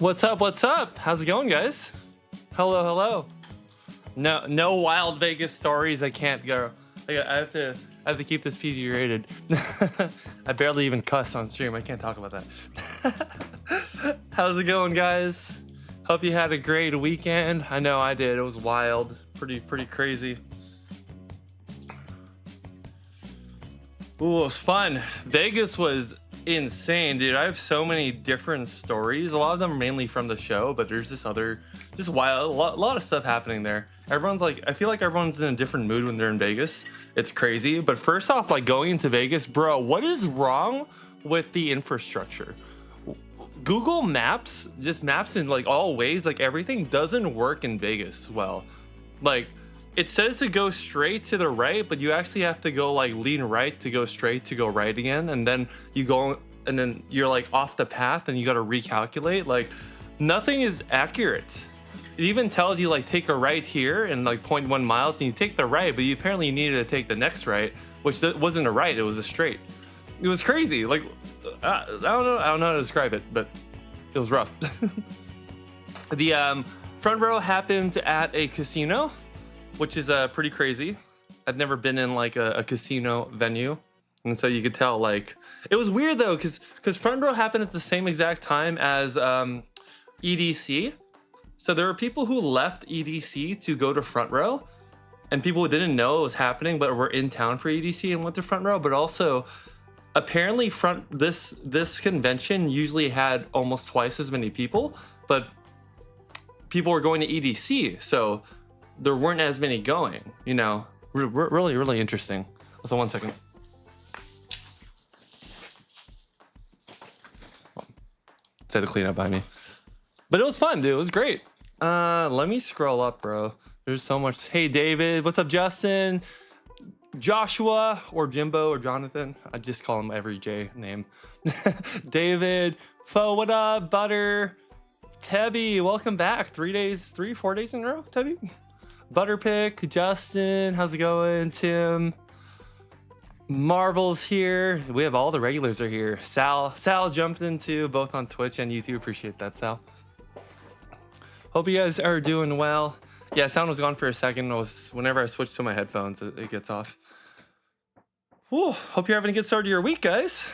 What's up? What's up? How's it going, guys? Hello, hello. No wild Vegas stories. I can't go. I have to keep this PG rated. I barely even cuss on stream. I can't talk about that. How's it going, guys? Hope you had a great weekend. I know I did. It was wild. Pretty crazy. Ooh, it was fun. Vegas was insane, dude. I have so many different stories. A lot of them are mainly from the show, but there's this other, just wild, a lot of stuff happening there. Everyone's like, I feel like everyone's in a different mood when they're in Vegas. It's crazy. But first off, like going into Vegas, bro, what is wrong with the infrastructure? Google Maps just maps in like all ways, like everything doesn't work in Vegas well. Like it says to go straight to the right, but you actually have to go like lean right to go straight to go right again, and then you go and then you're like off the path and you got to recalculate. Like nothing is accurate. It even tells you like take a right here and like 0.1 miles, and you take the right, but you apparently needed to take the next right, which wasn't a right, it was a straight. It was crazy. Like I don't know how to describe it, but it was rough. The front row happened at a casino, which is pretty crazy. I've never been in like a casino venue, and so you could tell like it was weird though, because front row happened at the same exact time as EDC. So there were people who left EDC to go to front row, and people who didn't know it was happening but were in town for EDC and went to front row. But also, apparently this convention usually had almost twice as many people, but people were going to EDC, so there weren't as many going, you know. Really interesting. So 1 second. Say to clean up by me. But it was fun, dude. It was great. Let me scroll up, bro. There's so much. Hey, David. What's up, Justin? Joshua or Jimbo or Jonathan. I just call him every J name. David. Fo, what up? Butter. Tebby, welcome back. 4 days in a row, Tebby. Butterpick, Justin, how's it going? Tim, Marvel's here. We have all the regulars are here. Sal jumped in too, both on Twitch and YouTube. Appreciate that, Sal. Hope you guys are doing well. Yeah, sound was gone for a second. Whenever I switch to my headphones, it gets off. Whew, hope you're having a good start to your week, guys.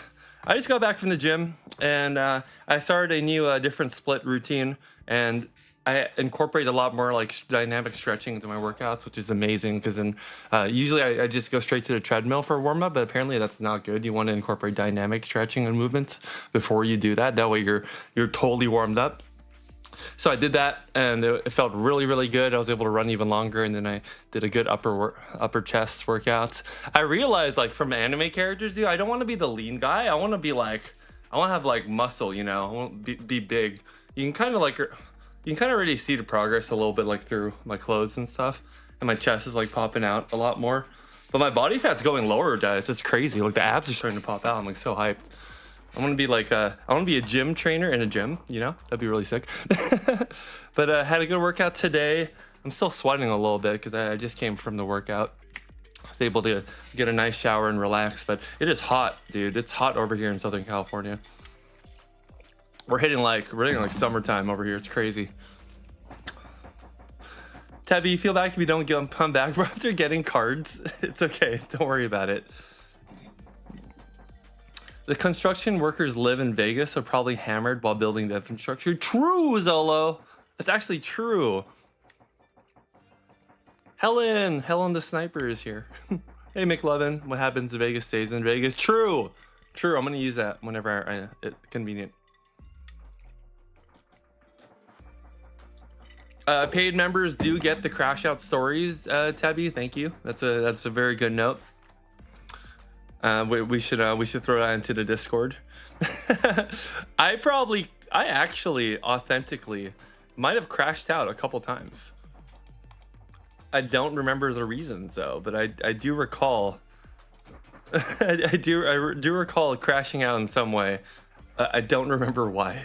I just got back from the gym, and I started a new different split routine, and I incorporate a lot more like dynamic stretching into my workouts, which is amazing, because then usually I just go straight to the treadmill for a warm-up, but apparently that's not good. You want to incorporate dynamic stretching and movements before you do that. That way you're totally warmed up. So I did that, and it felt really good. I was able to run even longer, and then I did a good upper chest workout. I realized, like, from anime characters, dude, I don't want to be the lean guy. I want to be like, I want to have like muscle, you know. I want to be big. You can kind of already see the progress a little bit, like through my clothes and stuff, and my chest is like popping out a lot more. But my body fat's going lower, guys. It's crazy. Like the abs are starting to pop out. I'm like so hyped. I want to be like I want to be a gym trainer in a gym, you know. That'd be really sick. But had a good workout today. I'm still sweating a little bit because I just came from the workout. I was able to get a nice shower and relax, but it is hot, dude. It's hot over here in Southern California. We're hitting like summertime over here. It's crazy. Tabby, you feel bad if you don't come back after getting cards. It's okay. Don't worry about it. The construction workers live in Vegas, are probably hammered while building the infrastructure. True, Zolo. That's actually true. Helen the sniper is here. Hey, McLovin. What happens in Vegas stays in Vegas. True. I'm going to use that whenever it's convenient. Paid members do get the crash out stories, Tabby. Thank you. That's a very good note. We should throw that into the Discord. I actually authentically might have crashed out a couple times. I don't remember the reasons though, but I do recall. I do recall crashing out in some way. I don't remember why.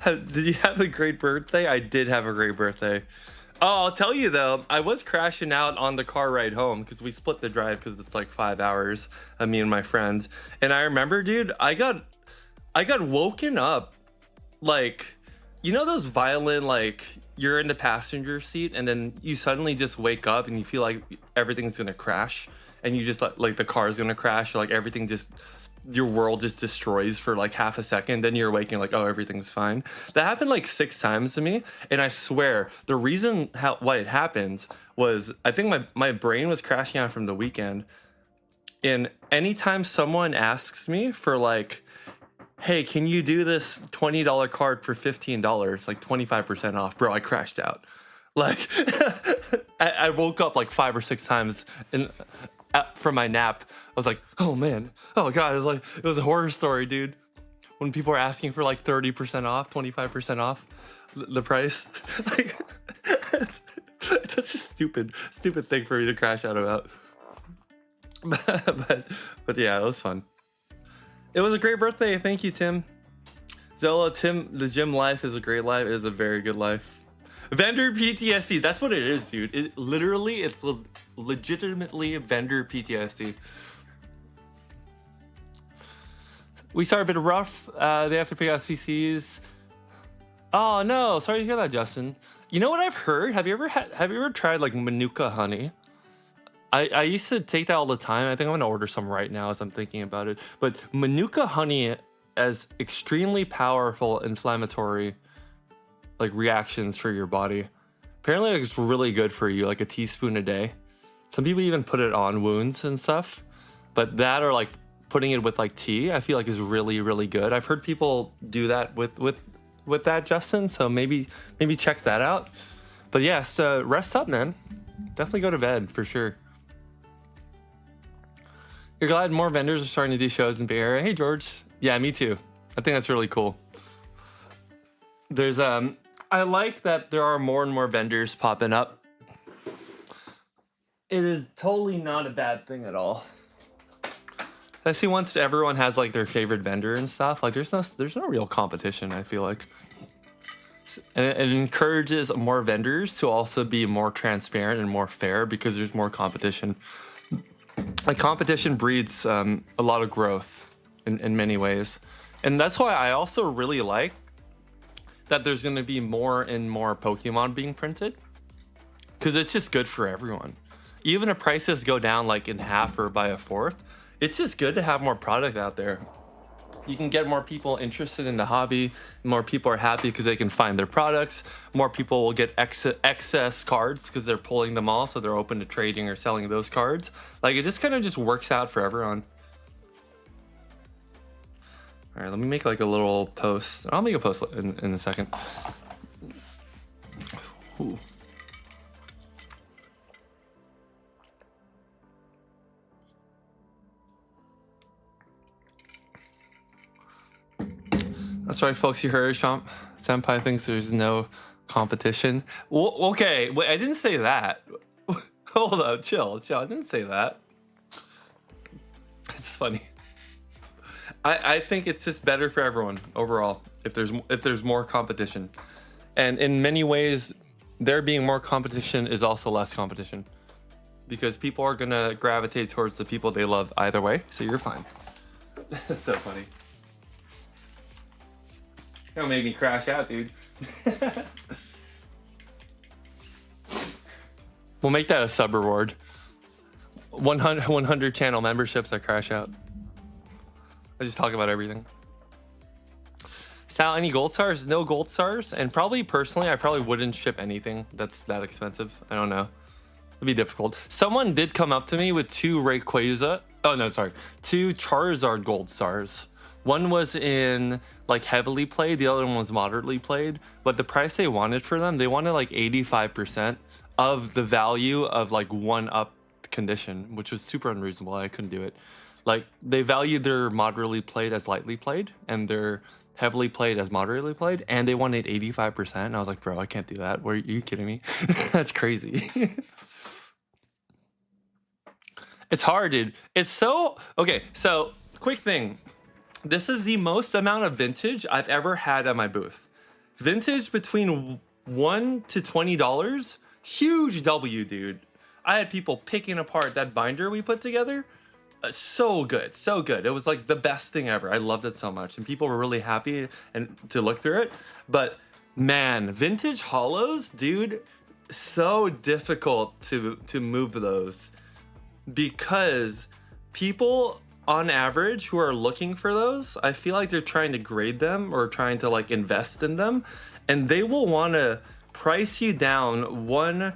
Did you have a great birthday? I did have a great birthday. Oh, I'll tell you though, I was crashing out on the car ride home because we split the drive because it's like 5 hours, me and my friend. And I remember, dude, I got woken up like, you know those violent, like, you're in the passenger seat and then you suddenly just wake up and you feel like everything's gonna crash, and you just like the car's gonna crash, or like everything just, your world just destroys for like half a second, then you're waking like, oh, everything's fine. That happened like 6 times to me, and I swear the reason why it happened was, I think my brain was crashing out from the weekend. And anytime someone asks me for like, hey, can you do this $20 card for $15, like 25% off, bro, I crashed out. Like, I woke up like 5 or 6 times from my nap. I was like, oh man, oh god, it was a horror story, dude. When people are asking for like 30% off, 25% off the price, like, it's such a stupid thing for me to crash out about. but yeah, it was fun. It was a great birthday. Thank you, Tim. Zola, Tim, the gym life is a great life. It is a very good life. Vendor PTSD. That's what it is, dude. It literally, it's legitimately vendor PTSD. We started a bit rough. They have to pick out PCs. Oh no, sorry to hear that, Justin. You know what I've heard? Have you ever tried like Manuka honey? I used to take that all the time. I think I'm gonna order some right now as I'm thinking about it. But Manuka honey has extremely powerful inflammatory like reactions for your body. Apparently, like, it's really good for you, like a teaspoon a day. Some people even put it on wounds and stuff. But that, or like putting it with like tea, I feel like is really, really good. I've heard people do that with that, Justin. So maybe check that out. But yes, rest up, man. Definitely go to bed for sure. You're glad more vendors are starting to do shows in Bay Area. Hey, George. Yeah, me too. I think that's really cool. There's I like that there are more and more vendors popping up. It is totally not a bad thing at all. Especially once everyone has like their favorite vendor and stuff. Like there's no real competition, I feel like. And it encourages more vendors to also be more transparent and more fair because there's more competition. Like competition breeds a lot of growth in many ways. And that's why I also really like that there's going to be more and more Pokemon being printed, because it's just good for everyone. Even if prices go down like in half or by a fourth, it's just good to have more product out there. You can get more people interested in the hobby. More people are happy because they can find their products. More people will get excess cards because they're pulling them all, so they're open to trading or selling those cards. Like, it just kind of just works out for everyone. All right, let me make like a little post. I'll make a post in a second. Ooh. That's right, folks. You heard Seanpai thinks there's no competition. Well, okay, wait, I didn't say that. Hold up, chill. I didn't say that. It's funny. I think it's just better for everyone overall if there's more competition, and in many ways, there being more competition is also less competition, because people are gonna gravitate towards the people they love either way. So you're fine. That's so funny. Don't make me crash out, dude. We'll make that a sub reward. 100 channel memberships that crash out. I just talk about everything. Sal, any gold stars? No gold stars. And probably personally, I probably wouldn't ship anything that's that expensive. I don't know. It'd be difficult. Someone did come up to me with 2 Rayquaza. Oh no, sorry. 2 Charizard gold stars. One was in like heavily played, the other one was moderately played. But the price they wanted for them, they wanted like 85% of the value of like 1-up condition, which was super unreasonable. I couldn't do it. Like, they valued their moderately played as lightly played and their heavily played as moderately played, and they wanted 85%. And I was like, bro, I can't do that. Are you kidding me? That's crazy. It's hard, dude. It's so okay. So quick thing. This is the most amount of vintage I've ever had at my booth. Vintage between $1 to $20. Huge W, dude. I had people picking apart that binder we put together. So good, so good. It was like the best thing ever. I loved it so much, and people were really happy and to look through it. But man, vintage hollows, dude, so difficult to move those, because people on average who are looking for those, I feel like they're trying to grade them or trying to like invest in them, and they will want to price you down one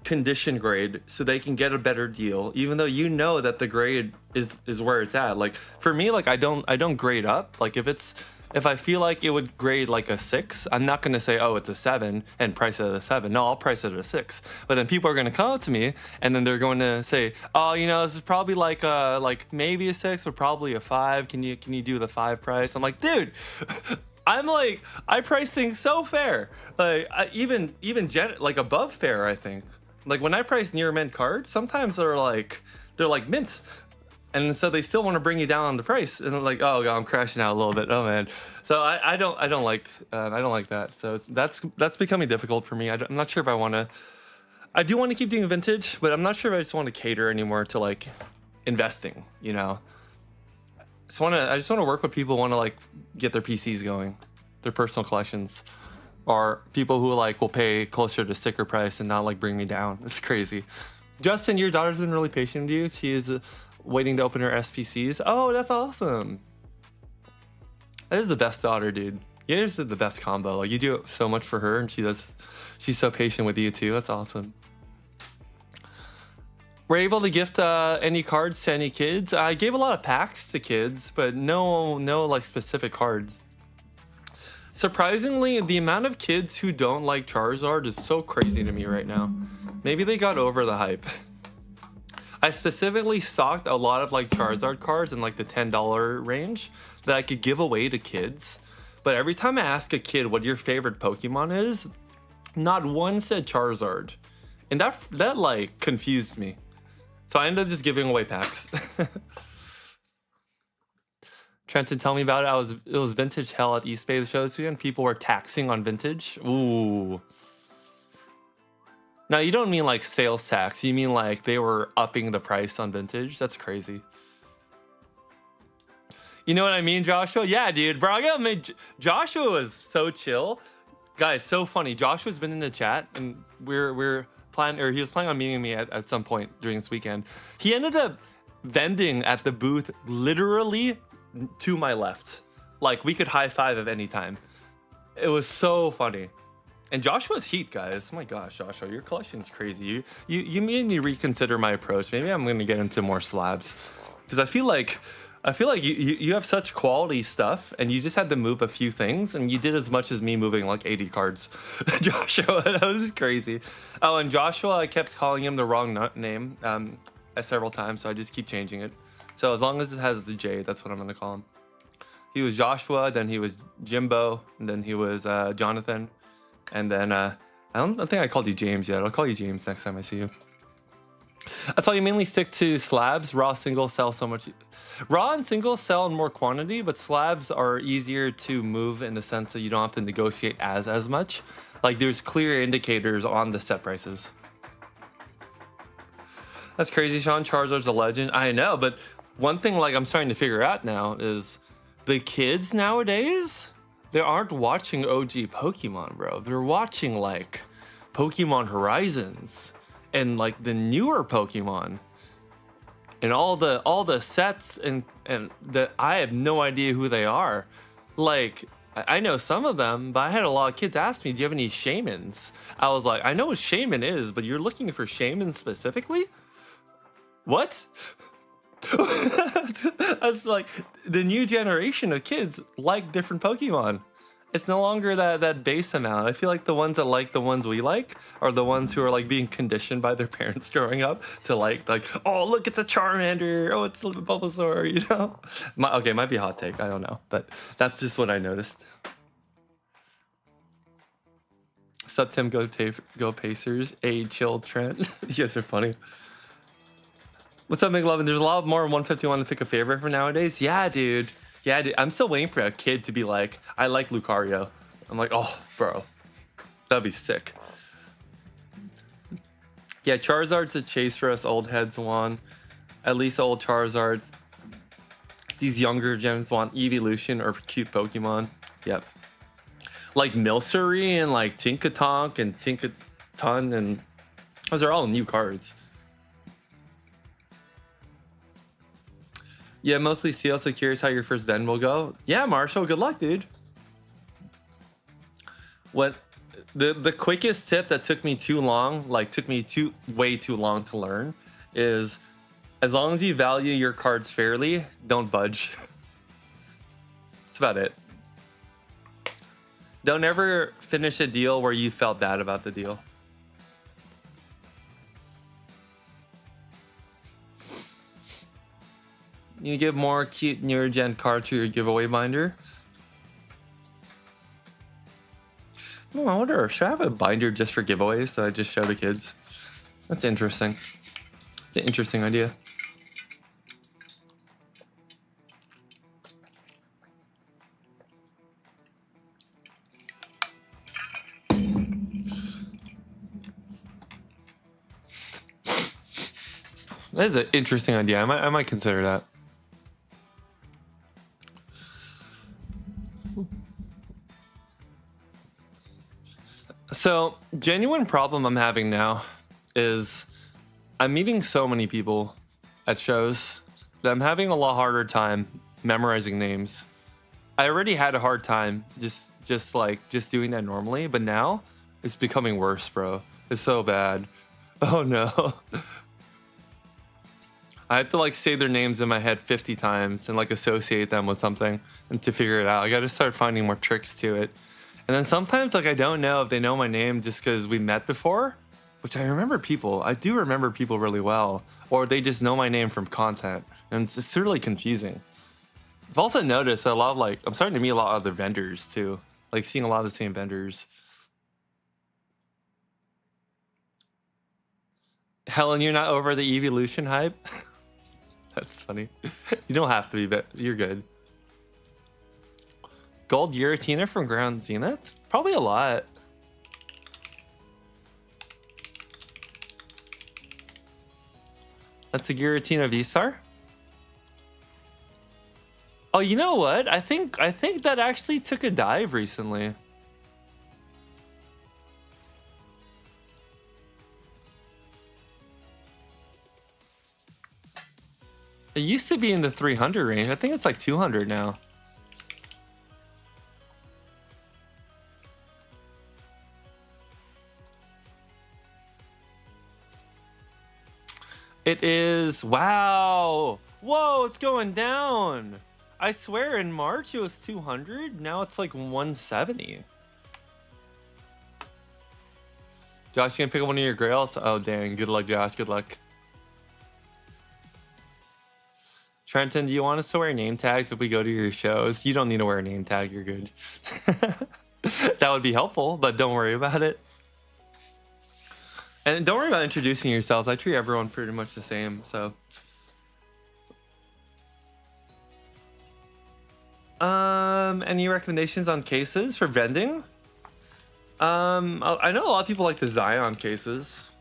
condition grade so they can get a better deal, even though you know that the grade is where it's at. Like for me, like I don't grade up. Like if I feel like it would grade like a 6, I'm not going to say, oh, it's a 7 and price it at a 7. No, I'll price it at a 6. But then people are going to come up to me and then they're going to say, oh, you know, this is probably like maybe a 6 or probably a 5. Can you do the 5 price? I'm like, dude, I price things so fair. Like even like above fair, I think. Like when I price near mint cards, sometimes they're like mint. And so they still want to bring you down on the price, and I'm like, oh god, I'm crashing out a little bit. Oh man, so I don't like that. So that's becoming difficult for me. I'm not sure if I want to. I do want to keep doing vintage, but I'm not sure if I just want to cater anymore to like investing. You know, I just want to work with people who want to like get their PCs going, their personal collections, or people who like will pay closer to sticker price and not like bring me down. It's crazy. Justin, your daughter's been really patient with you. She is waiting to open her SPCs. Oh, that's awesome. That is the best daughter, dude. You guys did the best combo. Like you do so much for her, and she's so patient with you too. That's awesome. We're able to gift any cards to any kids. I gave a lot of packs to kids, but no like specific cards. Surprisingly, the amount of kids who don't like Charizard is so crazy to me right now. Maybe they got over the hype. I specifically stocked a lot of like Charizard cards in like the $10 range that I could give away to kids. But every time I ask a kid what your favorite Pokemon is, not one said Charizard. And that like confused me. So I ended up just giving away packs. Trenton, tell me about it. It was vintage hell at East Bay the show this weekend. People were taxing on vintage. Ooh. Now, you don't mean like sales tax. You mean like they were upping the price on vintage? That's crazy. You know what I mean, Joshua? Yeah, dude. Bro, Joshua was so chill. Guys, so funny. Joshua's been in the chat, and we're planning, or he was planning on meeting me at some point during this weekend. He ended up vending at the booth literally to my left. Like, we could high five at any time. It was so funny. And Joshua's heat, guys. Oh my gosh, Joshua, your collection's crazy. You made me reconsider my approach. Maybe I'm gonna get into more slabs, because I feel like you have such quality stuff, and you just had to move a few things, and you did as much as me moving like 80 cards. Joshua, that was crazy. Oh, and Joshua, I kept calling him the wrong name several times, so I just keep changing it. So as long as it has the J, that's what I'm gonna call him. He was Joshua, then he was Jimbo, and then he was Jonathan. And then I don't think I called you James yet. I'll call you James next time I see you. That's why you mainly stick to slabs. Raw singles sell so much. Raw and singles sell in more quantity, but slabs are easier to move in the sense that you don't have to negotiate as much. Like there's clear indicators on the set prices. That's crazy, Sean. Charizard's a legend. I know, but one thing like I'm starting to figure out now is the kids nowadays, they aren't watching OG Pokemon, bro. They're watching like Pokemon Horizons and like the newer Pokemon and all the sets and that I have no idea who they are. Like I know some of them, but I had a lot of kids ask me, do you have any shamans? I was like, I know what shaman is, but you're looking for shaman specifically? What? That's like the new generation of kids like different Pokemon. It's no longer that base amount. I feel like the ones that like the ones we like are the ones who are like being conditioned by their parents growing up to like oh look, it's a Charmander, oh it's a Bulbasaur, you know. Okay, might be a hot take, I don't know, but that's just what I noticed. Sup Tim, go Pacers. A chill Trent. You guys are funny. What's up, McLovin? There's a lot more 151 to pick a favorite for nowadays. Yeah, dude. Yeah, dude. I'm still waiting for a kid to be like, I like Lucario. I'm like, oh, bro. That'd be sick. Yeah, Charizard's a chase for us old heads, Juan. At least old Charizards. These younger gens want evolution or cute Pokemon. Yep. Like Milcery and like Tinkatonk and Tinkaton, and those are all new cards. Yeah, mostly CL, so curious how your first Ven will go. Yeah, Marshall, good luck, dude. What the quickest tip that took me too long, like took me way too long to learn, is as long as you value your cards fairly, don't budge. That's about it. Don't ever finish a deal where you felt bad about the deal. You give more cute newer gen cards to your giveaway binder. Oh, I wonder, should I have a binder just for giveaways that I just show the kids? That's interesting. It's an interesting idea. That is an interesting idea. I might consider that. So, genuine problem I'm having now is I'm meeting so many people at shows that I'm having a lot harder time memorizing names. I already had a hard time just doing that normally, but now it's becoming worse, bro. It's so bad. Oh no. I have to like say their names in my head 50 times and like associate them with something and to figure it out. I got to start finding more tricks to it. And then sometimes like I don't know if they know my name just because we met before, which I remember people. I do remember people really well, or they just know my name from content, and it's really confusing. I've also noticed a lot of like I'm starting to meet a lot of other vendors too, like seeing a lot of the same vendors. Helen, you're not over the evolution hype? That's funny. You don't have to be, but you're good. Gold Giratina from Ground Zenith? Probably a lot. That's a Giratina V-Star? Oh, you know what? I think that actually took a dive recently. It used to be in the 300 range. I think it's like 200 now. It is. Wow. Whoa, it's going down. I swear in March it was 200. Now it's like 170. Josh, you gonna pick up one of your grails? Oh, dang. Good luck, Josh. Good luck. Trenton, do you want us to wear name tags if we go to your shows? You don't need to wear a name tag. You're good. That would be helpful, but don't worry about it. And don't worry about introducing yourselves. I treat everyone pretty much the same, so. Any recommendations on cases for vending? I know a lot of people like the Zion cases.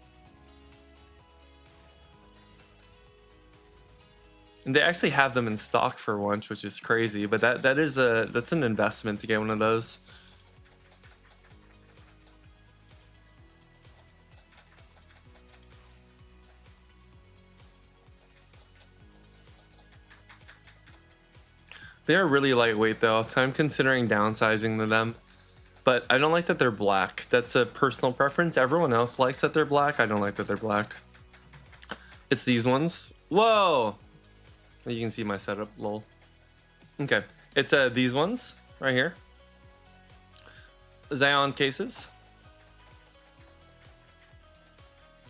And they actually have them in stock for once, which is crazy, but that's an investment to get one of those. They're really lightweight though, so I'm considering downsizing them. But I don't like that they're black. That's a personal preference. Everyone else likes that they're black. I don't like that they're black. It's these ones. Whoa! You can see my setup, lol. Okay, it's these ones right here. Zion cases.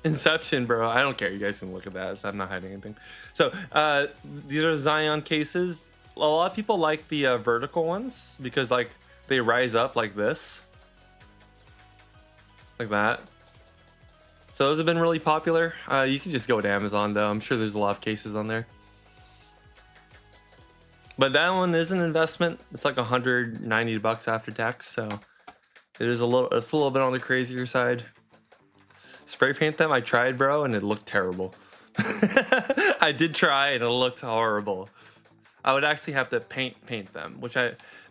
Inception, bro. I don't care. You guys can look at that. So I'm not hiding anything. So these are Zion cases. A lot of people like the vertical ones because like they rise up like this, like that. So those have been really popular. You can just go to Amazon though. I'm sure there's a lot of cases on there. But that one is an investment. It's like $190 after tax, so it's a little bit on the crazier side. Spray paint them, I tried, bro, and it looked terrible. I did try and it looked horrible. I would actually have to paint them, which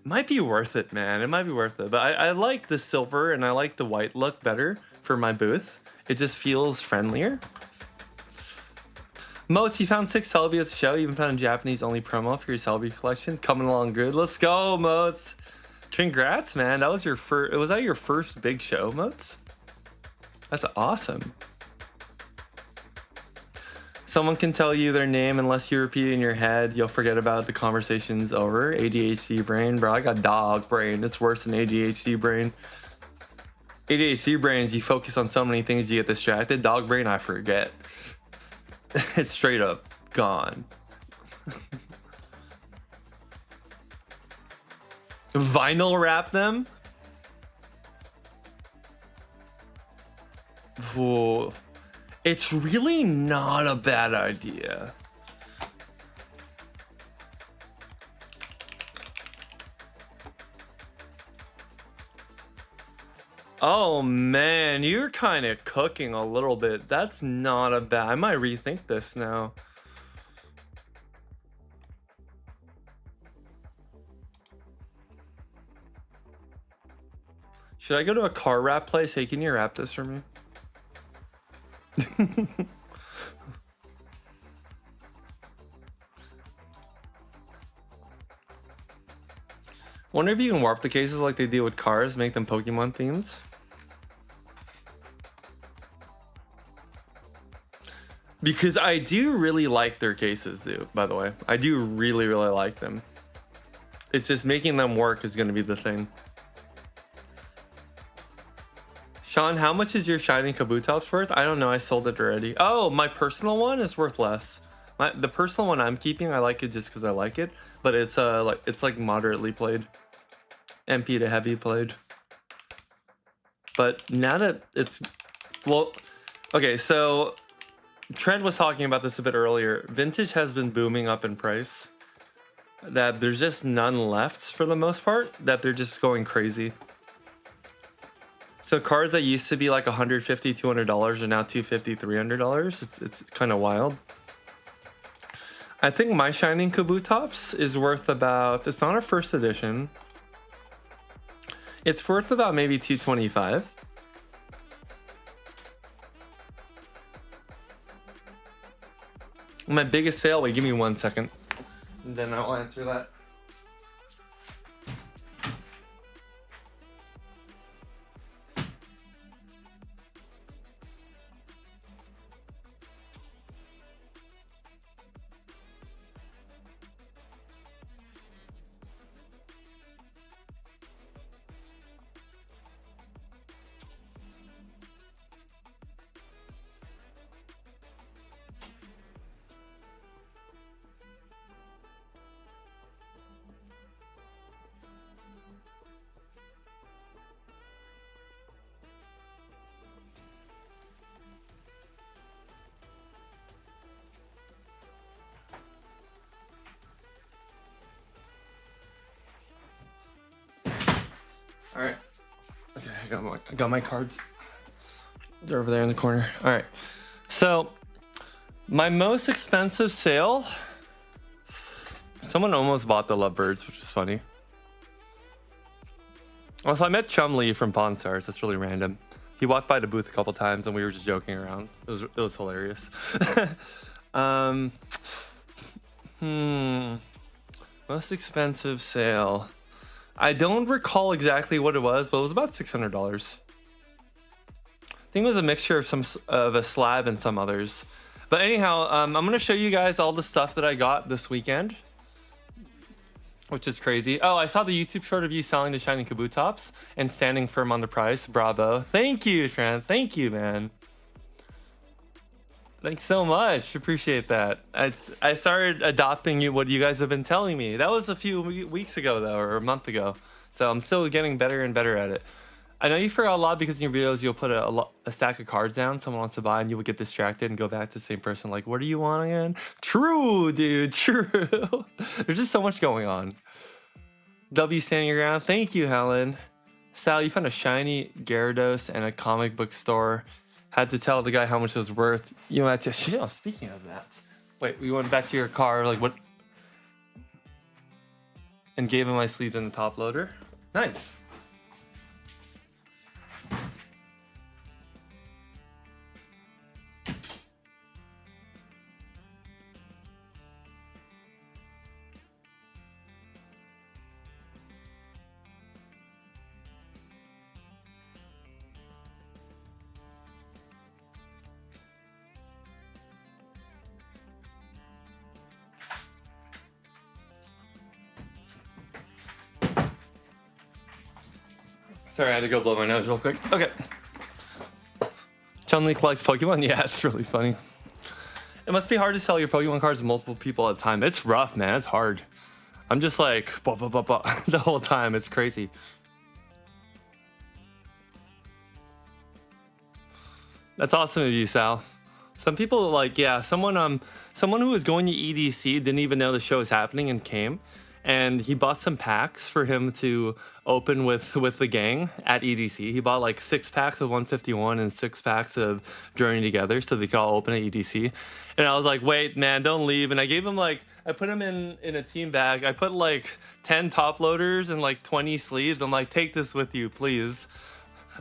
might be worth it, man. It might be worth it. But I like the silver and I like the white look better for my booth. It just feels friendlier. Moats, you found 6 Celebi at the show. You even found a Japanese only promo for your Celebi collection. Coming along good. Let's go, Moats. Congrats, man. That was your first. Was that your first big show, Moats? That's awesome. Someone can tell you their name unless you repeat it in your head. You'll forget about it. The conversation's over. ADHD brain, bro. I got dog brain. It's worse than ADHD brain. ADHD brains, you focus on so many things, you get distracted. Dog brain, I forget. It's straight up gone. Vinyl wrap them? Whoa. It's really not a bad idea. Oh man, you're kind of cooking a little bit. That's not a bad. I might rethink this now. Should I go to a car wrap place? Hey, can you wrap this for me? Wonder if you can warp the cases like they do with cars, make them Pokemon themes. Because I do really like their cases, dude, by the way. I do really, really like them. It's just making them work is going to be the thing. Sean, how much is your Shining Kabutops worth? I don't know. I sold it already. Oh, my personal one is worth less. The personal one I'm keeping, I like it just because I like it. But it's like moderately played. MP to heavy played. But now that it's... Well, okay, so... Trent was talking about this a bit earlier. Vintage has been booming up in price. That there's just none left for the most part. That they're just going crazy. So cars that used to be like $150, $200 are now $250, $300. It's kind of wild. I think my Shining Kabutops is worth about... It's not a first edition. It's worth about maybe $225. My biggest sale, wait, give me 1 second. And then I'll answer that. All right. Okay, I got my cards. They're over there in the corner. All right. So, my most expensive sale. Someone almost bought the Lovebirds, which is funny. Also, I met Chumley from Pawn Stars. That's really random. He walked by the booth a couple times, and we were just joking around. It was hilarious. Most expensive sale. I don't recall exactly what it was, but it was about $600. I think it was a mixture of a slab and some others. But anyhow, I'm going to show you guys all the stuff that I got this weekend, which is crazy. Oh, I saw the YouTube short of you selling the Shining Kabutops and standing firm on the price. Bravo. Thank you, Trent. Thank you, man. Thanks so much. Appreciate that. I started adopting what you guys have been telling me. That was a few weeks ago, though, or a month ago. So I'm still getting better and better at it. I know you forgot a lot because in your videos, you'll put a stack of cards down. Someone wants to buy, and you would get distracted and go back to the same person. Like, what do you want again? True, dude. True. There's just so much going on. W standing your ground. Thank you, Helen. Sal, you found a shiny Gyarados and a comic book store Had to tell the guy how much it was worth. You know, had to, shit, speaking of that, wait, we went back to your car, like what? And gave him my sleeves in the top loader. Nice. Sorry, I had to go blow my nose real quick. Okay. Chun-Li collects Pokemon? Yeah, it's really funny. It must be hard to sell your Pokemon cards to multiple people at a time. It's rough, man. It's hard. I'm just like, bah, bah, bah, bah, the whole time. It's crazy. That's awesome of you, Sal. Some people like, yeah, someone who was going to EDC didn't even know the show was happening and came. And he bought some packs for him to open with the gang at EDC. He bought like 6 packs of 151 and 6 packs of Journey Together so they could all open at EDC. And I was like, wait, man, don't leave. And I gave him like, I put him in a team bag. I put like 10 top loaders and like 20 sleeves. I'm like, take this with you, please.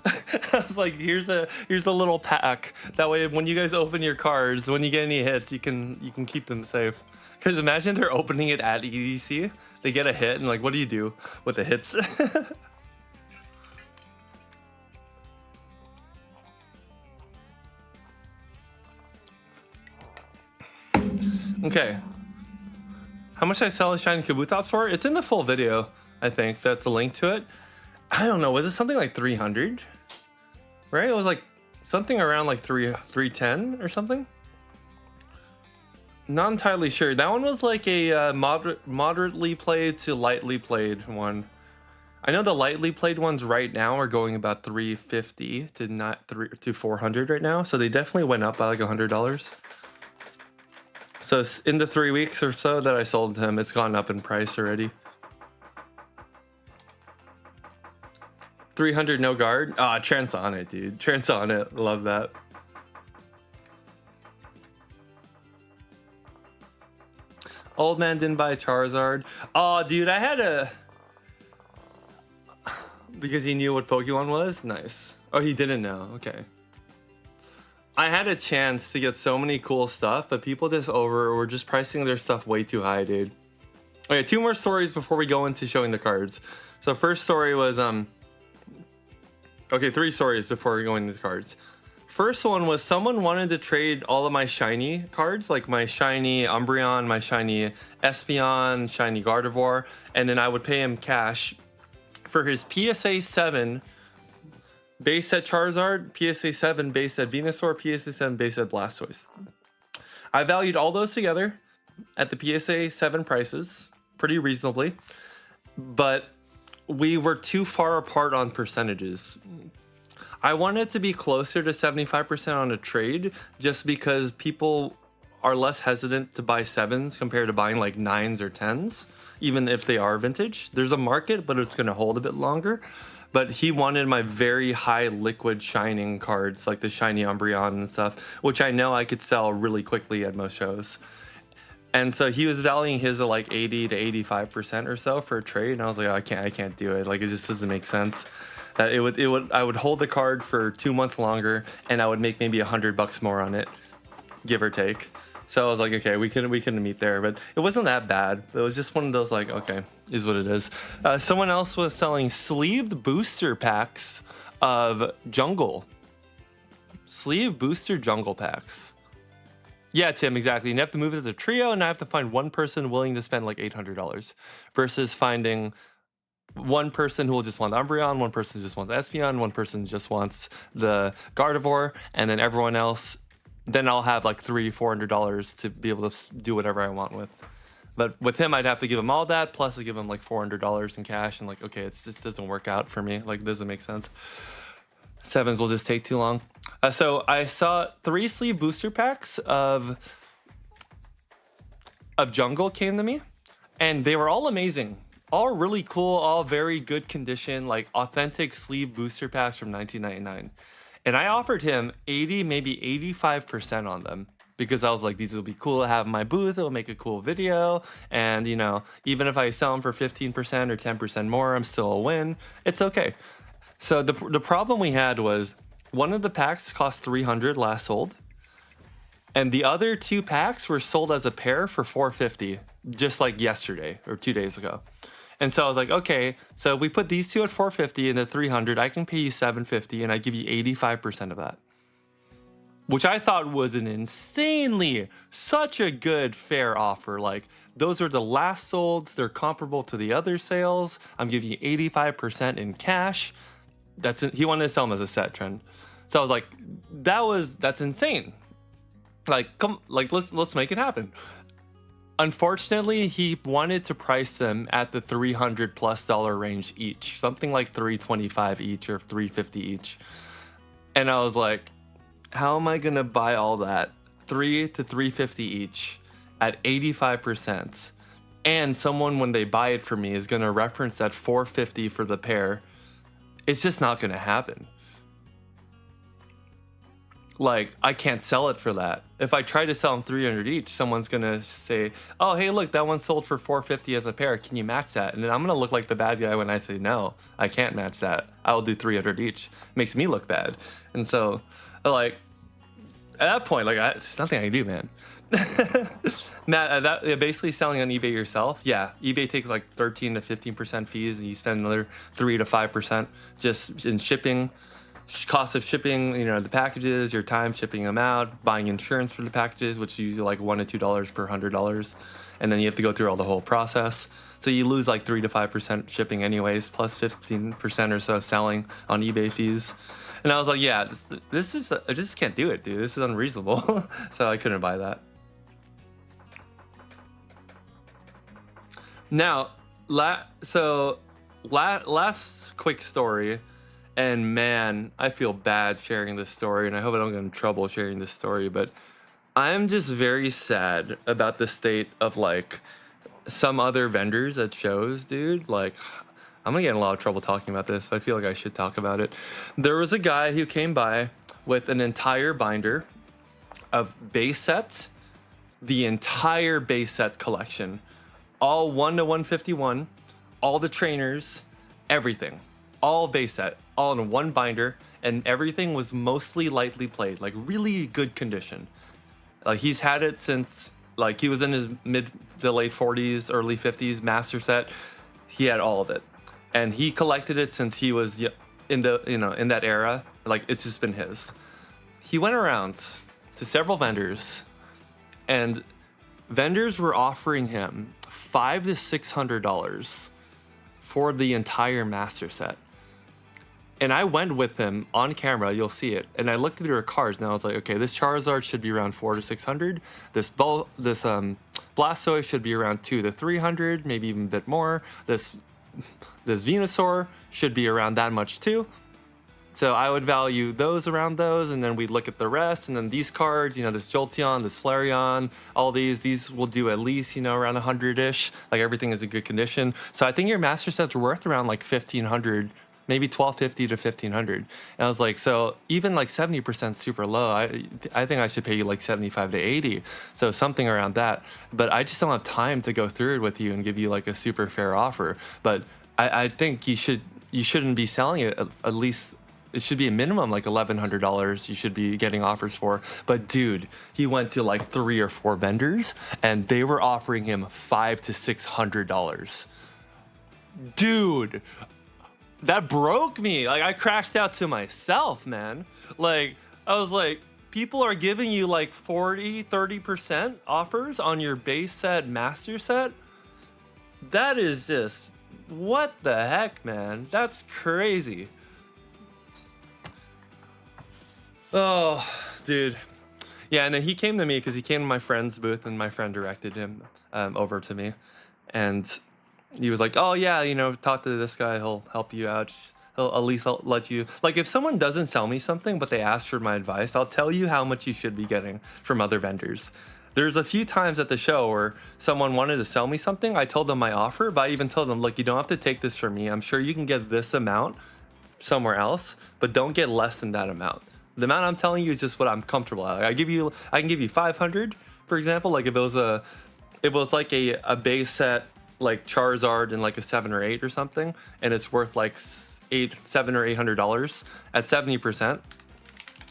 I was like, here's a little pack. That way, when you guys open your cards, when you get any hits, you can keep them safe. Because imagine they're opening it at EDC, they get a hit, and like, what do you do with the hits? Okay. How much I sell a shiny Kabutops for? It's in the full video, I think. That's a link to it. I don't know. Was it something like 300? Right? It was like something around like 310 or something. Not entirely sure. That one was like a moderately played to lightly played one. I know the lightly played ones right now are going about 350 to 400 right now. So they definitely went up by like $100. So in the 3 weeks or so that I sold to him, it's gone up in price already. 300 no guard. Ah, Trance on it, dude. Trance on it. Love that. Old man didn't buy Charizard. Oh, dude, I had a... Because he knew what Pokemon was? Nice. Oh, he didn't know. Okay. I had a chance to get so many cool stuff, but people just were just pricing their stuff way too high, dude. Okay, 2 more stories before we go into showing the cards. So first story was... Okay, 3 stories before we go into the cards. First one was someone wanted to trade all of my shiny cards, like my shiny Umbreon, my shiny Espeon, shiny Gardevoir, and then I would pay him cash for his PSA 7 base set Charizard, PSA 7 base set Venusaur, PSA 7 base set Blastoise. I valued all those together at the PSA 7 prices pretty reasonably, but we were too far apart on percentages. I wanted to be closer to 75% on a trade just because people are less hesitant to buy 7s compared to buying like 9s or 10s, even if they are vintage. There's a market, but it's going to hold a bit longer. But he wanted my very high liquid shining cards, like the shiny Umbreon and stuff, which I know I could sell really quickly at most shows. And so he was valuing his at like 80 to 85% or so for a trade, and I was like, oh, I can't do it. Like, it just doesn't make sense. I would hold the card for 2 months longer, and I would make maybe $100 more on it, give or take. So I was like, okay, we can meet there, but it wasn't that bad. It was just one of those like, okay, is what it is. Someone else was selling sleeved booster packs of Jungle. Sleeve booster Jungle packs. Yeah, Tim, exactly. And you have to move it as a trio, and I have to find one person willing to spend like $800 versus finding one person who will just want the Umbreon, one person just wants Espeon, one person just wants the Gardevoir, and then everyone else, then I'll have like $300-400 to be able to do whatever I want with. But with him, I'd have to give him all that, plus I give him like $400 in cash, and like, okay, it just doesn't work out for me. Like, it doesn't make sense. 7s will just take too long. So I saw 3 sleeve booster packs of Jungle came to me, and they were all amazing. All really cool, all very good condition, like authentic sleeve booster packs from 1999. And I offered him 80, maybe 85% on them because I was like, these will be cool to have in my booth. It'll make a cool video. And, you know, even if I sell them for 15% or 10% more, I'm still a win. It's okay. So the problem we had was one of the packs cost 300 last sold. And the other 2 packs were sold as a pair for 450, just like yesterday or 2 days ago. And so I was like, okay, so if we put these 2 at 450 and the 300, I can pay you 750 and I give you 85% of that. Which I thought was an insanely, such a good, fair offer. Like, those are the last solds. They're comparable to the other sales. I'm giving you 85% in cash. He wanted to sell them as a set trend. So I was like, that's insane. Like, let's make it happen. Unfortunately, he wanted to price them at the $300+ range each, something like $325 each or $350 each. And I was like, how am I gonna buy all that $300 to $350 each at 85%? And someone, when they buy it for me, is gonna reference that $450 for the pair. It's just not gonna happen. Like, I can't sell it for that. If I try to sell them 300 each, someone's gonna say, oh, hey, look, that one sold for 450 as a pair. Can you match that? And then I'm gonna look like the bad guy when I say, no, I can't match that. I'll do 300 each. Makes me look bad. And so, like, at that point, like, there's nothing I can do, man. Matt, basically selling on eBay yourself, yeah, eBay takes like 13 to 15% fees, and you spend another 3 to 5% just in shipping. Cost of shipping, you know, the packages, your time shipping them out, buying insurance for the packages, which is usually like $1 to $2 per $100, and then you have to go through all the whole process. So you lose like 3 to 5% shipping anyways, plus 15% or so selling on eBay fees. And I was like, yeah, this is, I just can't do it, dude. This is unreasonable. So I couldn't buy that. Now, last quick story. And man, I feel bad sharing this story, and I hope I don't get in trouble sharing this story, but I'm just very sad about the state of like some other vendors at shows, dude. Like, I'm gonna get in a lot of trouble talking about this, but I feel like I should talk about it. There was a guy who came by with an entire binder of base sets, the entire base set collection, all 1 to 151, all the trainers, everything. All base set, all in one binder, and everything was mostly lightly played, like really good condition. Like, he's had it since, like, he was in his mid to late 40s, early 50s, master set. He had all of it, and he collected it since he was in that era. Like, it's just been his. He went around to several vendors, and vendors were offering him $500 to $600 for the entire master set. And I went with him on camera, you'll see it. And I looked at their cards, and I was like, okay, this Charizard should be around 400 to 600. This Blastoise should be around 200 to 300, maybe even a bit more. This Venusaur should be around that much too. So I would value those around those, and then we'd look at the rest. And then these cards, you know, this Jolteon, this Flareon, all these will do at least, you know, around 100-ish. Like, everything is in good condition. So I think your master set's worth around like 1,500, maybe 1,250 to 1,500. And I was like, so even like 70% super low. I think I should pay you like 75 to 80. So something around that. But I just don't have time to go through it with you and give you like a super fair offer. But I think you shouldn't be selling it at least. It should be a minimum like $1,100 you should be getting offers for. But dude, he went to like 3 or 4 vendors, and they were offering him $500 to $600. Dude, that broke me. Like, I crashed out to myself, man. Like, I was like, people are giving you like 40, 30% offers on your base set, master set. That is just, what the heck, man? That's crazy. Oh, dude. Yeah, and then he came to me because he came to my friend's booth, and my friend directed him over to me. And he was like, oh, yeah, you know, talk to this guy. He'll help you out. He'll at least let you. Like, if someone doesn't sell me something, but they ask for my advice, I'll tell you how much you should be getting from other vendors. There's a few times at the show where someone wanted to sell me something. I told them my offer, but I even told them, look, you don't have to take this from me. I'm sure you can get this amount somewhere else, but don't get less than that amount. The amount I'm telling you is just what I'm comfortable at. I can give you 500, for example. Like if it was like a base set like Charizard in like a 7 or 8 or something, and it's worth like $700 or $800 at 70%.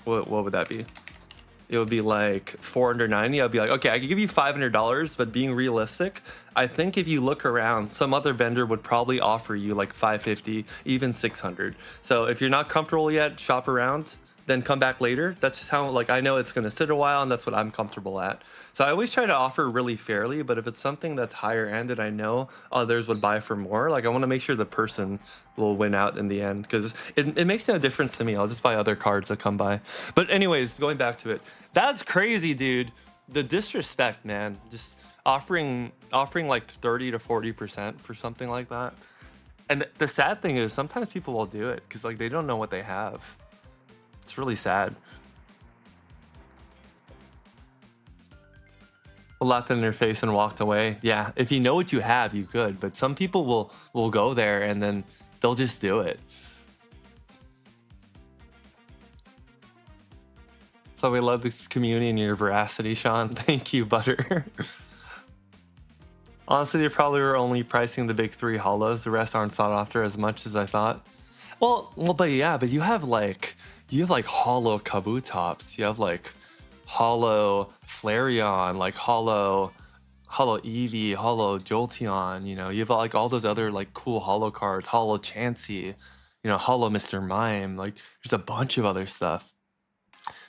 What would that be? It would be like 490. I'd be like, okay, I could give you $500, but being realistic, I think if you look around, some other vendor would probably offer you like 550, even 600. So if you're not comfortable yet, shop around, then come back later. That's just how, like, I know it's going to sit a while, and that's what I'm comfortable at. So I always try to offer really fairly, but if it's something that's higher end and I know others would buy for more, like I want to make sure the person will win out in the end, because it makes no difference to me. I'll just buy other cards that come by. But anyways, going back to it, that's crazy, dude. The disrespect, man. Just offering like 30 to 40% for something like that. And the sad thing is sometimes people will do it because like they don't know what they have. It's really sad. Laughed in their face and walked away. Yeah, if you know what you have, you could. But some people will go there and then they'll just do it. So we love this community and your veracity, Sean. Thank you, Butter. Honestly, they probably were only pricing the big 3 hollows. The rest aren't sought after as much as I thought. Well, but yeah, but you have like hollow Kabutops. You have like hollow Flareon, like hollow Eevee, hollow Jolteon. You know, you have like all those other like cool hollow cards, hollow Chansey, you know, hollow Mr. Mime. Like there's a bunch of other stuff.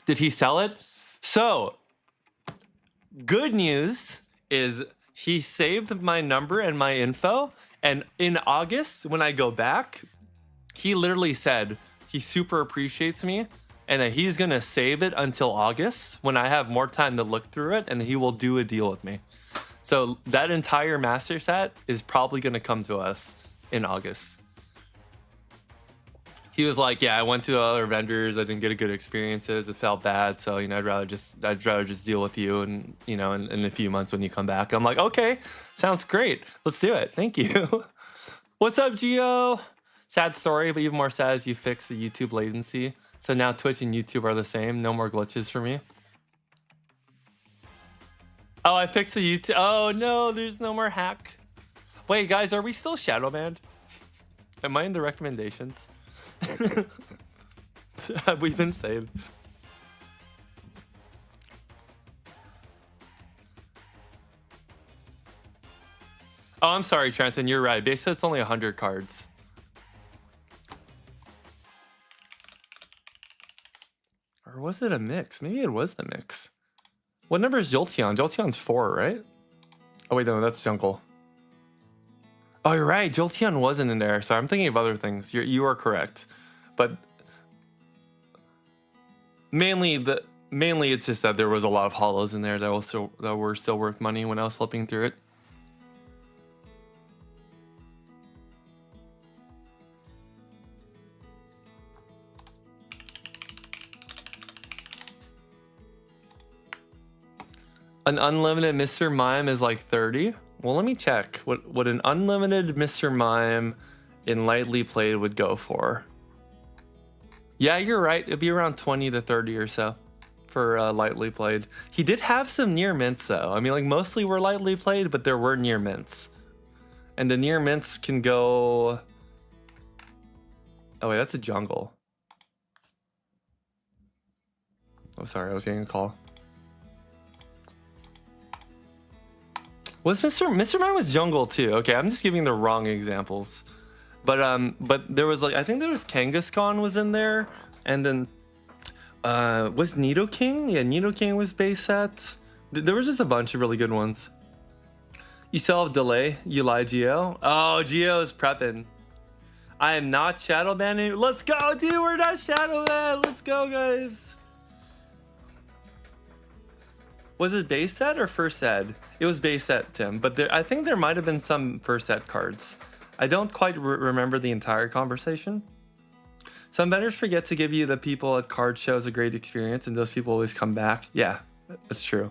Did he sell it? So, good news is he saved my number and my info. And in August, when I go back, he literally said he super appreciates me and that he's going to save it until August when I have more time to look through it, and he will do a deal with me. So that entire master set is probably going to come to us in August. He was like, yeah, I went to other vendors, I didn't get a good experiences, it felt bad, so you know, I'd rather just deal with you, and you know, in a few months when you come back. I'm like, okay, sounds great, let's do it. Thank you. What's up, Gio? Sad story, but even more sad is you fixed the YouTube latency, so now Twitch and YouTube are the same. No more glitches for me. Oh, I fixed the YouTube. Oh no, there's no more hack. Wait, guys, are we still shadow banned? Am I in the recommendations? We've been saved. Oh, I'm sorry, Trenton. You're right. They said it's only 100 cards. Or was it a mix? Maybe it was a mix. What number is Jolteon? Jolteon's 4, right? Oh, wait, no, that's Jungle. Oh, you're right. Jolteon wasn't in there. Sorry, I'm thinking of other things. You are correct. But mainly it's just that there was a lot of hollows in there that were still worth money when I was flipping through it. An unlimited Mr. Mime is like 30. Well, let me check what an unlimited Mr. Mime in lightly played would go for. Yeah, you're right. It'd be around 20 to 30 or so for lightly played. He did have some near mints though. I mean, like mostly were lightly played, but there were near mints. And the near mints can go... Oh wait, that's a jungle. Oh, sorry, I was getting a call. Was Mr. Mime was jungle too? Okay, I'm just giving the wrong examples. But there was like, I think there was Kangaskhan was in there, and then was Nidoking? Yeah, Nidoking was base set. There was just a bunch of really good ones. You still have delay. You lie, Geo. Oh, Geo is prepping. I am not shadow banning. Let's go, dude. We're not shadow banned. Let's go, guys. Was it base set or first set? It was base set, Tim. But I think there might have been some first set cards. I don't quite remember the entire conversation. Some vendors forget to give you the people at card shows a great experience, and those people always come back. Yeah, that's true.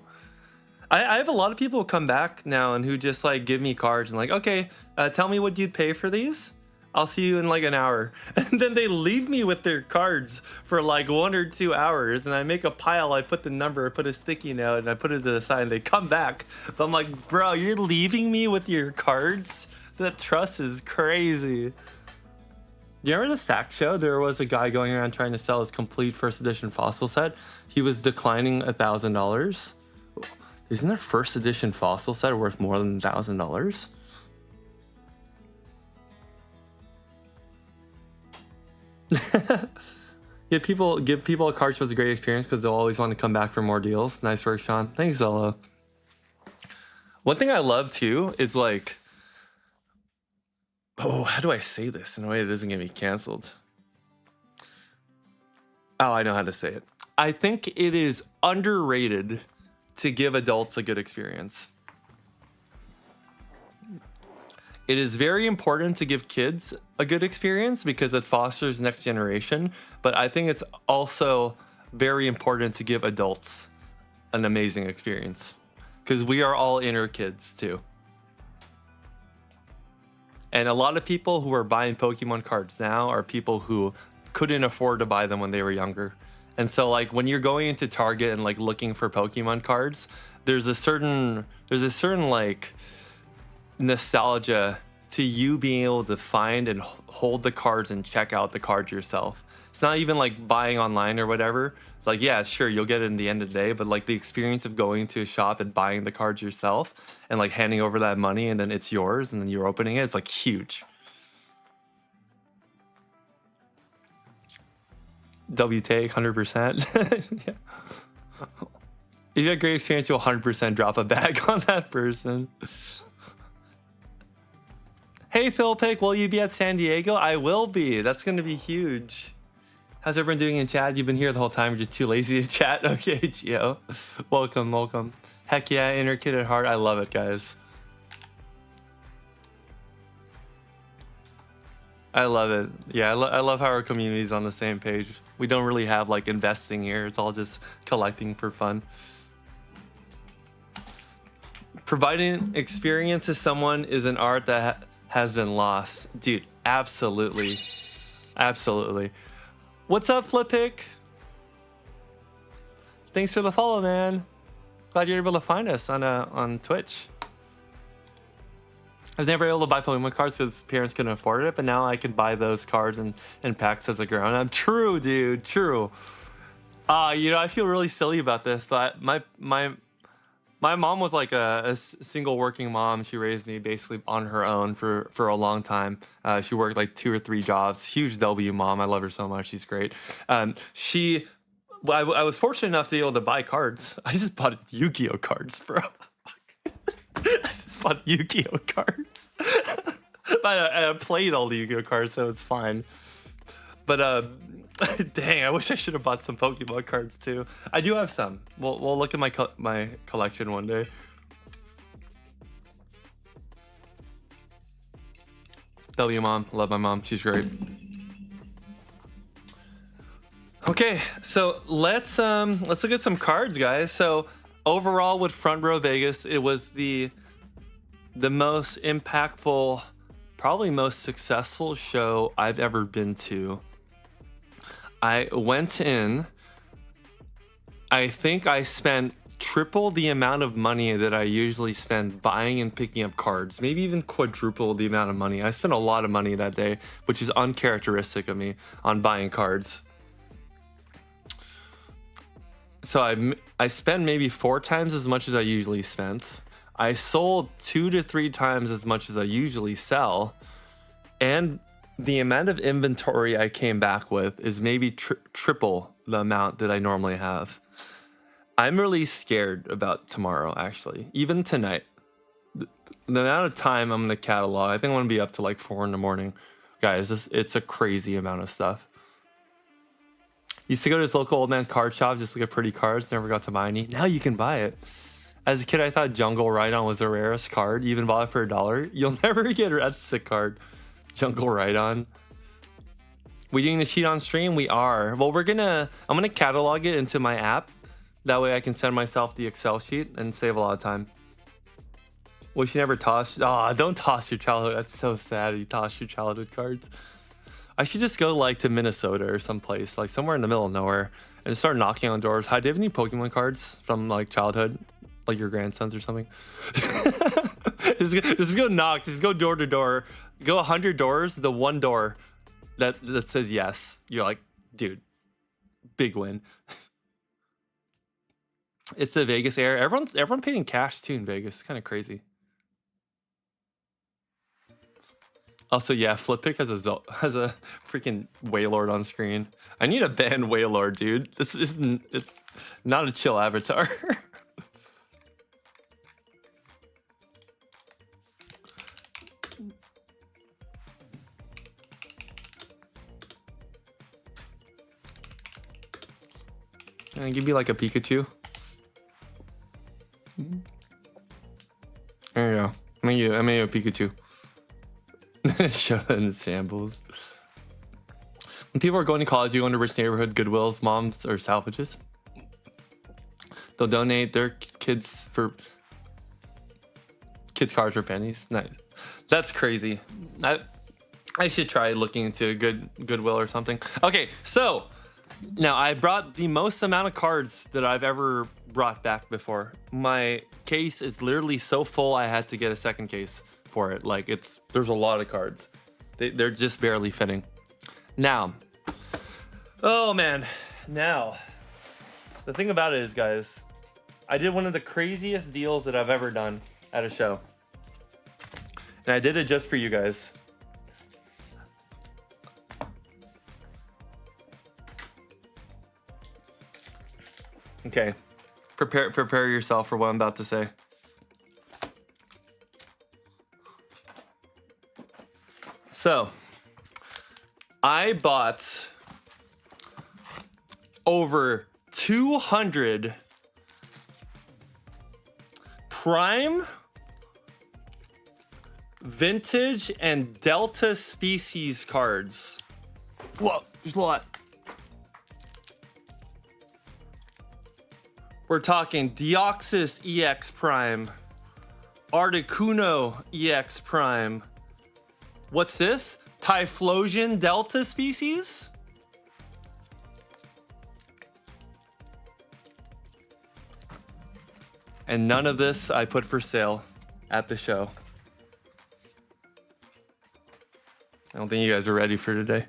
I have a lot of people who come back now and who just like give me cards and like, okay, tell me what you'd pay for these. I'll see you in like an hour. And then they leave me with their cards for like 1 or 2 hours. And I make a pile. I put the number, I put a sticky note, and I put it to the side. And they come back. But I'm like, bro, you're leaving me with your cards? That trust is crazy. You remember the Sack Show? There was a guy going around trying to sell his complete first edition fossil set. He was declining $1,000. Isn't their first edition fossil set worth more than $1,000? Yeah, give people a card show is a great experience because they'll always want to come back for more deals. Nice work, Sean. Thanks, Zolo. One thing I love too is like, oh, how do I say this in a way that doesn't get me canceled? Oh, I know how to say it. I think it is underrated to give adults a good experience. It is very important to give kids a good experience because it fosters next generation. But I think it's also very important to give adults an amazing experience because we are all inner kids too. And a lot of people who are buying Pokemon cards now are people who couldn't afford to buy them when they were younger. And so like when you're going into Target and like looking for Pokemon cards, there's a certain like nostalgia to you being able to find and hold the cards and check out the cards yourself. It's not even like buying online or whatever. It's like, yeah, sure, you'll get it in the end of the day, but like the experience of going to a shop and buying the cards yourself and like handing over that money and then it's yours and then you're opening it, it's like huge. W take 100%. Yeah. If you had a great experience, you'll 100% drop a bag on that person. Hey, Phil Pick, will you be at San Diego? I will be. That's going to be huge. How's everyone doing in chat? You've been here the whole time. You're just too lazy to chat. Okay, Gio. Welcome, welcome. Heck yeah, inner kid at heart. I love it, guys. I love it. Yeah, I love how our community's on the same page. We don't really have like investing here. It's all just collecting for fun. Providing experience to someone is an art that has been lost. Dude, absolutely. Absolutely. What's up, Flippick? Thanks for the follow, man. Glad you're able to find us on Twitch. I was never able to buy Pokemon cards because parents couldn't afford it, but now I can buy those cards and packs as a grown-up. True, dude, true. You know, I feel really silly about this, but my mom was like a single working mom. She raised me basically on her own for a long time. She worked like 2 or 3 jobs. Huge W mom. I love her so much. She's great. I was fortunate enough to be able to buy cards. I just bought Yu-Gi-Oh cards, bro. I just bought Yu-Gi-Oh cards. I played all the Yu-Gi-Oh cards, so it's fine. But dang, I wish I should have bought some Pokemon cards too. I do have some. We'll look at my collection one day. W mom, love my mom. She's great. Okay, so let's look at some cards, guys. So overall, with Front Row Vegas, it was the most impactful, probably most successful show I've ever been to. I went in, I think I spent triple the amount of money that I usually spend buying and picking up cards, maybe even quadruple the amount of money. I spent a lot of money that day, which is uncharacteristic of me on buying cards. So I spent maybe 4 times as much as I usually spent. I sold 2 to 3 times as much as I usually sell. And the amount of inventory I came back with is maybe triple the amount that I normally have. I'm really scared about tomorrow, actually. Even tonight. The amount of time I'm going to catalog, I think I'm going to be up to like 4 in the morning. Guys, it's a crazy amount of stuff. Used to go to this local old man card shop just to look at pretty cards. Never got to buy any. Now you can buy it. As a kid, I thought Jungle Rhydon was the rarest card. You even bought it for $1. You'll never get it. That's a sick card. Jungle Rhydon. We doing the sheet on stream? We are. Well, I'm gonna catalog it into my app. That way I can send myself the Excel sheet and save a lot of time. Wish you never tossed. Oh, don't toss your childhood. That's so sad. You toss your childhood cards. I should just go like to Minnesota or someplace, like somewhere in the middle of nowhere, and start knocking on doors. Hi, do you have any Pokemon cards from like childhood, like your grandsons or something? just go knock. Just go door to door. Go 100 doors. The one door that says yes. You're like, dude, big win. It's the Vegas area. Everyone paid in cash too in Vegas. It's kind of crazy. Also, yeah, Flippic has a freaking Wailord on screen. I need a ban Wailord, dude. This isn't. It's not a chill avatar. Can I give you like a Pikachu? There you go. I made you a Pikachu. Show in shambles. When people are going to college, you go into rich neighborhood, Goodwills, moms, or salvages. They'll donate their kids cards for pennies. Nice. That's crazy. I should try looking into a Goodwill or something. Okay, so now I brought the most amount of cards that I've ever brought back before. My case is literally so full I had to get a second case for it. Like there's a lot of cards. They're just barely fitting. Now, oh man, now the thing about it is, guys, I did one of the craziest deals that I've ever done at a show, and I did it just for you guys. Okay, prepare yourself for what I'm about to say. So, I bought over 200 prime, vintage, and delta species cards. Whoa, there's a lot. We're talking Deoxys EX Prime, Articuno EX Prime. What's this? Typhlosion Delta species? And none of this I put for sale at the show. I don't think you guys are ready for today.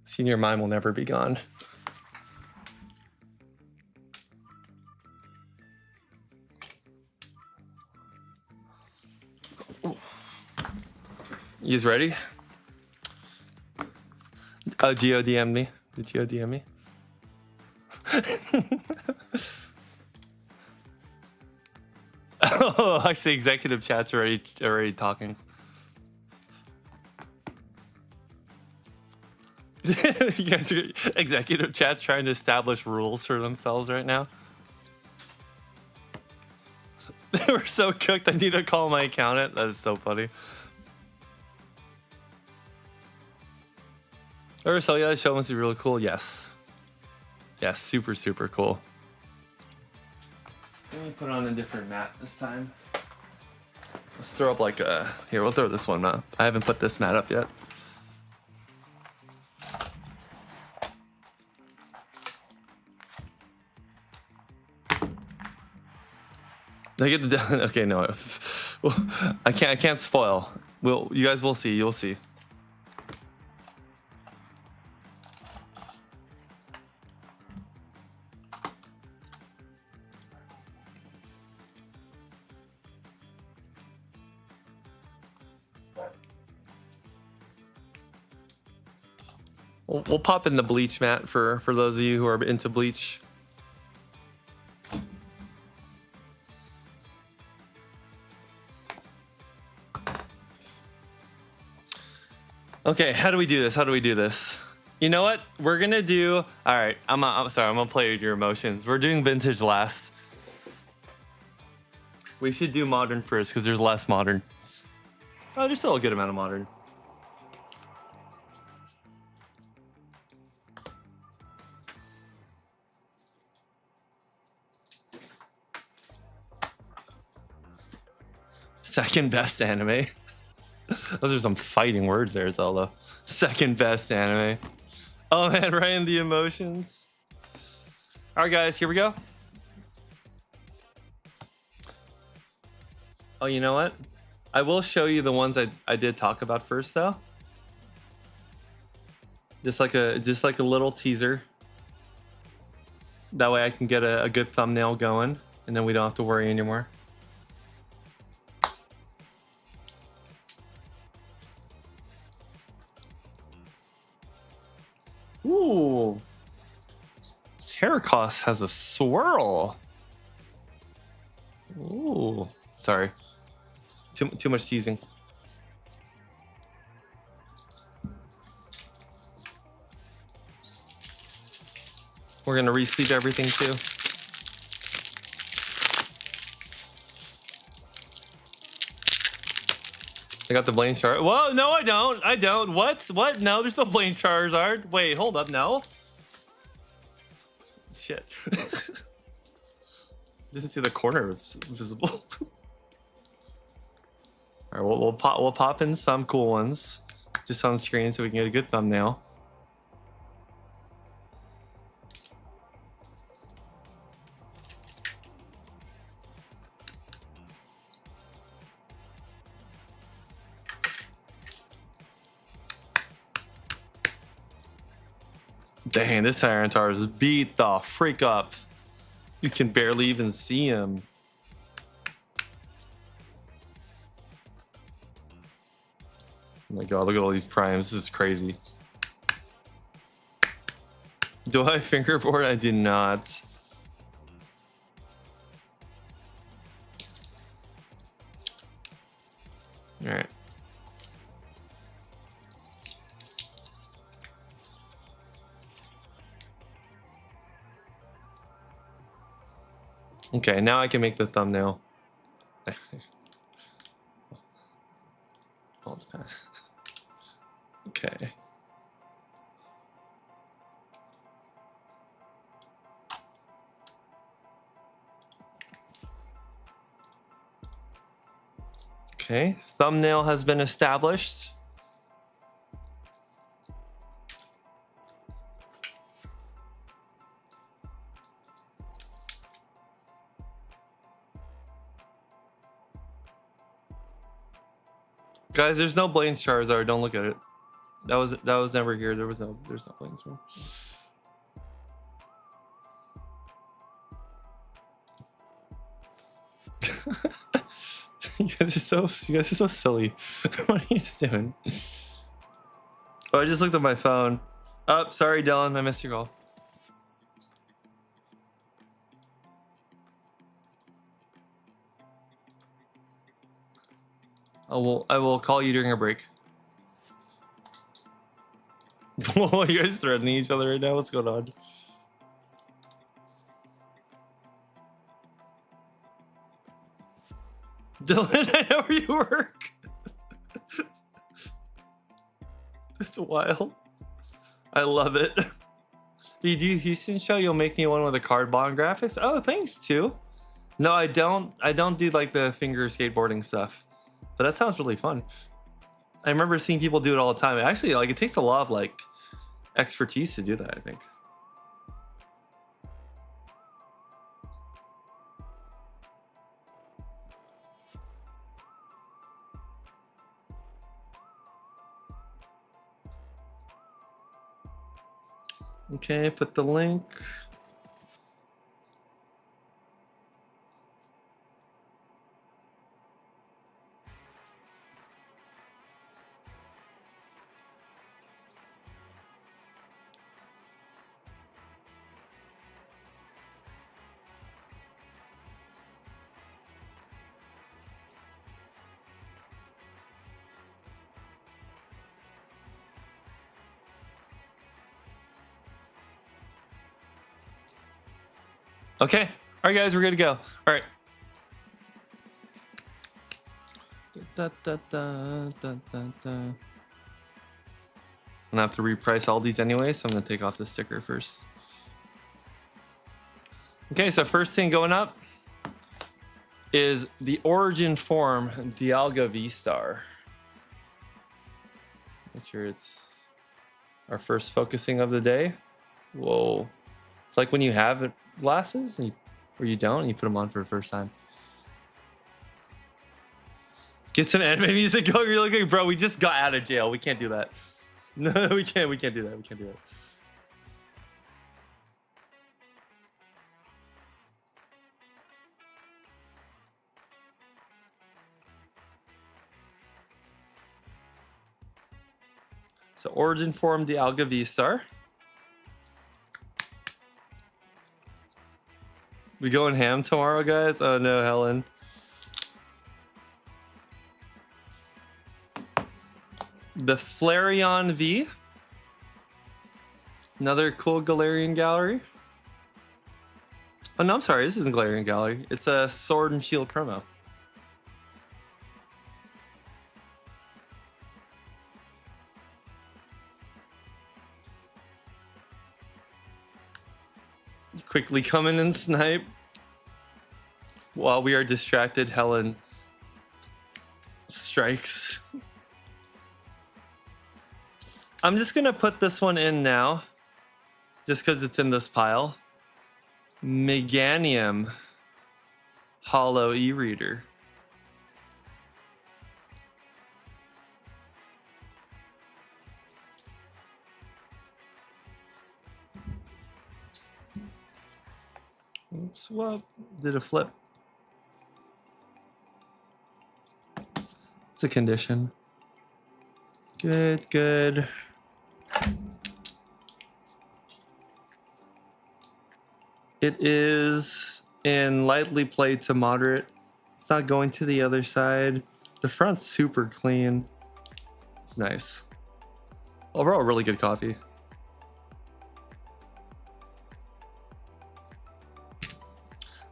Senior mime will never be gone. You guys ready? Oh, Geo DM'd me. Did Geo DM me? Oh, actually, executive chat's already talking. You guys are executive chat's trying to establish rules for themselves right now. They were so cooked. I need to call my accountant. That is so funny. So yeah, the show must be really cool. Yes. Yes, super, super cool. Let me put on a different mat this time. Let's throw up like a... Here, we'll throw this one up. I haven't put this mat up yet. I get the... Okay, no. I can't spoil. You guys will see. You'll see. We'll pop in the bleach mat for those of you who are into bleach. Okay, how do we do this? You know what? We're gonna do... All right, I'm sorry, I'm gonna play with your emotions. We're doing vintage last. We should do modern first because there's less modern. Oh, there's still a good amount of modern. Second best anime. Those are some fighting words there, Zelda. Second best anime. Oh man, right in the emotions. All right, guys, here we go. Oh, you know what? I will show you the ones I did talk about first, though. Just like a little teaser. That way I can get a good thumbnail going, and then we don't have to worry anymore. Ooh. Terracos has a swirl. Ooh. Sorry. Too much teasing. We're gonna re-sleeve everything too. I got the Blaine Charizard. Whoa, no, I don't. I don't. What? No, there's no Blaine Charizard. Wait, hold up. No. Shit. Didn't see the corner was visible. All right, we'll pop in some cool ones just on screen so we can get a good thumbnail. Dang, this Tyranitar is beat the freak up. You can barely even see him. Oh my god, look at all these primes. This is crazy. Do I fingerboard? I did not. All right. Okay, now I can make the thumbnail. Okay. Okay, thumbnail has been established. Guys, there's no Blaine's Charizard. Don't look at it. That was never here. There's no Blaine's one. You guys are so silly. What are you guys doing? Oh, I just looked at my phone. Oh, sorry, Dylan. I missed your call. I will call you during a break. Whoa, you guys threatening each other right now? What's going on? Dylan, I know where you work. It's wild. I love it. You do Houston show? You'll make me one with the card bond graphics. Oh, thanks, too. No, I don't do like the finger skateboarding stuff. But that sounds really fun. I remember seeing people do it all the time. Actually, like it takes a lot of like expertise to do that, I think. Okay, put the link. Okay. All right, guys, we're good to go. All right. I'm gonna have to reprice all these anyway, so I'm gonna take off the sticker first. Okay, so first thing going up is the origin form Dialga V-Star. Make sure it's our first focusing of the day. Whoa. It's like when you have glasses and or you don't, and you put them on for the first time. Get some anime music going. You're like, bro, we just got out of jail. We can't do that. No, we can't. We can't do that. We can't do that. So origin form Dialga V-Star. We going ham tomorrow, guys? Oh no, Helen. The Flareon V. Another cool Galarian Gallery. Oh no, I'm sorry. This isn't Galarian Gallery. It's a Sword and Shield Chromo. Quickly come in and snipe. While we are distracted, Helen strikes. I'm just gonna put this one in now, just because it's in this pile. Meganium Hollow e-reader. Oops, well, did a flip. It's a condition. Good, good. It is in lightly played to moderate. It's not going to the other side. The front's super clean. It's nice. Overall, really good coffee.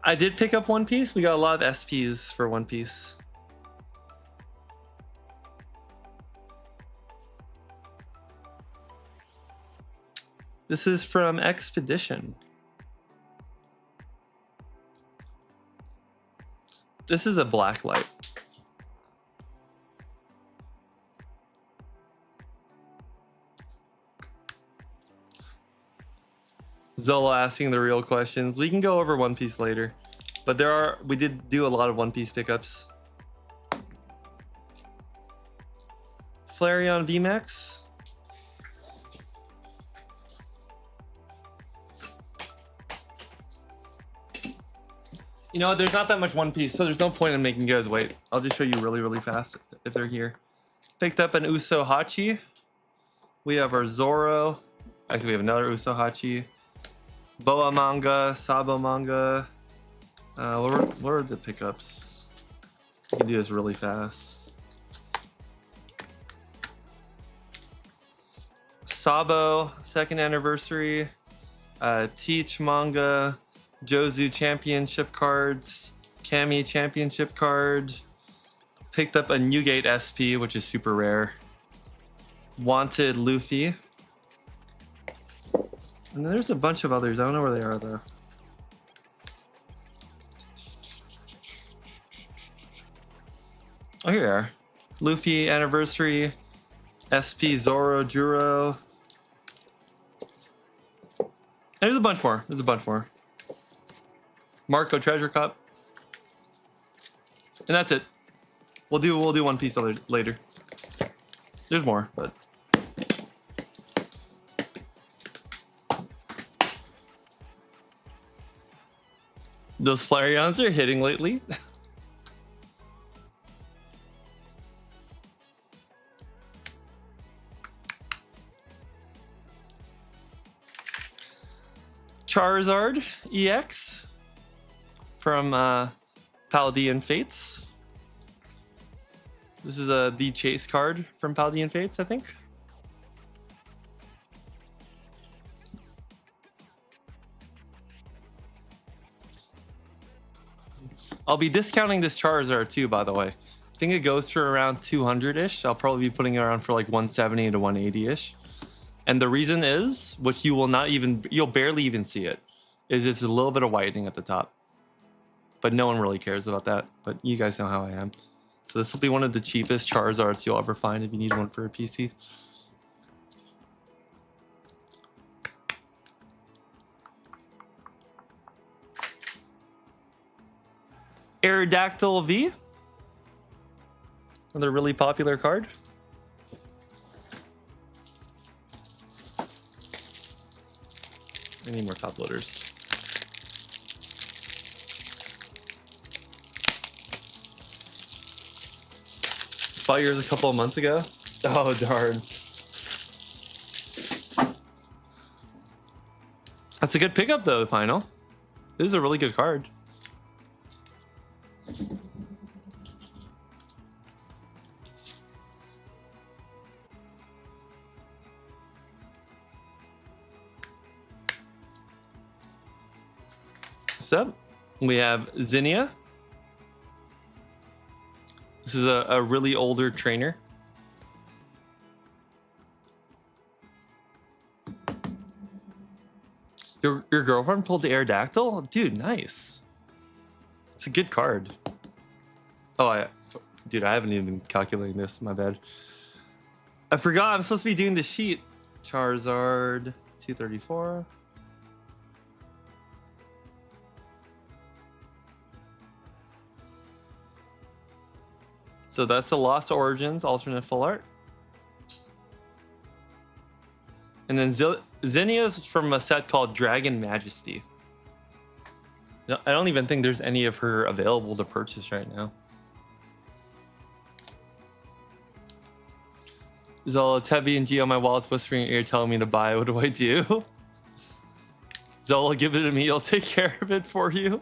I did pick up One Piece. We got a lot of SPs for One Piece. This is from Expedition. This is a black light. Zola asking the real questions. We can go over One Piece later, but we did do a lot of One Piece pickups. Flareon VMAX. You know, there's not that much One Piece, so there's no point in making you guys wait. I'll just show you really, really fast if they're here. Picked up an Uso Hachi. We have our Zoro. Actually, we have another Uso Hachi. Boa manga, Sabo manga. What are the pickups? You can do this really fast. Sabo, second anniversary. Teach manga. Jozu championship cards. Kami championship card. Picked up a Newgate SP, which is super rare. Wanted Luffy. And there's a bunch of others. I don't know where they are though. Oh, here they are. Luffy anniversary. SP Zoro Juro. And there's a bunch more. There's a bunch more. Marco Treasure Cup. And that's it. We'll do One Piece later. There's more, but those Flareons are hitting lately. Charizard EX from Paldean Fates. This is the chase card from Paldean Fates, I think. I'll be discounting this Charizard too, by the way. I think it goes for around 200-ish. I'll probably be putting it around for like 170 to 180-ish. And the reason is, which you'll barely even see it, is it's a little bit of whitening at the top. but no one really cares about that. But you guys know how I am. So this will be one of the cheapest Charizards you'll ever find if you need one for a PC. Aerodactyl V. Another really popular card. I need more top loaders. Bought yours a couple of months ago. Oh, darn. That's a good pickup, though, Final. This is a really good card. So, we have Zinnia. This is a really older trainer. Your girlfriend pulled the Aerodactyl? Dude, nice. It's a good card. Oh, dude, I haven't even been calculating this. My bad. I forgot I'm supposed to be doing the sheet. Charizard, 234. So that's a Lost Origins alternate full art. And then Zinnia's from a set called Dragon Majesty. No, I don't even think there's any of her available to purchase right now. Zola, Tebby, and Geo, my wallet's whispering in your ear telling me to buy. What do I do? Zola, give it to me. I'll take care of it for you.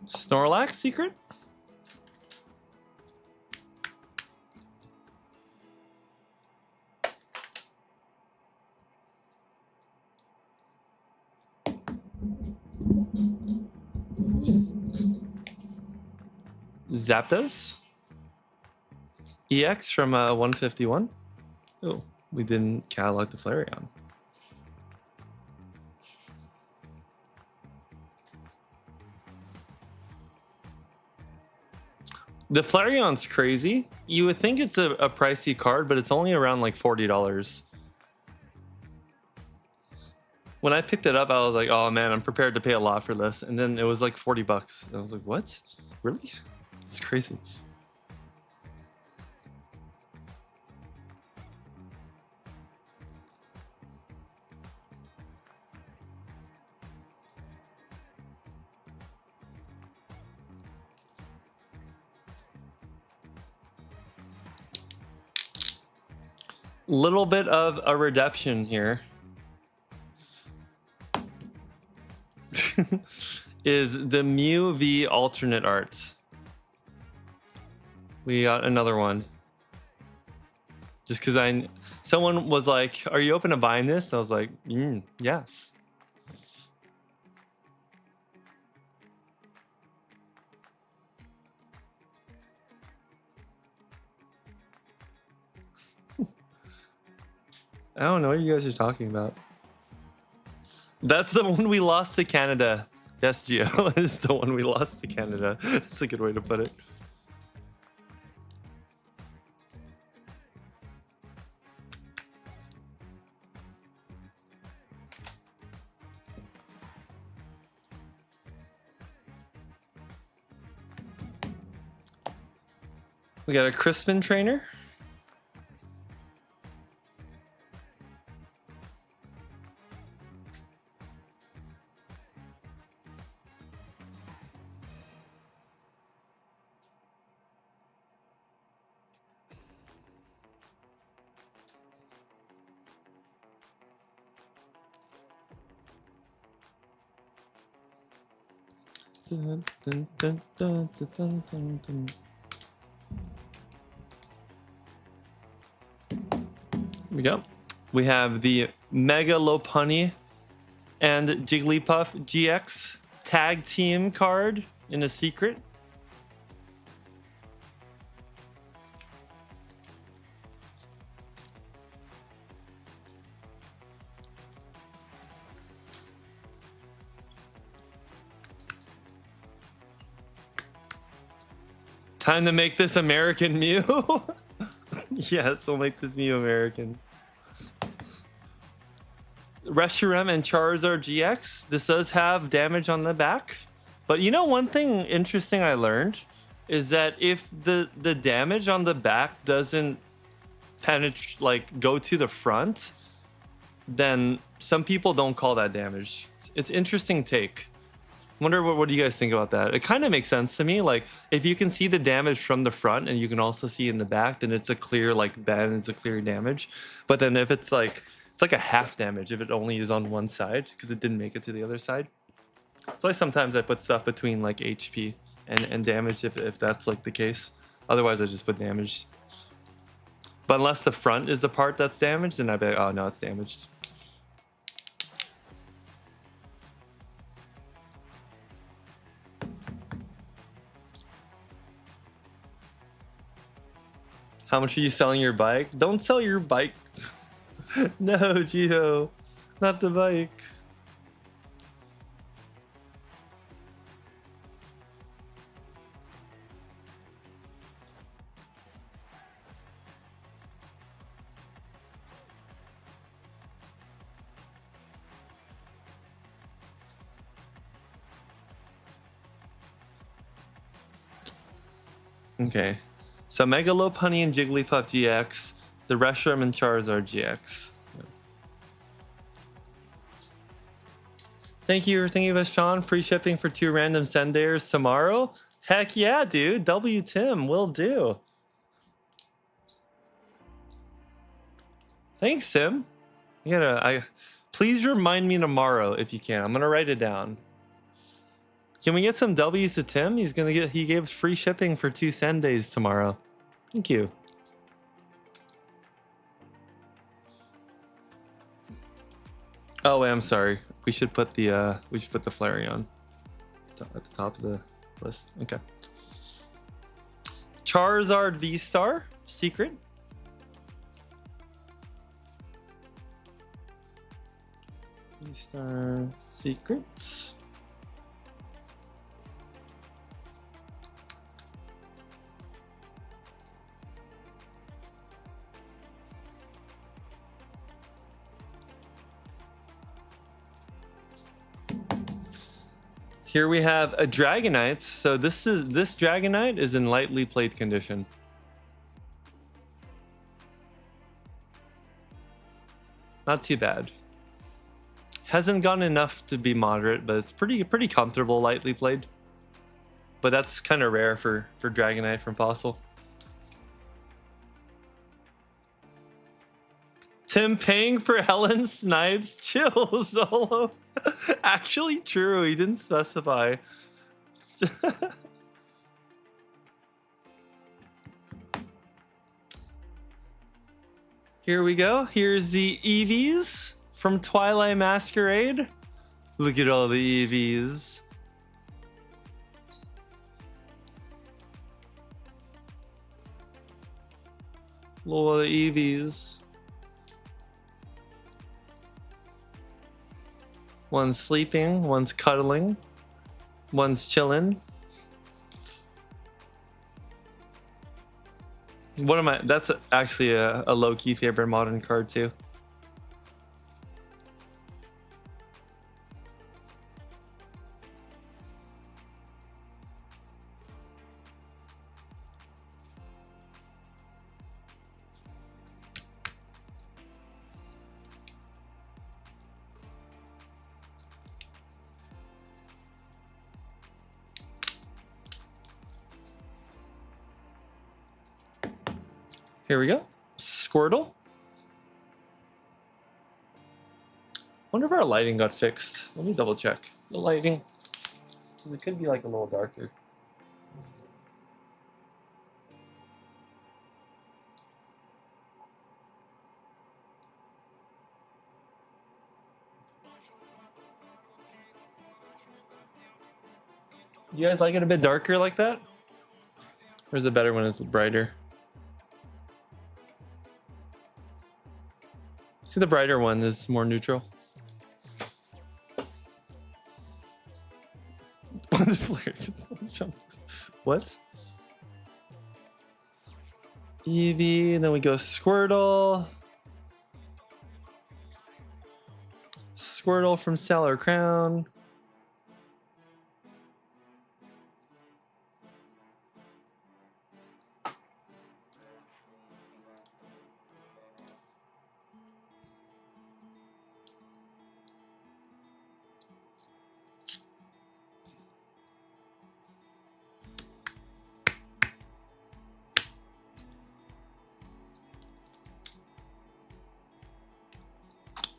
Snorlax secret? Zapdos? EX from 151. Oh, we didn't catalog the Flareon. The Flareon's crazy. You would think it's a pricey card, but it's only around like $40. When I picked it up, I was like, oh man, I'm prepared to pay a lot for this. And then it was like 40 bucks. And I was like, what? Really? It's crazy. Little bit of a redemption here. Is the Mew V alternate art. We got another one. Just because someone was like, are you open to buying this? I was like, yes. I don't know what you guys are talking about. That's the one we lost to Canada. Yes, Geo is the one we lost to Canada. That's a good way to put it. We got a Crispin trainer. Dun, dun, dun, dun, dun, dun, dun. we go. We have the Mega Lopunny and Jigglypuff GX tag team card in a secret. Time to make this American Mew. Yes, we'll make this Mew American. Reshiram and Charizard GX. This does have damage on the back. But you know, one thing interesting I learned is that if the damage on the back doesn't penetrate, like go to the front, then some people don't call that damage. It's interesting take. Wonder what do you guys think about that? It kind of makes sense to me. Like if you can see the damage from the front and you can also see in the back, then it's a clear like bend, it's a clear damage. But then if it's like a half damage if it only is on one side because it didn't make it to the other side. So sometimes I put stuff between like HP and damage if that's like the case. Otherwise I just put damage. But unless the front is the part that's damaged, then I bet, oh no, it's damaged. How much are you selling your bike? Don't sell your bike. No, Gio, not the bike. Okay, so Mega Lopunny and Jigglypuff GX, the Reshiram and Charizard GX. Thank you, Sean. Free shipping for 2 random senders tomorrow. Heck yeah, dude. W Tim will do. Thanks, Tim. Please remind me tomorrow if you can. I'm gonna write it down. Can we get some W's to Tim? He gave free shipping for 2 send days tomorrow. Thank you. Oh wait, I'm sorry. We should put the Flareon at the top of the list. Okay. Charizard V-Star secret. V-Star secrets. Here we have a Dragonite. So this Dragonite is in lightly played condition. Not too bad. Hasn't gone enough to be moderate, but it's pretty comfortable lightly played. But that's kind of rare for Dragonite from Fossil. Tim paying for Helen Snipes? Chill, Solo. Actually true, he didn't specify. Here we go. Here's the EVs from Twilight Masquerade. Look at all the EVs. Look at the EVs. One's sleeping, one's cuddling, one's chilling. What am I? That's actually a low-key favorite modern card too. Here we go. Squirtle. Wonder if our lighting got fixed. Let me double check the lighting, because it could be like a little darker. Do you guys like it a bit darker like that? Or is it better when it's brighter? See, the brighter one is more neutral. What? Eevee, and then we go Squirtle. Squirtle from Stellar Crown.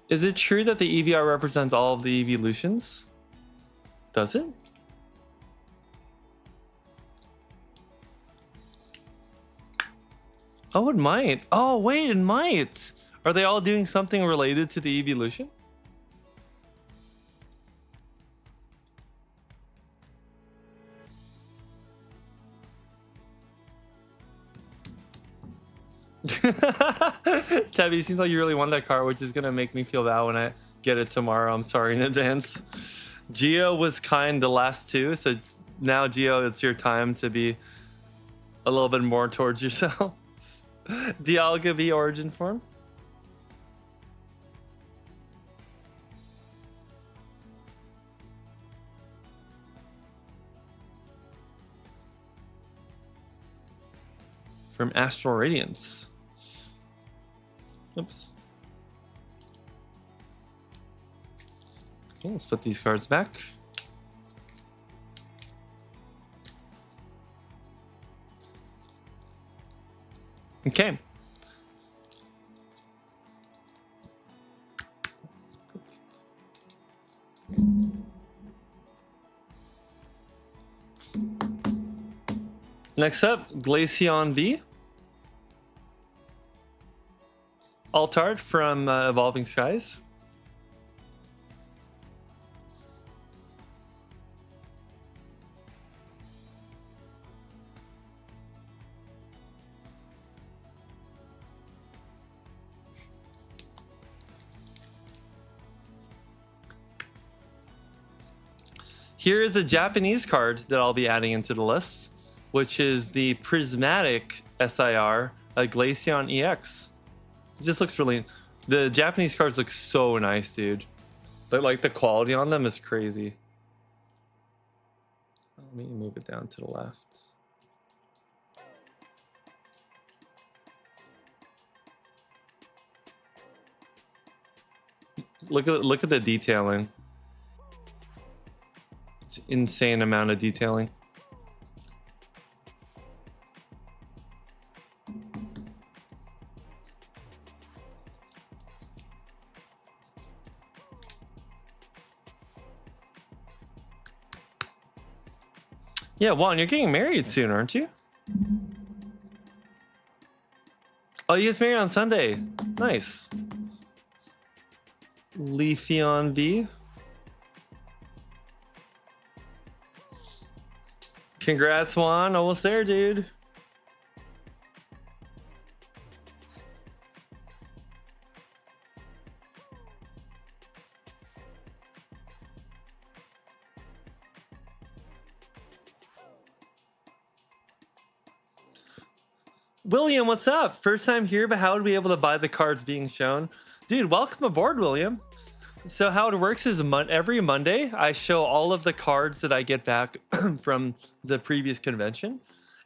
Is it true that the EVR represents all of the evolutions? Does it? Oh, it might. Oh, wait, it might. Are they all doing something related to the evolution? Tabby, it seems like you really want that car, which is gonna make me feel bad when I get it tomorrow. I'm sorry in advance. Geo was kind the last two, so now Geo, it's your time to be a little bit more towards yourself. Dialga V origin form. From Astral Radiance. Oops. Okay, let's put these cards back. Okay. Next up, Glaceon V. Altart from Evolving Skies. Here is a Japanese card that I'll be adding into the list, which is the Prismatic SIR, a Glaceon EX. It just looks really... The Japanese cards look so nice, dude. Like the quality on them is crazy. Let me move it down to the left. Look at the detailing. It's insane amount of detailing. Yeah, Juan, you're getting married soon, aren't you? Oh, you get married on Sunday. Nice. Leafeon V. Congrats, Juan. Almost there, dude. William, what's up? First time here, but how would we be able to buy the cards being shown? Dude, welcome aboard, William. So how it works is every Monday, I show all of the cards that I get back from the previous convention.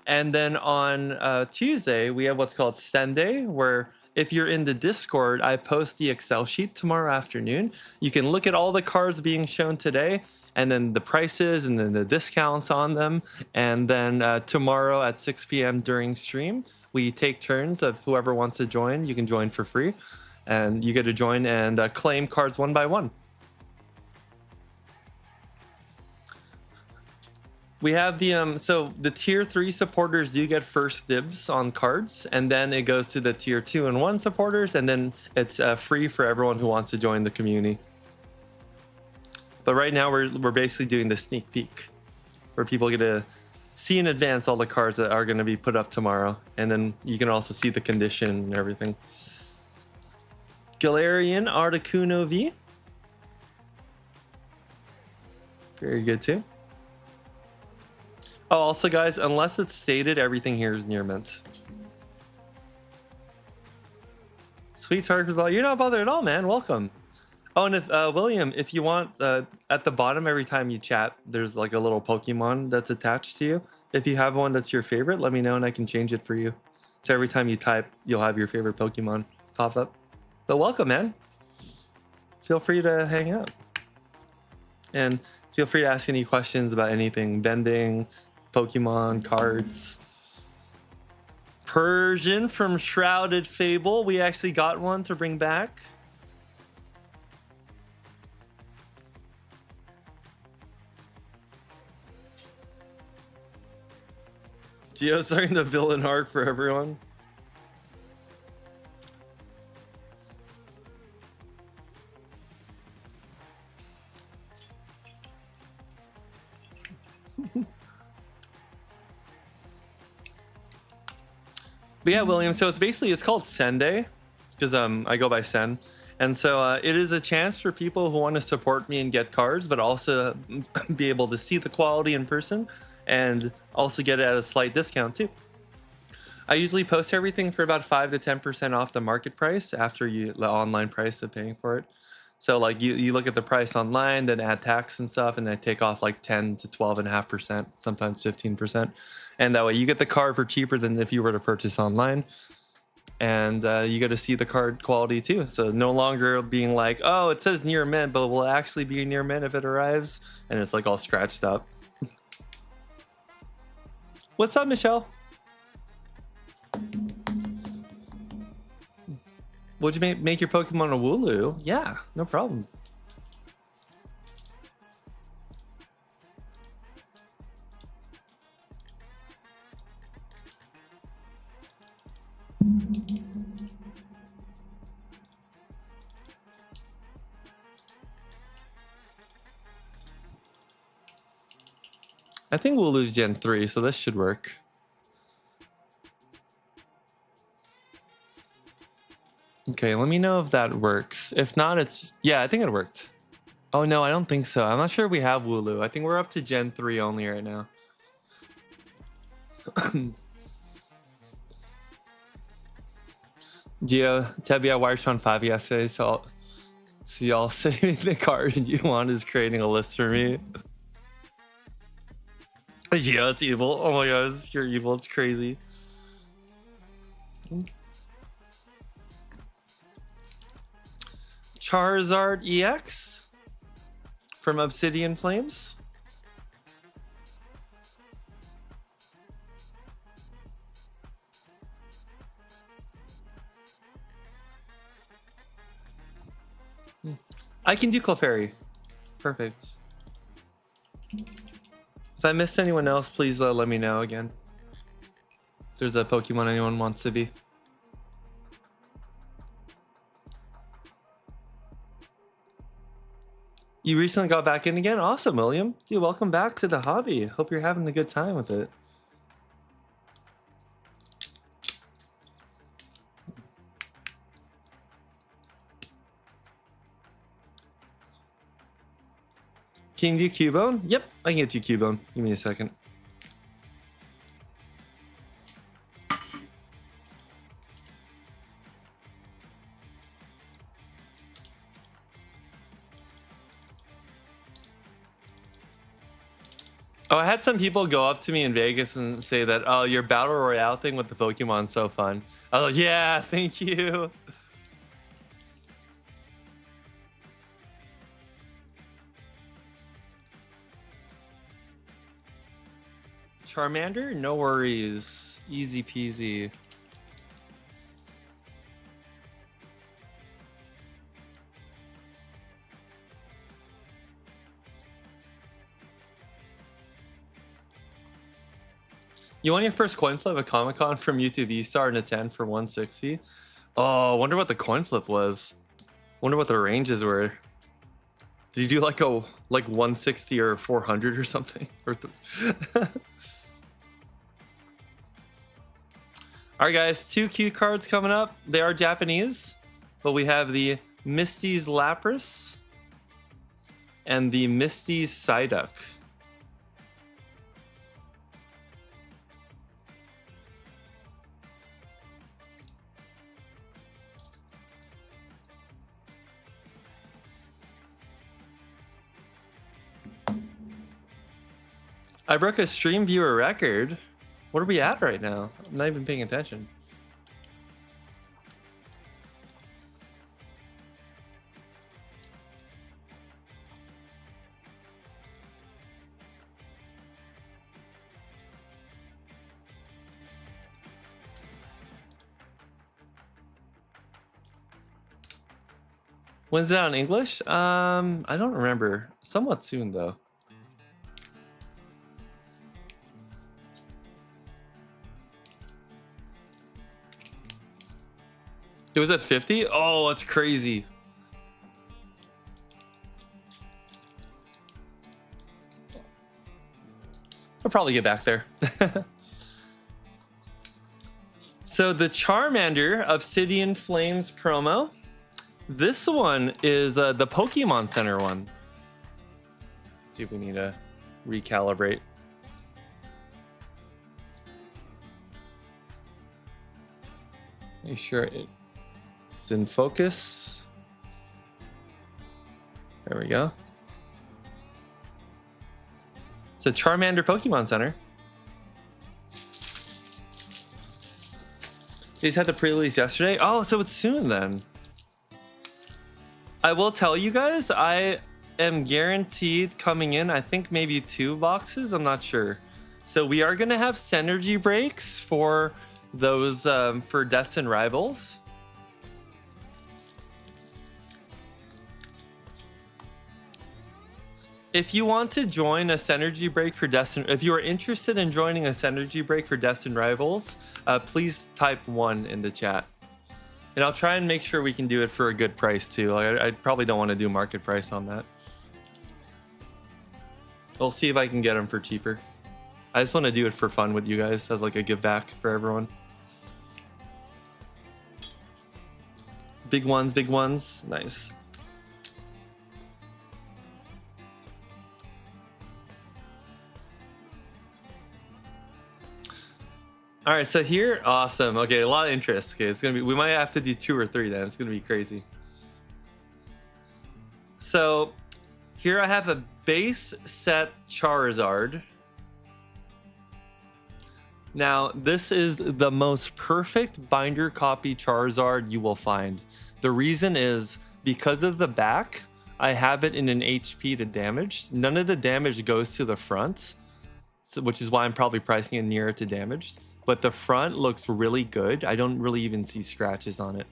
And then on Tuesday, we have what's called Send Day, where if you're in the Discord, I post the Excel sheet tomorrow afternoon. You can look at all the cards being shown today, and then the prices and then the discounts on them. And then tomorrow at 6 p.m. during stream, we take turns of whoever wants to join. You can join for free. And you get to join and claim cards one by one. We have the so the tier 3 supporters do get first dibs on cards, and then it goes to the tier 2 and 1 supporters, and then it's free for everyone who wants to join the community. But right now we're basically doing the sneak peek. where people get to see in advance all the cards that are going to be put up tomorrow, and then you can also see the condition and everything. Galarian Articuno V. Very good too. Oh, also guys, unless it's stated, everything here is near mint. Sweet Tark was all, you're not bothered at all, man. Welcome. Oh, and if William, if you want, at the bottom every time you chat, there's like a little Pokemon that's attached to you. If you have one that's your favorite, let me know and I can change it for you. So every time you type, you'll have your favorite Pokemon pop up. But welcome, man. Feel free to hang out. And feel free to ask any questions about anything, bending, Pokemon, cards. Persian from Shrouded Fable. We actually got one to bring back. Geo starting the villain arc for everyone. But yeah, William, so it's called Sen Day because I go by Sen. And so it is a chance for people who want to support me and get cards, but also be able to see the quality in person and also get it at a slight discount too. I usually post everything for about 5 to 10% off the market price after the online price of paying for it. So like you look at the price online, then add tax and stuff, and I take off like 10 to 12.5%, sometimes 15%. And that way you get the card for cheaper than if you were to purchase online. And you get to see the card quality too. So no longer being like, oh, it says near mint, but will actually be near mint if it arrives. And it's like all scratched up. What's up, Michelle? Would you make your Pokemon a Wooloo? Yeah, no problem. I think we'll lose Gen 3, so this should work. Okay, let me know if that works. If not, it's... Yeah, I think it worked. Oh, no, I don't think so. I'm not sure we have Wooloo. I think we're up to Gen 3 only right now. Geo, Tebia wired Sean 5 yesterday, so y'all saving the card you want is creating a list for me. Yeah, it's evil. Oh my god, you're evil. It's crazy. Charizard EX from Obsidian Flames. I can do Clefairy. Perfect. If I missed anyone else, please let me know again. If there's a Pokemon anyone wants to be. You recently got back in again? Awesome, William. Dude, welcome back to the hobby. Hope you're having a good time with it. Can you do Cubone? Yep, I can get you Cubone. Give me a second. Oh, I had some people go up to me in Vegas and say that, oh, your Battle Royale thing with the Pokemon's so fun. I was like, yeah, thank you. Charmander? No worries. Easy peasy. You want your first coin flip at Comic-Con from YouTube V-Star and a 10 for 160? Oh, I wonder what the coin flip was. Wonder what the ranges were. Did you do like a like 160 or 400 or something. All right, guys, 2 cue cards coming up. They are Japanese, but we have the Misty's Lapras and the Misty's Psyduck. I broke a stream viewer record. What are we at right now? I'm not even paying attention. When's it on English? I don't remember. Somewhat soon though. It was at 50? Oh, that's crazy. I'll probably get back there. So the Charmander Obsidian Flames promo. This one is the Pokemon Center one. Let's see if we need to recalibrate. Make sure it's in focus. There we go. It's a Charmander Pokemon Center. They just had the pre-release yesterday. Oh, so it's soon then. I will tell you guys, I am guaranteed coming in, I think maybe 2 boxes, I'm not sure. So we are gonna have synergy breaks for those for Destined Rivals. If you want to join a synergy break for Destined, if you are interested in joining a synergy break for Destined Rivals, please type 1 in the chat. And I'll try and make sure we can do it for a good price too. Like, I probably don't want to do market price on that. We'll see if I can get them for cheaper. I just want to do it for fun with you guys as like a give back for everyone. Big ones, big ones. Nice. All right, so here, awesome. Okay, a lot of interest. Okay, it's gonna be, we might have to do 2 or 3 then. It's gonna be crazy. So here I have a base set Charizard. Now, this is the most perfect binder copy Charizard you will find. The reason is because of the back, I have it in an HP to damaged. None of the damage goes to the front, so, which is why I'm probably pricing it nearer to damaged. But the front looks really good. I don't really even see scratches on it.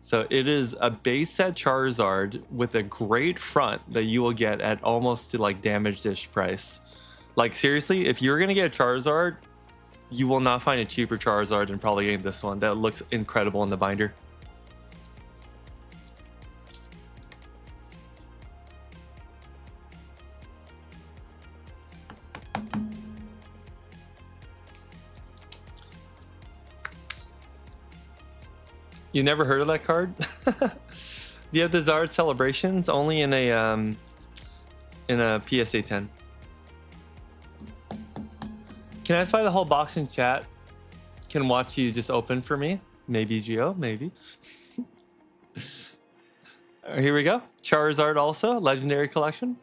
So it is a base set Charizard with a great front that you will get at almost to like damaged-ish price. Like seriously, if you're gonna get a Charizard, you will not find a cheaper Charizard than probably getting this one. That looks incredible in the binder. You never heard of that card? Do you have the Zard Celebrations? Only in a PSA 10. Can I spy the whole box in chat? Can watch you just open for me? Maybe Geo, maybe. Here we go. Charizard also, Legendary Collection.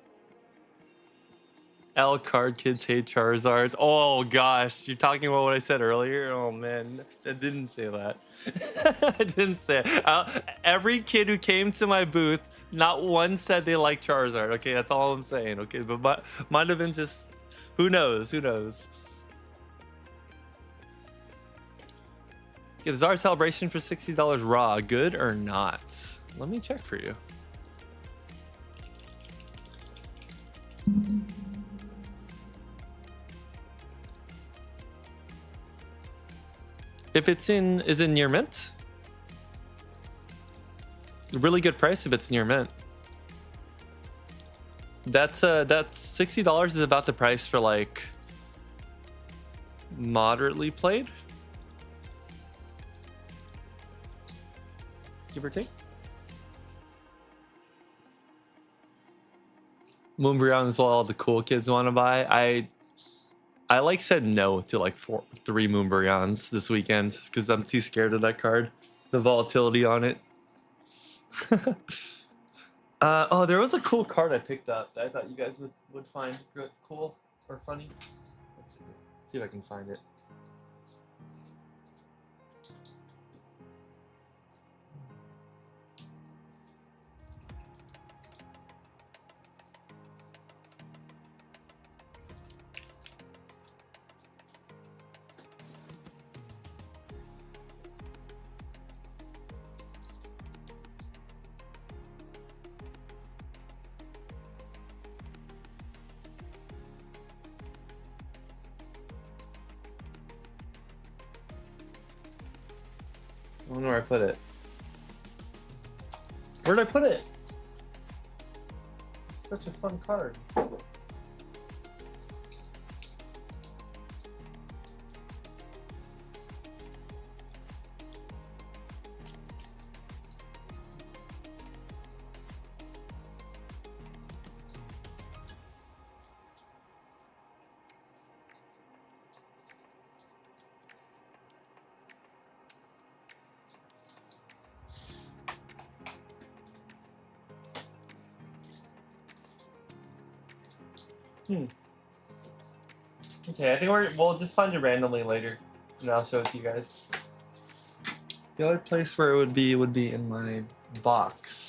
L card kids hate Charizards. Oh gosh, you're talking about what I said earlier? Oh man, I didn't say that. I didn't say it. Every kid who came to my booth, not one said they like Charizard. Okay, that's all I'm saying. Okay, but might have been just, who knows? Who knows? Get the Zard Celebration for $60 raw. Good or not? Let me check for you. If it's in, is it near mint? Really good price if it's near mint. That's $60 is about the price for like moderately played, give or take. Moonbreon is what all the cool kids want to buy. I like said no to like 3 Moonbreons this weekend because I'm too scared of that card, the volatility on it. Oh, there was a cool card I picked up that I thought you guys would find good, cool or funny. Let's see if I can find it. I don't know where I put it. Where'd I put it? It's such a fun card. Okay, I think we'll just find it randomly later, and I'll show it to you guys. The other place where it would be in my box.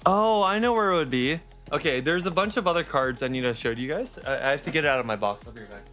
Oh, I know where it would be. Okay, there's a bunch of other cards I need to show you guys. I have to get it out of my box. I'll be right back.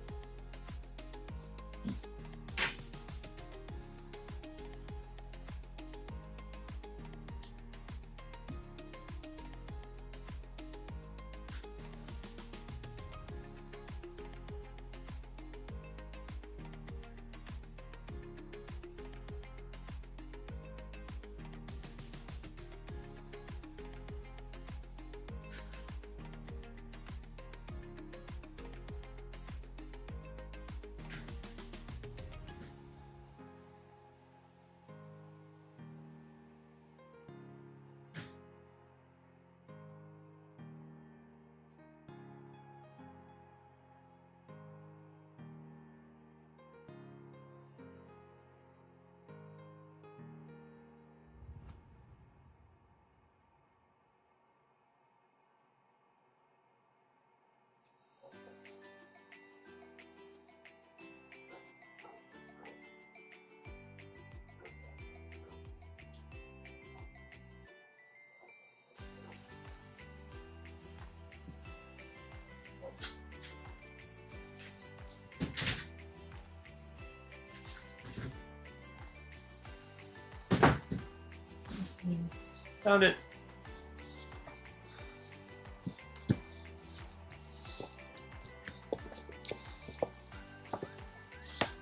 Found it.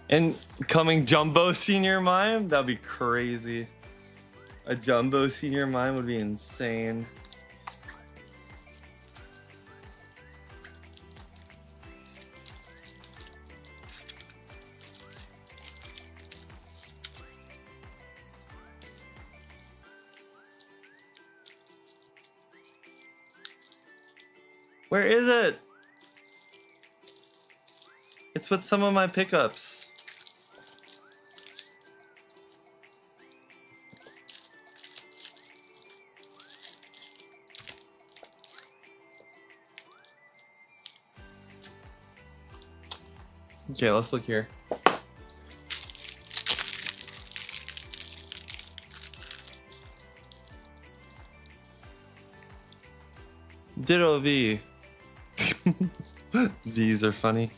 Incoming jumbo senior mime? That'd be crazy. A jumbo senior mime would be insane. Where is it? It's with some of my pickups. Okay, let's look here. Ditto V. These are funny.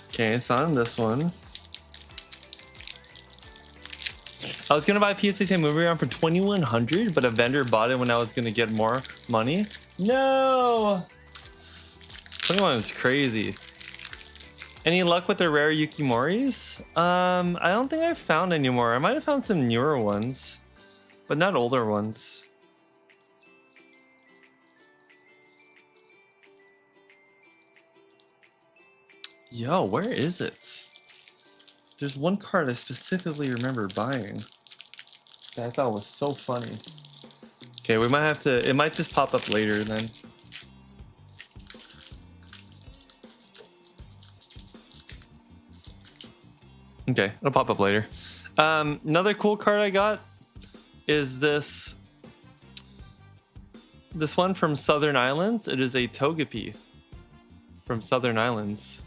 Okay, it's on this one. I was gonna buy PSA 10 movie round for 2,100, but a vendor bought it when I was gonna get more money. No! 21 is crazy. Any luck with the rare Yukimoris? I don't think I've found any more. I might have found some newer ones, but not older ones. Yo, where is it? There's one card I specifically remember buying that I thought was so funny. Okay, we might have to, it might just pop up later then. Okay, it'll pop up later. Another cool card I got is this one from Southern Islands. It is a Togepi from Southern Islands.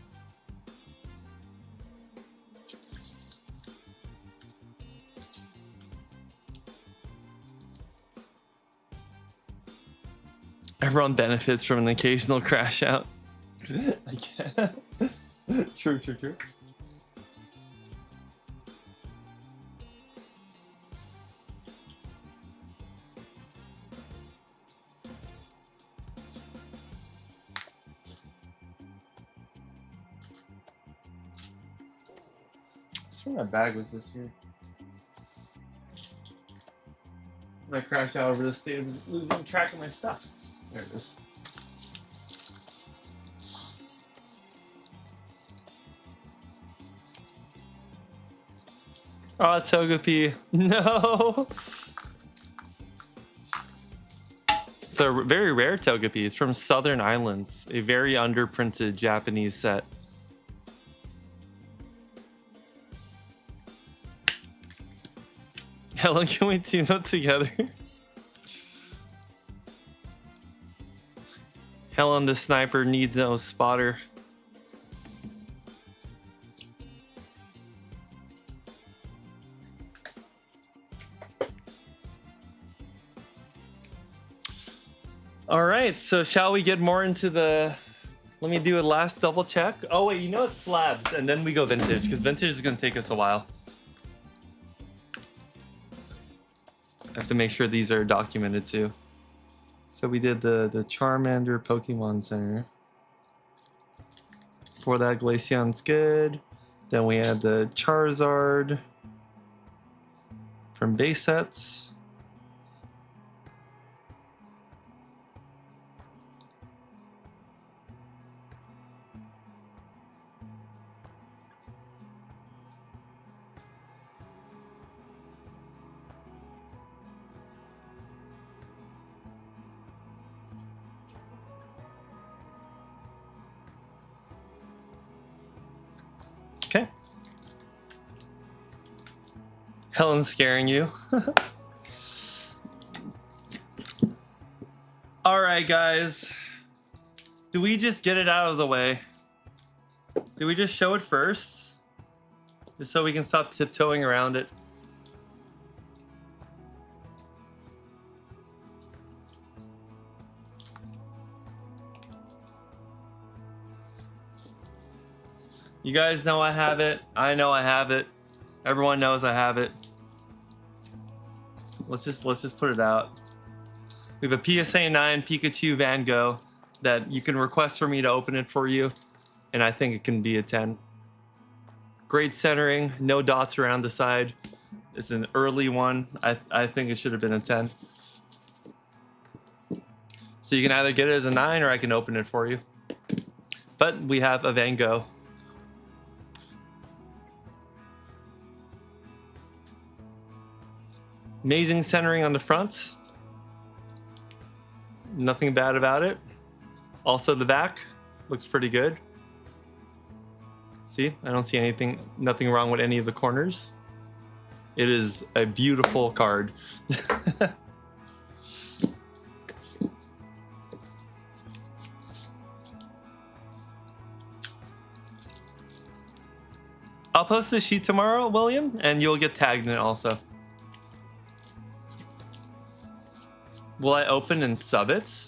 Everyone benefits from an occasional crash out. I can't. True. I swear my bag was just here. I crashed out over the state of losing track of my stuff. There it is. Oh, Togepi. No! It's a very rare Togepi. It's from Southern Islands. A very underprinted Japanese set. How long can we team up together? Helen the sniper needs no spotter. All right, so shall we get more into the... Let me do a last double check. Oh wait, you know it's slabs, and then we go vintage, because vintage is going to take us a while. I have to make sure these are documented too. So we did the Charmander Pokemon Center. For that, Glaceon's good. Then we had the Charizard from base sets. Okay. Helen's scaring you. All right, guys. Do we just get it out of the way? Do we just show it first? Just so we can stop tiptoeing around it. You guys know I have it. I know I have it. Everyone knows I have it. Let's just put it out. We have a PSA 9 Pikachu Van Gogh that you can request for me to open it for you, and I think it can be a 10. Great centering, no dots around the side. It's an early one. I think it should have been a 10. So you can either get it as a 9 or I can open it for you. But we have a Van Gogh. Amazing centering on the front. Nothing bad about it. Also the back looks pretty good. See, I don't see nothing wrong with any of the corners. It is a beautiful card. I'll post the sheet tomorrow, William, and you'll get tagged in it also. Will I open and sub it?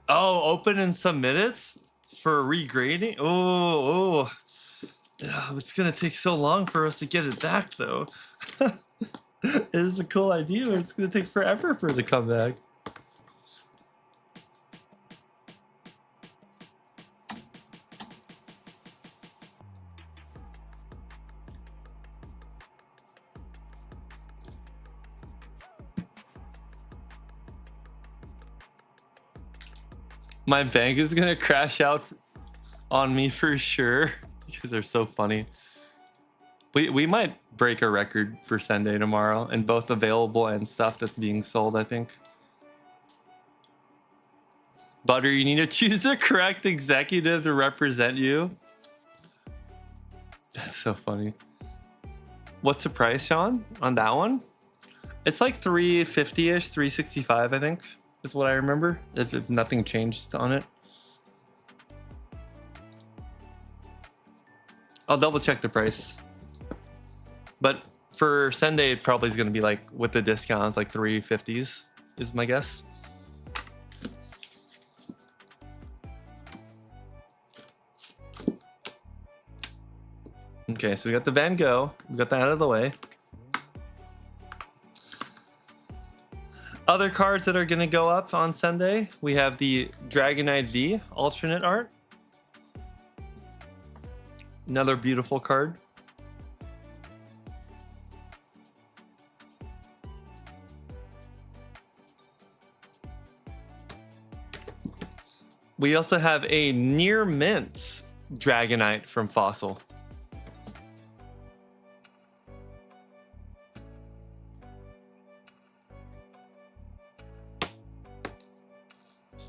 Oh, open and submit it? For regrading? Oh. It's gonna take so long for us to get it back, though. It is a cool idea, but it's gonna take forever for it to come back. My bank is gonna crash out on me for sure because they're so funny. We might break a record for Sunday tomorrow in both available and stuff that's being sold, I think. Butter, you need to choose the correct executive to represent you. That's so funny. What's the price, Sean, on that one? It's like 350-ish, 365, I think, is what I remember, if nothing changed on it. I'll double check the price. But for Sunday, it probably is going to be like, with the discounts, like 350s is my guess. Okay, so we got the Van Gogh. We got that out of the way. Other cards that are going to go up on Sunday, we have the Dragonite V alternate art. Another beautiful card. We also have a near mint Dragonite from Fossil.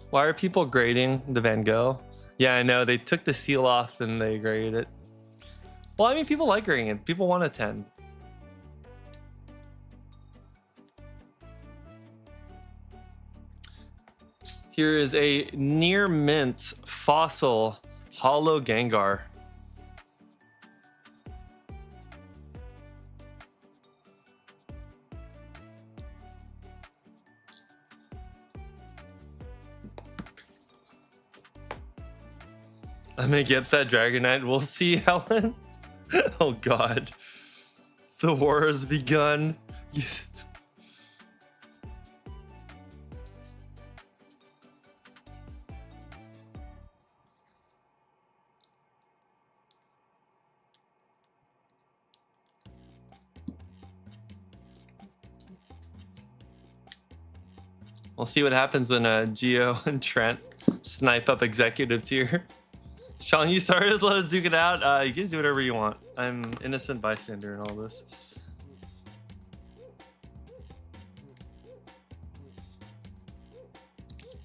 Why are people grading the Van Gogh? Yeah, I know. They took the seal off and they graded it. Well, I mean, people like grading it. People want a 10. Here is a near mint Fossil Hollow Gengar. I'm gonna get that Dragonite. We'll see, Helen. Oh God, the war has begun. We'll see what happens when Geo and Trent snipe up executive tier. Sean, you started. Let's duke it out. You can do whatever you want. I'm innocent bystander in all this.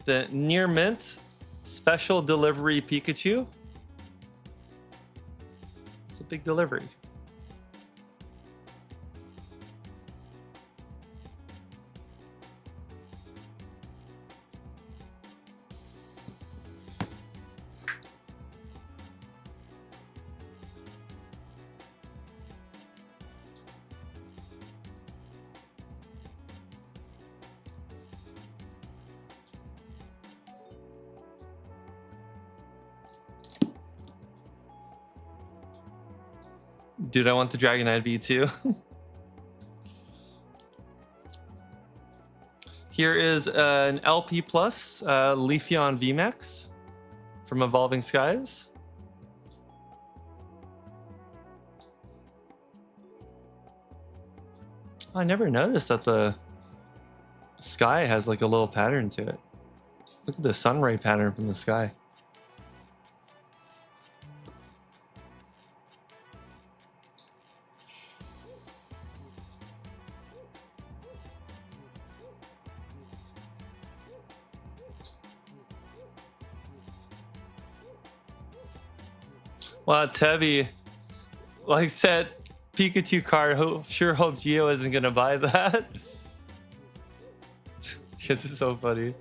The near mint special delivery Pikachu. It's a big delivery. Dude, I want the Dragonite V too. Here is an LP Plus Leafeon VMAX from Evolving Skies. I never noticed that the sky has like a little pattern to it. Look at the sunray pattern from the sky. Well, Tevi, like said, Pikachu card. Sure hope Geo isn't gonna buy that. This is so funny.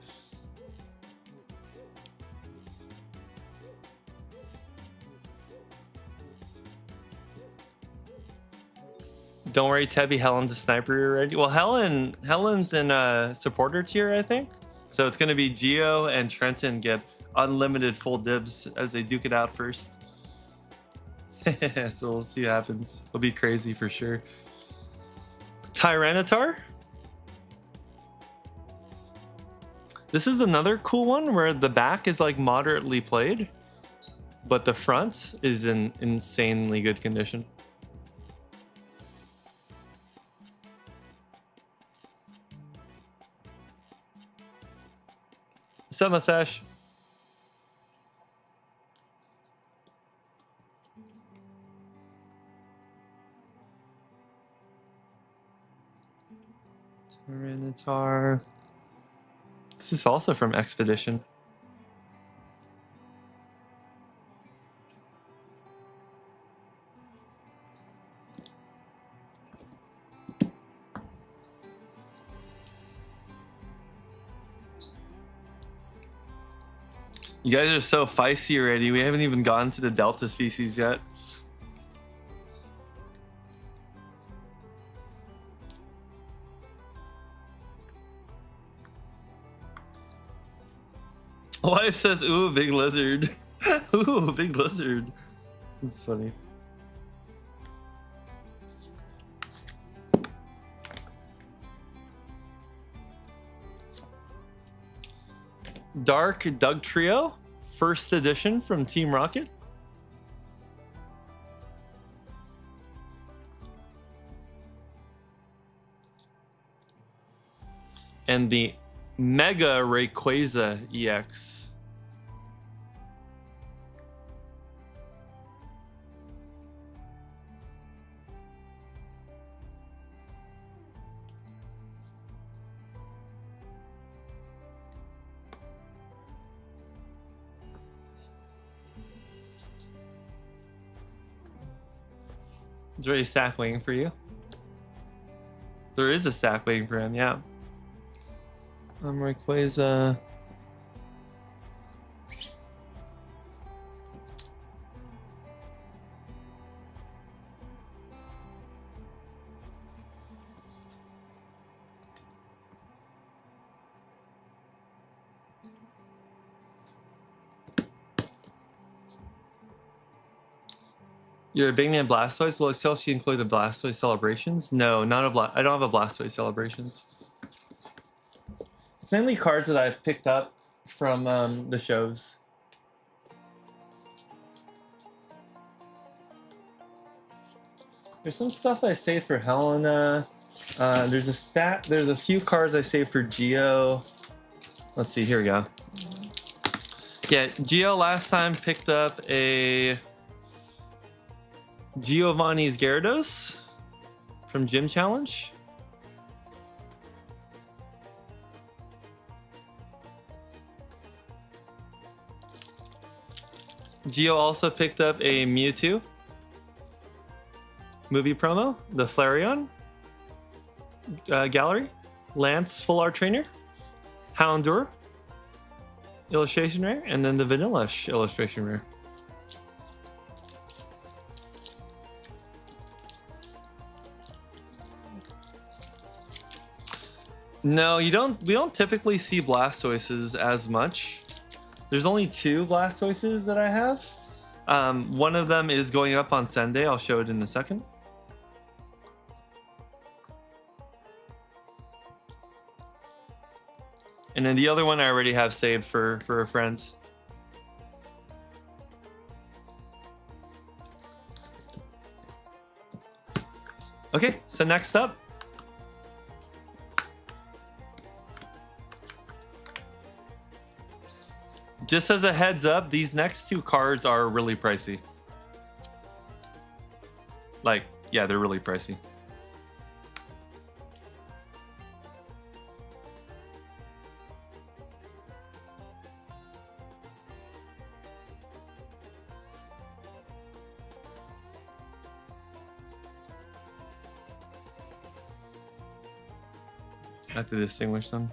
Don't worry, Tevi. Helen's a sniper already. Well, Helen's in a supporter tier, I think. So it's gonna be Geo and Trenton get unlimited full dibs as they duke it out first. So we'll see what happens. It'll be crazy for sure. Tyranitar. This is another cool one where the back is like moderately played, but the front is in insanely good condition. What's up, Mustache? Tyranitar. This is also from Expedition. You guys are so feisty already. We haven't even gotten to the Delta species yet. Wife says, ooh, big lizard. Ooh, big lizard. This is funny. Dark Doug Trio, first edition from Team Rocket. And the Mega Rayquaza EX. Is there a stack waiting for you? There is a stack waiting for him, yeah. Rayquaza. You're a big man Blastoise? Will Chelsea include the Blastoise celebrations? No, not I don't have a Blastoise celebrations. It's mainly cards that I've picked up from the shows. There's some stuff I saved for Helena. There's a few cards I saved for Geo. Let's see, here we go. Yeah, Geo last time picked up a Giovanni's Gyarados from Gym Challenge. Geo also picked up a Mewtwo movie promo, the Flareon Gallery, Lance Full Art Trainer, Houndour illustration rare, and then the Vanilla illustration rare. No, we don't typically see Blastoises as much. There's only 2 Blastoises that I have. One of them is going up on Sunday. I'll show it in a second. And then the other one I already have saved for a friend. Okay, so next up. Just as a heads up, these next 2 cards are really pricey. Like, yeah, they're really pricey. I have to distinguish them.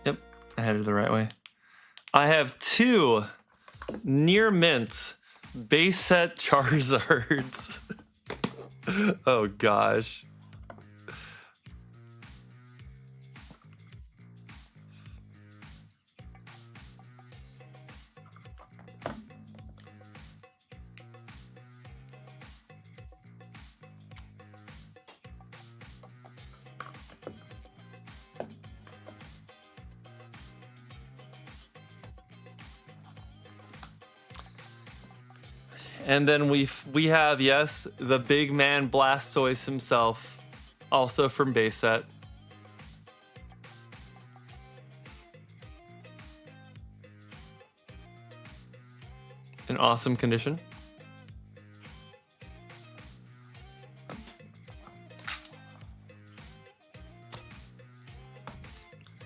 Yep, I had it the right way. I have 2 near mint Base set Charizards. Oh gosh. And then we have, yes, the big man Blastoise himself, also from base set. In awesome condition.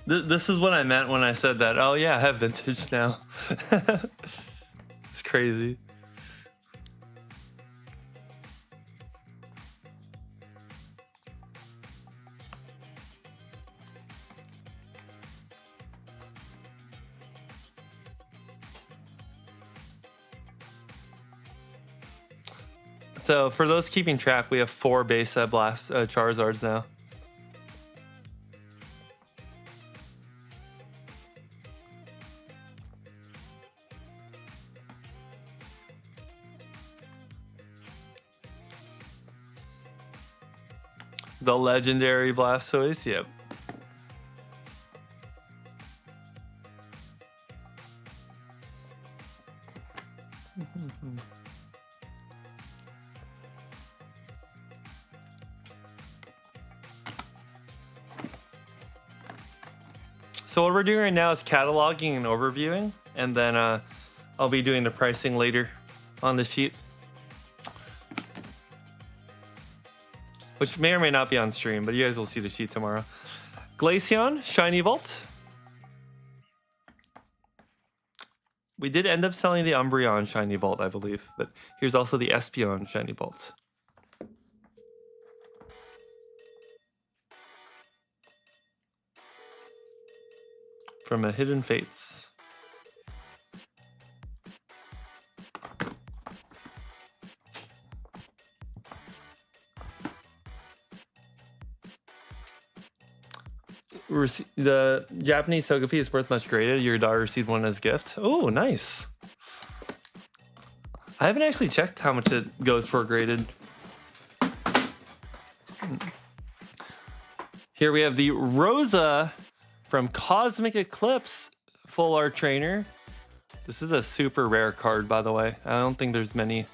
This is what I meant when I said that. Oh yeah, I have vintage now. It's crazy. So for those keeping track, we have 4 base set Charizards now. The legendary Blastoise, yep. So what we're doing right now is cataloging and overviewing, and then I'll be doing the pricing later on the sheet, which may or may not be on stream, but you guys will see the sheet tomorrow. Glaceon, Shiny Vault. We did end up selling the Umbreon Shiny Vault, I believe, but here's also the Espeon Shiny Vault. From a Hidden Fates. The Japanese Togepi is worth much graded. Your daughter received one as a gift. Oh, nice. I haven't actually checked how much it goes for graded. Here we have the Rosa from Cosmic Eclipse Full Art Trainer. This is a super rare card, by the way. I don't think there's many.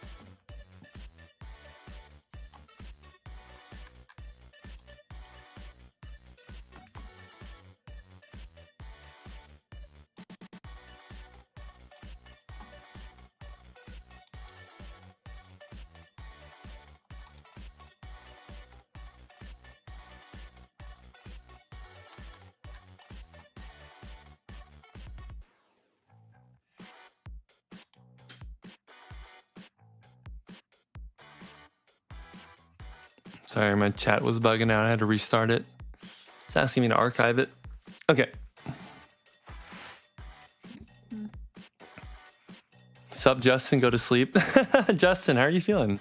Sorry, my chat was bugging out. I had to restart it. It's asking me to archive it. Okay. Sup, Justin? Go to sleep. Justin, how are you feeling?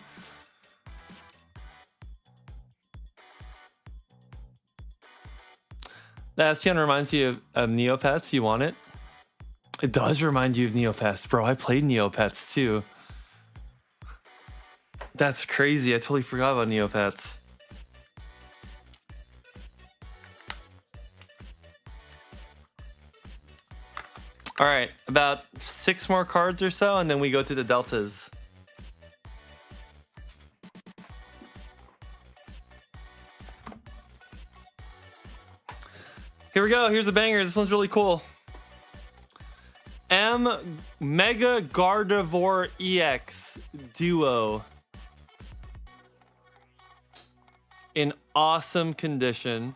That Espeon reminds you of Neopets. You want it? It does remind you of Neopets. Bro, I played Neopets too. That's crazy. I totally forgot about Neopets. All right, about 6 more cards or so, and then we go to the deltas. Here we go. Here's a banger. This one's really cool. Mega Gardevoir EX Duo. In awesome condition.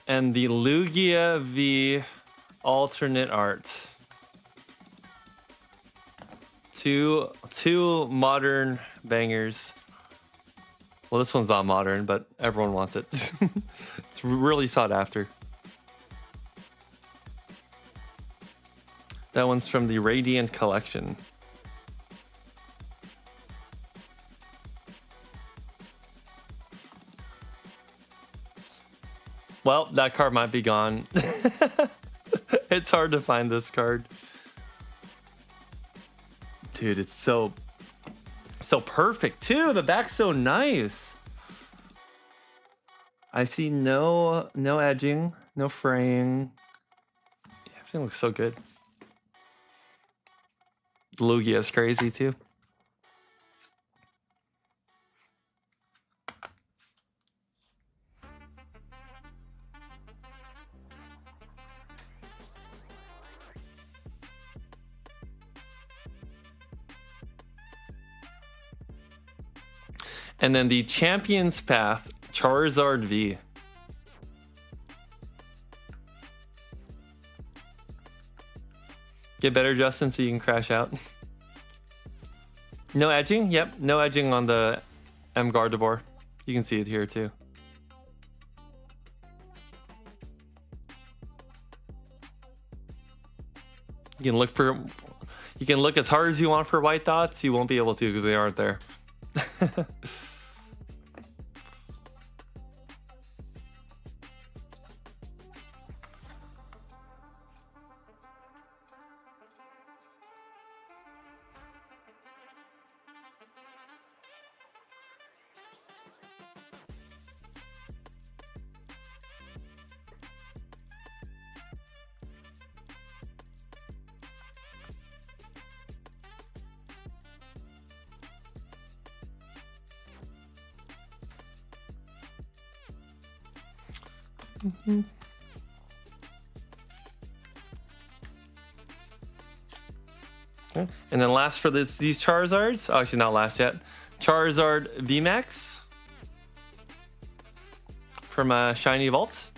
And the Lugia V alternate art. Two modern bangers. Well, this one's not modern, but everyone wants it. It's really sought after. That one's from the Radiant collection. Well, that card might be gone. It's hard to find this card. Dude, it's so perfect too. The back's so nice. I see no edging, no fraying. Yeah, everything looks so good. Lugia is crazy too. And then the Champion's Path Charizard V. Get better, Justin, so you can crash out. No edging? Yep, no edging on the M Gardevoir. You can see it here too. You can look as hard as you want for white dots. You won't be able to because they aren't there. Mm-hmm. Okay. And then last for these Charizards, oh, actually not last yet, Charizard VMAX from Shiny Vault.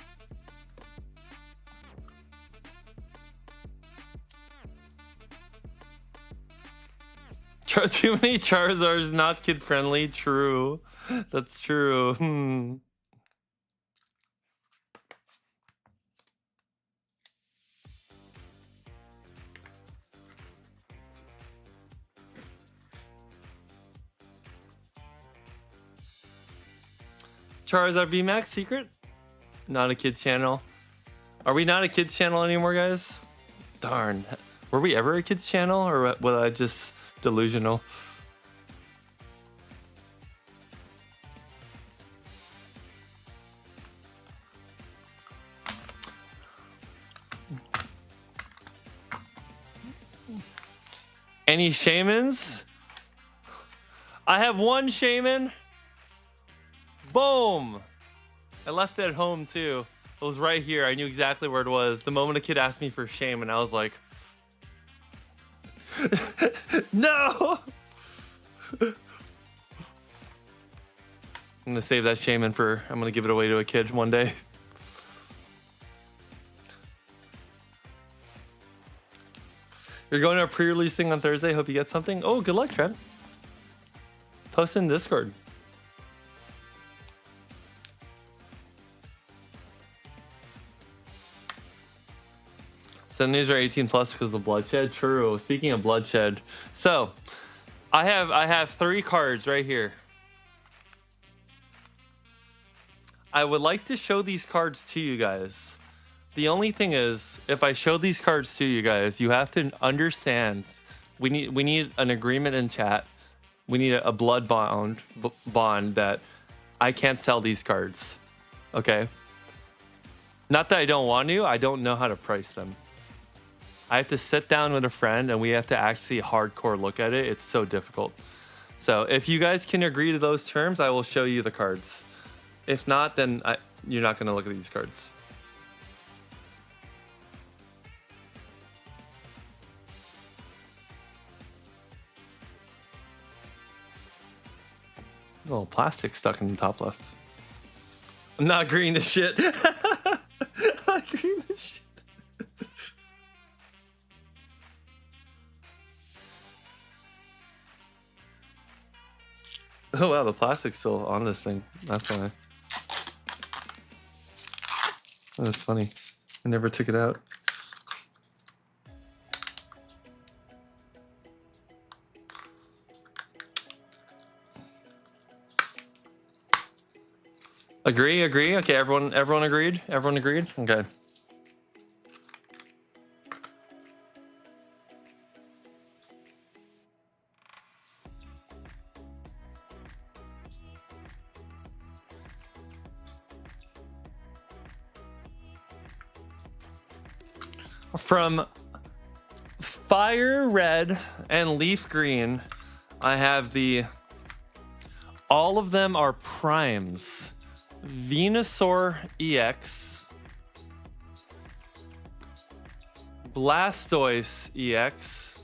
Too many Charizards, not kid friendly. True, that's true. Charizard VMAX secret? Not a kids channel. Are we not a kids channel anymore, guys? Darn. Were we ever a kids channel, or was I just delusional? Any shamans? I have one shaman. Boom! I left it at home too. It was right here. I knew exactly where it was. The moment a kid asked me for shaman, I was like, no! I'm gonna save that shaman I'm gonna give it away to a kid one day. You're going to a pre-release thing on Thursday. Hope you get something. Oh, good luck, Trent. Post in Discord. Senators are 18 plus because of bloodshed. True. Speaking of bloodshed, so I have 3 cards right here. I would like to show these cards to you guys. The only thing is, if I show these cards to you guys, you have to understand. We need an agreement in chat. We need a blood bond that I can't sell these cards. Okay. Not that I don't want to. I don't know how to price them. I have to sit down with a friend and we have to actually hardcore look at it. It's so difficult. So if you guys can agree to those terms, I will show you the cards. If not, then you're not going to look at these cards. A little plastic stuck in the top left. I'm not agreeing to shit. I'm not agreeing to shit. Oh wow, the plastic's still on this thing. That's why. Oh, that's funny. I never took it out. Agree. Okay, everyone agreed? Everyone agreed? Okay. From FireRed and LeafGreen, I have all of them are primes. Venusaur EX, Blastoise EX,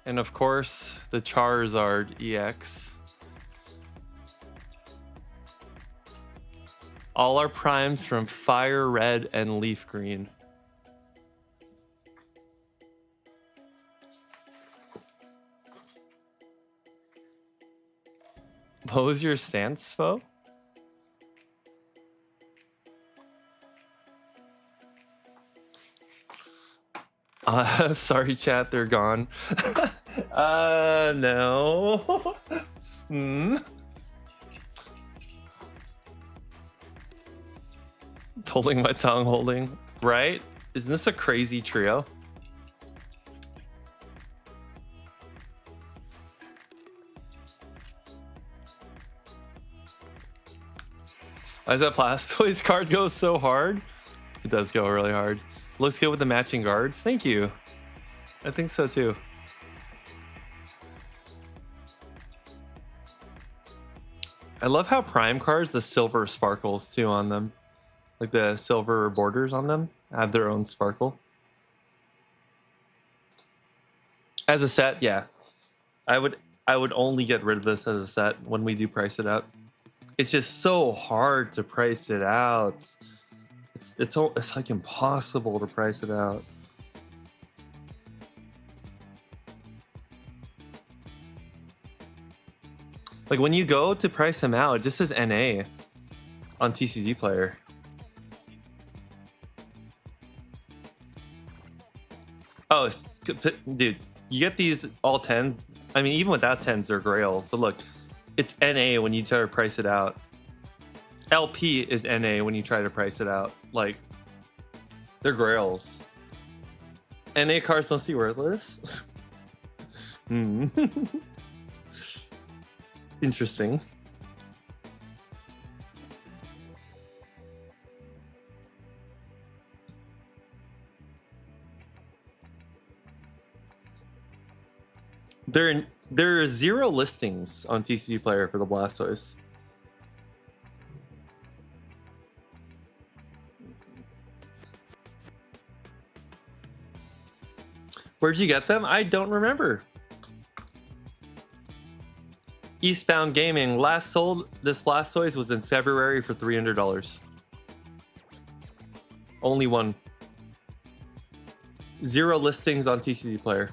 and of course the Charizard EX. All are primes from FireRed and LeafGreen. What was your stance, Fo? Sorry, chat, they're gone. No. Holding my tongue, holding. Right? Isn't this a crazy trio? Why does that Blastoise card go so hard? It does go really hard. Looks good with the matching guards. Thank you. I think so too. I love how Prime cards, the silver sparkles too on them. Like the silver borders on them have their own sparkle. As a set, yeah. I would only get rid of this as a set when we do price it out. It's just so hard to price it out. It's like impossible to price it out. Like when you go to price them out, it just says NA on TCG Player. Oh, dude, you get these all 10s. I mean, even without 10s, they're grails. But look, it's NA when you try to price it out. LP is NA when you try to price it out. Like, they're grails. NA cards must be worthless. Interesting. There are 0 listings on TCG Player for the Blastoise. Where'd you get them? I don't remember. Eastbound Gaming last sold this Blastoise was in February for $300. Only one. 0 listings on TCG Player.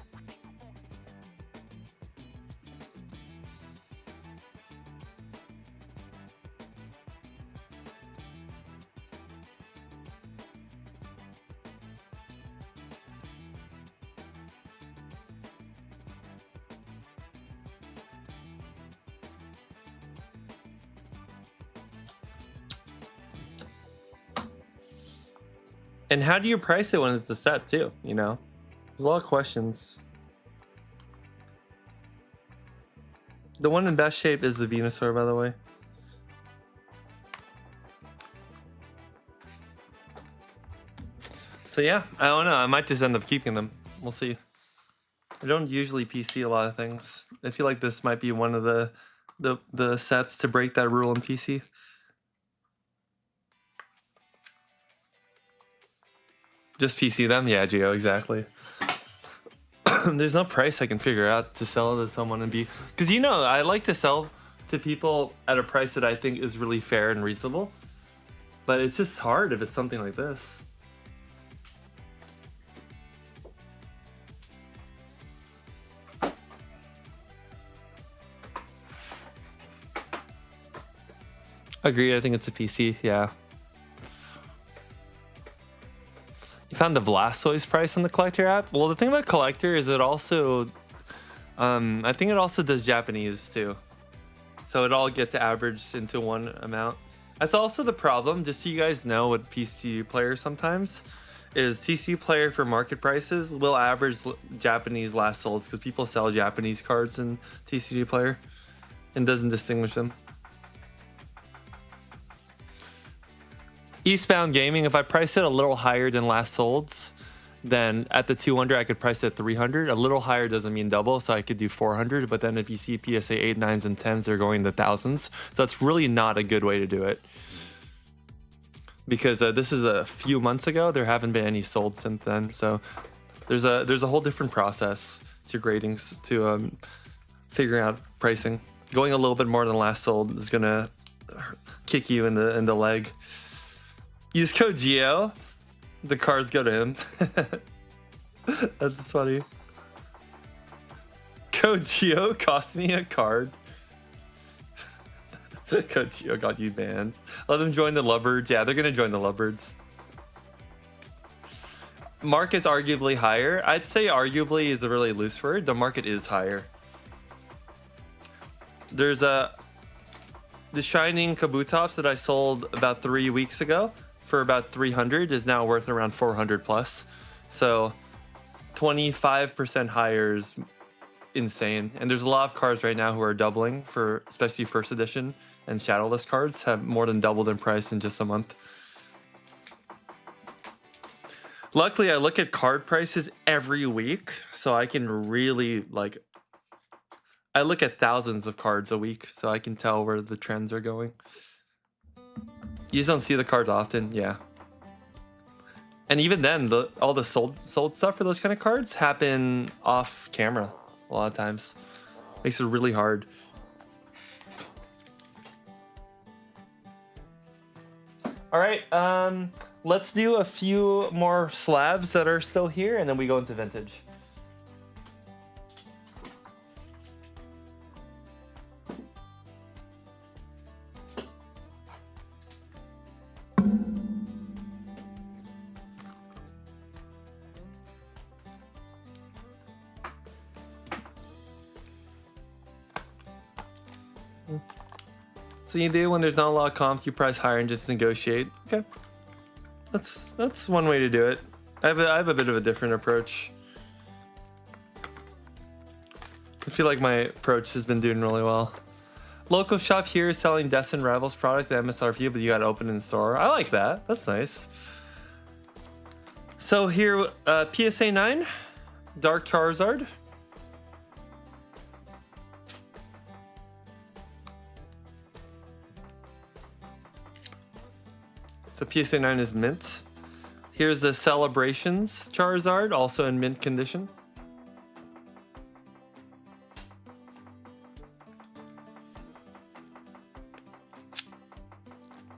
And how do you price it when it's the set too? You know, there's a lot of questions. The one in best shape is the Venusaur, by the way. So yeah, I don't know. I might just end up keeping them. We'll see. I don't usually PC a lot of things. I feel like this might be one of the sets to break that rule in PC. Just PC them? Yeah, Gio, exactly. There's no price I can figure out to sell to someone and be... Because, you know, I like to sell to people at a price that I think is really fair and reasonable. But it's just hard if it's something like this. Agreed. I think it's a PC. Yeah. You found the Blastoise price on the collector app. Well, the thing about collector is it also, I think it also does Japanese too. So it all gets averaged into one amount. That's also the problem, just so you guys know, with PC Player sometimes, is TC Player for market prices will average Japanese last solds because people sell Japanese cards in TCG Player and doesn't distinguish them. Eastbound Gaming, if I price it a little higher than last solds, then at the 200 I could price it at 300. A little higher doesn't mean double, so I could do 400. But then if you see PSA 8, 9s, and 10s, they're going to thousands. So that's really not a good way to do it. Because this is a few months ago. There haven't been any sold since then. So there's a whole different process to gradings, to figuring out pricing. Going a little bit more than last sold is gonna kick you in the leg. Use code Geo. The cards go to him. That's funny. Code Geo cost me a card. Code Geo got you banned. Let them join the Lovebirds. Yeah, they're gonna join the Lovebirds. Market's arguably higher. I'd say arguably is a really loose word. The market is higher. There's the Shining Kabutops that I sold about 3 weeks ago for about 300 is now worth around 400 plus. So 25% higher is insane. And there's a lot of cards right now who are doubling, for especially first edition and shadowless cards have more than doubled in price in just a month. Luckily, I look at card prices every week, so I can really I look at thousands of cards a week, so I can tell where the trends are going. You just don't see the cards often, yeah. And even then, all the sold stuff for those kind of cards happen off camera a lot of times. Makes it really hard. All right, let's do a few more slabs that are still here, and then we go into vintage. So you do, when there's not a lot of comps, you price higher and just negotiate. Okay, that's one way to do it. I have a bit of a different approach. I feel like my approach has been doing really well. Local shop here is selling Destin Rivals product at MSRP, but you got to open in store. I like that. That's nice. So here, PSA 9, Dark Charizard. So PSA 9 is mint. Here's the Celebrations Charizard, also in mint condition.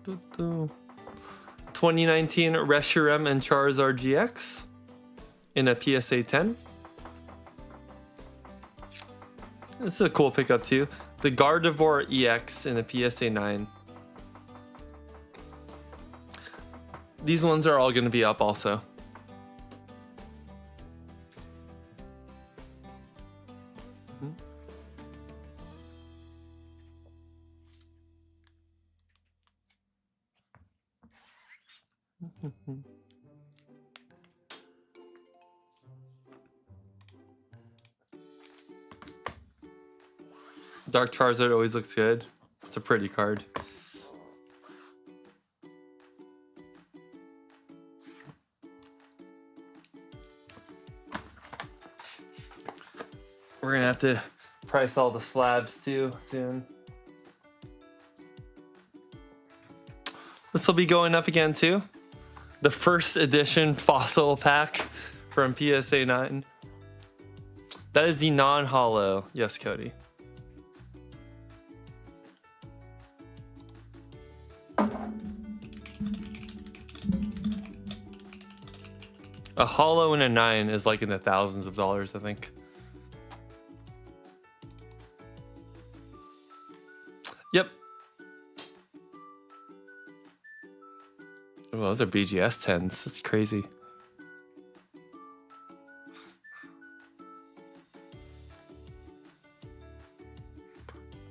Doo -doo. 2019 Reshiram and Charizard GX in a PSA 10. This is a cool pickup too. The Gardevoir EX in a PSA 9. These ones are all going to be up also. Dark Charizard always looks good. It's a pretty card. We're gonna have to price all the slabs too soon. This will be going up again too. The first edition fossil pack from PSA 9. That is the non-holo. Yes, Cody. A holo and a 9 is like in the thousands of dollars, I think. Yep. Oh, those are BGS 10s. That's crazy.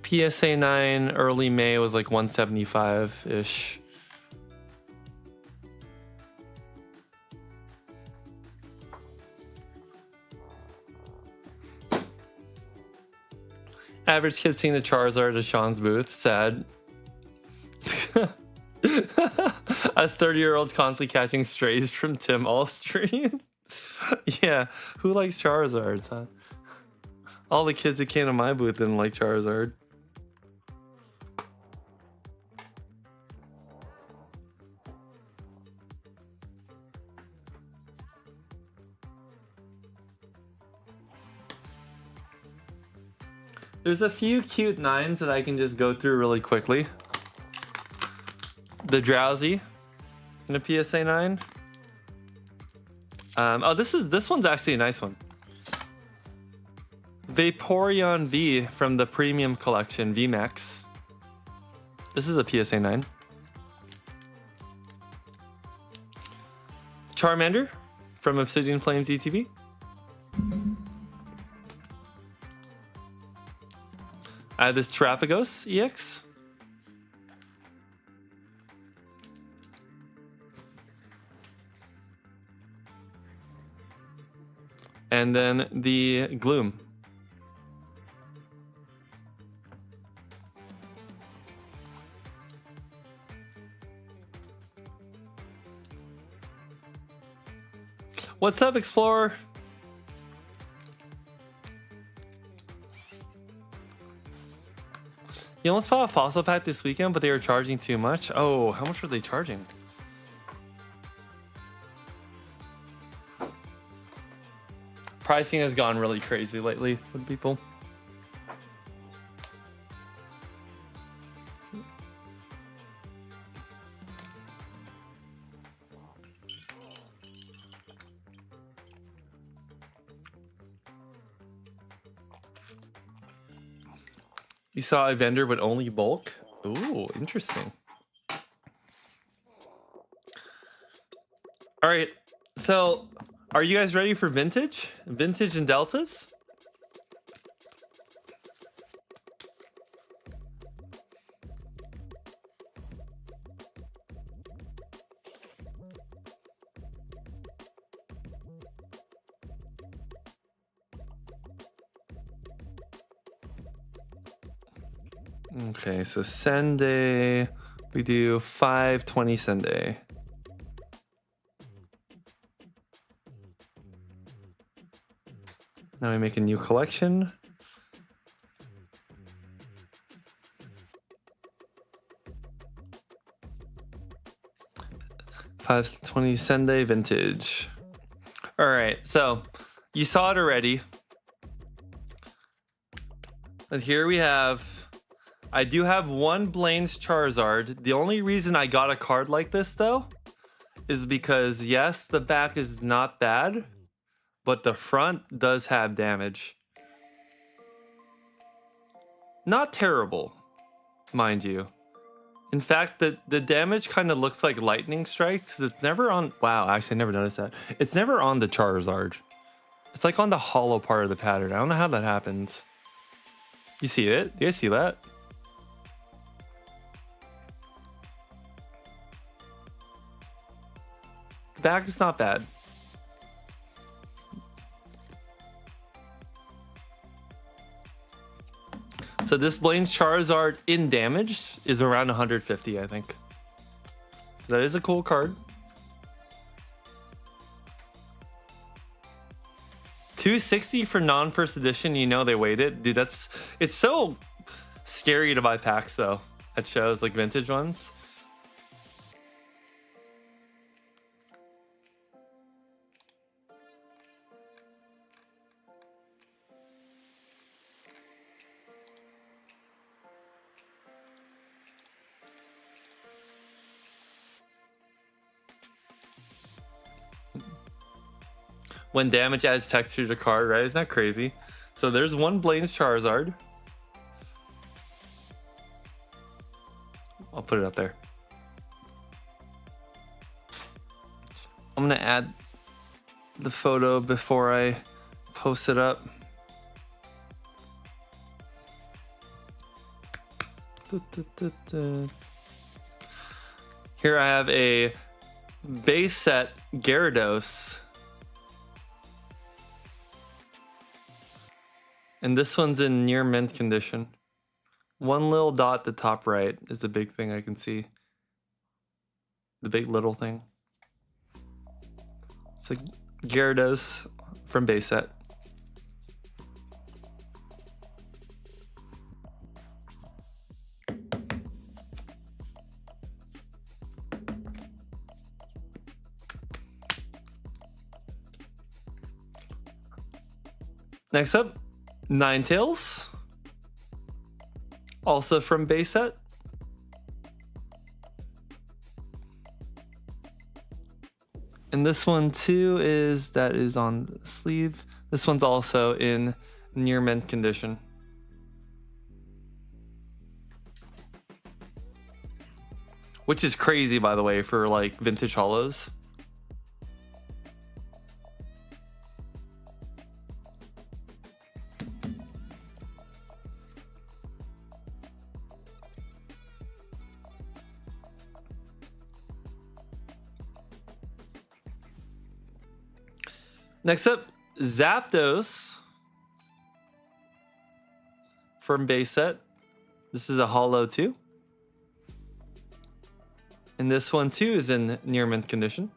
PSA 9 early May was like 175-ish. Average kid seeing the Charizard at Sean's booth. Sad. Us 30-year-olds constantly catching strays from Tim all stream. Yeah, who likes Charizards, huh? All the kids that came to my booth didn't like Charizard. There's a few cute 9s that I can just go through really quickly. The Drowsy in a PSA 9. Oh, this one's actually a nice one. Vaporeon V from the Premium Collection, VMAX. This is a PSA 9. Charmander from Obsidian Flames ETV. I have this Terapagos EX. And then the Gloom. What's up, Explorer? You almost saw a fossil pack this weekend, but they were charging too much. Oh, how much were they charging? Pricing has gone really crazy lately with people. You saw a vendor would only bulk? Ooh, interesting. All right, so are you guys ready for vintage? Vintage and deltas? Okay, so Sunday, we do 520 Sunday. Now we make a new collection. $520 Sunday vintage. All right, so you saw it already. And here we have, I do have one Blaine's Charizard. The only reason I got a card like this though, is because yes, the back is not bad, but the front does have damage. Not terrible, mind you. In fact, the damage kind of looks like lightning strikes. It's never on, wow, actually I never noticed that. It's never on the Charizard. It's like on the hollow part of the pattern. I don't know how that happens. You see it? Do you guys see that? The back is not bad. So this Blaine's Charizard in damage is around 150, I think. So that is a cool card. $260 for non-first edition. You know they waited, dude. It's so scary to buy packs though at shows, like vintage ones. When damage adds texture to card, right? Isn't that crazy? So there's one Blaine's Charizard. I'll put it up there. I'm gonna add the photo before I post it up. Here I have a base set Gyarados. And this one's in near mint condition. One little dot at the top right is the big thing I can see. The big little thing. It's like Gyarados from base set. Next up, Ninetales. Also from base set. And this one too is on the sleeve. This one's also in near mint condition. Which is crazy, by the way, for like vintage hollows. Next up, Zapdos from base set. This is a hollow too. And this one too is in near mint condition.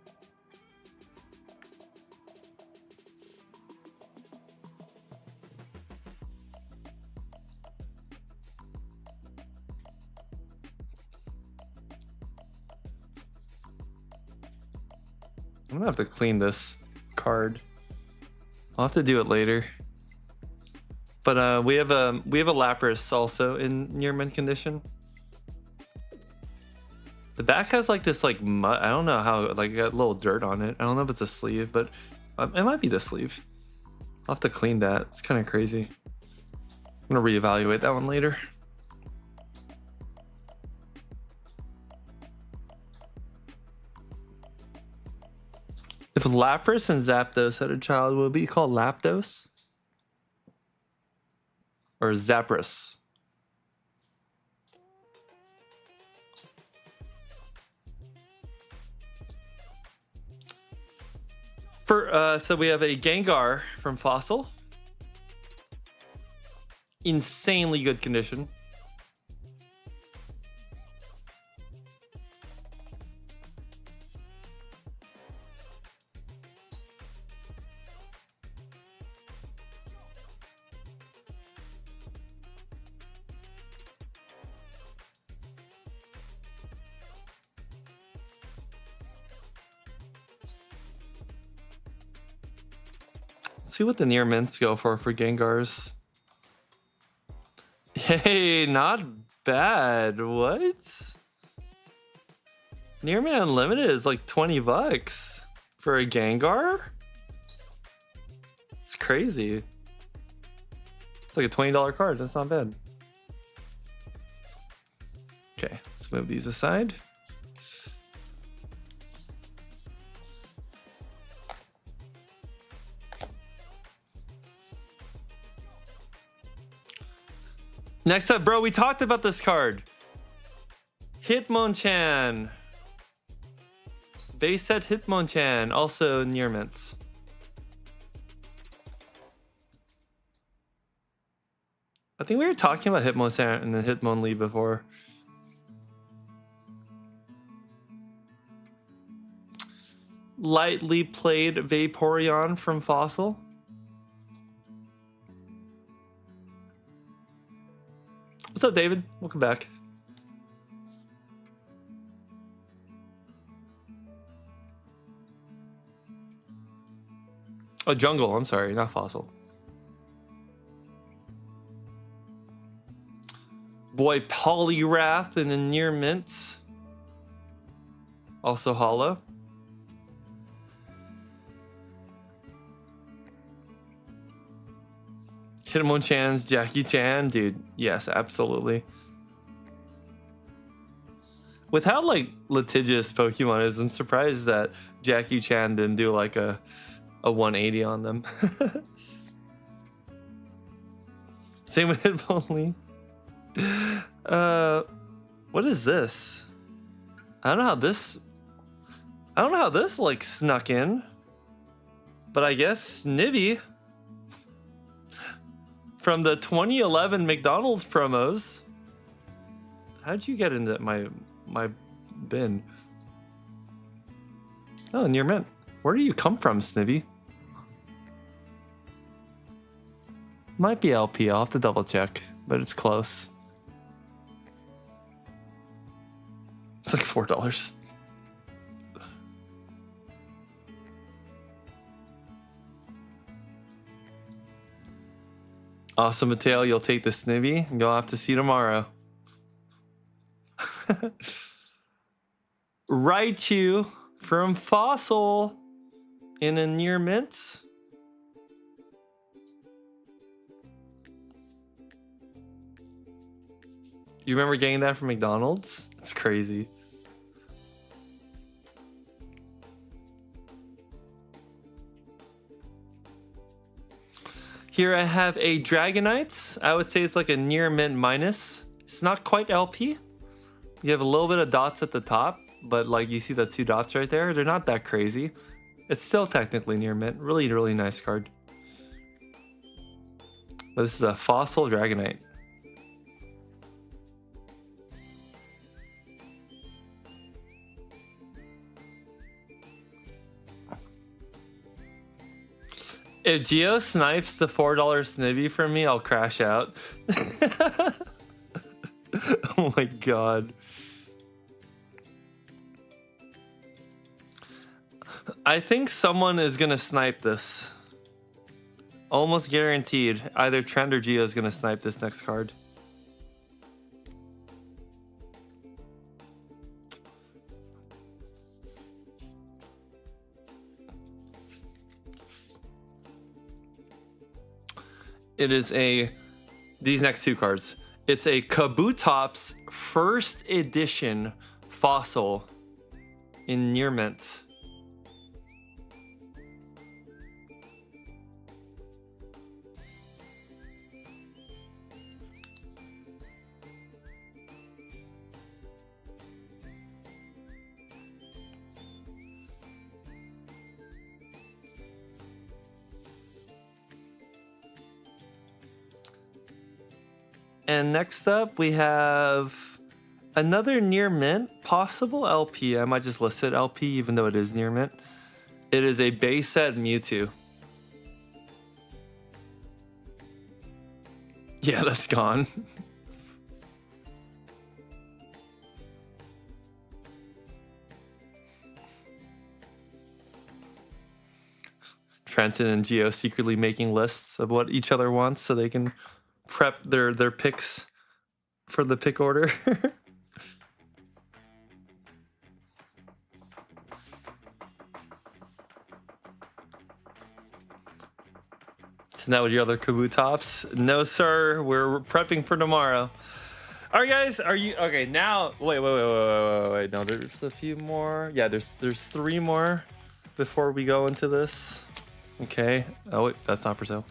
I'm gonna have to clean this card. I'll have to do it later. But we have a Lapras also in near mint condition. The back has like this like mud. I don't know how, like, got a little dirt on it. I don't know if it's a sleeve, but it might be the sleeve. I'll have to clean that. It's kind of crazy. I'm gonna reevaluate that one later. If Lapras and Zapdos had a child, would it be called Lapdos? Or Zapras? So we have a Gengar from Fossil. Insanely good condition. See what the near mints go for Gengars. Hey, not bad. What? Near mint unlimited is like 20 bucks for a Gengar? It's crazy. It's like a $20 card. That's not bad. Okay, let's move these aside. Next up, bro, we talked about this card. Hitmonchan. Base set Hitmonchan, also near mints. I think we were talking about Hitmonchan and the Hitmonlee before. Lightly played Vaporeon from Fossil. What's up, David? Welcome back. Oh, Jungle. I'm sorry, not Fossil. Boy, Poliwrath in the near mints. Also hollow. Hitmonchan's Jackie Chan, dude. Yes, absolutely. With how like litigious Pokemon is, I'm surprised that Jackie Chan didn't do like a 180 on them. Same with Hitmonlee. What is this? I don't know how this like snuck in. But I guess Snivy from the 2011 McDonald's promos. How'd you get into my bin? Oh, near mint. Where do you come from, Snivy? Might be LP. I'll have to double check, but it's close. It's like $4. Awesome, Mateo. You'll take the Snivy and you'll have to see tomorrow. Raichu from Fossil in a near mint. You remember getting that from McDonald's? It's crazy. Here I have a Dragonite. I would say it's like a near mint minus. It's not quite LP. You have a little bit of dots at the top, but like you see the 2 dots right there, they're not that crazy. It's still technically near mint. Really, really nice card. But this is a Fossil Dragonite. If Geo snipes the $4 Snivy from me, I'll crash out. Oh my god. I think someone is gonna snipe this. Almost guaranteed. Either Trent or Geo is gonna snipe this next card. It is these next 2 cards. It's a Kabutops first edition Fossil in near mint. And next up, we have another near mint, possible LP. I might just list it LP, even though it is near mint. It is a base set Mewtwo. Yeah, that's gone. Trenton and Geo secretly making lists of what each other wants so they can prep their picks for the pick order. So now with your other Kabutops? No, sir. We're prepping for tomorrow. All right, guys. Are you okay? Now, wait. No, there's a few more. Yeah, there's 3 more before we go into this. Okay. Oh wait, that's not for sale.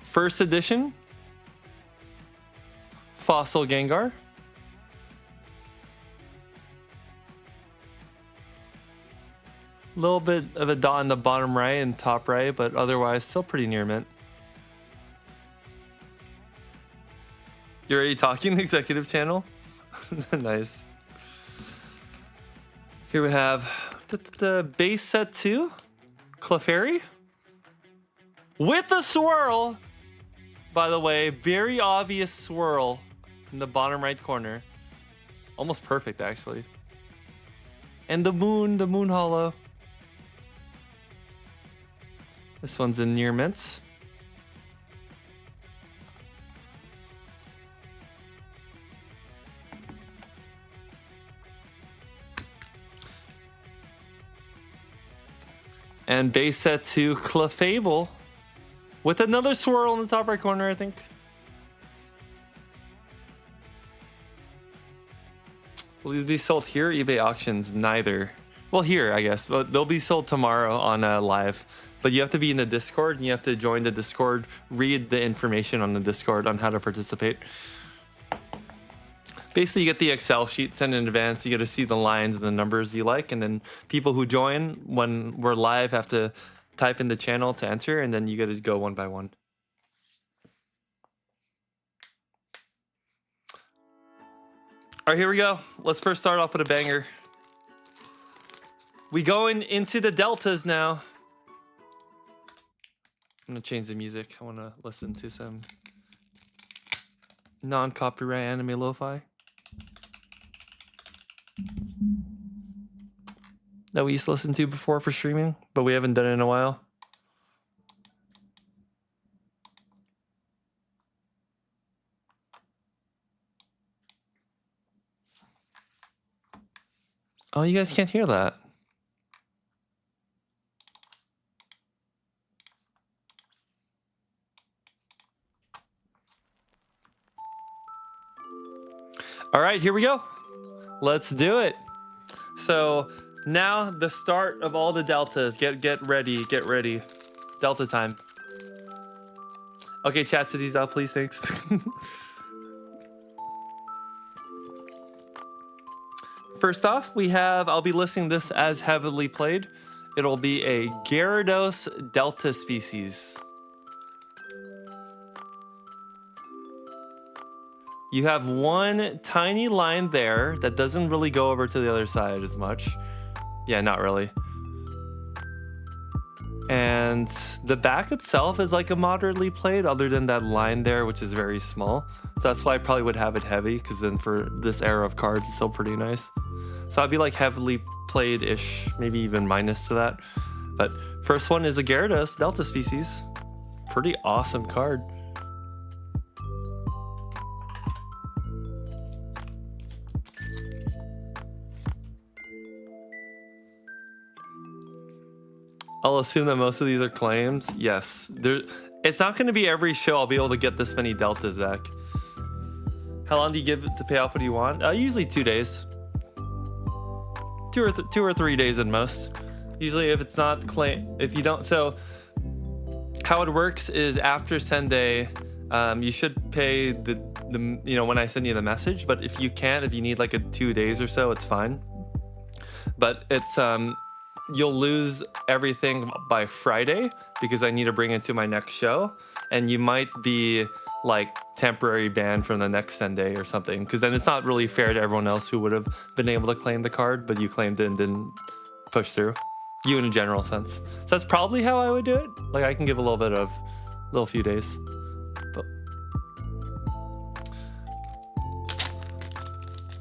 First edition Fossil Gengar. A little bit of a dot in the bottom right and top right, but otherwise still pretty near mint. You're already talking the executive channel? Nice. Here we have the base set 2, Clefairy. With a swirl! By the way, very obvious swirl in the bottom right corner. Almost perfect, actually. And the moon hollow. This one's in near mints. And base set 2, Clefable With another swirl in the top right corner, I think. Will these be sold here or eBay auctions? Neither. Well, here, I guess. But they'll be sold tomorrow on live. But you have to be in the Discord, and you have to join the Discord, read the information on the Discord on how to participate. Basically, you get the Excel sheet sent in advance. You get to see the lines and the numbers you like. And then people who join when we're live have to type in the channel to enter, and then you get to go one by one. All right, here we go. Let's first start off with a banger. We going into the deltas now. I'm gonna change the music. I wanna listen to some non-copyright anime lo-fi that we used to listen to before for streaming, but we haven't done it in a while. Oh, you guys can't hear that. All right, here we go. Let's do it. So now the start of all the deltas. Get ready. Get ready. Delta time. Okay, chat these out, please. Thanks. First off, we have, I'll be listing this as heavily played. It'll be a Gyarados Delta species. You have one tiny line there that doesn't really go over to the other side as much. Yeah, not really. And the back itself is like a moderately played, other than that line there, which is very small. So that's why I probably would have it heavy, because then for this era of cards, it's still pretty nice. So I'd be like heavily played-ish, maybe even minus to that. But first one is a Gyarados Delta species. Pretty awesome card. I'll assume that most of these are claims. Yes. It's not going to be every show I'll be able to get this many deltas back. How long do you give it to pay off what you want? Usually 2 days. 2 or 3 days at most. Usually if it's not claim, if you don't, so how it works is after send day, you should pay the you know, when I send you the message, but if you can't, if you need like 2 days or so, it's fine. But it's you'll lose everything by Friday because I need to bring it to my next show, and you might be like temporary banned from the next send day or something, because then it's not really fair to everyone else who would have been able to claim the card, but you claimed it and didn't push through. You in a general sense. So that's probably how I would do it. Like I can give a little few days. But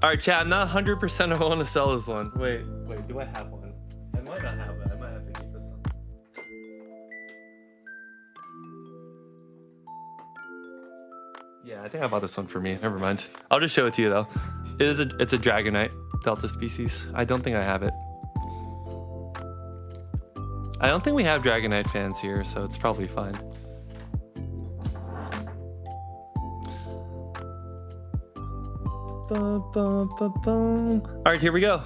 all right, chat. I'm not 100% if I want to sell this one. Wait, do I have one? I might not have it. I might have to keep this one. Yeah, I think I bought this one for me. Never mind. I'll just show it to you though. It's a Dragonite Delta species. I don't think I have it. I don't think we have Dragonite fans here, so it's probably fine. All right, here we go.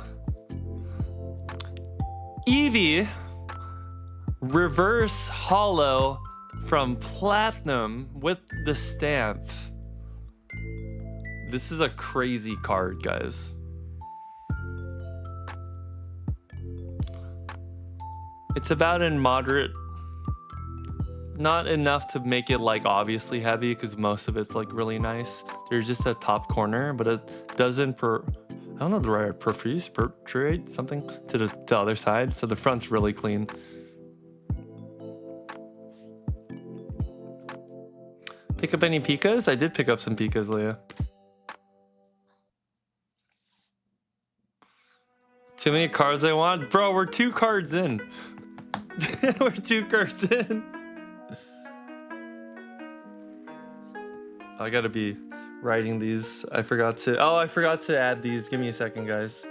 Eevee reverse hollow from Platinum with the stamp. This is a crazy card, guys. It's about in moderate, not enough to make it like obviously heavy, because most of it's like really nice. There's just a top corner, but it doesn't I don't know the right word, protrude something to the other side. So the front's really clean. Pick up any Pikas? I did pick up some Pikas, Leah. Too many cards I want? Bro, we're 2 cards in. We're 2 cards in. I gotta be writing these. I forgot to add these. Give me a second, guys.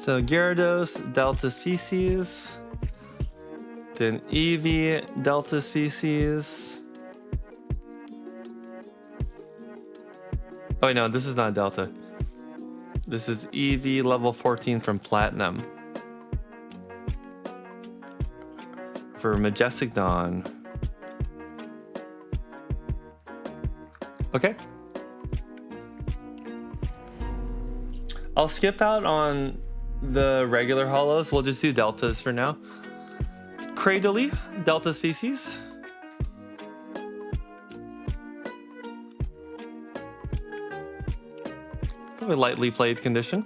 So Gyarados, Delta species. Then Eevee, Delta species. Oh wait, no, this is not Delta. This is Eevee level 14 from Platinum. For Majestic Dawn. Okay. I'll skip out on the regular holos. We'll just do deltas for now. Cradily, Delta species. Probably lightly played condition.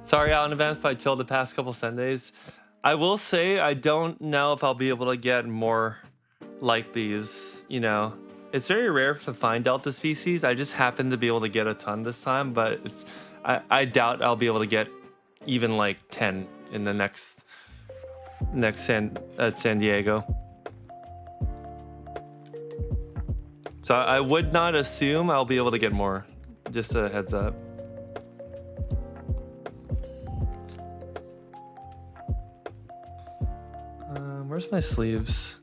Sorry out in advance if I chilled the past couple Sundays. I will say I don't know if I'll be able to get more like these, you know. It's very rare to find Delta species. I just happen to be able to get a ton this time, but I doubt I'll be able to get even like 10 in the next San Diego. So I would not assume I'll be able to get more. Just a heads up. Where's my sleeves?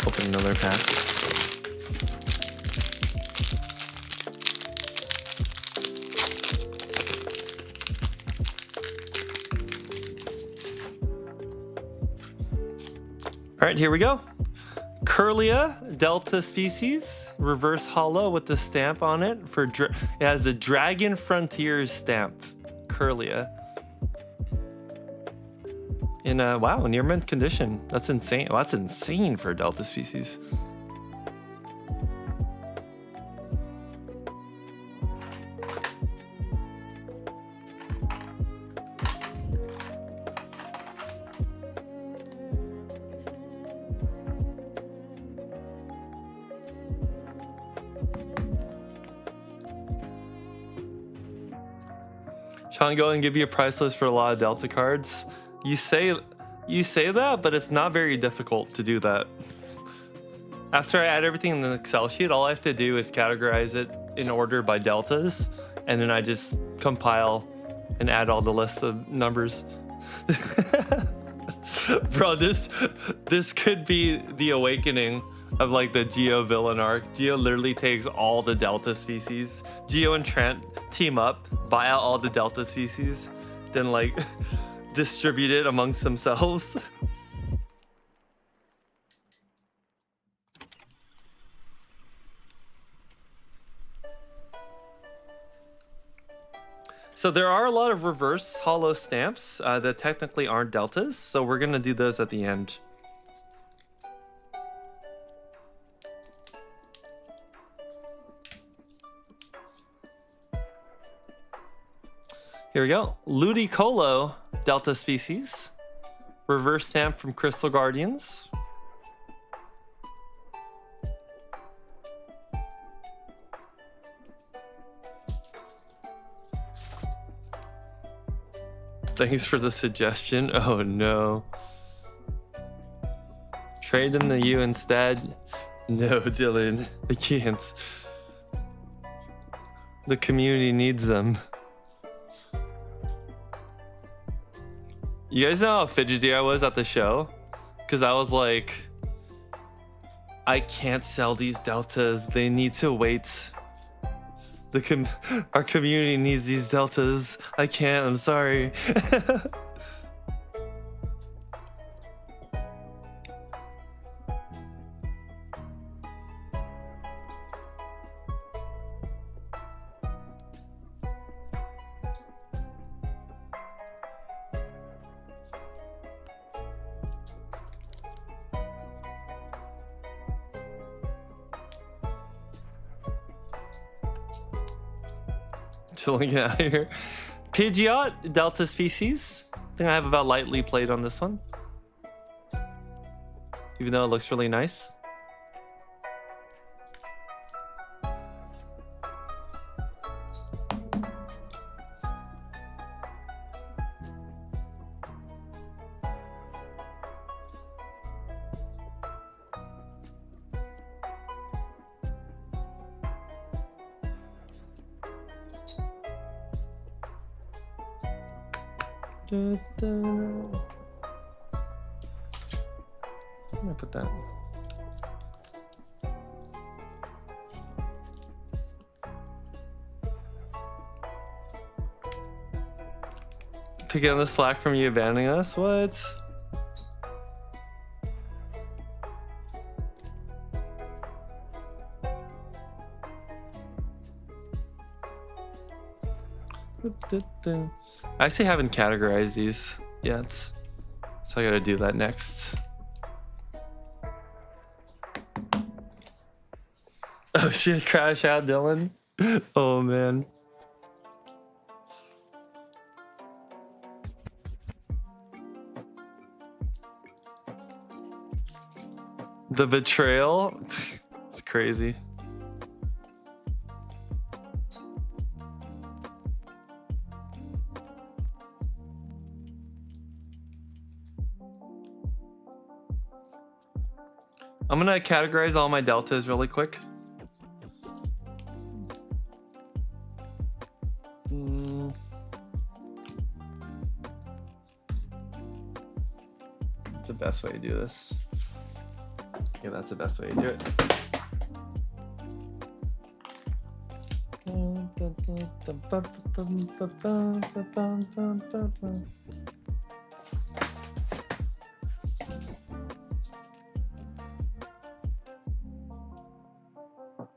Open another pack. All right, here we go. Curlia, Delta species, reverse holo with the stamp on it. It has the Dragon Frontiers stamp. Curlia. In a, wow, near mint condition. That's insane. Well, that's insane for a Delta species. Sean, go and give you a price list for a lot of Delta cards. You say that, but it's not very difficult to do that. After I add everything in the Excel sheet, all I have to do is categorize it in order by deltas, and then I just compile and add all the lists of numbers. Bro, this could be the awakening of like the Geo villain arc. Geo literally takes all the Delta species. Geo and Trent team up, buy out all the Delta species, then like distribute it amongst themselves. So there are a lot of reverse holo stamps that technically aren't deltas, so we're gonna do those at the end. Here we go. Ludicolo, Delta species. Reverse stamp from Crystal Guardians. Thanks for the suggestion. Oh no. Trade them to you instead. No, Dylan, I can't. The community needs them. You guys know how fidgety I was at the show? Because I was like, I can't sell these deltas. They need to wait. Our community needs these deltas. I can't, I'm sorry. Get out of here. Pidgeot, Delta species. I think I have about lightly played on this one, even though it looks really nice. I'm gonna put that. Picking up the slack from you abandoning us? What? I actually haven't categorized these yet, so I gotta do that next. Oh shit, crash out, Dylan. Oh man. The betrayal? It's crazy. I'm gonna categorize all my deltas really quick. That's the best way to do this. Yeah, that's the best way to do it.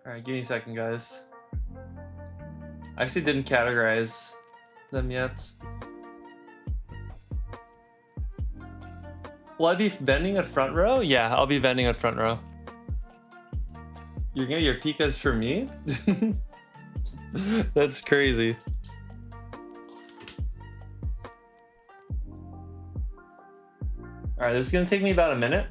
Alright, give me a second, guys. I actually didn't categorize them yet. Will I be vending at front row? Yeah, I'll be vending at front row. You're gonna get your pikas for me? That's crazy. Alright, this is gonna take me about a minute.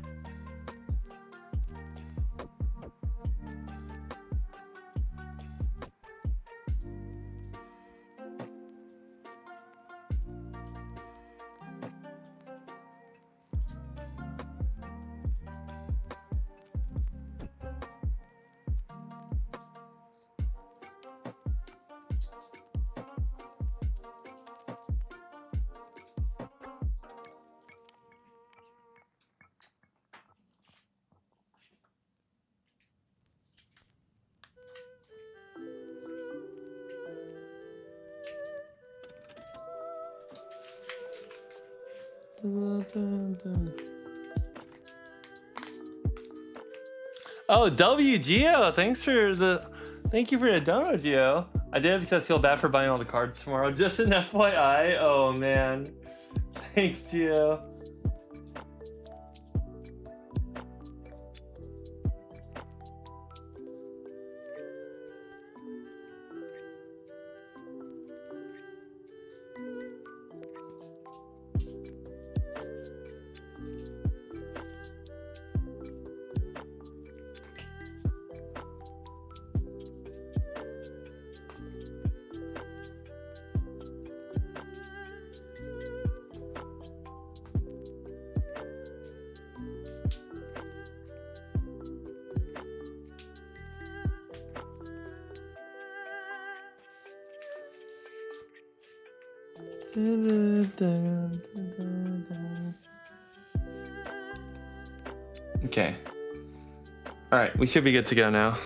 Oh, WGO, thank you for the dono, Geo. I did because I feel bad for buying all the cards tomorrow. Just an FYI. Oh man. Thanks, Geo. Okay. All right, we should be good to go now.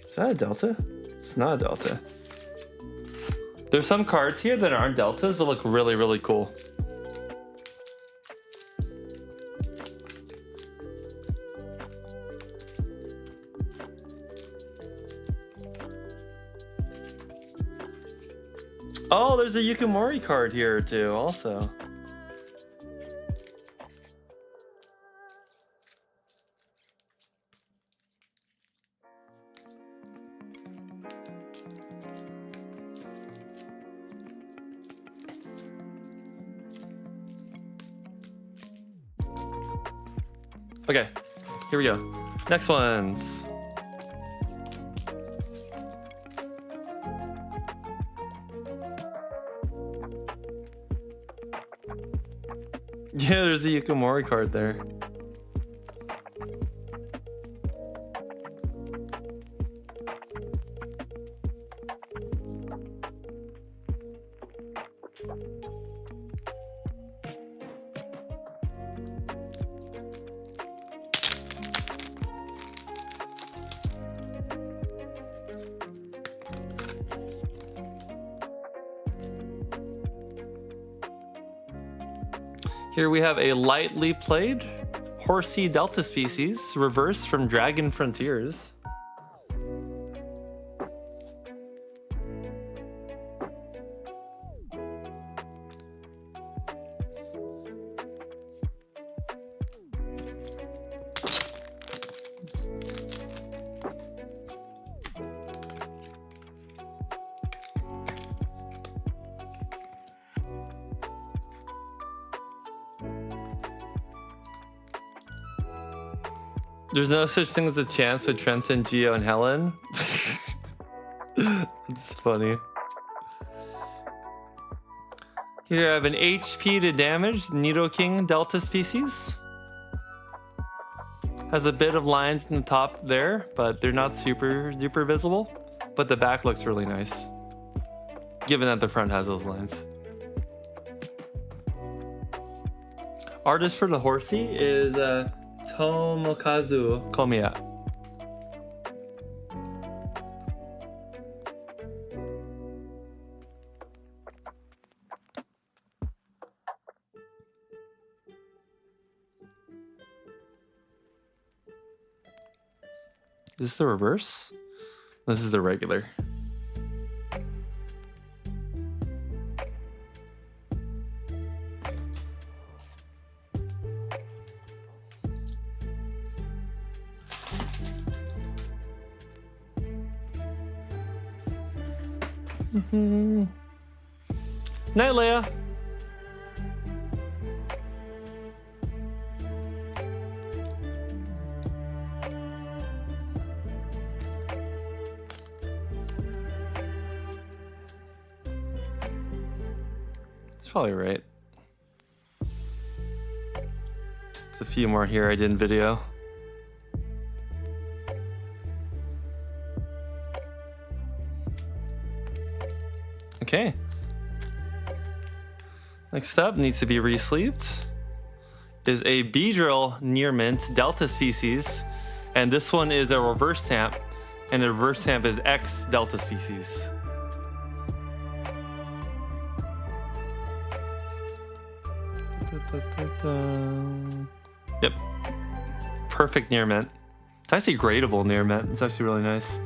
Is that a delta? It's not a delta. There's some cards here that aren't deltas that look really, really cool. Oh, there's a Yukimori card here too, also. Okay, here we go. Next ones. Yeah, there's a Yukimori card there. Here we have a lightly played horsey delta species, reversed from Dragon Frontiers. There's no such thing as a chance with Trenton, Geo, and Helen. It's funny. Here I have an HP to damage Nidoking Delta species. Has a bit of lines in the top there, but they're not super duper visible. But the back looks really nice, given that the front has those lines. Artist for the horsey is Tomokazu Komiya. Is this the reverse? This is the regular. Night, Leia. It's probably right. There's a few more here I did in video. Okay. Next up, needs to be re-sleeved, is a Beedrill Near Mint Delta species. And this one is a reverse stamp, and the reverse stamp is X Delta species. Yep. Perfect Near Mint. It's actually gradable Near Mint. It's actually really nice.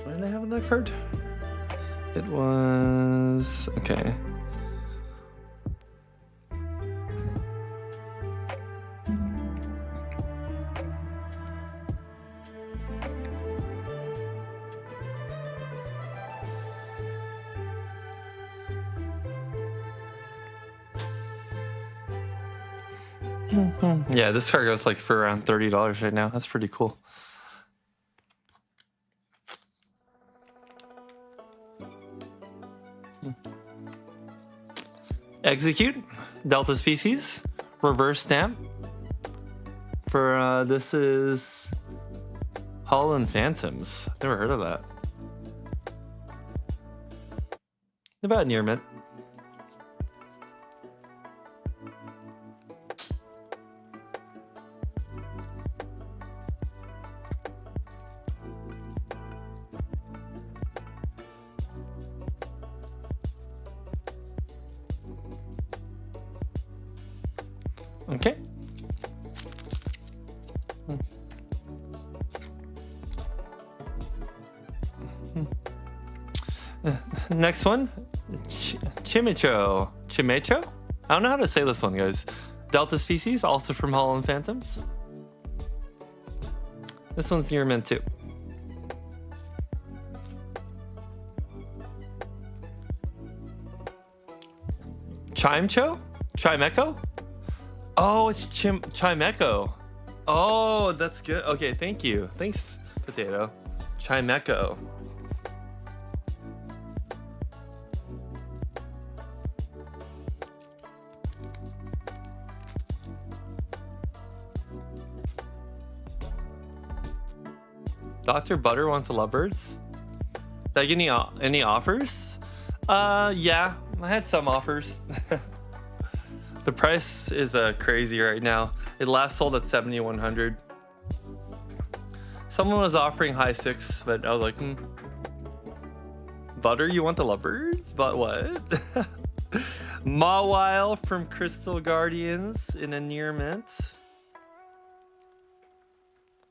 Why did I have that card? It was... okay. Yeah, this card goes like for around $30 right now. That's pretty cool. Execute Delta species, reverse stamp. For this is Holland Phantoms. Never heard of that. About Near Mint. Okay. Next one, Chimecho. Chimecho? I don't know how to say this one, guys. Delta species, also from Holland Phantoms. This one's Near Mint too. Chimecho? Chimecho? Oh, it's Chimecho. Oh, that's good. Okay, thank you. Thanks, Potato. Chimecho. Dr. Butter wants lovebirds. Did I get any offers? Yeah. I had some offers. The price is crazy right now. It last sold at 7,100. Someone was offering high 6, but I was like, Butter, you want the lovebirds? But what? Mawile from Crystal Guardians in a near mint.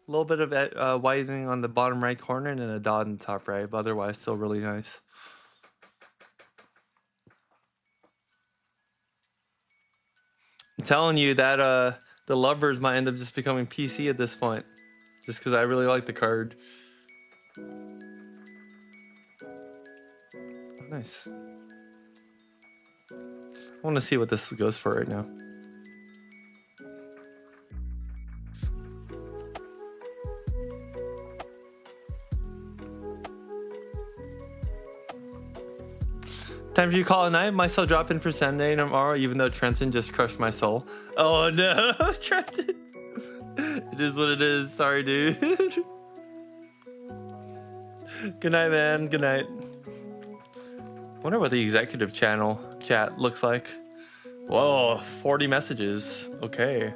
A little bit of whitening on the bottom right corner and then a dot in the top right, but otherwise still really nice. I'm telling you that the lovebirds might end up just becoming PC at this point, just because I really like the card. Nice. I want to see what this goes for right now. Time for you to call it a night. Might still drop in for Sunday tomorrow, even though Trenton just crushed my soul. Oh no, Trenton. It is what it is. Sorry, dude. Good night, man. Good night. Wonder what the executive channel chat looks like. Whoa, 40 messages. Okay.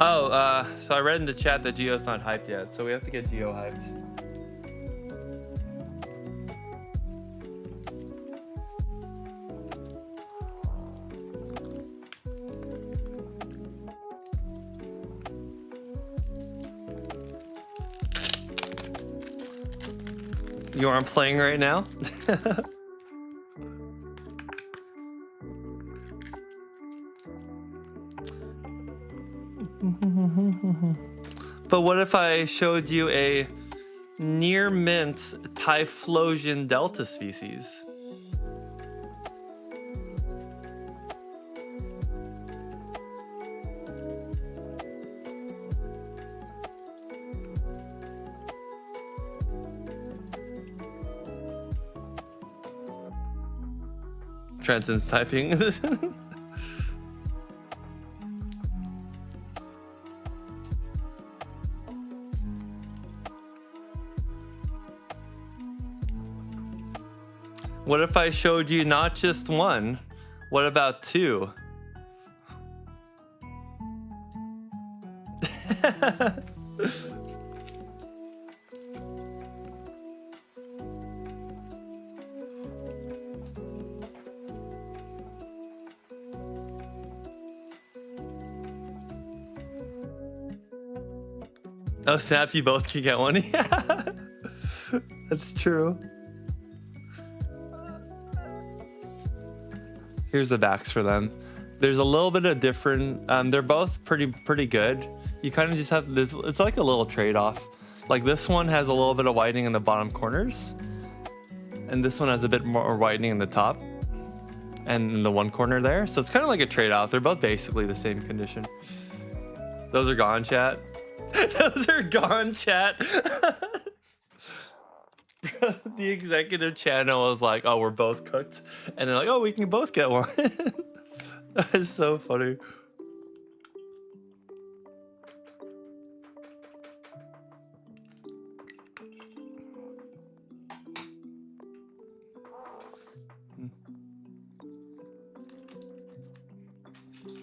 Oh, so I read in the chat that Geo's not hyped yet, so we have to get Geo hyped. You aren't playing right now? But what if I showed you a near mint Typhlosion Delta species? Trenton's typing. What if I showed you not just one? What about two? Oh snap, you both can get one. Yeah, that's true. Here's the backs for them. There's a little bit of different, they're both pretty good. You kind of just have this, it's like a little trade-off. Like this one has a little bit of whitening in the bottom corners, and this one has a bit more whitening in the top and in the one corner there. So it's kind of like a trade-off. They're both basically the same condition. Those are gone, chat. Those are gone, chat. The executive channel was like, oh, we're both cooked. And they're like, oh, we can both get one. That is so funny.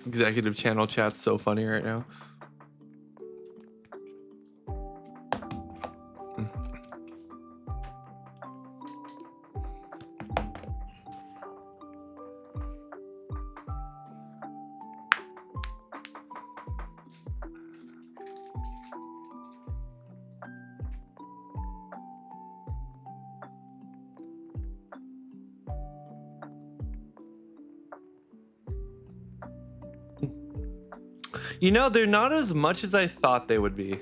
Executive channel chat's so funny right now. You know, they're not as much as I thought they would be.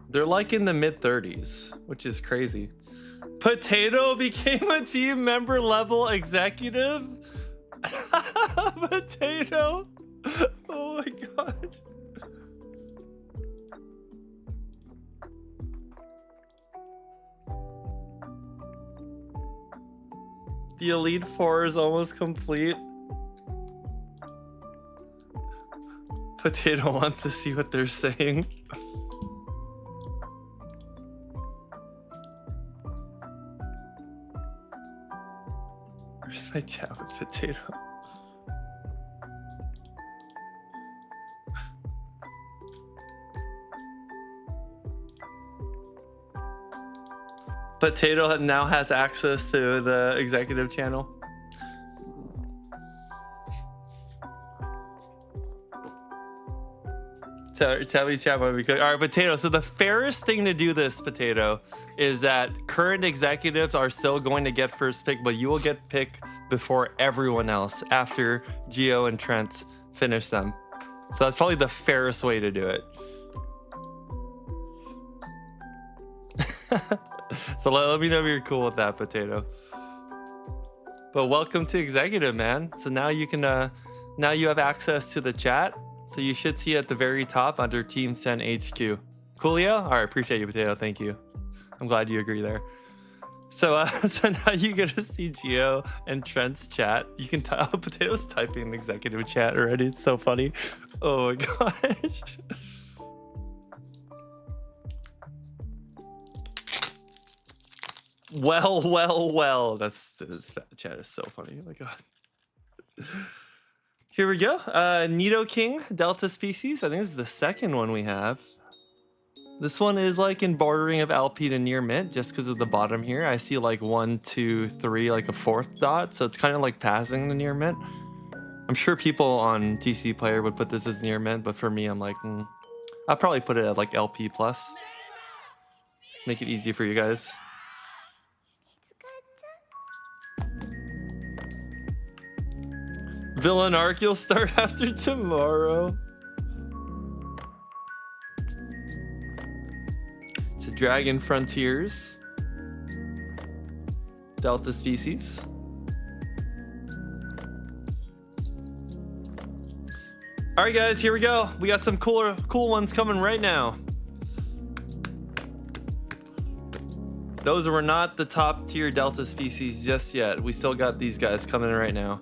They're like in the mid-30s, which is crazy. Potato became a team member level executive? Potato? Oh my god. The Elite Four is almost complete. Potato wants to see what they're saying. Where's my chat with Potato? Potato now has access to the executive channel. Tell me, chat, what we could. All right, Potato. So the fairest thing to do this, Potato, is that current executives are still going to get first pick, but you will get pick before everyone else after Geo and Trent finish them. So that's probably the fairest way to do it. So let me know if you're cool with that, Potato. But welcome to executive, man. So now you can now you have access to the chat. So you should see at the very top under Team Sen HQ. Coolio? All right, appreciate you, Potato. Thank you. I'm glad you agree there. So so now you get to see Geo and Trent's chat. You can tell Potato's typing executive chat already. It's so funny. Oh my gosh. Well. This chat is so funny. Oh my god. Here we go. Nido King, Delta Species. I think this is the second one we have. This one is like in bordering of LP to near mint just because of the bottom here. I see like 1, 2, 3, like a fourth dot. So it's kind of like passing the near mint. I'm sure people on TC Player would put this as near mint, but for me, I'm like, I'll probably put it at like LP plus. Let's make it easy for you guys. Villain arc, you'll start after tomorrow. So Dragon Frontiers. Delta Species. All right, guys, here we go. We got some cool ones coming right now. Those were not the top tier Delta Species just yet. We still got these guys coming in right now.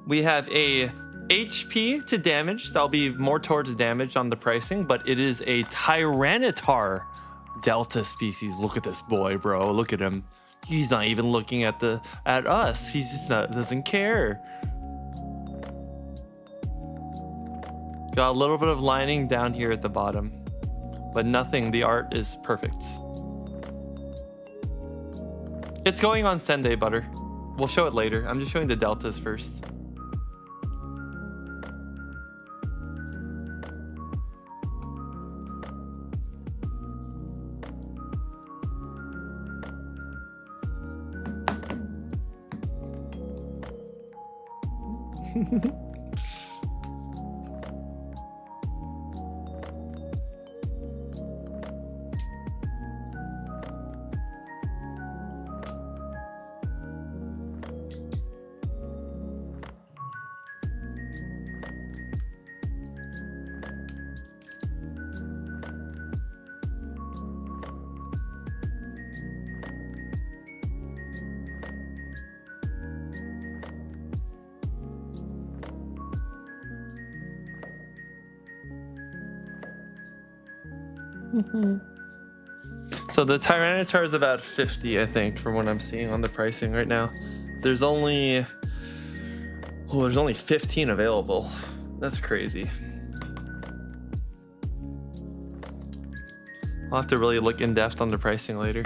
We have a HP to damage. That'll be more towards damage on the pricing, but it is a Tyranitar Delta Species. Look at this boy, bro. Look at him. He's not even looking at us. He's just doesn't care. Got a little bit of lining down here at the bottom, but nothing. The art is perfect. It's going on Sunday, Butter. We'll show it later. I'm just showing the deltas first. So the Tyranitar is about 50, I think, from what I'm seeing on the pricing right now. There's only 15 available. That's crazy. I'll have to really look in depth on the pricing later.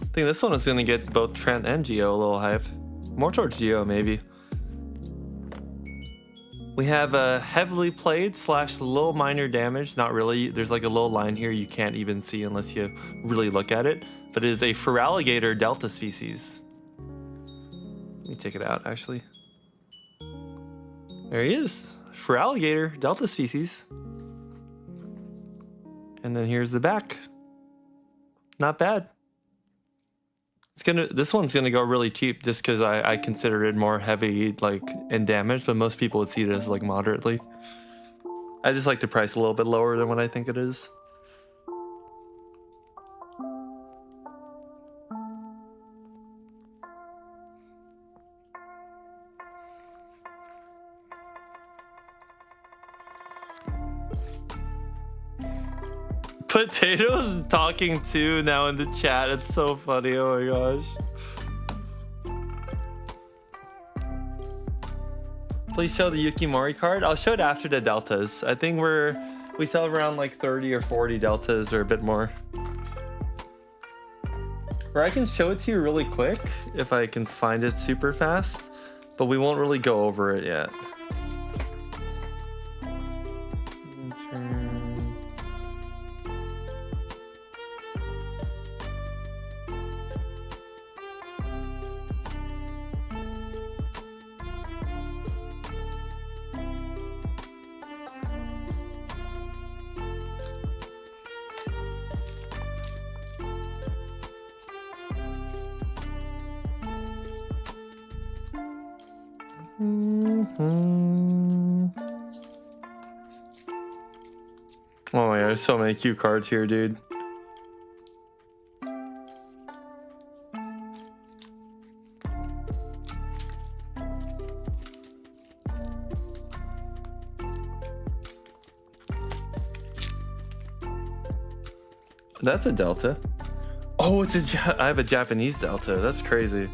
I think this one is going to get both Trent and Geo a little hype. More towards Geo, maybe. We have a heavily played / low minor damage. Not really. There's like a little line here you can't even see unless you really look at it. But it is a FireRed Delta Species. Let me take it out, actually. There he is. FireRed Delta Species. And then here's the back. Not bad. This one's gonna go really cheap just because I consider it more heavy, like in damage, but most people would see it as like moderately. I just like to price a little bit lower than what I think it is. Potatoes talking too now in the chat. It's so funny. Oh my gosh. Please show the Yukimori card. I'll show it after the deltas. I think we sell around like 30 or 40 deltas or a bit more. Or I can show it to you really quick if I can find it super fast, but we won't really go over it yet. Oh my god, there's so many cute cards here, dude. That's a delta. Oh, it's I have a Japanese delta. That's crazy.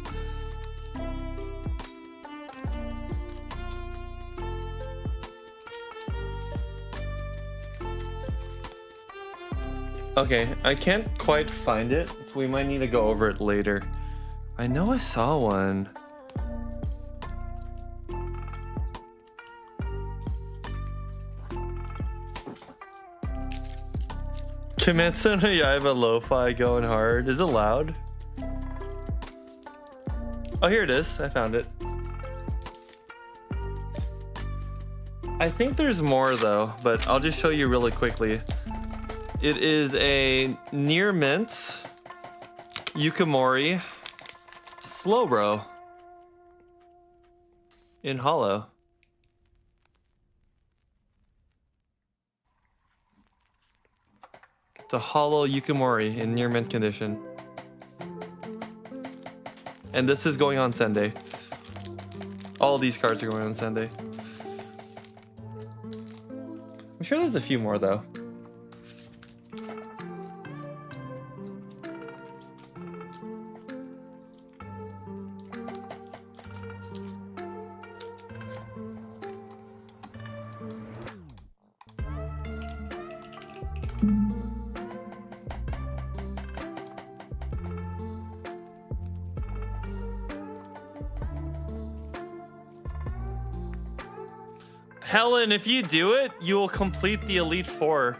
Okay, I can't quite find it, so we might need to go over it later. I know I saw one. Kimetsu no Yaiba Lo-Fi going hard. Is it loud? Oh, here it is. I found it. I think there's more though, but I'll just show you really quickly. It is a near mint Yukimori Slowbro in hollow. It's a hollow Yukimori in near mint condition. And this is going on Sunday. All these cards are going on Sunday. I'm sure there's a few more though. Helen, if you do it, you will complete the Elite Four.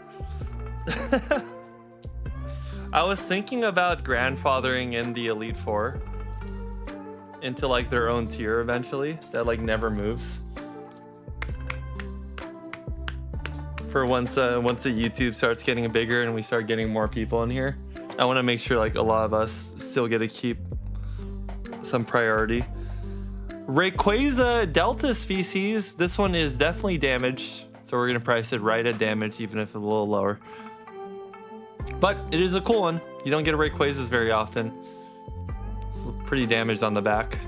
I was thinking about grandfathering in the Elite Four into like their own tier eventually that like never moves. For once the YouTube starts getting bigger and we start getting more people in here, I want to make sure like a lot of us still get to keep some priority. Rayquaza Delta species. This one is definitely damaged, so we're gonna price it right at damage, even if it's a little lower. But it is a cool one. You don't get a Rayquazas very often. It's pretty damaged on the back.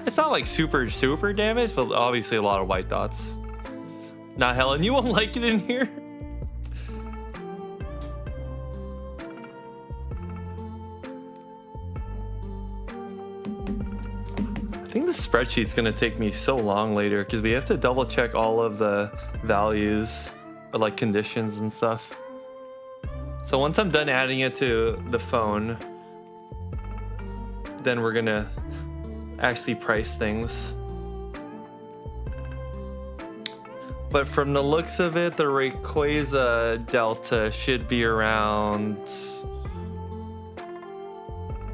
It's not like super damaged, but obviously a lot of white dots. Nah, Helen, you won't like it in here. I think the spreadsheet's gonna take me so long later because we have to double check all of the values or like conditions and stuff. So once I'm done adding it to the phone, then we're gonna actually price things. But from the looks of it, the Rayquaza Delta should be around...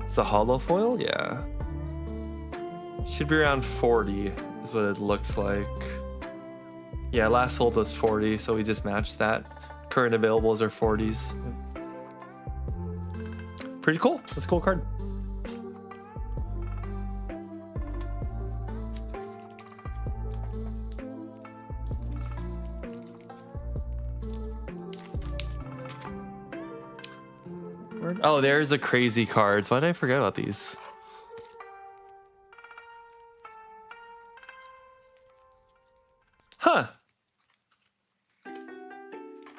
It's a hollow foil? Yeah. Should be around 40 is what it looks like. Yeah, last hold was 40, so we just matched that. Current availables are 40s. Pretty cool. That's a cool card. Oh, there's the crazy cards. Why did I forget about these? Huh.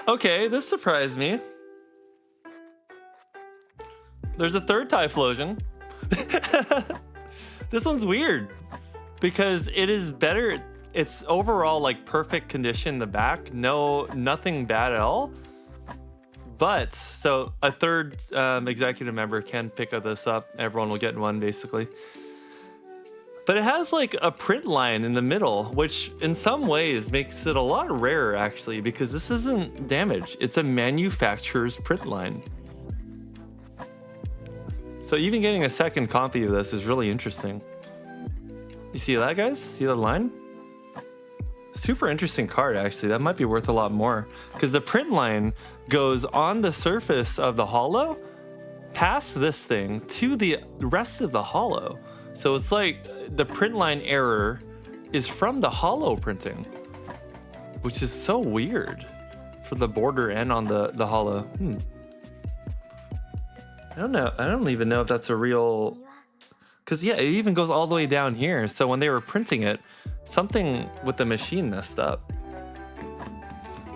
Okay, this surprised me. There's a third Typhlosion. This one's weird because it is better. It's overall like perfect condition in the back. Nothing bad at all. But so a third executive member can pick this up. Everyone will get one basically. But it has like a print line in the middle, which in some ways makes it a lot rarer actually, because this isn't damaged. It's a manufacturer's print line. So even getting a second copy of this is really interesting. You see that, guys? See the line? Super interesting card, actually. That might be worth a lot more because the print line goes on the surface of the holo, past this thing to the rest of the holo. So it's like the print line error is from the holo printing, which is so weird for the border and on the holo. I don't know. I don't even know if that's a real... Because, yeah, it even goes all the way down here. So when they were printing it, something with the machine messed up.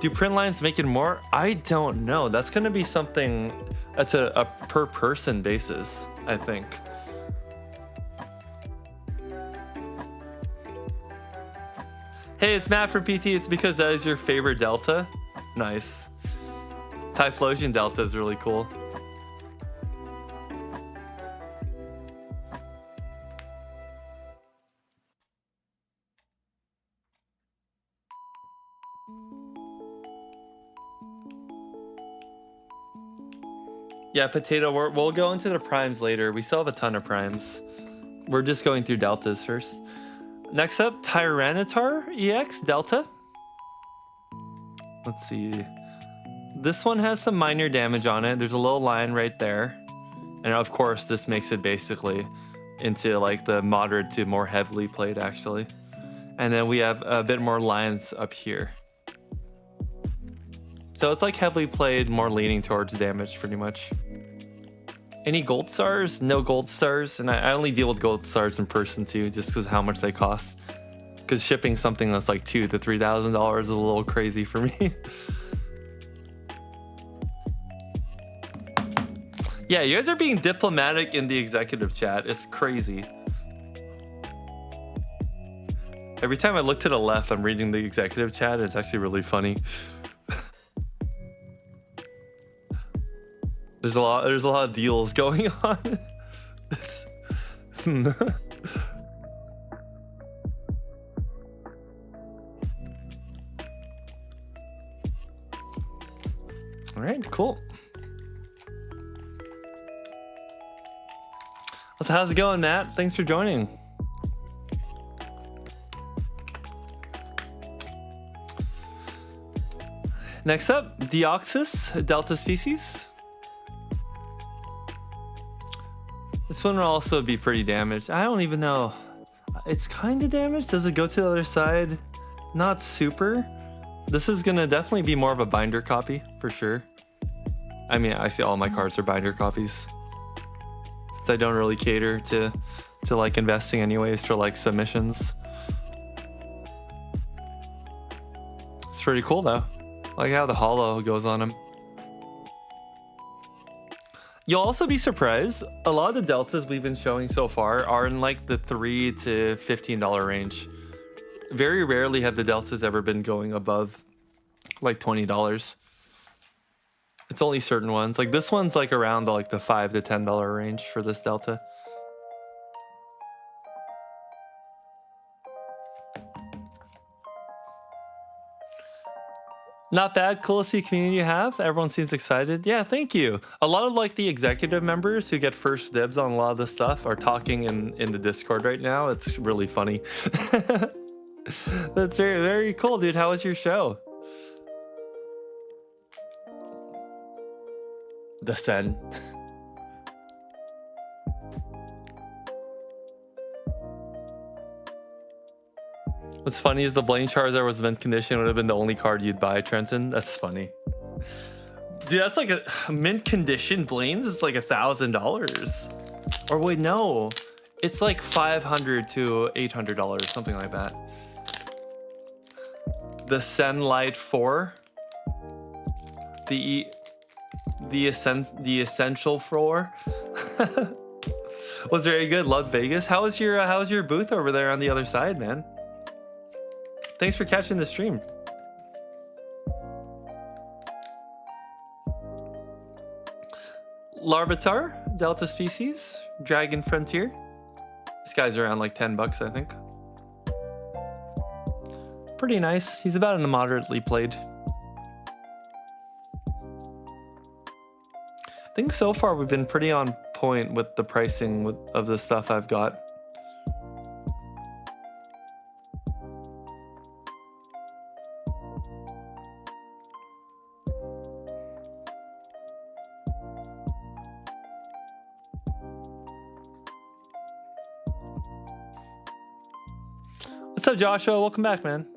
Do print lines make it more? I don't know. That's going to be something that's a per person basis, I think. Hey, it's Matt from PT. It's because that is your favorite Delta. Nice. Typhlosion Delta is really cool. Yeah, Potato, we'll go into the primes later. We still have a ton of primes. We're just going through deltas first. Next up, Tyranitar EX Delta. Let's see. This one has some minor damage on it. There's a little line right there. And of course, this makes it basically into like the moderate to more heavily played, actually. And then we have a bit more lines up here. So it's like heavily played, more leaning towards damage, pretty much. Any gold stars? No gold stars. And I only deal with gold stars in person too, just because of how much they cost. Because shipping something that's like $2,000 to $3,000 is a little crazy for me. Yeah, you guys are being diplomatic in the executive chat. It's crazy. Every time I look to the left, I'm reading the executive chat. It's actually really funny. There's a lot of deals going on. It's all right, cool. So how's it going, Matt? Thanks for joining. Next up, Deoxys Delta species. This one will also be pretty damaged. I don't even know. It's kind of damaged. Does it go to the other side? Not super. This is gonna definitely be more of a binder copy for sure. I mean, actually all my cards are binder copies, since I don't really cater to like investing anyways for like submissions. It's pretty cool though. I like how the holo goes on them. You'll also be surprised. A lot of the deltas we've been showing so far are in like the $3 to $15 range. Very rarely have the deltas ever been going above like $20. It's only certain ones. Like this one's like around the $5 to $10 range for this delta. Not bad. Cool to see community you have. Everyone seems excited. Yeah, thank you. A lot of like the executive members who get first dibs on a lot of this stuff are talking in the Discord right now. It's really funny. That's very, very cool, dude. How was your show? The Sen. What's funny is the Blaine Charizard was mint condition would have been the only card you'd buy, Trenton. That's funny. Dude, that's like a mint condition Blaine's is like $1,000. Or wait, no. It's like $500 to $800, something like that. The Sen Light 4. The essential floor. Was very good. Loved Vegas. How's your booth over there on the other side, man? Thanks for catching the stream. Larvitar, Delta Species, Dragon Frontier. This guy's around like $10, I think. Pretty nice. He's about in the moderately played. I think so far we've been pretty on point with the pricing of the stuff I've got. What's up, Joshua? Welcome back, man.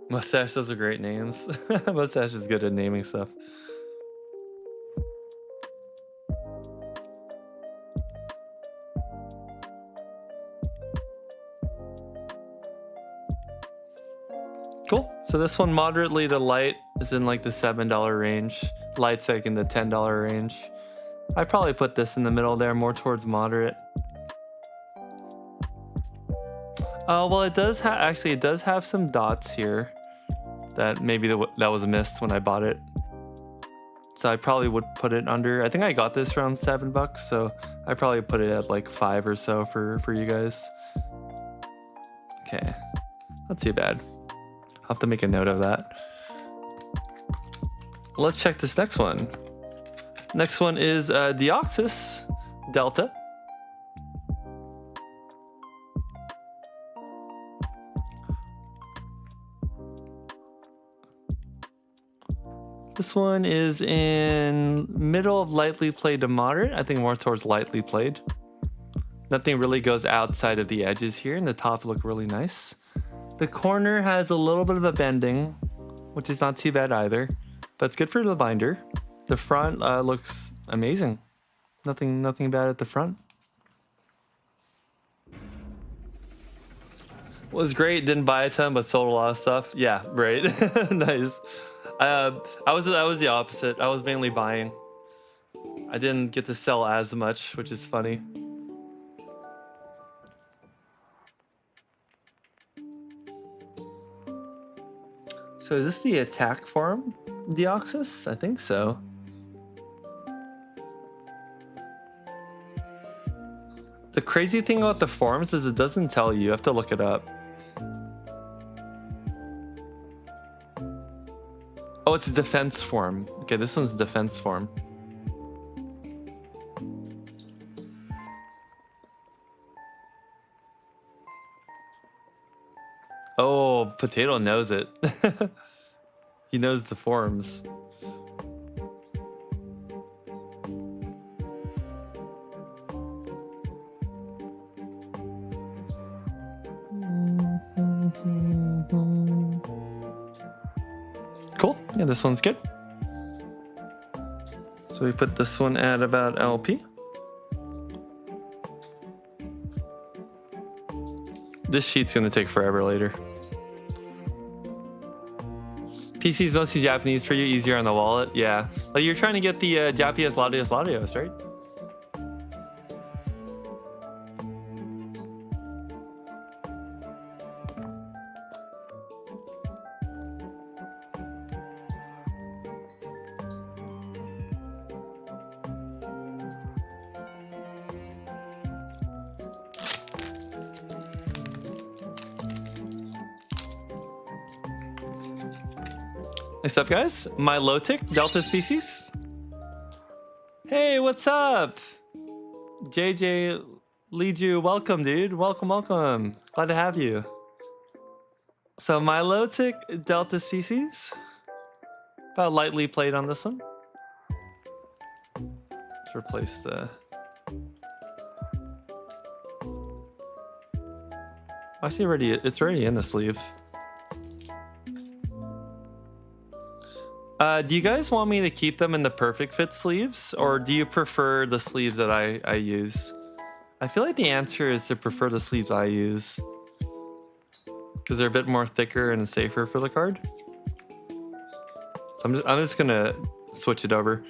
Mustache, those are great names. Mustache is good at naming stuff. Cool. So this one, moderately to light, is in like the $7 range. Light's like in the $10 range. I'd probably put this in the middle there, more towards moderate. Well, it does actually, it does have some dots here that maybe that was missed when I bought it. So I probably would put it under. I think I got this around $7, so I probably put it at like 5 or so for you guys. Okay, not too bad. I'll have to make a note of that. Let's check this next one. Next one is Deoxys Delta. This one is in middle of lightly played to moderate. I think more towards lightly played. Nothing really goes outside of the edges here, and the top look really nice. The corner has a little bit of a bending, which is not too bad either, but it's good for the binder. The front looks amazing. Nothing bad at the front. Was great. Didn't buy a ton, but sold a lot of stuff. Yeah, right. Nice. I was the opposite. I was mainly buying. I didn't get to sell as much, which is funny. So is this the attack form, Deoxys? I think so. The crazy thing about the forms is it doesn't tell you. You have to look it up. Oh, it's a defense form. Okay, this one's defense form. Oh, Potato knows it. He knows the forms. Cool. Yeah, this one's good. So we put this one at about LP. This sheet's gonna take forever later. PC's mostly Japanese for you, easier on the wallet. Yeah, like you're trying to get the Japanese Latios, right? What's up, guys? Milotic, Delta Species. Hey, what's up? JJ Leiju, welcome, dude. Welcome. Glad to have you. So, Milotic, Delta Species. About lightly played on this one. Let's replace the... Actually, it's already in the sleeve. Do you guys want me to keep them in the perfect fit sleeves, or do you prefer the sleeves that I use? I feel like the answer is to prefer the sleeves I use, because they're a bit more thicker and safer for the card. So I'm just gonna switch it over.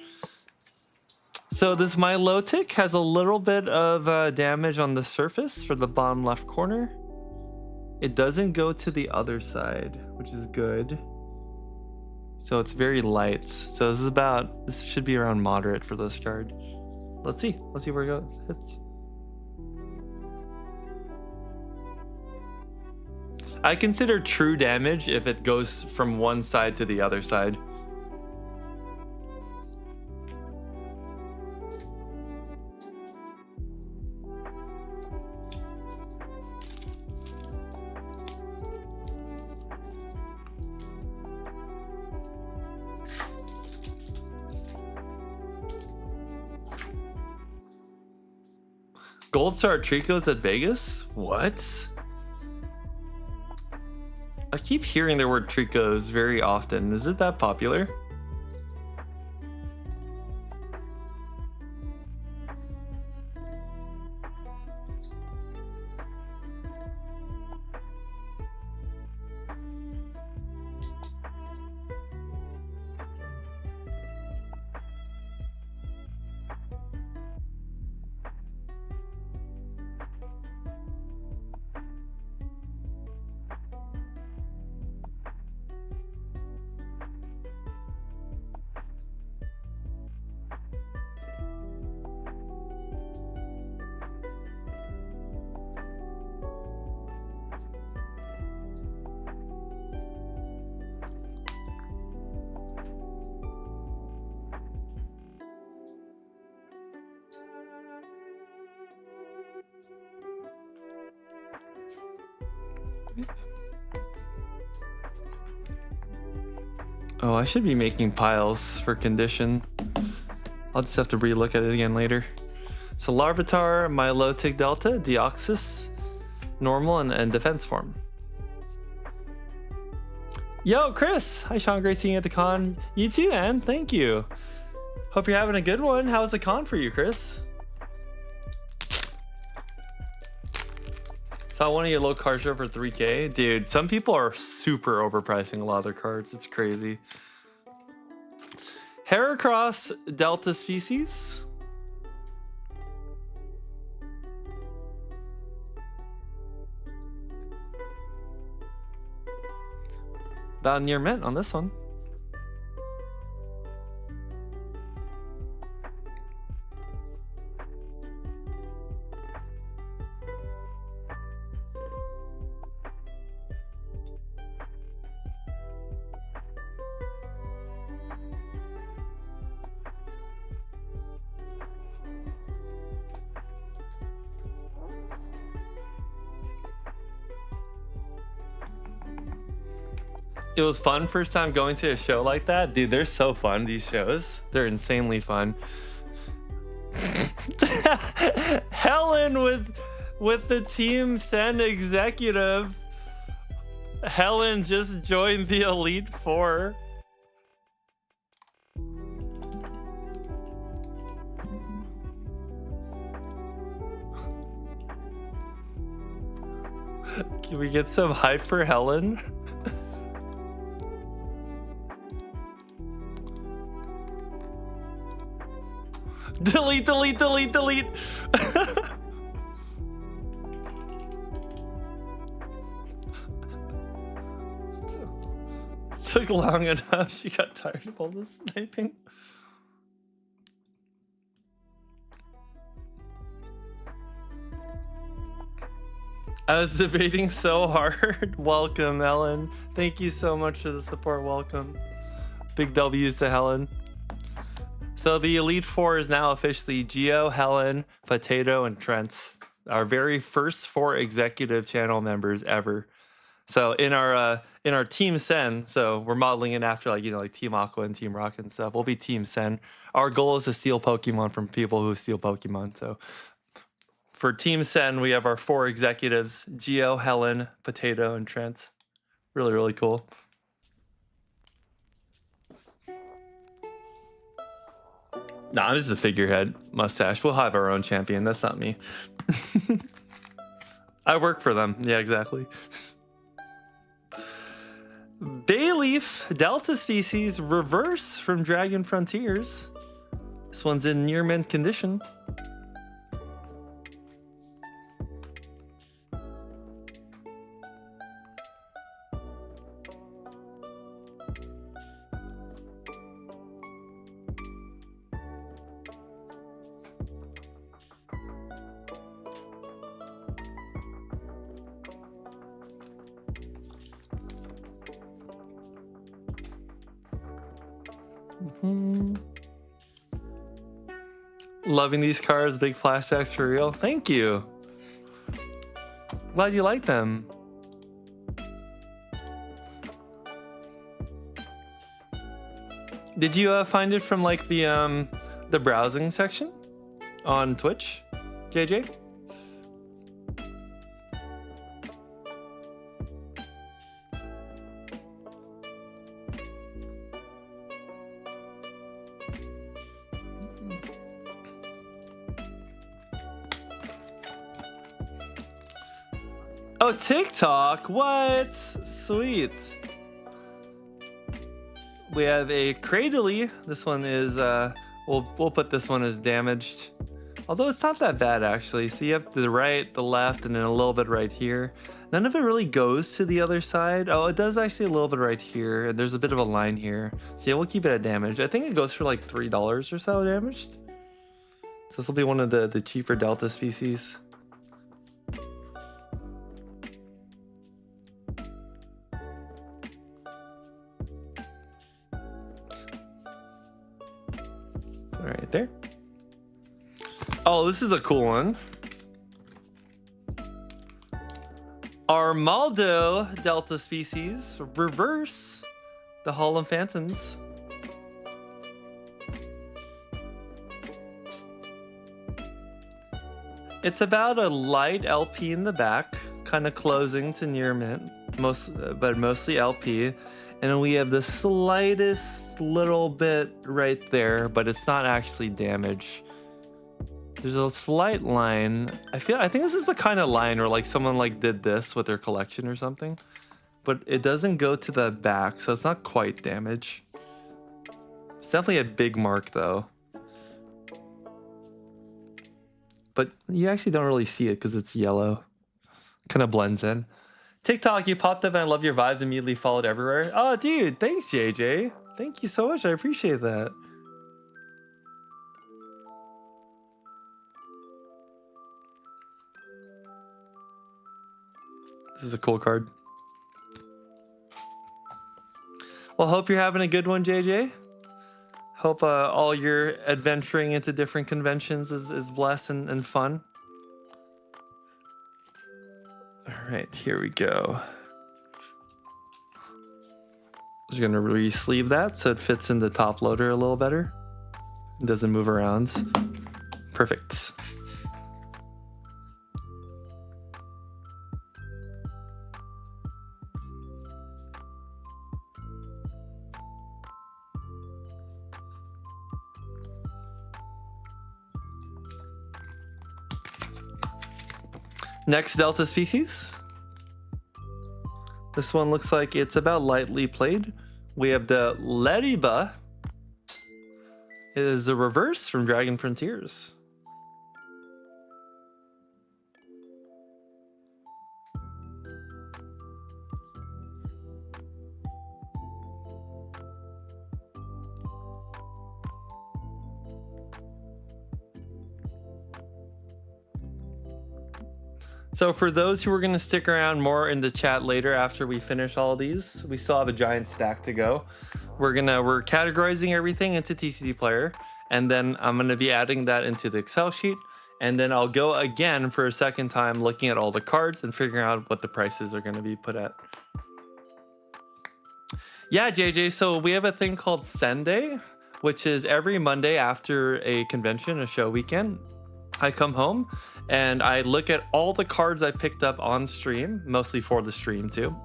So this Milotic has a little bit of damage on the surface for the bottom left corner. It doesn't go to the other side, which is good. So it's very light. So this should be around moderate for this card. Let's see where it goes. Hits. I consider true damage if it goes from one side to the other side. Gold Star Tricos at Vegas? What? I keep hearing the word Tricos very often. Is it that popular? Oh, I should be making piles for condition. I'll just have to relook at it again later. So Larvitar, Milotic Delta, Deoxys, normal, and defense form. Yo, Chris! Hi, Sean. Great seeing you at the con. You too, man. Thank you. Hope you're having a good one. How's the con for you, Chris? Saw one of your low cards show for 3K. Dude, some people are super overpricing a lot of their cards. It's crazy. Heracross Delta Species. About near mint on this one. It was fun first time going to a show like that. Dude, they're so fun, these shows. They're insanely fun. Helen with the Team Sen executive. Helen just joined the Elite Four. Can we get some hype for Helen? Delete, delete, delete, delete. Took long enough. She got tired of all this sniping. I was debating so hard. Welcome, Ellen. Thank you so much for the support. Welcome. Big W's to Helen. So the Elite Four is now officially Geo, Helen, Potato, and Trent. Our very first 4 executive channel members ever. So in our Team Sen, so we're modeling it after like Team Aqua and Team Rocket and stuff. We'll be Team Sen. Our goal is to steal Pokemon from people who steal Pokemon. So for Team Sen, we have our 4 executives: Geo, Helen, Potato, and Trent. Really, really cool. Nah, this is a figurehead mustache. We'll have our own champion. That's not me. I work for them. Yeah, exactly. Bayleaf Delta species reverse from Dragon Frontiers. This one's in near mint condition. Loving these cars, big flashbacks for real. Thank you. Glad you like them. Did you find it from like the browsing section on Twitch, JJ? Oh, TikTok, what? Sweet. We have a Cradley. This one is, we'll put this one as damaged. Although it's not that bad, actually. So you have the right, the left, and then a little bit right here. None of it really goes to the other side. Oh, it does actually a little bit right here. And there's a bit of a line here. So yeah, we'll keep it at damaged. I think it goes for like $3 or so damaged. So this will be one of the cheaper Delta species. Right there. Oh, this is a cool one. Armaldo Delta species reverse the Hall of Phantoms. It's about a light LP in the back, kind of closing to near mint, but mostly LP. And then we have the slightest little bit right there, but it's not actually damage. There's a slight line. I think this is the kind of line where like someone like did this with their collection or something, but it doesn't go to the back, so it's not quite damage. It's definitely a big mark though. But you actually don't really see it because it's yellow. Kind of blends in. TikTok, you popped up and I love your vibes, immediately followed everywhere. Oh, dude, thanks, JJ. Thank you so much. I appreciate that. This is a cool card. Well, hope you're having a good one, JJ. Hope all your adventuring into different conventions is blessed and fun. All right, here we go. Just gonna re-sleeve that so it fits in the top loader a little better. It doesn't move around. Perfect. Next Delta species. This one looks like it's about lightly played. We have the Leriba. It is the reverse from Dragon Frontiers. So for those who are going to stick around more in the chat later after we finish all of these, we still have a giant stack to go. We're categorizing everything into TCG Player, and then I'm going to be adding that into the Excel sheet, and then I'll go again for a second time looking at all the cards and figuring out what the prices are going to be put at. Yeah, JJ, so we have a thing called Sunday, which is every Monday after a convention, a show weekend. I come home and I look at all the cards I picked up on stream, mostly for the stream too.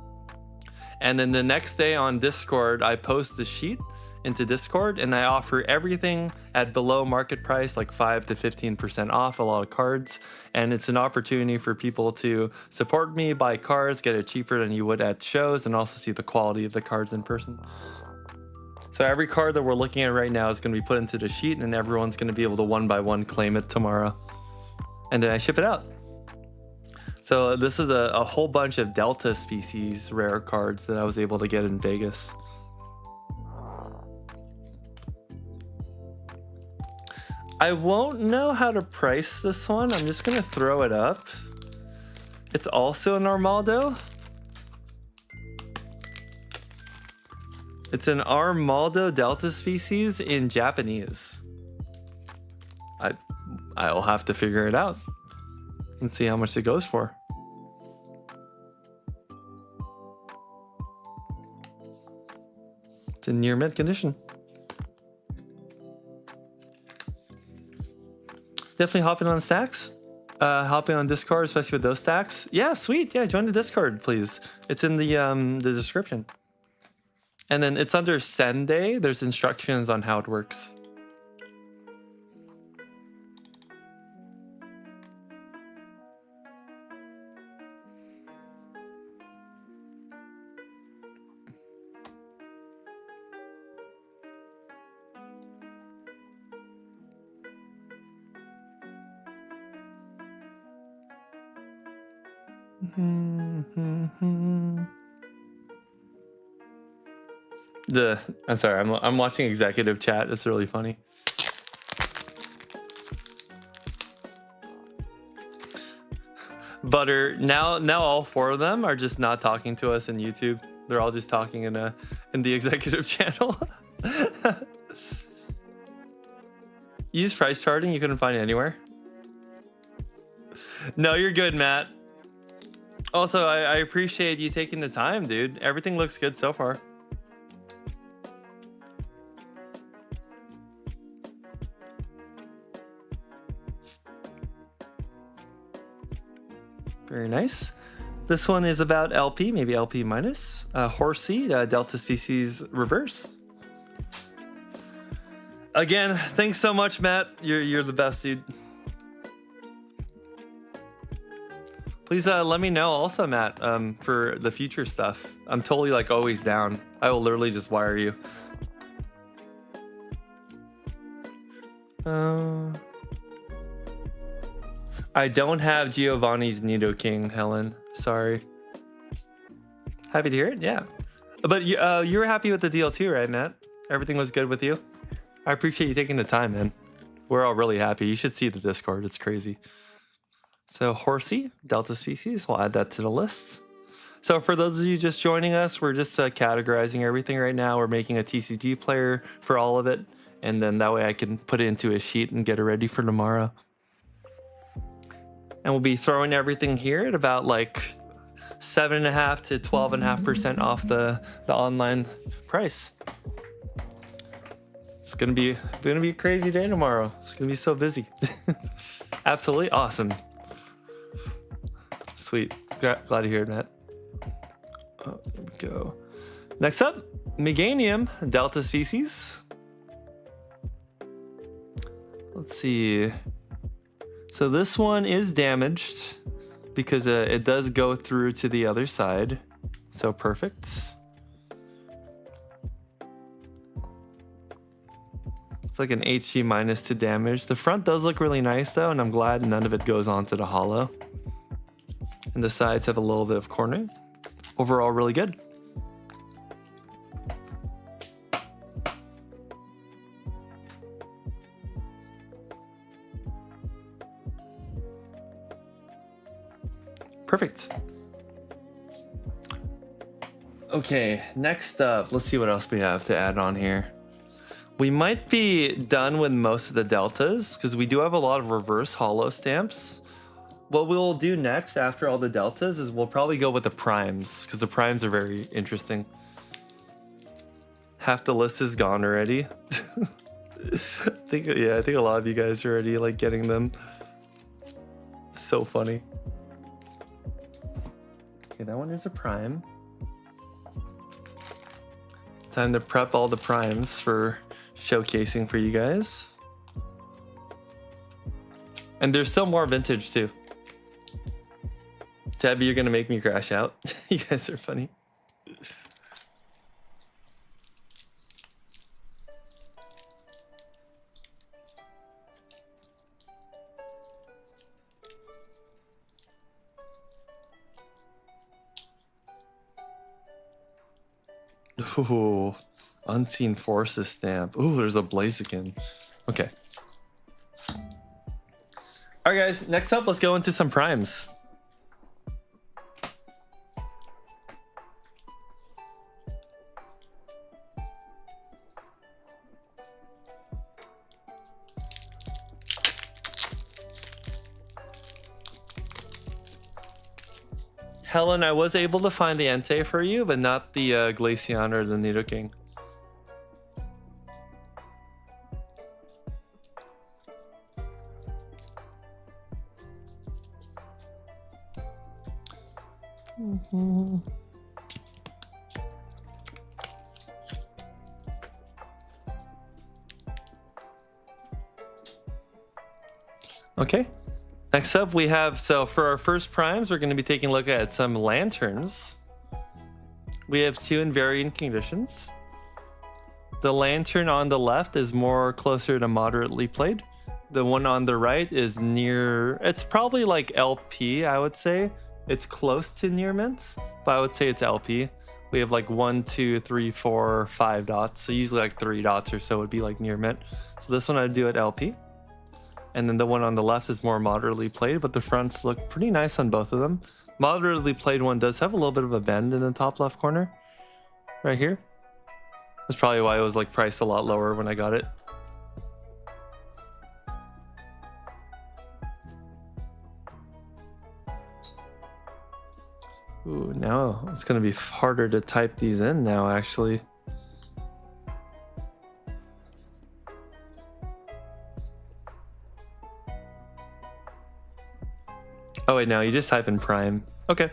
And then the next day on Discord, I post the sheet into Discord, and I offer everything at below market price, like 5 to 15% off a lot of cards. And it's an opportunity for people to support me, buy cards, get it cheaper than you would at shows, and also see the quality of the cards in person. So every card that we're looking at right now is going to be put into the sheet, and everyone's going to be able to one by one claim it tomorrow. And then I ship it out. So this is a whole bunch of Delta species rare cards that I was able to get in Vegas. I won't know how to price this one. I'm just gonna throw it up. It's also an Armaldo. It's an Armaldo Delta species in Japanese. I'll have to figure it out and see how much it goes for. It's in near mint condition. Definitely hopping on stacks. Hopping on Discord, especially with those stacks. Yeah, sweet. Yeah, join the Discord, please. It's in the description. And then it's under Send Day. There's instructions on how it works. I'm sorry, I'm watching executive chat. It's really funny. Butter, now all four of them are just not talking to us in YouTube. They're all just talking in the executive channel. Use price charting, you couldn't find it anywhere. No, you're good, Matt. Also, I appreciate you taking the time, dude. Everything looks good so far. Very nice. This one is about LP, maybe LP minus. Horsey, Delta species reverse. Again, thanks so much, Matt. You're the best, dude. Please let me know also, Matt, for the future stuff. I'm totally like always down. I will literally just wire you. I don't have Giovanni's Nidoking, Helen. Sorry. Happy to hear it, yeah. But you were happy with the deal too, right, Matt? Everything was good with you? I appreciate you taking the time, man. We're all really happy. You should see the Discord. It's crazy. So Horsey, Delta species, we'll add that to the list. So for those of you just joining us, we're just categorizing everything right now. We're making a TCG player for all of it. And then that way I can put it into a sheet and get it ready for tomorrow. And we'll be throwing everything here at about like 7.5 to 12.5% off the online price. It's gonna be a crazy day tomorrow. It's gonna be so busy. Absolutely awesome. Sweet. Glad to hear it, Matt. Oh, there we go. Next up, Meganium, Delta species. Let's see. So this one is damaged because it does go through to the other side. So perfect. It's like an HG minus to damage. The front does look really nice though, and I'm glad none of it goes onto the hollow. And the sides have a little bit of cornering. Overall, really good. Perfect. Okay, next up, let's see what else we have to add on here. We might be done with most of the deltas because we do have a lot of reverse hollow stamps. What we'll do next after all the deltas is we'll probably go with the primes because the primes are very interesting. Half the list is gone already. I think a lot of you guys are already like getting them. It's so funny. Okay, that one is a prime. Time to prep all the primes for showcasing for you guys. And there's still more vintage too. Tabby, you're gonna make me crash out. You guys are funny. Ooh, Unseen Forces stamp. Ooh, there's a Blaziken. Okay. All right, guys. Next up, let's go into some primes. Helen, I was able to find the Entei for you, but not the Glaceon or the Nidoking. Okay. Next up, we have, so for our first primes, we're going to be taking a look at some lanterns. We have two in varying conditions. The lantern on the left is more closer to moderately played. The one on the right is near, it's probably like LP, I would say. It's close to near mint, but I would say it's LP. We have like 1, 2, 3, 4, 5 dots. So usually like 3 dots or so would be like near mint. So this one I'd do at LP. And then the one on the left is more moderately played, but the fronts look pretty nice on both of them. Moderately played one does have a little bit of a bend in the top left corner, right here. That's probably why it was like priced a lot lower when I got it. Ooh, now it's gonna be harder to type these in now, actually. Oh wait, no, you just type in prime. Okay.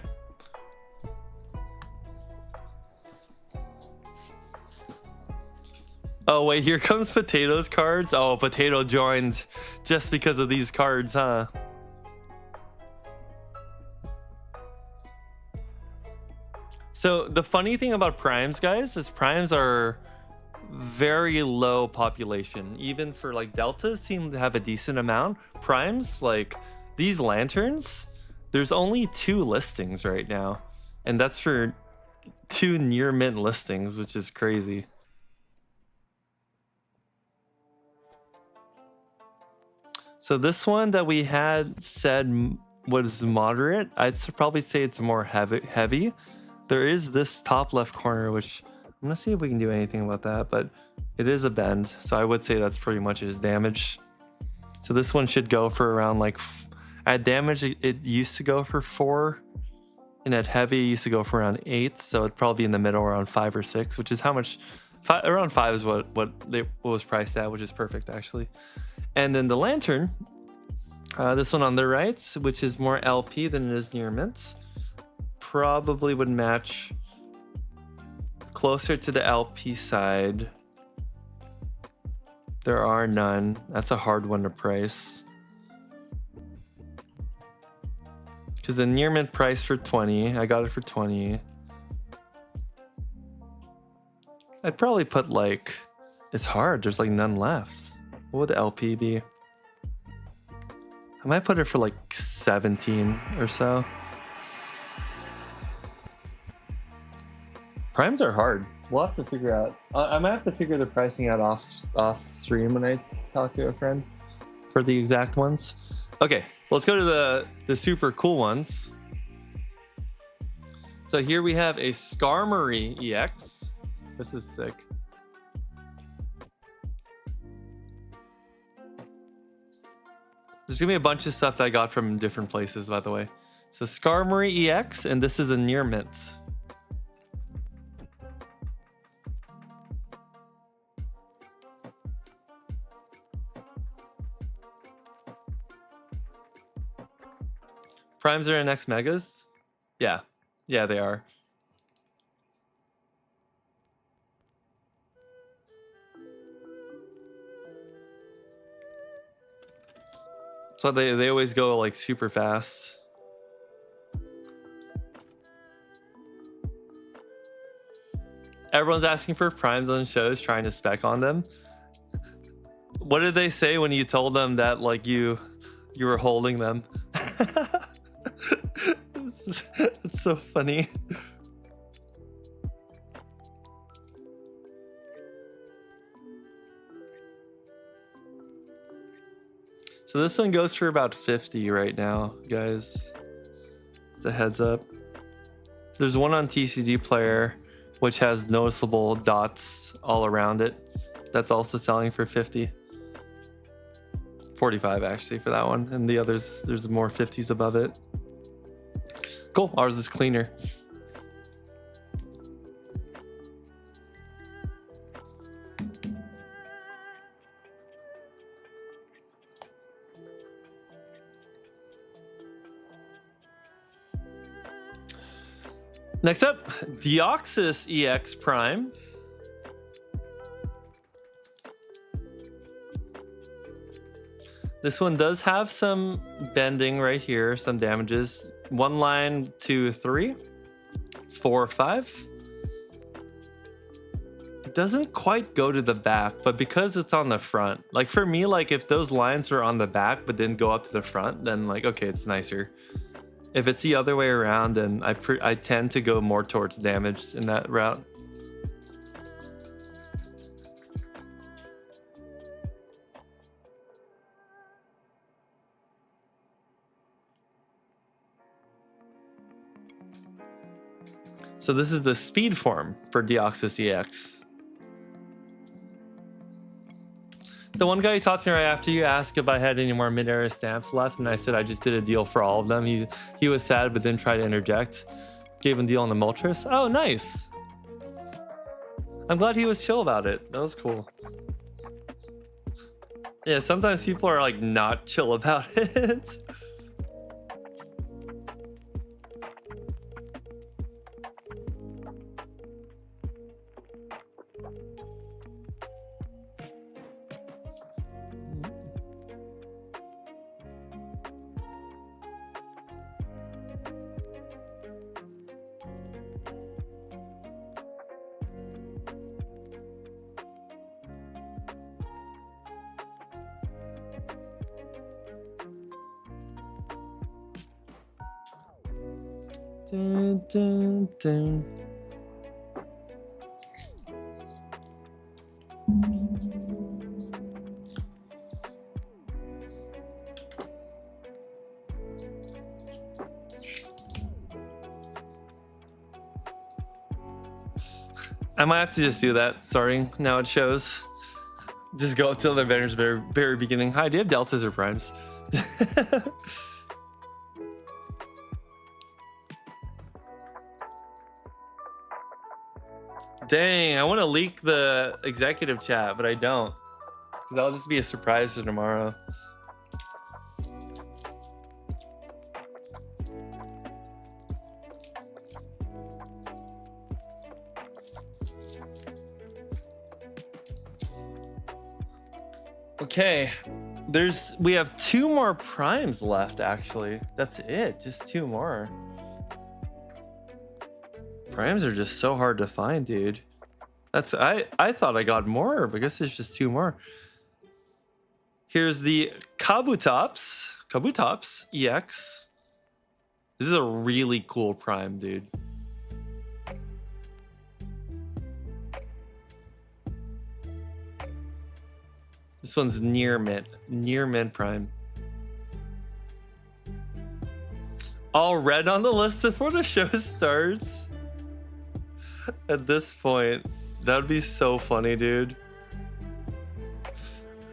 Oh wait, here comes Potato's cards. Oh, Potato joined just because of these cards, huh? So the funny thing about primes, guys, is primes are very low population. Even for like deltas seem to have a decent amount. Primes, like these lanterns, there's only 2 listings right now, and that's for 2 near mint listings, which is crazy. So this one that we had said was moderate, I'd probably say it's more heavy. There is this top left corner, which I'm gonna see if we can do anything about that, but it is a bend, so I would say that's pretty much his damage. So this one should go for around like, at damage it used to go for 4, and at heavy it used to go for around 8, so it'd probably be in the middle around 5 or 6, which is how much, around 5 is what was priced at, which is perfect actually. And then the lantern, this one on the right, which is more LP than it is near mint, probably would match closer to the LP side. There are none. That's a hard one to price. Because the near mint price for 20, I got it for 20. I'd probably put like, it's hard, there's like none left. What would the LP be? I might put it for like 17 or so. Primes are hard. We'll have to figure out. I might have to figure the pricing out off stream when I talk to a friend for the exact ones. Okay, so let's go to the super cool ones. So here we have a Skarmory EX. This is sick. There's gonna be a bunch of stuff that I got from different places, by the way. So Skarmory EX, and this is a near mint. Primes are in X Megas? Yeah. Yeah, they are. So they always go like super fast. Everyone's asking for primes on shows, trying to spec on them. What did they say when you told them that like you were holding them? It's so funny. So this one goes for about 50 right now, guys. It's a heads up. There's one on TCG Player, which has noticeable dots all around it. That's also selling for 50. 45 actually for that one. And the others, there's more 50s above it. Cool, ours is cleaner. Next up, Deoxys EX Prime. This one does have some bending right here, some damages. 1 line, 2, 3, 4, 5. It doesn't quite go to the back, but because it's on the front, like for me, like if those lines were on the back but didn't go up to the front, then like, okay, it's nicer. If it's the other way around, then I tend to go more towards damage in that route. So this is the speed form for Deoxys EX. The one guy who talked to me right after you asked if I had any more mid-era stamps left, and I said I just did a deal for all of them. He was sad, but didn't try to interject. Gave him a deal on the Moltres. Oh, nice. I'm glad he was chill about it. That was cool. Yeah, sometimes people are like not chill about it. Dun, dun, dun. I might have to just do that. Sorry, now it shows. Just go up to the vendor's very beginning. Hi, do you have deltas or primes? Dang, I want to leak the executive chat, but I don't. Because that'll just be a surprise for tomorrow. Okay, we have 2 more primes left, actually. That's it, just 2 more. Primes are just so hard to find, dude. I thought I got more, but I guess there's just 2 more. Here's the Kabutops EX. This is a really cool prime, dude. This one's near mint prime. All red on the list before the show starts. At this point, that would be so funny, dude.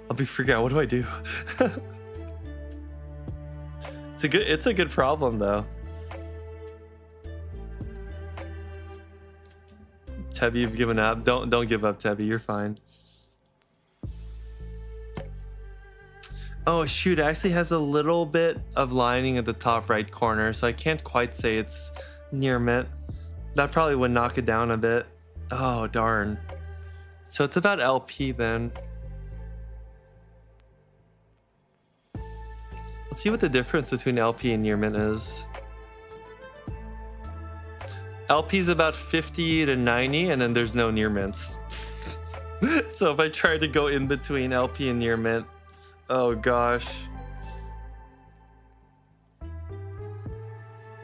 I'll be freaking out. What do I do? It's a good problem though. Tebby, you've given up. Don't give up, Tebby. You're fine. Oh shoot, it actually has a little bit of lining at the top right corner, so I can't quite say it's near mint. That probably would knock it down a bit. Oh, darn. So it's about LP then. Let's see what the difference between LP and near mint is. LP is about 50 to 90, and then there's no near mints. So if I try to go in between LP and near mint, oh gosh.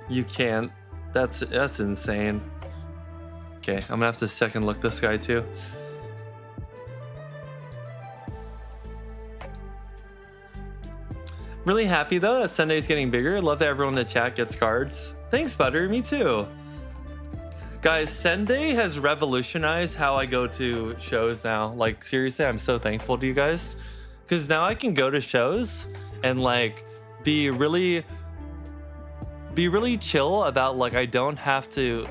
You can't. That's insane. Okay, I'm gonna have to second look this guy too. Really happy though that Sunday's getting bigger. Love that everyone in the chat gets cards. Thanks, Butter. Me too. Guys, Sunday has revolutionized how I go to shows now. Like, seriously, I'm so thankful to you guys. Because now I can go to shows and, like, be really chill about, like, I don't have to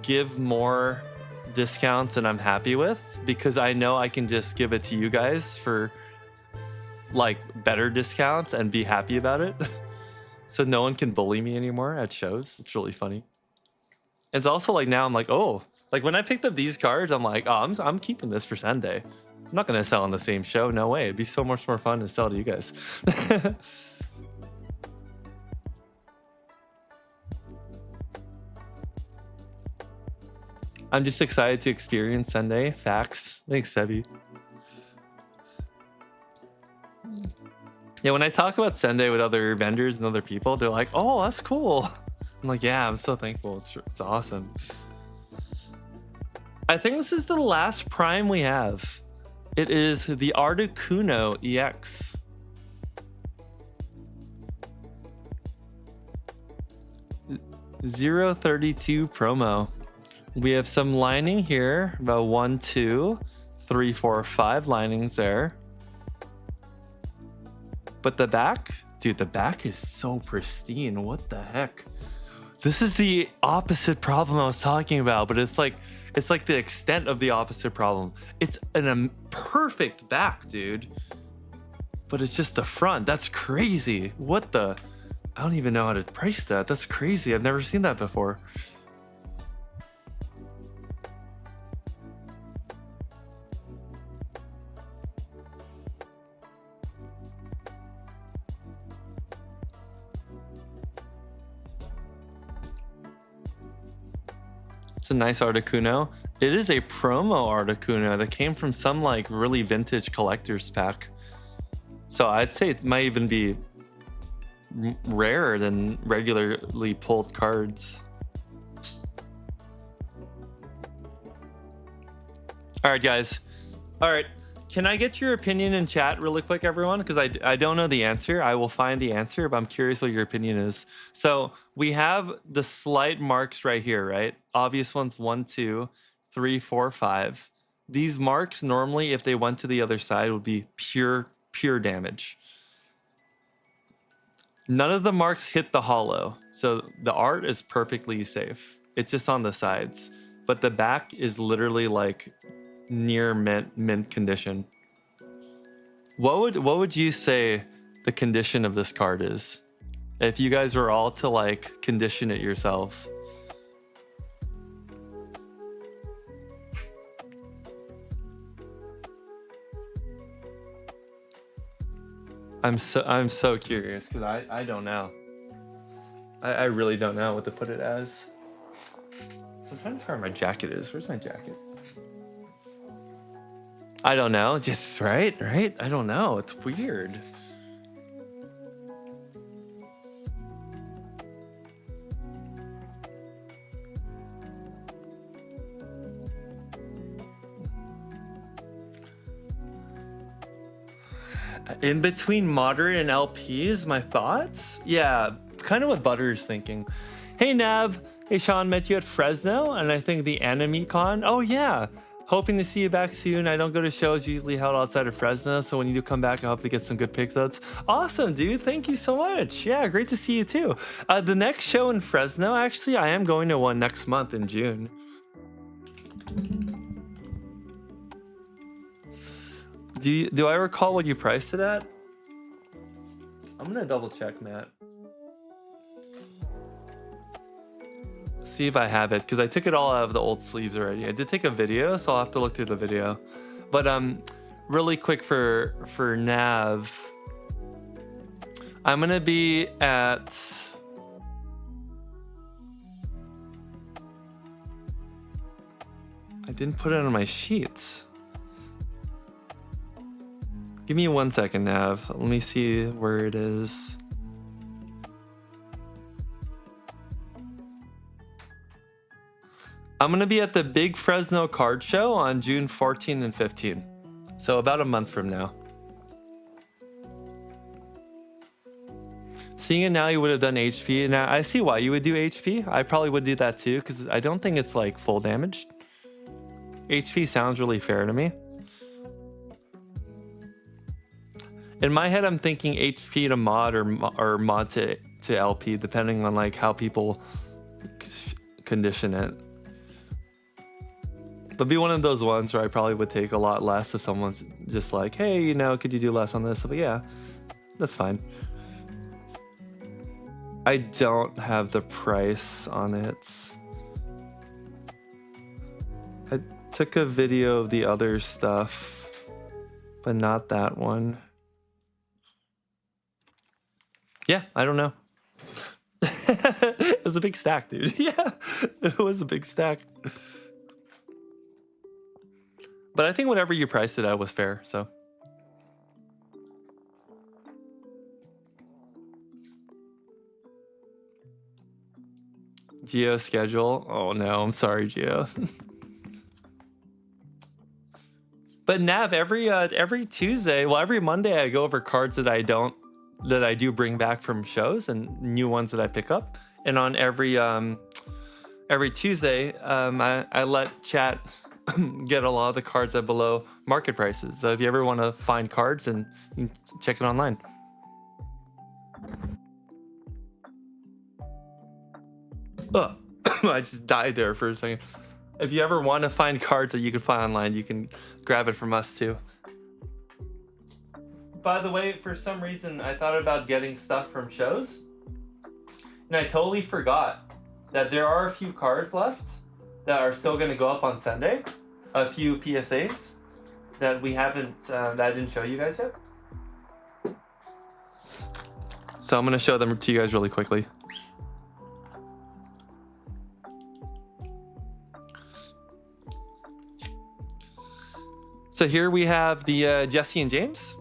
give more discounts than I'm happy with. Because I know I can just give it to you guys for, like, better discounts and be happy about it. So no one can bully me anymore at shows. It's really funny. It's also like now I'm like, oh, like when I picked up these cards, I'm like, oh, I'm keeping this for Sunday. I'm not gonna sell on the same show. No way. It'd be so much more fun to sell to you guys. I'm just excited to experience Sunday. Facts. Thanks, Sebi. Yeah, when I talk about Sunday with other vendors and other people, they're like, oh, that's cool. I'm like, yeah, I'm so thankful. It's awesome. I think this is the last Prime we have. It is the Articuno EX. .032 promo. We have some lining here, about 1, 2, 3, 4, 5 linings there. But the back, dude, the back is so pristine. What the heck? This is the opposite problem I was talking about, but it's like the extent of the opposite problem. It's a perfect back, dude. But it's just the front. That's crazy. What the? I don't even know how to price that. That's crazy. I've never seen that before. It's a nice Articuno. It is a promo Articuno that came from some like really vintage collector's pack. So I'd say it might even be rarer than regularly pulled cards. All right, guys. All right. Can I get your opinion in chat really quick, everyone? Because I don't know the answer. I will find the answer, but I'm curious what your opinion is. So we have the slight marks right here, right? Obvious ones, 1, 2, 3, 4, 5. These marks normally, if they went to the other side, would be pure damage. None of the marks hit the hollow. So the art is perfectly safe. It's just on the sides. But the back is literally like near mint condition. What would you say the condition of this card is if you guys were all to like condition it yourselves? I'm so curious because I don't know. I really don't know what to put it as. So I'm trying to find where my jacket is. Where's my jacket? I don't know. Just right. I don't know. It's weird. In between moderate and LPs, my thoughts? Yeah, kind of what Butter's thinking. Hey Nav, hey Sean, met you at Fresno, and I think the Anime Con. Oh yeah. Hoping to see you back soon. I don't go to shows usually held outside of Fresno, so when you do come back, I hope to get some good pickups. Awesome, dude. Thank you so much. Yeah, great to see you too. The next show in Fresno, actually, I am going to one next month in June. Do I recall what you priced it at? I'm gonna double check, Matt. See if I have it, because I took it all out of the old sleeves already. I did take a video, so I'll have to look through the video. But really quick for Nav. I'm gonna be at... I didn't put it on my sheets. Give me 1 second, Nav. Let me see where it is. I'm gonna be at the Big Fresno Card Show on June 14 and 15. So about a month from now. Seeing it now, you would have done HP. Now I see why you would do HP. I probably would do that too, because I don't think it's like full damage. HP sounds really fair to me. In my head, I'm thinking HP to mod or mod to LP, depending on like how people condition it. But be one of those ones where I probably would take a lot less if someone's just like, hey, you know, could you do less on this? But yeah, that's fine. I don't have the price on it. I took a video of the other stuff, but not that one. Yeah, I don't know. It was a big stack, dude. Yeah, it was a big stack. But I think whatever you priced it at was fair, so. Geo schedule. Oh no, I'm sorry, Geo. But Nav, every Tuesday, well, every Monday, I go over cards that I do bring back from shows and new ones that I pick up. And on every Tuesday, I let chat get a lot of the cards at below market prices. So if you ever want to find cards, and you can check it online. Oh, I just died there for a second. If you ever want to find cards that you can find online, you can grab it from us too. By the way, for some reason, I thought about getting stuff from shows, and I totally forgot that there are a few cards left that are still going to go up on Sunday. A few PSAs that we haven't, that I didn't show you guys yet. So I'm going to show them to you guys really quickly. So here we have the Jesse and James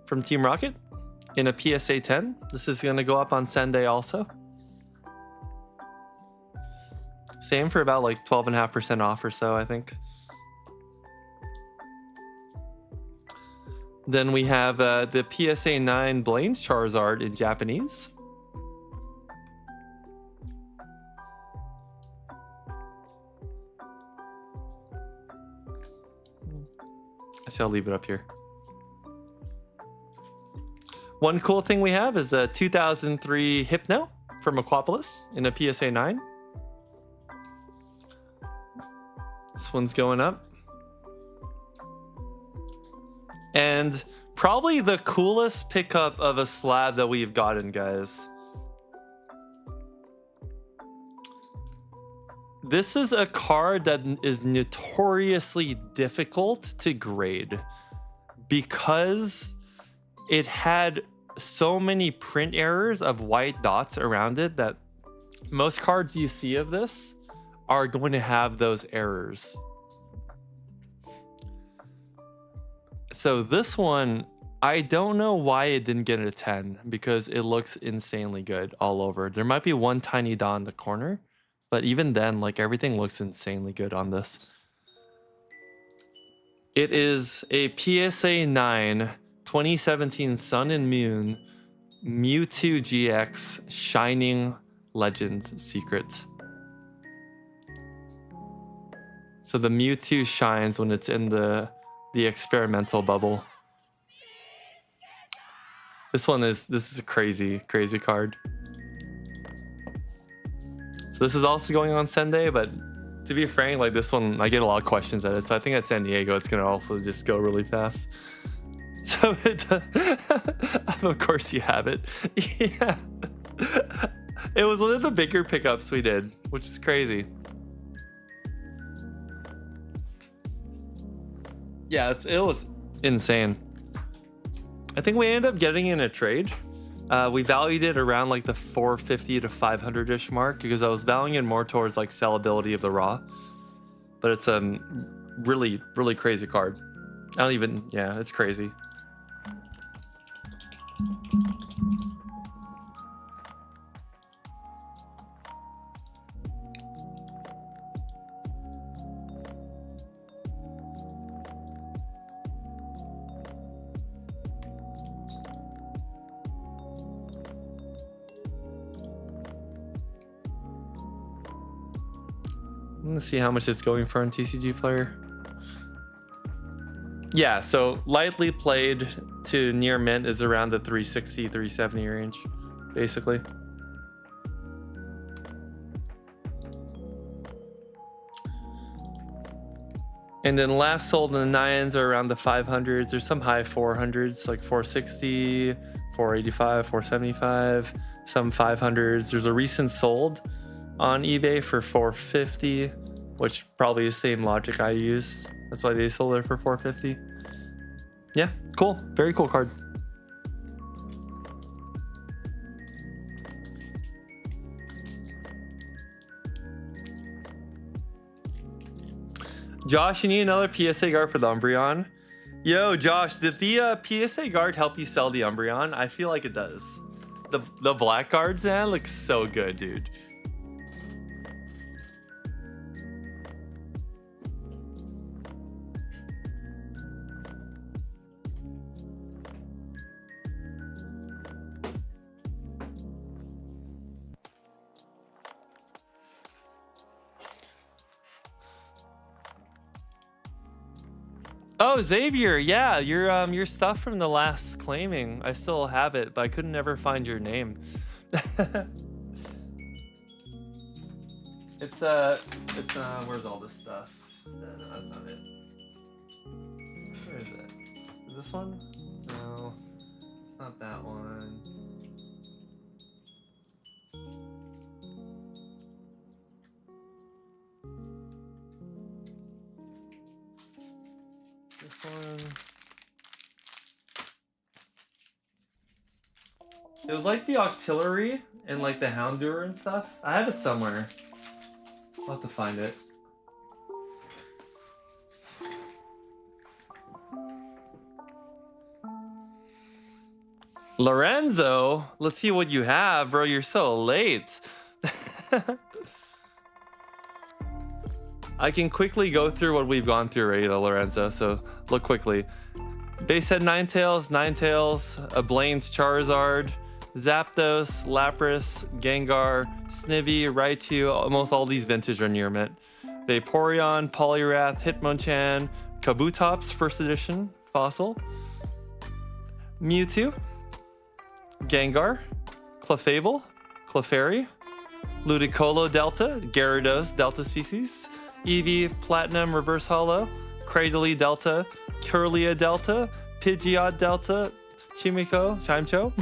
from Team Rocket in a PSA 10. This is going to go up on Sunday also. Same for about like 12.5% off or so, I think. Then we have the PSA 9 Blaine's Charizard in Japanese. So I'll leave it up here. One cool thing we have is a 2003 Hypno from Aquapolis in a PSA 9. This one's going up. And probably the coolest pickup of a slab that we've gotten, guys. This is a card that is notoriously difficult to grade because it had so many print errors of white dots around it that most cards you see of this are going to have those errors. So this one, I don't know why it didn't get a 10 because it looks insanely good all over. There might be one tiny dot in the corner, but even then, like, everything looks insanely good on this. It is a PSA 9 2017 Sun and Moon Mewtwo GX Shining Legends Secret. So the Mewtwo shines when it's in the experimental bubble. This is a crazy card. So this is also going on Sunday, but to be frank, like this one, I get a lot of questions at it. So I think at San Diego, it's gonna also just go really fast. So of course you have it. Yeah. It was one of the bigger pickups we did, which is crazy. Yeah, it was insane. I think we ended up getting in a trade. We valued it around like the 450 to 500-ish mark because I was valuing it more towards like sellability of the raw. But it's a really, really crazy card. I don't even, yeah, it's crazy. Let's see how much it's going for on TCG Player. Yeah, so lightly played to near mint is around the 360, 370 range, basically. And then last sold in the 9s are around the 500s. There's some high 400s, like 460, 485, 475, some 500s. There's a recent sold on eBay for 450, which probably the same logic I used. That's why they sold it for 450. Yeah, cool. Very cool card. Josh, you need another PSA guard for the Umbreon. Yo, Josh, did the PSA guard help you sell the Umbreon? I feel like it does. The black cards, man, looks so good, dude. Oh, Xavier, yeah, your stuff from the last claiming. I still have it, but I couldn't ever find your name. it's where's all this stuff? No, that's not it. Where is it? Is this one? No, it's not that one. One. It was like the Octillery and like the Houndour and stuff. I have it somewhere. I'll have to find it. Lorenzo, let's see what you have, bro. You're so late. I can quickly go through what we've gone through already, though, Lorenzo. So look quickly. Base set Ninetales, a Blaine's Charizard, Zapdos, Lapras, Gengar, Snivy, Raichu. Almost all these vintage are near mint. Vaporeon, Poliwrath, Hitmonchan, Kabutops, first edition, fossil, Mewtwo, Gengar, Clefable, Clefairy, Ludicolo Delta, Gyarados Delta species, Eevee Platinum Reverse Holo, Cradily Delta, Kirlia Delta, Pidgeot Delta, Chimcho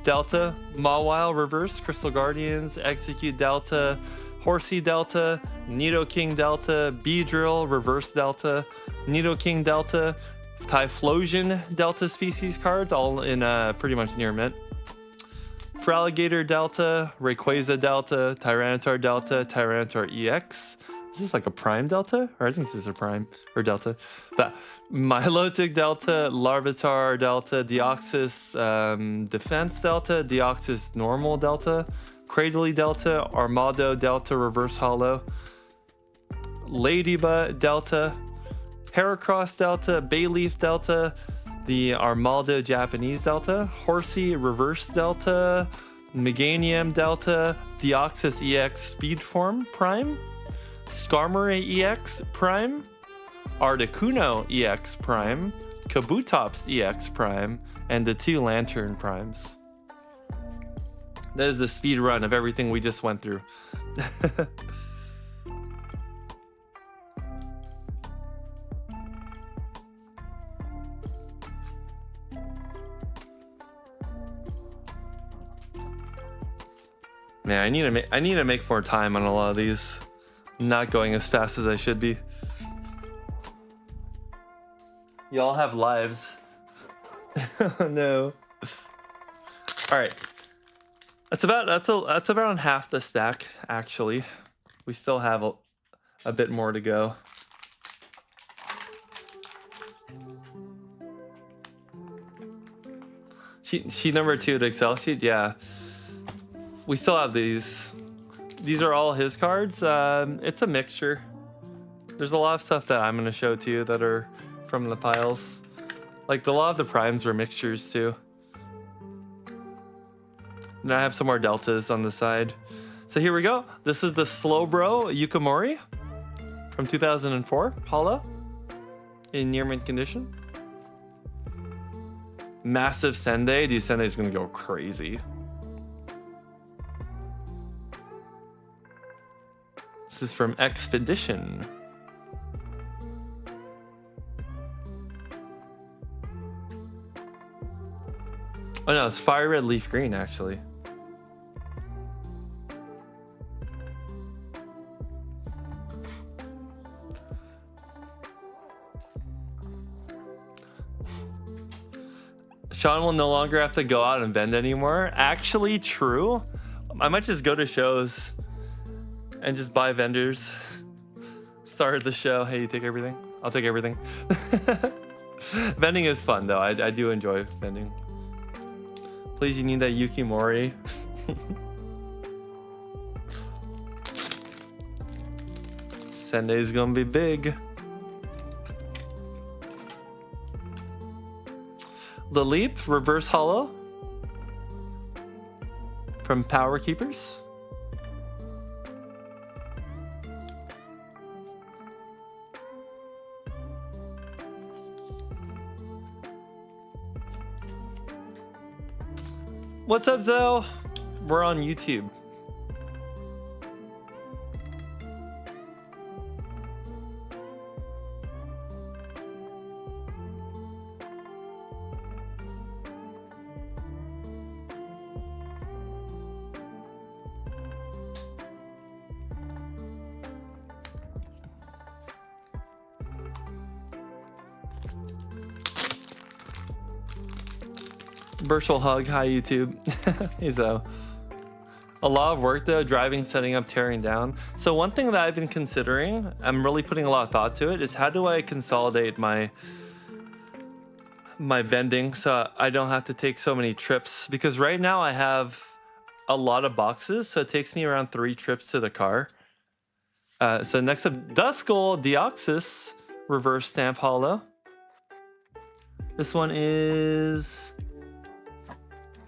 Delta, Mawile Reverse, Crystal Guardians, Execute Delta, Horsey Delta, Nidoking Delta, Beedrill Reverse Delta, Nidoking Delta, Typhlosion Delta species cards, all in pretty much near mint. Feraligatr Delta, Rayquaza Delta, Tyranitar Delta, Tyranitar EX. Is this like a Prime Delta? Or I think this is a Prime or Delta. But Milotic Delta, Larvitar Delta, Deoxys Defense Delta, Deoxys Normal Delta, Cradily Delta, Armado Delta Reverse Holo, Ladybug Delta, Heracross Delta, Bayleaf Delta, the Armaldo Japanese Delta, Horsey Reverse Delta, Meganium Delta, Deoxys EX Speed Form Prime, Skarmory EX Prime, Articuno EX Prime, Kabutops EX Prime, and the 2 Lantern Primes. That is the speed run of everything we just went through. Man, I need to make more time on a lot of these. I'm not going as fast as I should be. Y'all have lives. No. All right. That's around half the stack actually. We still have a bit more to go. Sheet number 2, the Excel sheet. Yeah. We still have these. These are all his cards. It's a mixture. There's a lot of stuff that I'm going to show to you that are from the piles. Like a lot of the primes were mixtures too. And I have some more deltas on the side. So here we go. This is the Slowbro Yukamori from 2004, hollow, in near mint condition. Massive Sendai. Dude, Sendai's gonna go crazy. This is from Expedition. Oh no, it's FireRed LeafGreen actually. Sean will no longer have to go out and vend anymore. Actually, true. I might just go to shows and just buy vendors. Start the show. Hey, you take everything? I'll take everything. Vending is fun though. I do enjoy vending. Please, you need that Yukimori. Sendai's gonna be big. The Leap Reverse Hollow from Power Keepers. What's up, Zoe? We're on YouTube. Virtual hug. Hi, YouTube. Hey, Zoe. A lot of work though, driving, setting up, tearing down. So one thing that I've been considering, I'm really putting a lot of thought to it, is how do I consolidate my vending so I don't have to take so many trips? Because right now I have a lot of boxes, so it takes me around 3 trips to the car. So next up, Duskull Deoxys Reverse Stamp Hollow. This one is...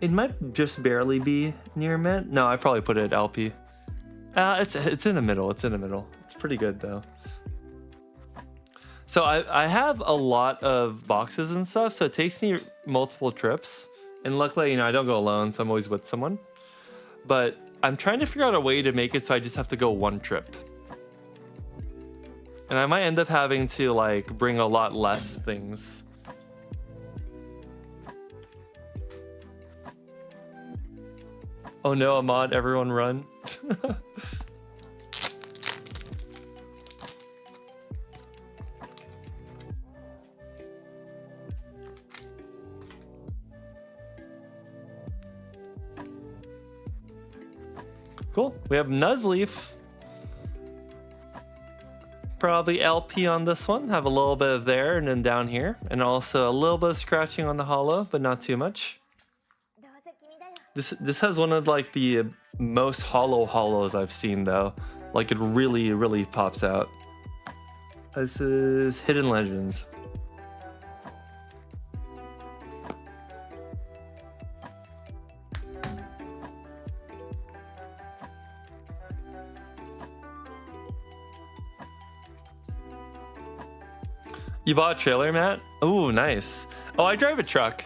It might just barely be near mint. No, I probably put it at LP. It's in the middle. It's in the middle. It's pretty good though. So I have a lot of boxes and stuff, so it takes me multiple trips. And luckily, you know, I don't go alone, so I'm always with someone. But I'm trying to figure out a way to make it so I just have to go 1 trip. And I might end up having to like bring a lot less things. Oh no, Ahmad, everyone run. Cool, we have Nuzleaf. Probably LP on this one, have a little bit of there and then down here. And also a little bit of scratching on the hollow, but not too much. This has one of like the most hollows I've seen though. Like it really pops out. This is Hidden Legends. You bought a trailer, Matt? Ooh, nice. Oh, I drive a truck.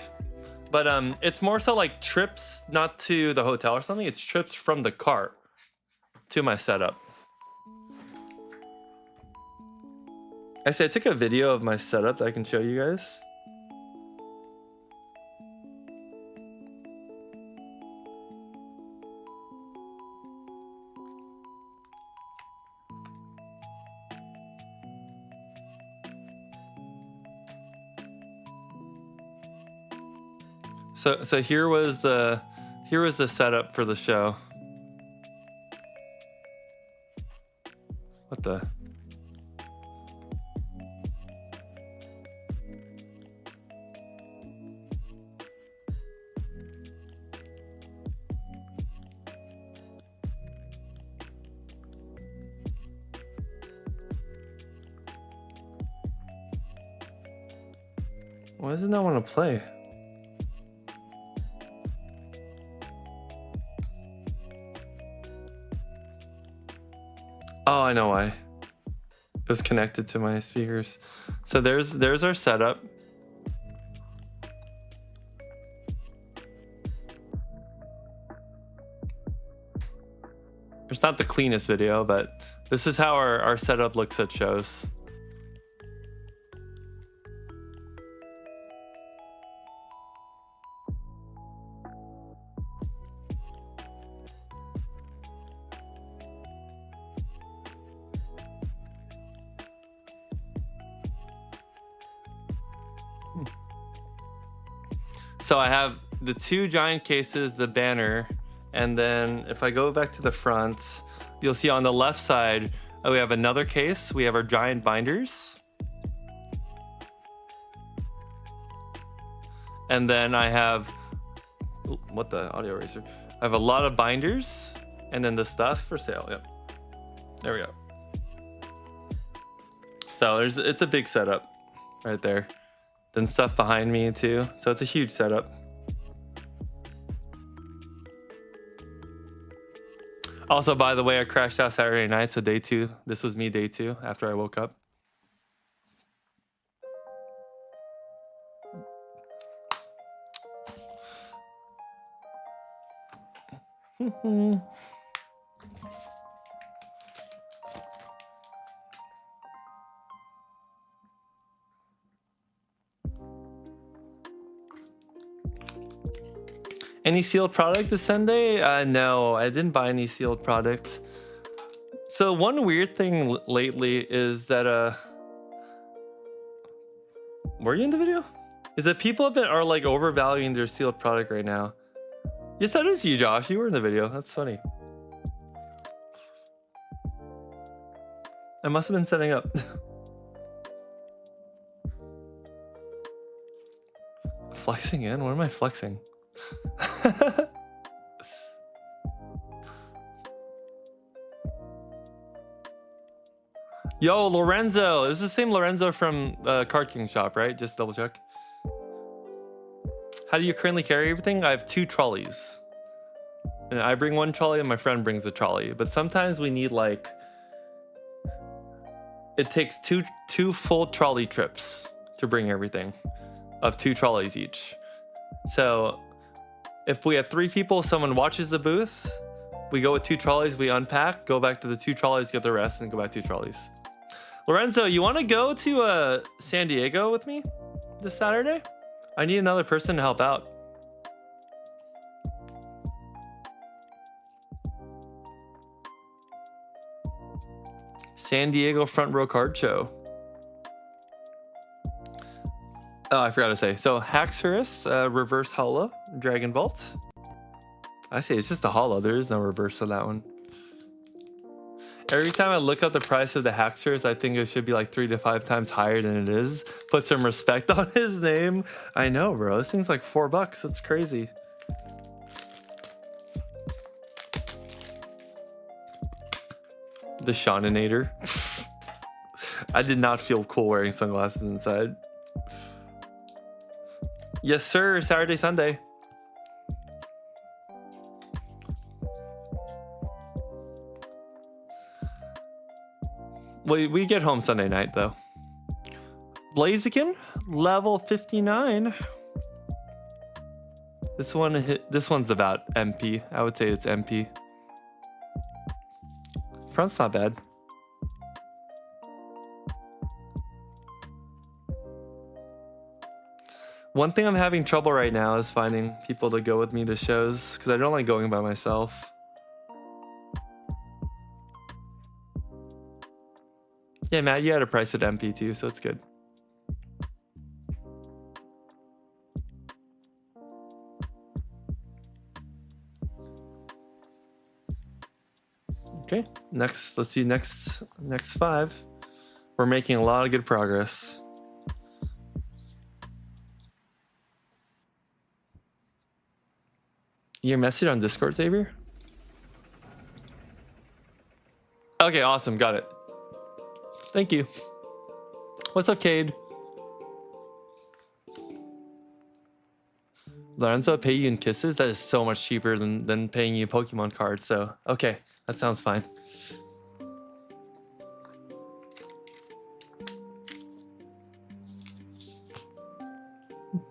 But it's more so like trips, not to the hotel or something. It's trips from the car to my setup. Actually, I took a video of my setup that I can show you guys. So here was the setup for the show. What the? Why does it not want to play? Oh, I know why. It was connected to my speakers. So there's our setup. It's not the cleanest video, but this is how our setup looks at shows. So I have the two giant cases, the banner, and then if I go back to the front, you'll see on the left side, we have another case. We have our giant binders. And then I have, what the audio eraser? I have a lot of binders and then the stuff for sale. Yep. There we go. So it's a big setup right there. Then stuff behind me too. So it's a huge setup. Also, by the way, I crashed out Saturday night. So day 2, this was me day 2 after I woke up. Any sealed product this Sunday? No, I didn't buy any sealed product. So one weird thing lately is that were you in the video? Is that people are like overvaluing their sealed product right now. Yes, that is you, Josh. You were in the video. That's funny. I must have been setting up. Flexing in? What am I flexing? Yo, Lorenzo. This is the same Lorenzo from Card King shop, right? Just double check. How do you currently carry everything? I have 2 trolleys. And I bring 1 trolley and my friend brings a trolley. But sometimes we need like... It takes two full trolley trips to bring everything. Of 2 trolleys each. So... If we have 3 people, someone watches the booth, we go with 2 trolleys, we unpack, go back to the 2 trolleys, get the rest, and go back 2 trolleys. Lorenzo, you want to go to San Diego with me this Saturday? I need another person to help out. San Diego Front Row Card Show. Oh, I forgot to say. So, Haxorus, reverse holo, Dragon Vault. I say it's just a holo. There is no reverse for that one. Every time I look up the price of the Haxorus, I think it should be like 3 to 5 times higher than it is. Put some respect on his name. I know, bro. This thing's like $4. That's crazy. The Shauninator. I did not feel cool wearing sunglasses inside. Yes, sir. Saturday, Sunday. We get home Sunday night, though. Blaziken, level 59. This one's about MP. I would say it's MP. Front's not bad. One thing I'm having trouble right now is finding people to go with me to shows because I don't like going by myself. Yeah, Matt, you had a price at MP too, so it's good. Okay, next, let's see, next 5. We're making a lot of good progress. Your message on Discord, Xavier? Okay, awesome, got it. Thank you. What's up, Cade? Lorenzo pay you in kisses? That is so much cheaper than paying you Pokemon cards, so okay, that sounds fine.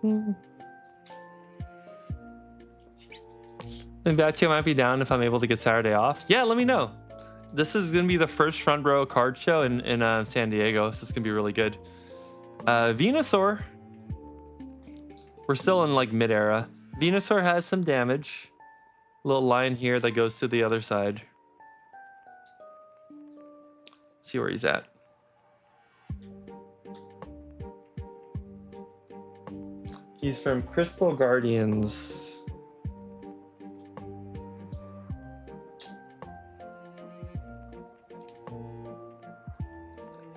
And Batio might be down if I'm able to get Saturday off. Yeah, let me know. This is gonna be the first front row card show in San Diego, so it's gonna be really good. Venusaur. We're still in like mid-era. Venusaur has some damage. Little line here that goes to the other side. See where he's at. He's from Crystal Guardians.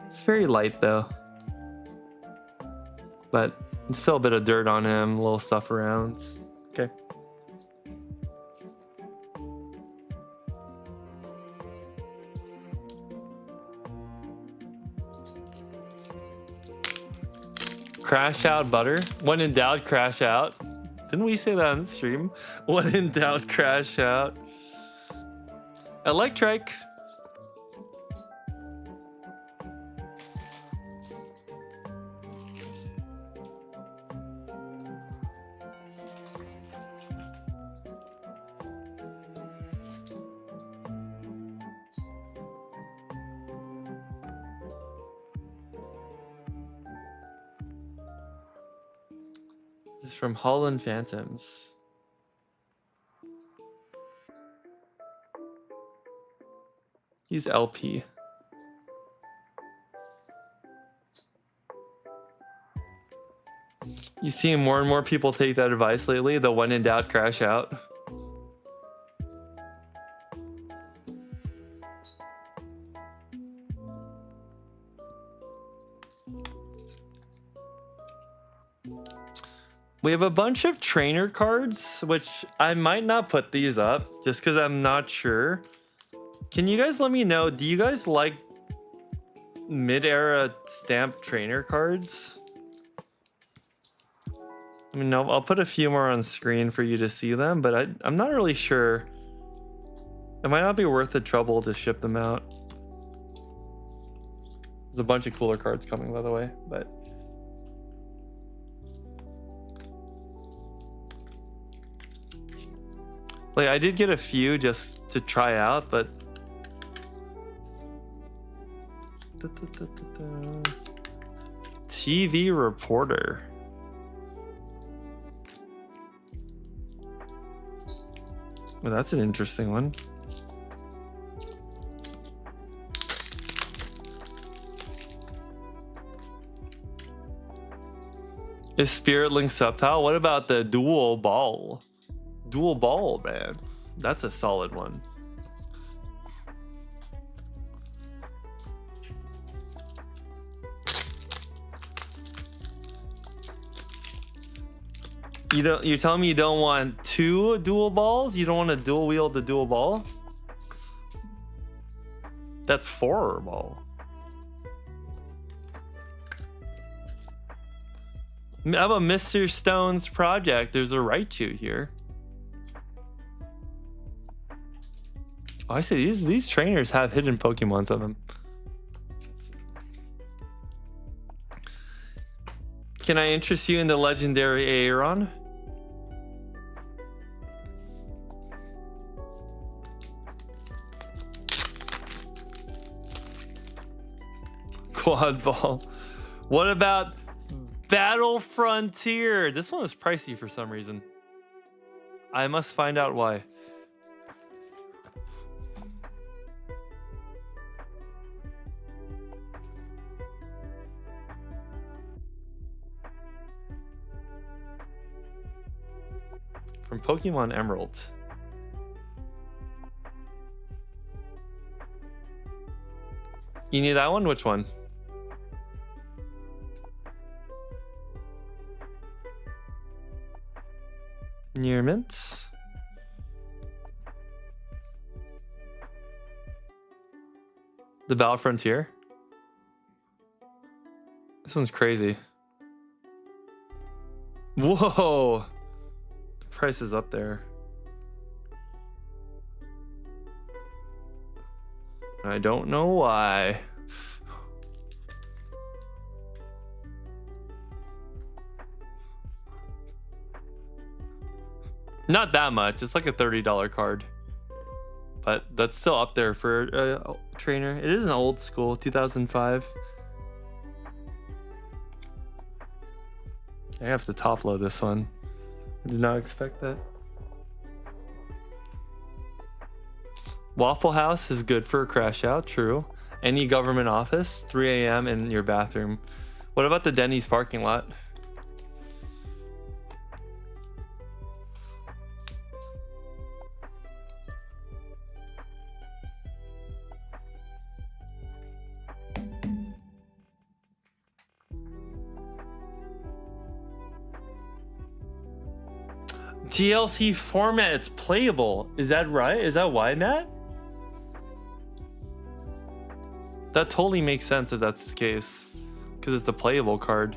It's very light though. But still a bit of dirt on him, little stuff around. Okay. Crash out, butter. When in doubt, crash out. Didn't we say that on the stream? When in doubt, crash out. Electric. This is from Holland Phantoms. He's LP. You see more and more people take that advice lately, the when in doubt, crash out. We have a bunch of trainer cards, which I might not put these up just because I'm not sure. Can you guys let me know, do you guys like mid-era stamped trainer cards? I mean, I'll put a few more on screen for you to see them, but I'm not really sure. It might not be worth the trouble to ship them out. There's a bunch of cooler cards coming, by the way, but... like, I did get a few just to try out, but... TV reporter. Well, that's an interesting one. Is Spirit Link subtile? What about the dual ball? Dual ball, man. That's a solid one. You're telling me you don't want 2 dual balls? You don't want to dual wield the dual ball? That's 4 ball. How about Mr. Stone's project? There's a Raichu here. Oh, I see these trainers have hidden Pokemons on them. Can I interest you in the legendary Aeron? Quad ball. What about Battle Frontier? This one is pricey for some reason. I must find out why. From Pokemon Emerald. You need that one? Which one? Near mint. The Battle Frontier. This one's crazy. Whoa! The price is up there. I don't know why. Not that much. It's like a $30 card. But that's still up there for a trainer. It is an old school, 2005. I have to top load this one. I did not expect that. Waffle House is good for a crash out, true. Any government office, 3 a.m. in your bathroom. What about the Denny's parking lot? GLC format, it's playable. Is that right? Is that why, Matt? That totally makes sense if that's the case. Because it's the playable card.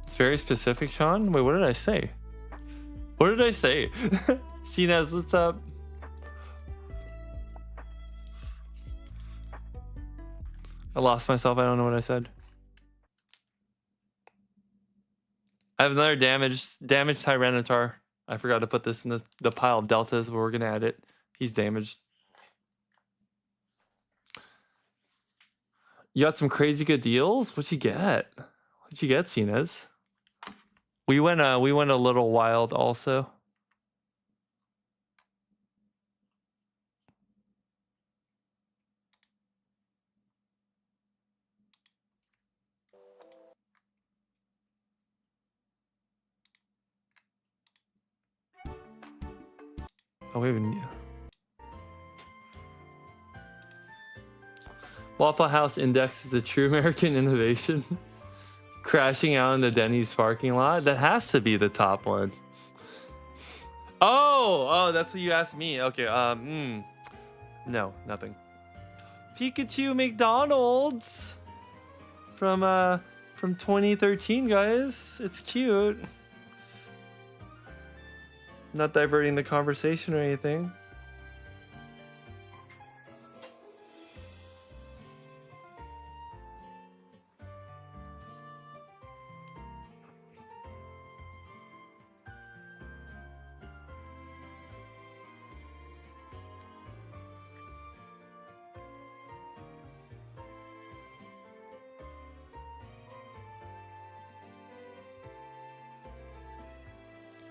It's very specific, Sean. Wait, what did I say? What did I say? Sinez, what's up? I lost myself. I don't know what I said. I have another damaged Tyranitar. I forgot to put this in the pile of deltas, but we're going to add it. He's damaged. You got some crazy good deals? What'd you get? What'd you get, Sinez? We went a little wild also. Oh, we haven't. Waffle House Index is a true American innovation. Crashing out in the Denny's parking lot. That has to be the top one. Oh, that's what you asked me. Okay. No, nothing. Pikachu McDonald's from 2013, guys. It's cute. Not diverting the conversation or anything.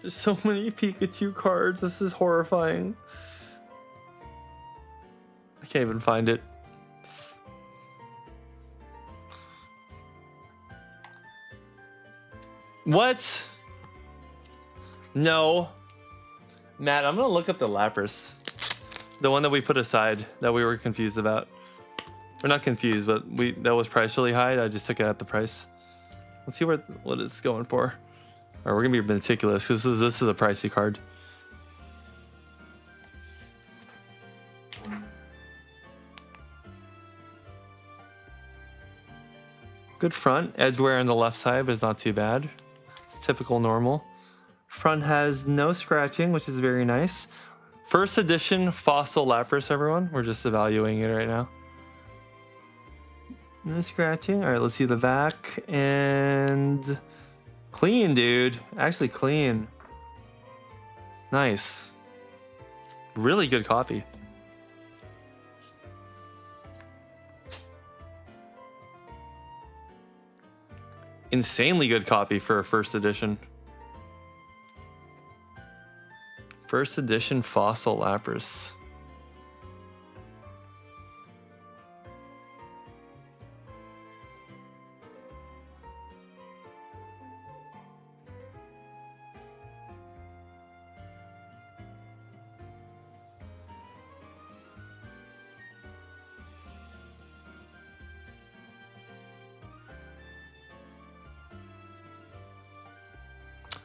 There's so many Pikachu cards. This is horrifying. I can't even find it. What? No. Matt, I'm gonna look up the Lapras. The one that we put aside that we were confused about. We're not confused, but that was priced really high. I just took it at the price. Let's see what it's going for. Or we're gonna be meticulous because this is a pricey card. Good front. Edge wear on the left side, but it's not too bad. It's typical normal. Front has no scratching, which is very nice. First edition Fossil Lapras, everyone. We're just evaluating it right now. No scratching. All right, let's see the back. And clean, dude. Actually clean. Nice. Really good copy. Insanely good copy for a first edition. First edition fossil Lapras.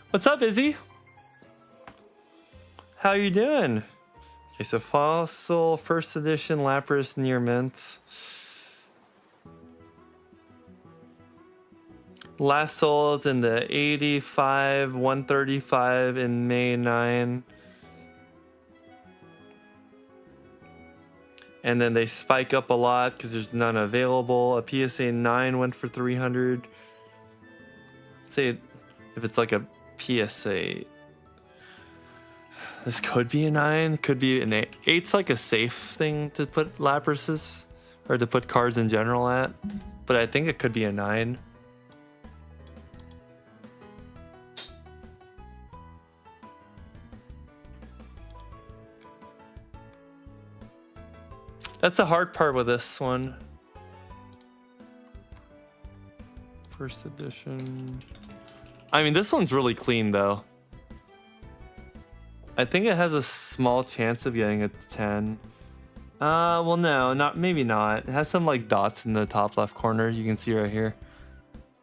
What's up, Izzy? How you doing? Okay, so fossil first edition Lapras near mint. Last sold in the 85, 135 in May 9. And then they spike up a lot because there's none available. A PSA 9 went for 300. Say if it's like a PSA, this could be a 9, could be an 8. 8's like a safe thing to put Laprases, or to put cards in general at, but I think it could be a 9. That's the hard part with this one. First edition. I mean, this one's really clean though. I think it has a small chance of getting a 10. Well, no, maybe not. It has some like dots in the top left corner. You can see right here.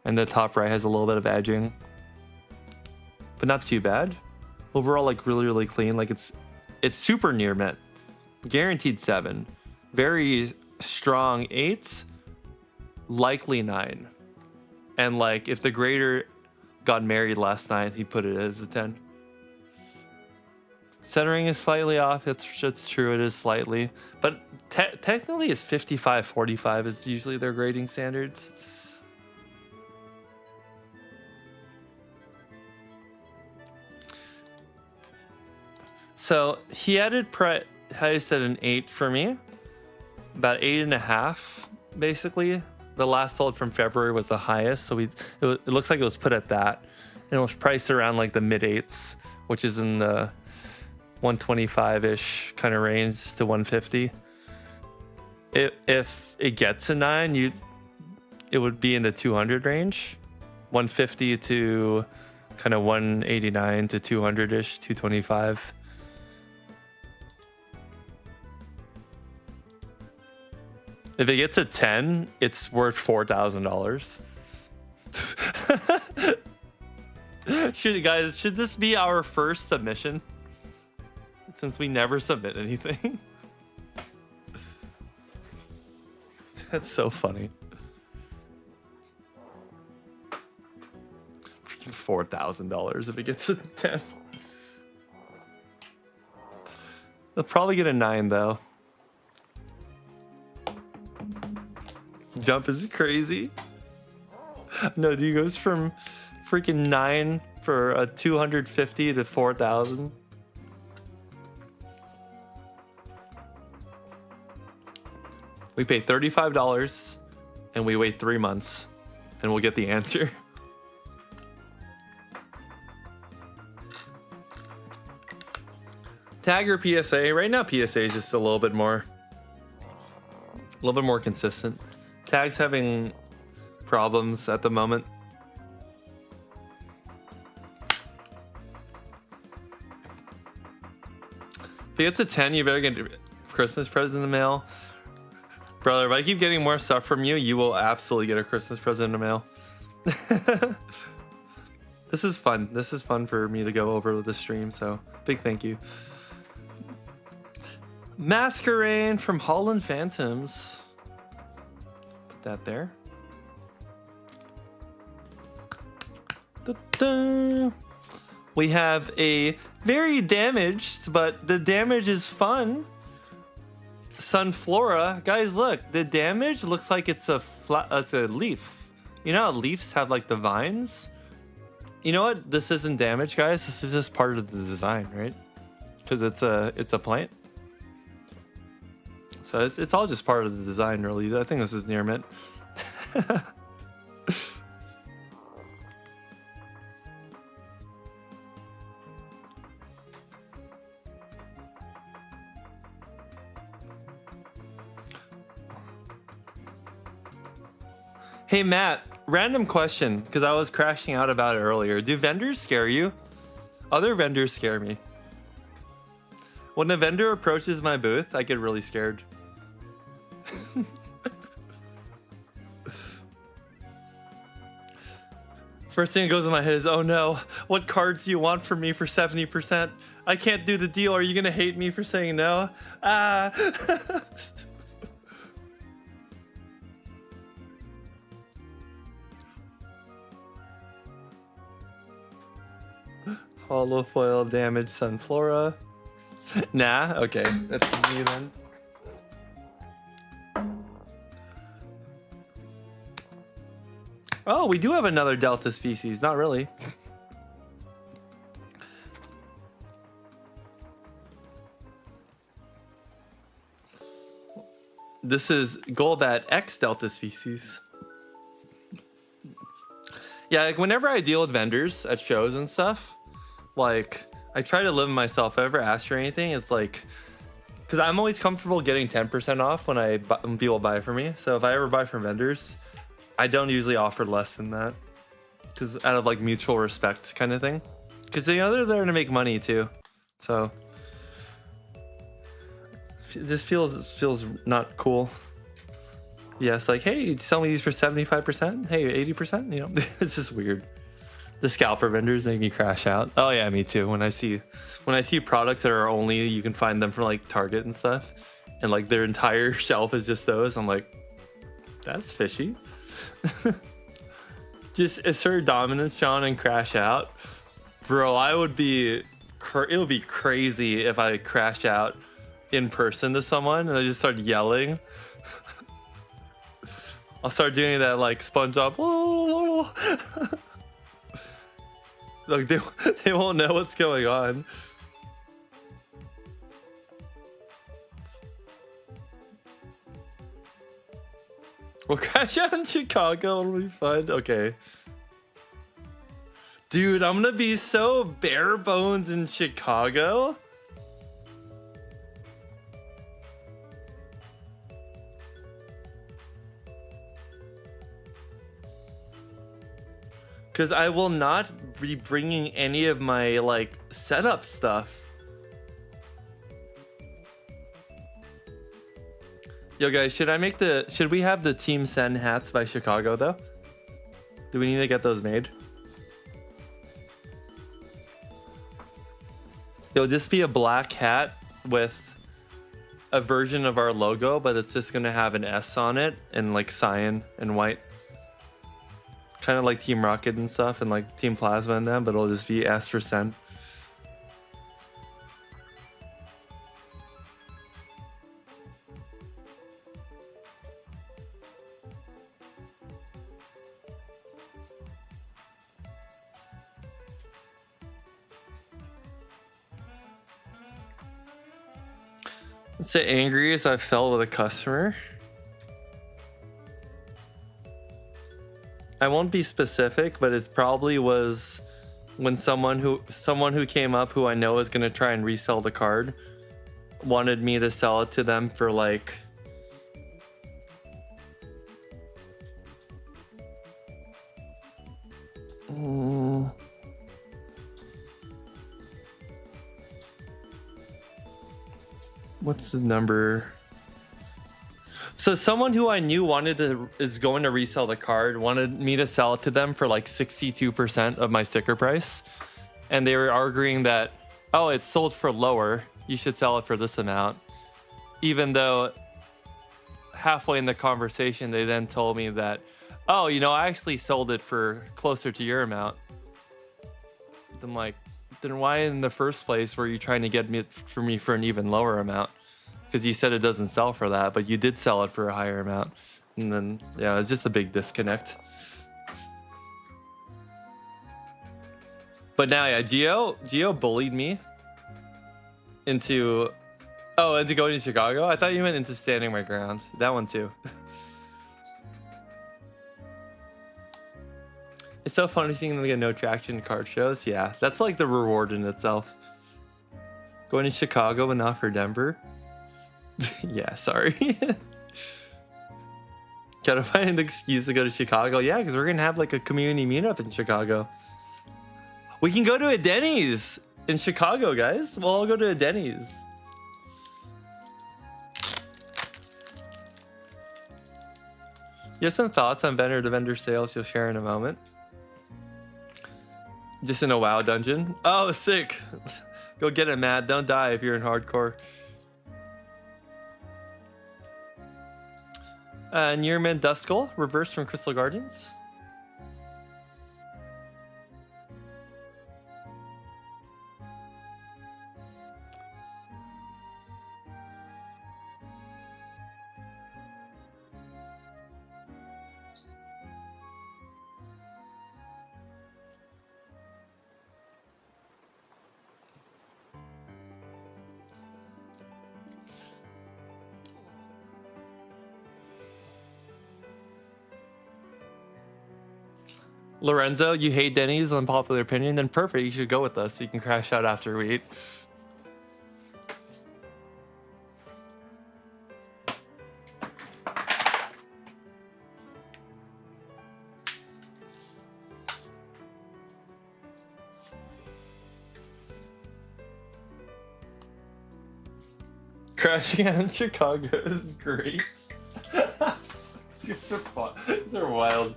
And the top right has a little bit of edging. But not too bad. Overall, like really, really clean. Like it's super near mint. Guaranteed 7. Very strong 8. Likely 9. And like if the grader got married last night, he put it as a 10. Centering is slightly off. That's true. It is slightly, but technically it's 55-45 is usually their grading standards. So he added how you said an 8 for me, about 8.5 basically. The last sold from February was the highest, so it looks like it was put at that, and it was priced around like the mid 8s, which is in the 125-ish kind of range to 150. If it gets a 9, it would be in the 200 range, 150 to kind of 189 to 200-ish, 225. If it gets a 10, it's worth $4,000. Should this be our first submission? Since we never submit anything. That's so funny. Freaking $4,000 if it gets a 10. They'll probably get a 9 though. Jump is crazy. No, dude goes from freaking 9 for a 250 to 4,000. We pay $35 and we wait 3 months and we'll get the answer. Tag or PSA. Right now PSA is just a little bit more consistent. Tag's having problems at the moment. If you get to 10, you better get a Christmas present in the mail. Brother, if I keep getting more stuff from you, you will absolutely get a Christmas present in the mail. This is fun. This is fun for me to go over with the stream, so big thank you. Masquerade from Holland Phantoms. Put that there. Da-da. We have a very damaged, but the damage is fun. Sunflora. Guys, look. The damage looks like it's a leaf. You know how leaves have like the vines? You know what? This isn't damage, guys. This is just part of the design, right? Because it's a plant. So it's all just part of the design, really. I think this is near mint. Hey Matt, random question, because I was crashing out about it earlier. Do vendors scare you? Other vendors scare me. When a vendor approaches my booth, I get really scared. First thing that goes in my head is, oh no, what cards do you want from me for 70%? I can't do the deal. Are you gonna hate me for saying no? Ah. Hollow foil damage Sunflora. Nah, okay, that's me then. Oh, we do have another Delta species. Not really. This is Golbat X Delta species. Yeah, like whenever I deal with vendors at shows and stuff, like I try to limit myself. If I ever ask for anything, it's like, because I'm always comfortable getting 10% off when people buy from me. So if I ever buy from vendors, I don't usually offer less than that, because out of like mutual respect kind of thing. Because they're there to make money too, so it just feels not cool. Yeah, it's like, hey, you sell me these for 75%. Hey, 80%. You know, it's just weird. The scalper vendors make me crash out. Oh yeah, me too. When I see products that are only you can find them from like Target and stuff, and like their entire shelf is just those, I'm like, that's fishy. Just assert dominance, Sean, and crash out, bro. I would be, it would be crazy if I crash out in person to someone and I just start yelling. I'll start doing that like SpongeBob. Like they won't know what's going on. We'll crash out in Chicago. It'll be fun. Okay. Dude, I'm gonna be so bare bones in Chicago. Because I will not be bringing any of my like setup stuff. Yo guys, should we have the Team Sen hats by Chicago though? Do we need to get those made? It'll just be a black hat with a version of our logo, but it's just gonna have an S on it and like cyan and white. Kind of like Team Rocket and stuff and like Team Plasma and them, but it'll just be S for Sen. Let's say angry as I felt with a customer. I won't be specific, but it probably was when someone who came up who I know is gonna try and resell the card wanted me to sell it to them for like what's the number? So someone who I knew is going to resell the card wanted me to sell it to them for like 62% of my sticker price. And they were arguing that, oh, it's sold for lower. You should sell it for this amount. Even though halfway in the conversation, they then told me that, oh, you know, I actually sold it for closer to your amount. I'm like, then why in the first place were you trying to get me for an even lower amount? Because you said it doesn't sell for that, but you did sell it for a higher amount. And then, yeah, it's just a big disconnect. But now, yeah, Gio bullied me into going to Chicago? I thought you meant into standing my ground. That one too. It's so funny seeing them get no traction card shows. Yeah, that's like the reward in itself. Going to Chicago but not for Denver. Yeah, sorry. Gotta find an excuse to go to Chicago. Yeah, because we're gonna have like a community meetup in Chicago. We can go to a Denny's in Chicago, guys. We'll all go to a Denny's. You have some thoughts on vendor-to-vendor sales you'll share in a moment. Just in a WoW dungeon. Oh, sick. Go get it, Matt. Don't die if you're in hardcore. Nearman Duskull, reverse from Crystal Guardians. Lorenzo, you hate Denny's, unpopular opinion? Then perfect, you should go with us so you can crash out after we eat. Crashing out in Chicago is great. These are fun. These are wild.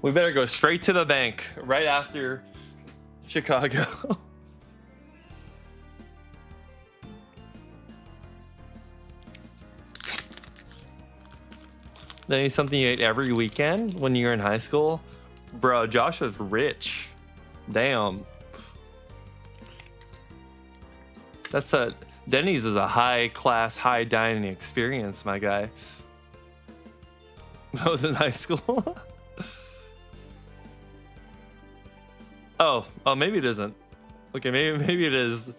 We better go straight to the bank right after Chicago. That is something you ate every weekend when you were in high school? Bro, Josh was rich. Damn. That's a... Denny's is a high-class, high-dining experience, my guy. I was in high school. Oh, maybe it isn't. Okay, maybe it is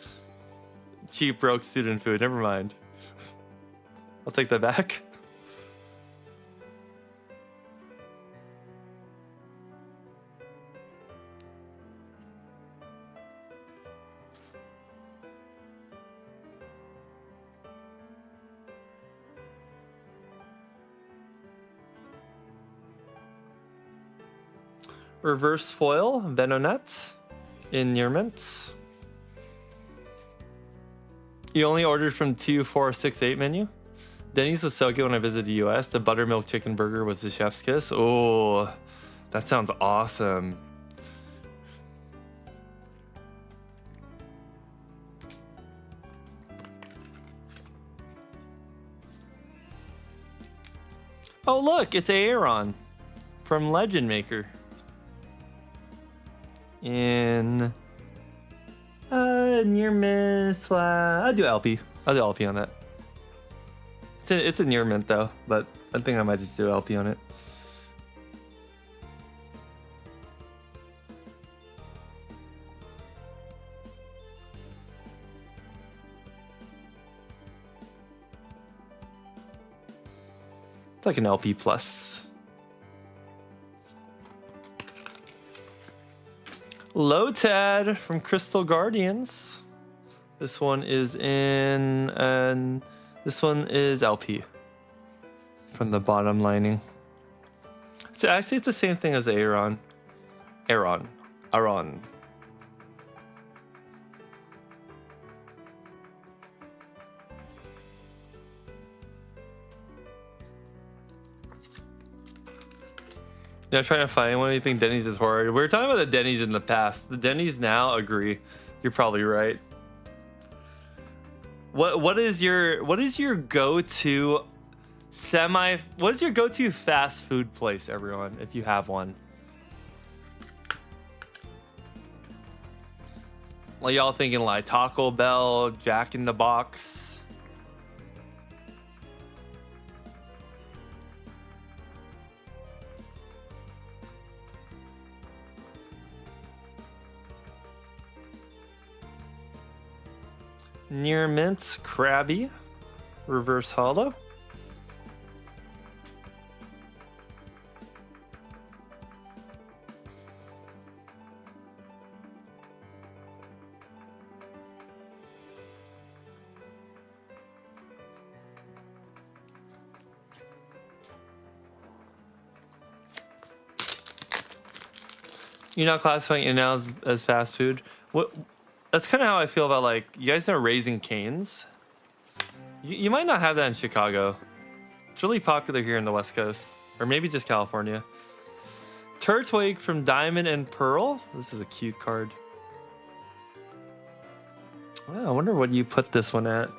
cheap, broke student food. Never mind. I'll take that back. Reverse foil, Venonet in your mint. You only ordered from 2468 menu. Denny's was so good when I visited the US. The buttermilk chicken burger was the chef's kiss. Oh, that sounds awesome. Oh, look, it's Aaron from Legend Maker. In near miss. I'll do LP. I'll do LP on that. It's a near mint though, but I think I might just do LP on it. It's like an LP plus. Lotad from Crystal Guardians. This one is in, and this one is LP from the bottom lining. So actually, it's the same thing as Aaron. Yeah, trying to find one. You think Denny's is horrid? We were talking about the Denny's in the past. The Denny's now agree. You're probably right. What is your go-to what is your go-to fast food place, everyone, if you have one? Like y'all thinking like Taco Bell, Jack in the Box? Near mint, Krabby, reverse hollow. You're not classifying In-N-Out as fast food. What? That's kind of how I feel about, like, you guys know Raising Cane's? You might not have that in Chicago. It's really popular here in the West Coast, or maybe just California. Turtwig from Diamond and Pearl. This is a cute card. Wow, I wonder what you put this one at.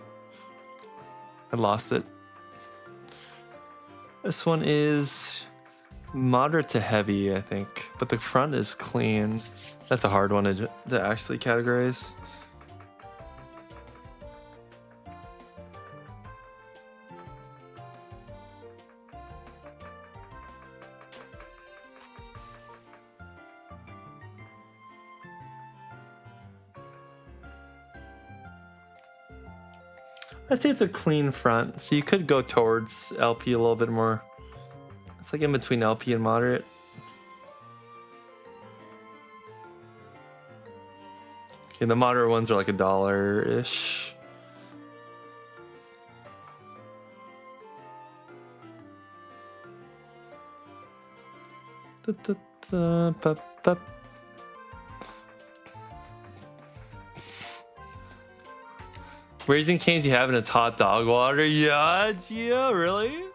I lost it. This one is moderate to heavy, I think, but the front is clean. That's a hard one to actually categorize. I'd say it's a clean front, so you could go towards LP a little bit more. It's like in between LP and moderate. Okay, the moderate ones are like $1-ish. Raising Cane's you have and it's hot dog water. Yeah, Gio, really?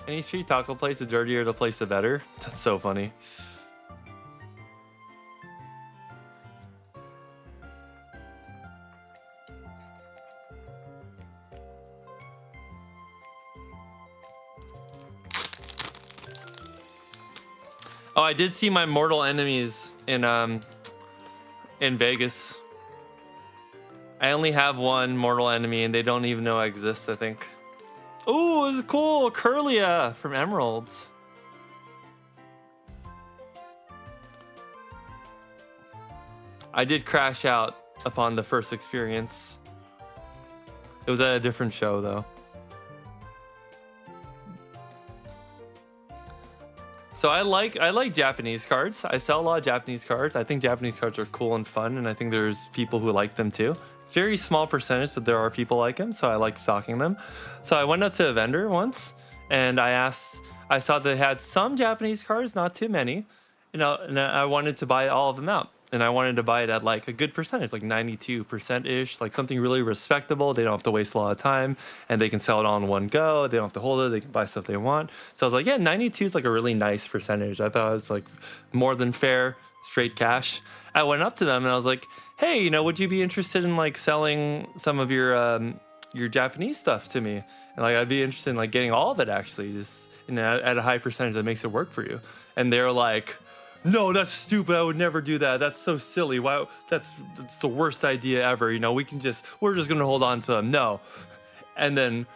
Any street taco place, the dirtier the place, the better. That's so funny. Oh, I did see my mortal enemies in Vegas. I only have one mortal enemy and they don't even know I exist, I think. Ooh, this is cool. Curlia from Emeralds. I did crash out upon the first experience. It was at a different show though. So I like Japanese cards. I sell a lot of Japanese cards. I think Japanese cards are cool and fun, and I think there's people who like them too. It's very small percentage, but there are people like them, so I like stocking them. So I went up to a vendor once, and I saw they had some Japanese cards, not too many, and I wanted to buy all of them out. And I wanted to buy it at like a good percentage, like 92%-ish, like something really respectable. They don't have to waste a lot of time and they can sell it all in one go. They don't have to hold it. They can buy stuff they want. So I was like, yeah, 92 is like a really nice percentage. I thought it was like more than fair, straight cash. I went up to them and I was like, hey, would you be interested in like selling some of your Japanese stuff to me? And like, I'd be interested in like getting all of it actually, just at a high percentage that makes it work for you. And they're like, no, that's stupid. I would never do that. That's so silly. Why? That's the worst idea ever. We're just gonna hold on to them. No. And then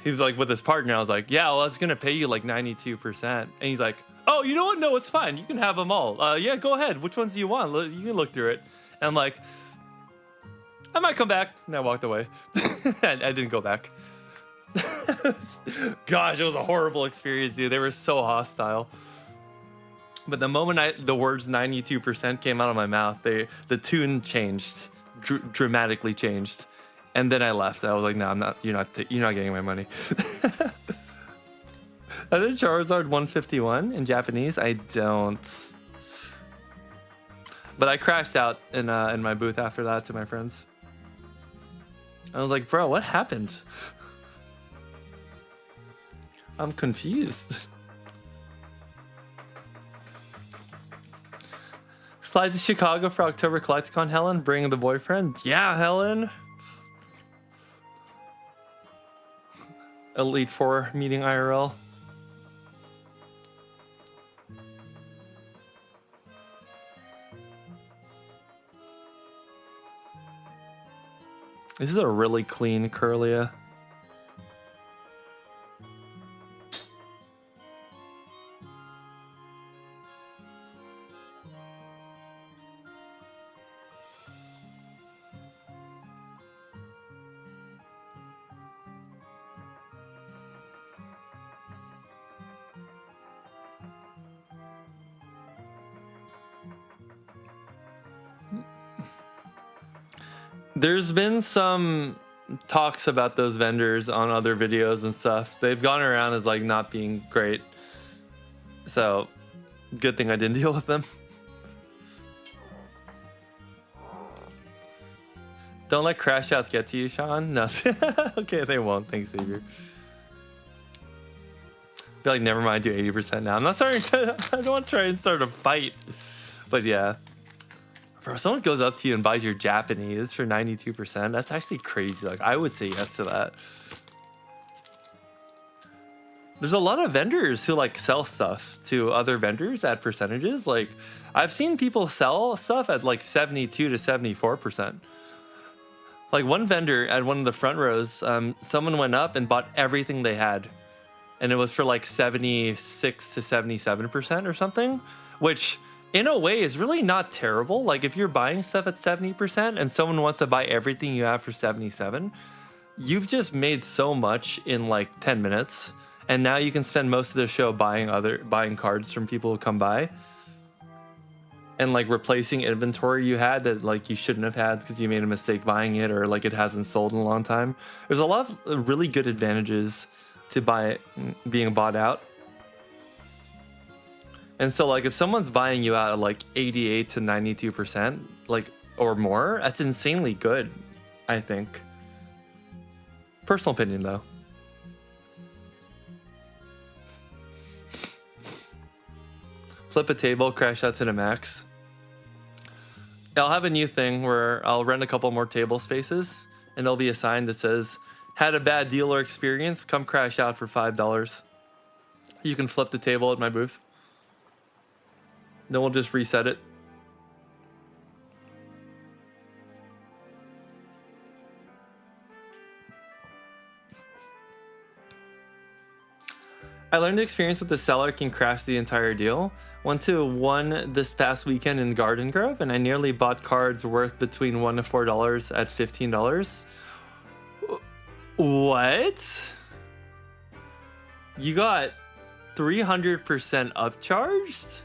he was like with his partner. I was like, yeah, well, I was gonna pay you like 92%. And he's like, oh, you know what? No, it's fine. You can have them all. Yeah, go ahead. Which ones do you want? You can look through it. And I'm like, I might come back. And I walked away. I didn't go back. Gosh, it was a horrible experience, dude. They were so hostile. But the moment the words 92% came out of my mouth, the tune changed, dramatically changed, and then I left. I was like, no, I'm not. You're not getting my money. I think Charizard 151 in Japanese. I don't. But I crashed out in my booth after that to my friends. I was like, bro, what happened? I'm confused. Slide to Chicago for October CollectCon, Helen. Bring the boyfriend. Yeah, Helen. Elite Four meeting IRL. This is a really clean Curlia. There's been some talks about those vendors on other videos and stuff. They've gone around as like not being great. So, good thing I didn't deal with them. Don't let crash outs get to you, Sean. No. Okay, they won't. Thanks, Xavier. Be like, never mind, do 80% now. I'm not starting to, I don't want to try and start a fight. But yeah. Bro, if someone goes up to you and buys your Japanese for 92%, that's actually crazy. Like, I would say yes to that. There's a lot of vendors who like sell stuff to other vendors at percentages. Like, I've seen people sell stuff at like 72 to 74%. Like one vendor at one of the front rows, someone went up and bought everything they had. And it was for like 76 to 77% or something, which in a way is really not terrible. Like if you're buying stuff at 70% and someone wants to buy everything you have for 77, you've just made so much in like 10 minutes. And now you can spend most of the show buying cards from people who come by. And like replacing inventory you had that like you shouldn't have had because you made a mistake buying it, or like it hasn't sold in a long time. There's a lot of really good advantages to being bought out. And so like if someone's buying you out at like 88 to 92%, like or more, that's insanely good, I think. Personal opinion though. Flip a table, crash out to the max. I'll have a new thing where I'll rent a couple more table spaces and there'll be a sign that says, had a bad deal or experience, come crash out for $5. You can flip the table at my booth. Then we'll just reset it. I learned the experience with the seller can crash the entire deal. Went to one this past weekend in Garden Grove, and I nearly bought cards worth between $1 to $4 at $15. What? You got 300% upcharged?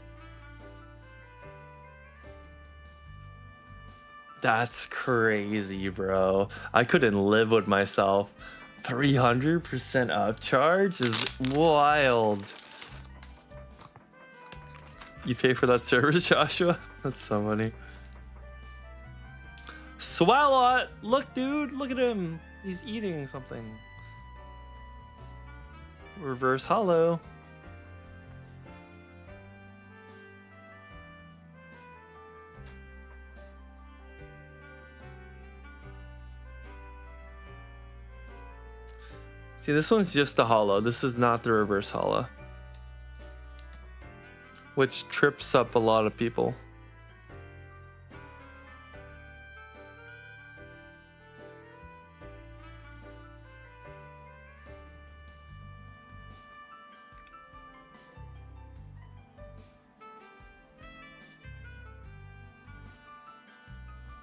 That's crazy, bro. I couldn't live with myself. 300% upcharge is wild. You pay for that service, Joshua? That's so funny. Swallow! Look, dude, look at him. He's eating something. Reverse hollow. See, this one's just the hollow. This is not the reverse hollow, which trips up a lot of people.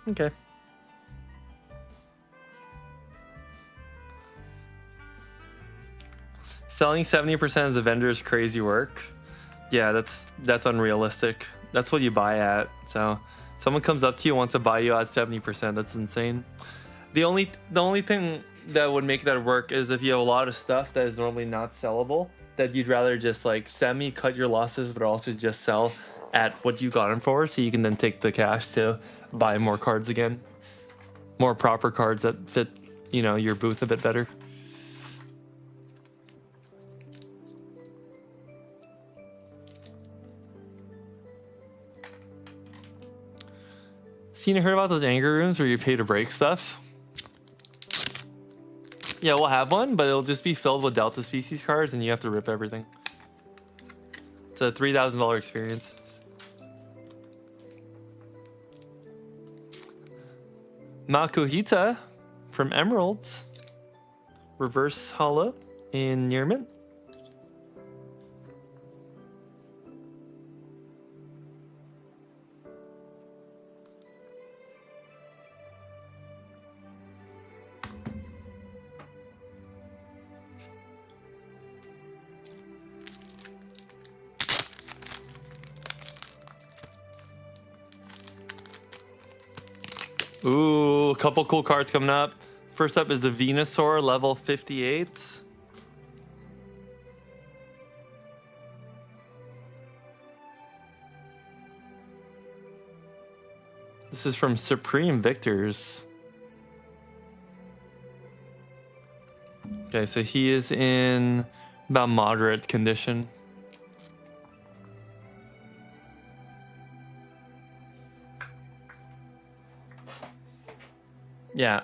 Okay. Selling 70% as a vendor is crazy work. Yeah, that's unrealistic. That's what you buy at. So someone comes up to you and wants to buy you at 70%. That's insane. The only thing that would make that work is if you have a lot of stuff that is normally not sellable, that you'd rather just like semi-cut your losses, but also just sell at what you got them for, so you can then take the cash to buy more cards again. More proper cards that fit, you know, your booth a bit better. Seen or heard about those anger rooms where you pay to break stuff? Yeah, we'll have one, but it'll just be filled with Delta Species cards and you have to rip everything. It's a $3,000 experience. Makuhita from Emeralds. Reverse hollow in near mint. Ooh, a couple cool cards coming up. First up is the Venusaur, level 58. This is from Supreme Victors. Okay, so he is in about moderate condition. Yeah,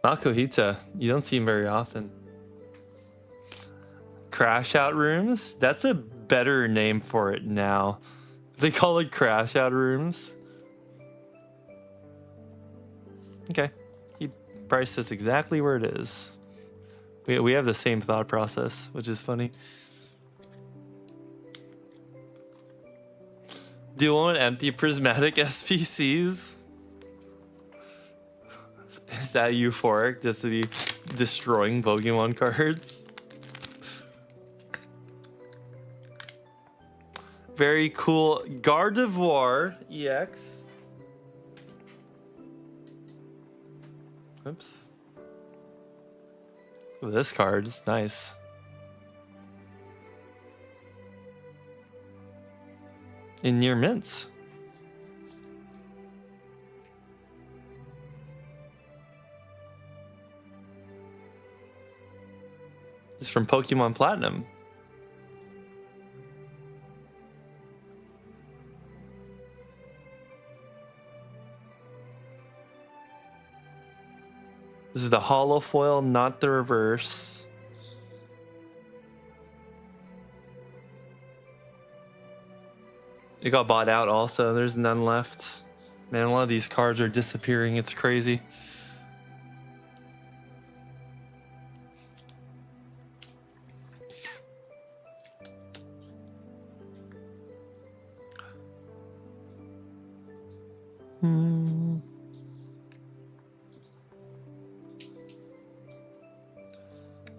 Makuhita, you don't see him very often. Crash out rooms? That's a better name for it now. They call it crash out rooms. Okay, he priced us exactly where it is. We have the same thought process, which is funny. Do you want empty prismatic SPCs? Is that euphoric just to be destroying Pokemon cards? Very cool. Gardevoir EX. Oops. Ooh, this card is nice. In near mints. This is from Pokemon Platinum. This is the holo foil, not the reverse. It got bought out also. There's none left. Man, a lot of these cards are disappearing. It's crazy.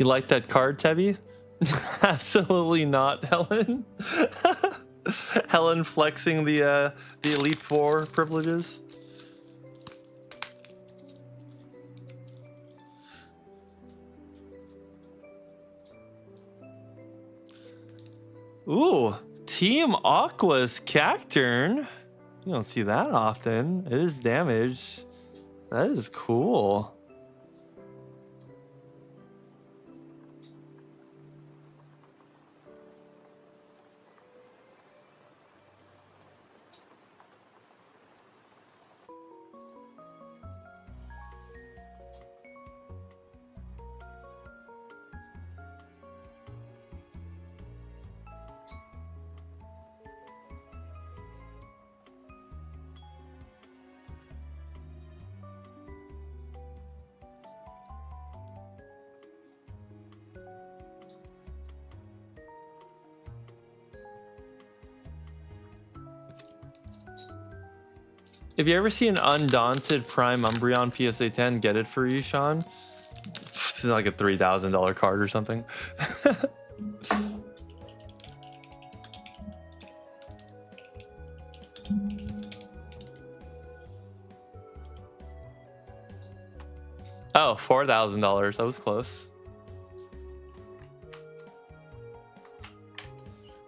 You like that card, Tebby? Absolutely not, Helen. Helen flexing the Elite Four privileges. Ooh, Team Aqua's Cacturn. You don't see that often. It is damaged. That is cool. If you ever see an Undaunted Prime Umbreon PSA 10, get it for you, Sean. It's like a $3,000 card or something. Oh, $4,000. That was close.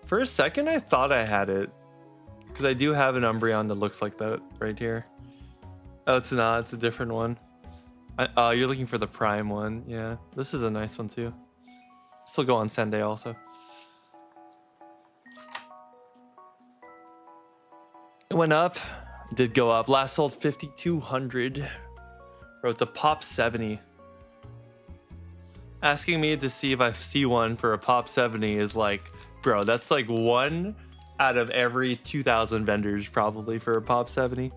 For a second, I thought I had it. Because I do have an Umbreon that looks like that right here. Oh, it's not. It's a different one. You're looking for the Prime one. Yeah, this is a nice one too. This will go on Sunday also. It went up. It did go up. Last sold 5,200. Bro, it's a pop 70. Asking me to see if I see one for a pop 70 is like, bro, that's like one out of every 2,000 vendors probably for a pop 70.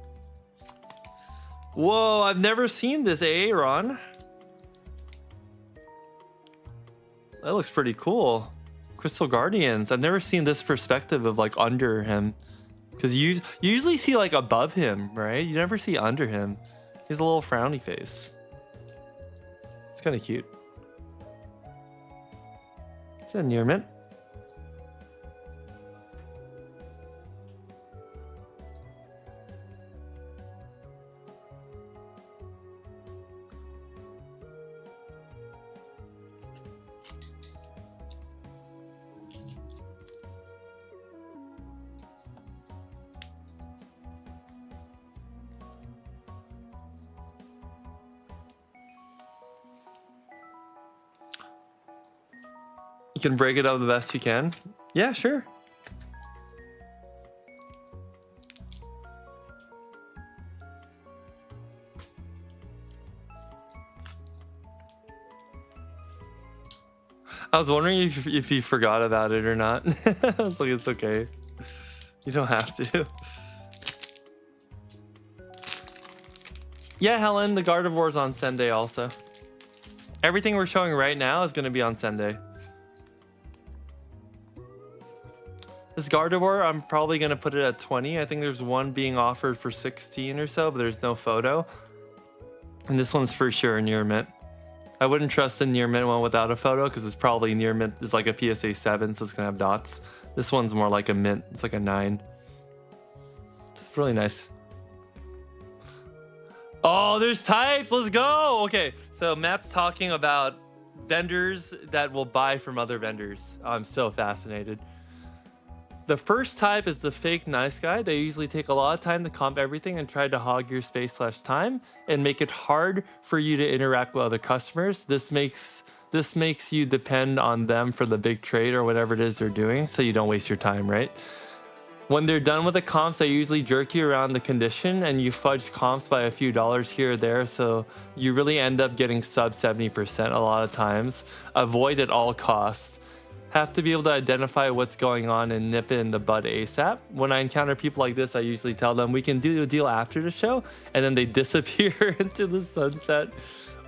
Whoa, I've never seen this Aaron. That looks pretty cool. Crystal Guardians. I've never seen this perspective of like under him. Because you usually see like above him, right? You never see under him. He's a little frowny face. It's kind of cute. It's a near mint. You can break it up the best you can. Yeah, sure. I was wondering if you forgot about it or not. I was like, it's okay. You don't have to. Yeah, Helen, the Gardevoir is on Sunday also. Everything we're showing right now is going to be on Sunday. This Gardevoir, I'm probably going to put it at 20. I think there's one being offered for 16 or so, but there's no photo. And this one's for sure near mint. I wouldn't trust the near mint one without a photo because it's probably near mint is like a PSA 7, so it's going to have dots. This one's more like a mint. It's like a 9. It's really nice. Oh, there's types. Let's go. Okay, so Matt's talking about vendors that will buy from other vendors. I'm so fascinated. The first type is the fake nice guy. They usually take a lot of time to comp everything and try to hog your space/time and make it hard for you to interact with other customers. This makes you depend on them for the big trade or whatever it is they're doing, so you don't waste your time, right? When they're done with the comps, they usually jerk you around the condition and you fudge comps by a few dollars here or there, so you really end up getting sub 70% a lot of times. Avoid at all costs. Have to be able to identify what's going on and nip it in the bud ASAP. When I encounter people like this, I usually tell them we can do a deal after the show, and then they disappear into the sunset.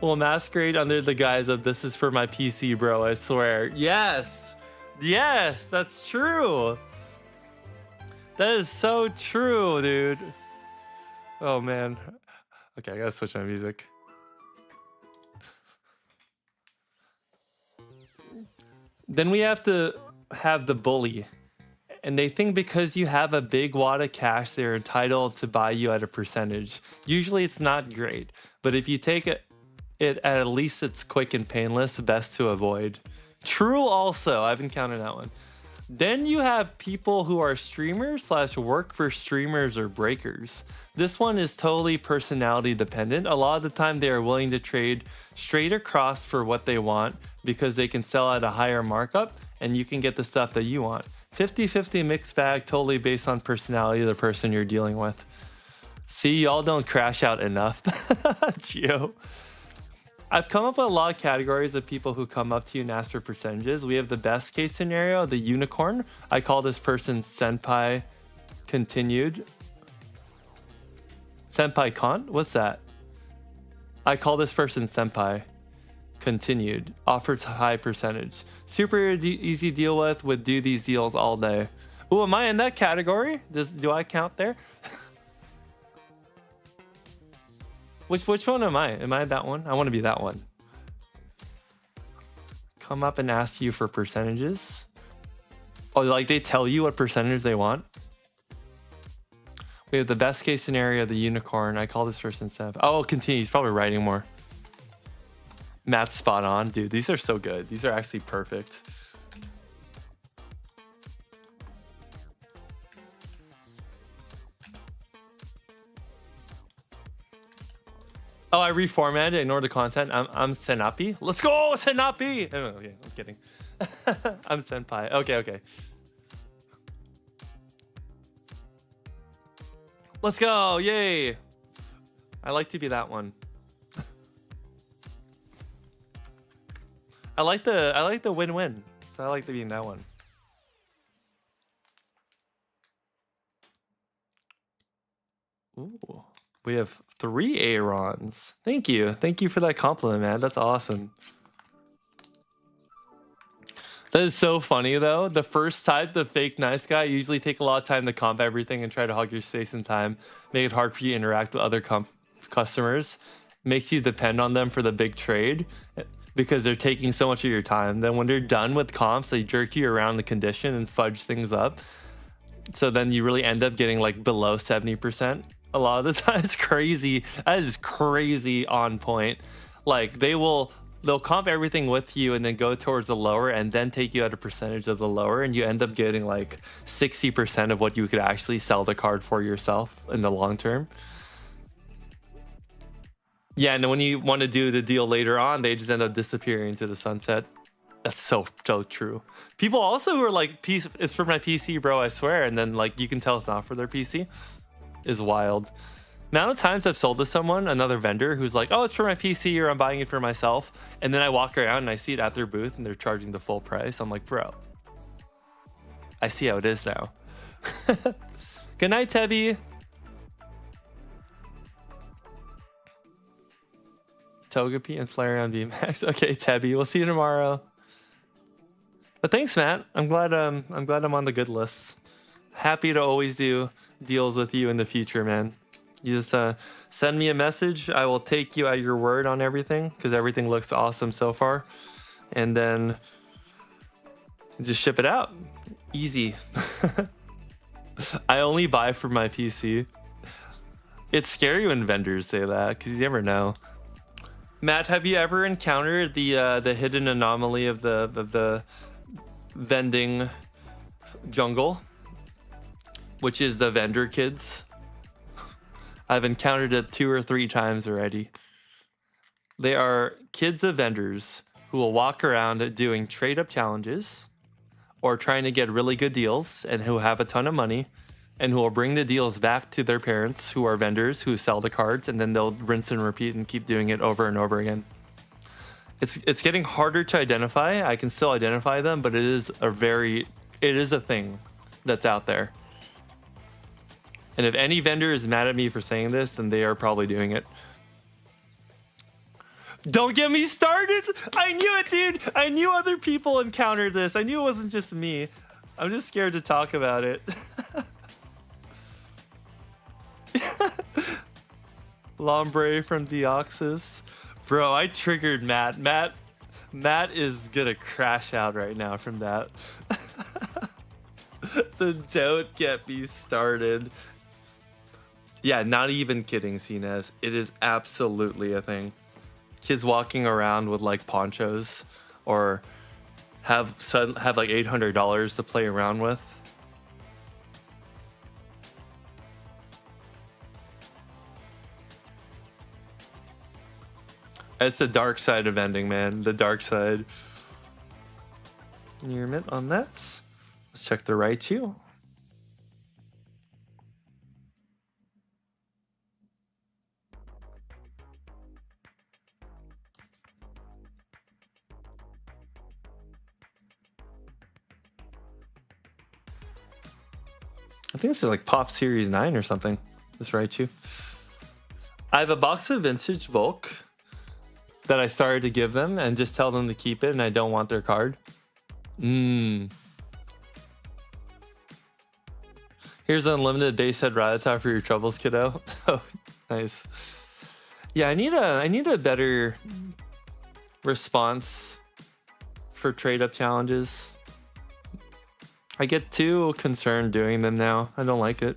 Will masquerade under the guise of this is for my PC, bro, I swear. Yes, that's true. That is so true, dude. Oh man. Okay, I gotta switch my music. Then we have to have the bully. And they think because you have a big wad of cash, they're entitled to buy you at a percentage. Usually it's not great, but if you take it at least it's quick and painless, best to avoid. True also, I've encountered that one. Then you have people who are streamers / work for streamers or breakers. This one is totally personality dependent. A lot of the time they are willing to trade straight across for what they want because they can sell at a higher markup and you can get the stuff that you want. 50-50 mixed bag, totally based on personality of the person you're dealing with. See, y'all don't crash out enough. Gio. I've come up with a lot of categories of people who come up to you and ask for percentages. We have the best case scenario, the unicorn. I call this person Senpai continued. Senpai con? What's that? I call this person Senpai continued. Offers high percentage. Super easy to deal with. Would do these deals all day. Ooh, am I in that category? Do I count there? Which one am I? Am I that one? I want to be that one. Come up and ask you for percentages. Oh, like they tell you what percentage they want. We have the best case scenario, the unicorn. I call this person Seb. Oh, continue. He's probably writing more. Matt's spot on. Dude, these are so good. These are actually perfect. Oh, I reformatted it. Ignore the content. I'm sen.pai. Let's go, sen.pai. Oh, okay, I'm kidding. I'm senpai. Okay. Let's go. Yay. I like to be that one. I like the win-win. So I like to be in that one. Ooh. We have 3 Aarons. Thank you for that compliment, man. That's awesome. That is so funny though. The first type, the fake nice guy, usually take a lot of time to comp everything and try to hog your space and time. Make it hard for you to interact with other customers. Makes you depend on them for the big trade because they're taking so much of your time. Then when they're done with comps, they jerk you around the condition and fudge things up. So then you really end up getting like below 70%. A lot of the time. It's crazy. That is crazy on point. Like they'll comp everything with you and then go towards the lower and then take you at a percentage of the lower, and you end up getting like 60% of what you could actually sell the card for yourself in the long term. Yeah, and then when you want to do the deal later on, they just end up disappearing into the sunset. That's so true. People also who are like, it's for my PC, bro, I swear. And then like you can tell it's not for their PC is wild. Amount of times I've sold to someone, another vendor, who's like, oh, it's for my PC or I'm buying it for myself. And then I walk around and I see it at their booth and they're charging the full price. I'm like, bro, I see how it is now. Good night, Tebby. Togepi and FireRed and VMAX. Okay, Tebby, we'll see you tomorrow. But thanks, Matt. I'm glad I'm on the good list. Happy to always do deals with you in the future, man. You just send me a message. I will take you at your word on everything because everything looks awesome so far. And then just ship it out. Easy. I only buy for my PC. It's scary when vendors say that because you never know. Matt, have you ever encountered the hidden anomaly of the vending jungle, which is the vendor kids? I've encountered it 2 or 3 times already. They are kids of vendors who will walk around doing trade-up challenges or trying to get really good deals and who have a ton of money and who will bring the deals back to their parents who are vendors who sell the cards, and then they'll rinse and repeat and keep doing it over and over again. It's getting harder to identify. I can still identify them, but it is a thing that's out there. And if any vendor is mad at me for saying this, then they are probably doing it. Don't get me started. I knew it, dude. I knew other people encountered this. I knew it wasn't just me. I'm just scared to talk about it. Lombre from Deoxys. Bro, I triggered Matt. Matt is gonna crash out right now from that. The don't get me started. Yeah, not even kidding, Cines. It is absolutely a thing. Kids walking around with like ponchos or have like $800 to play around with. It's the dark side of vending, man. The dark side. Near mint on that. Let's check the Raichu. I think this is like Pop Series 9 or something. This Raichu. I have a box of vintage bulk that I started to give them and just tell them to keep it, and I don't want their card. Here's an unlimited base head Rattata for your troubles, kiddo. Oh, nice. Yeah, I need a better response for trade-up challenges. I get too concerned doing them now. I don't like it.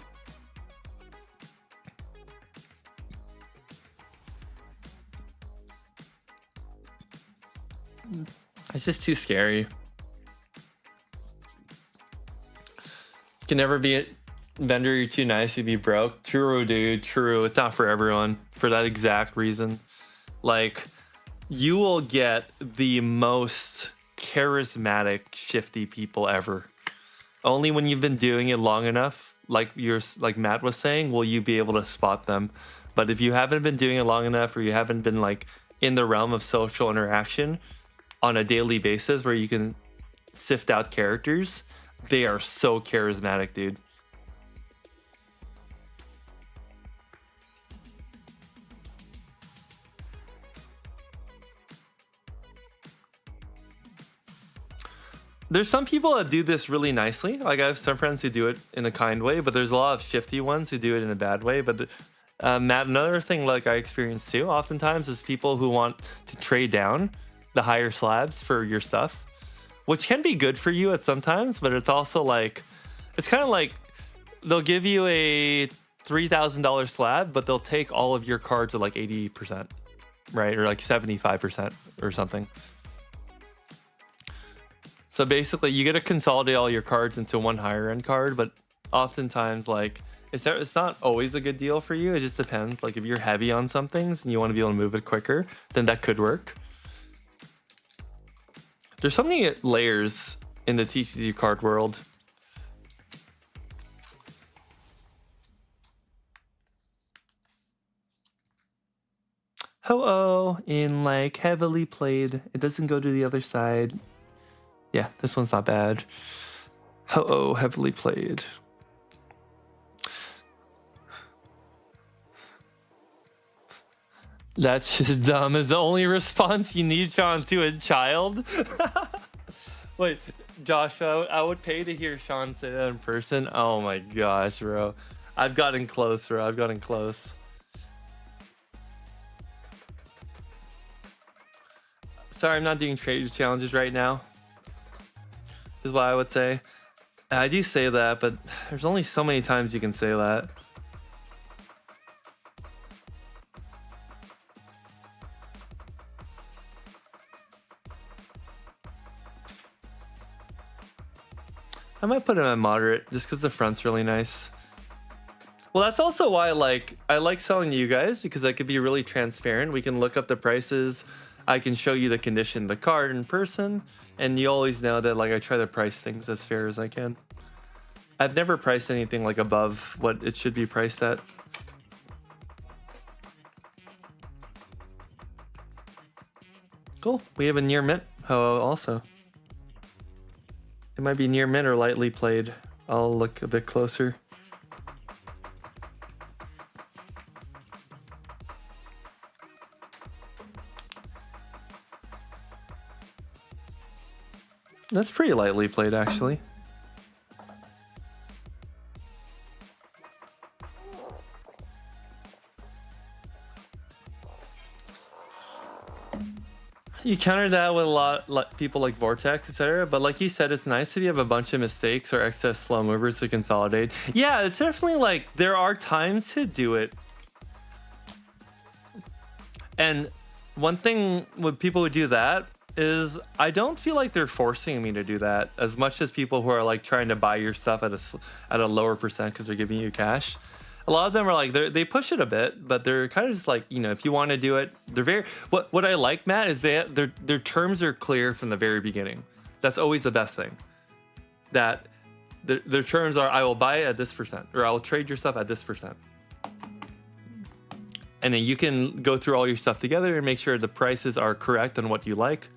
It's just too scary. Can never be a vendor, you're too nice to be broke. True, dude, true. It's not for everyone for that exact reason. Like, you will get the most charismatic, shifty people ever. Only when you've been doing it long enough, like Matt was saying, will you be able to spot them. But if you haven't been doing it long enough, or you haven't been like in the realm of social interaction on a daily basis where you can sift out characters, they are so charismatic, dude. There's some people that do this really nicely. Like, I have some friends who do it in a kind way, but there's a lot of shifty ones who do it in a bad way. But Matt, another thing like I experience too oftentimes is people who want to trade down the higher slabs for your stuff, which can be good for you at sometimes, but it's also like, it's kind of like they'll give you a $3,000 slab, but they'll take all of your cards at like 80%, right? Or like 75% or something. So basically you get to consolidate all your cards into one higher end card, but oftentimes like it's not always a good deal for you. It just depends. Like if you're heavy on some things and you want to be able to move it quicker, then that could work. There's so many layers in the TCG card world. Ho-oh, in like heavily played. It doesn't go to the other side. Yeah, this one's not bad. Ho-oh, heavily played. That's just dumb. Is the only response you need, Sean, to a child? Wait, Josh, I would pay to hear Sean say that in person. Oh my gosh, bro. I've gotten close, bro. I've gotten close. Sorry, I'm not doing trade challenges right now. Is what I would say. I do say that, but there's only so many times you can say that. I might put him at moderate just because the front's really nice. Well, that's also why I like selling to you guys, because I could be really transparent. We can look up the prices. I can show you the condition of the card in person, and you always know that like I try to price things as fair as I can. I've never priced anything like above what it should be priced at. Cool. We have a near mint also. It might be near mint or lightly played. I'll look a bit closer. That's pretty lightly played, actually. You counter that with a lot like people like Vortex, etc. But like you said, it's nice if you have a bunch of mistakes or excess slow movers to consolidate. Yeah, it's definitely like there are times to do it. And one thing with people who do that is I don't feel like they're forcing me to do that as much as people who are like trying to buy your stuff at a lower percent because they're giving you cash. A lot of them are like they push it a bit, but they're kind of just like, you know, if you want to do it, they're very what I like, Matt, is their terms are clear from the very beginning. That's always the best thing. That their terms are, I will buy it at this percent, or I will trade your stuff at this percent. And then you can go through all your stuff together and make sure the prices are correct on what you like.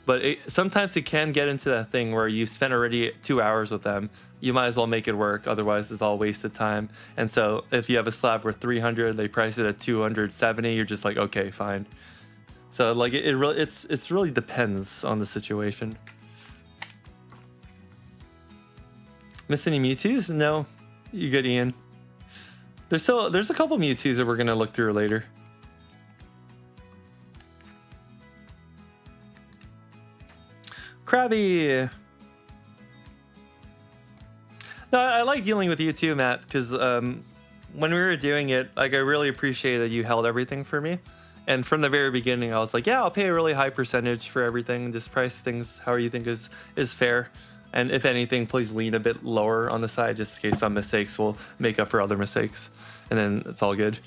But sometimes it can get into that thing where you spent already 2 hours with them. You might as well make it work. Otherwise, it's all wasted time. And so if you have a slab worth 300, they price it at 270. You're just like, okay, fine. So like it really depends on the situation. Miss any Mewtwo's? No, you good, Ian. There's a couple Mewtwo's that we're gonna look through later. Krabby. No, I like dealing with you too, Matt, because when we were doing it, like I really appreciated you held everything for me. And from the very beginning, I was like, yeah, I'll pay a really high percentage for everything. Just price things however you think is fair. And if anything, please lean a bit lower on the side, just in case some mistakes will make up for other mistakes. And then it's all good.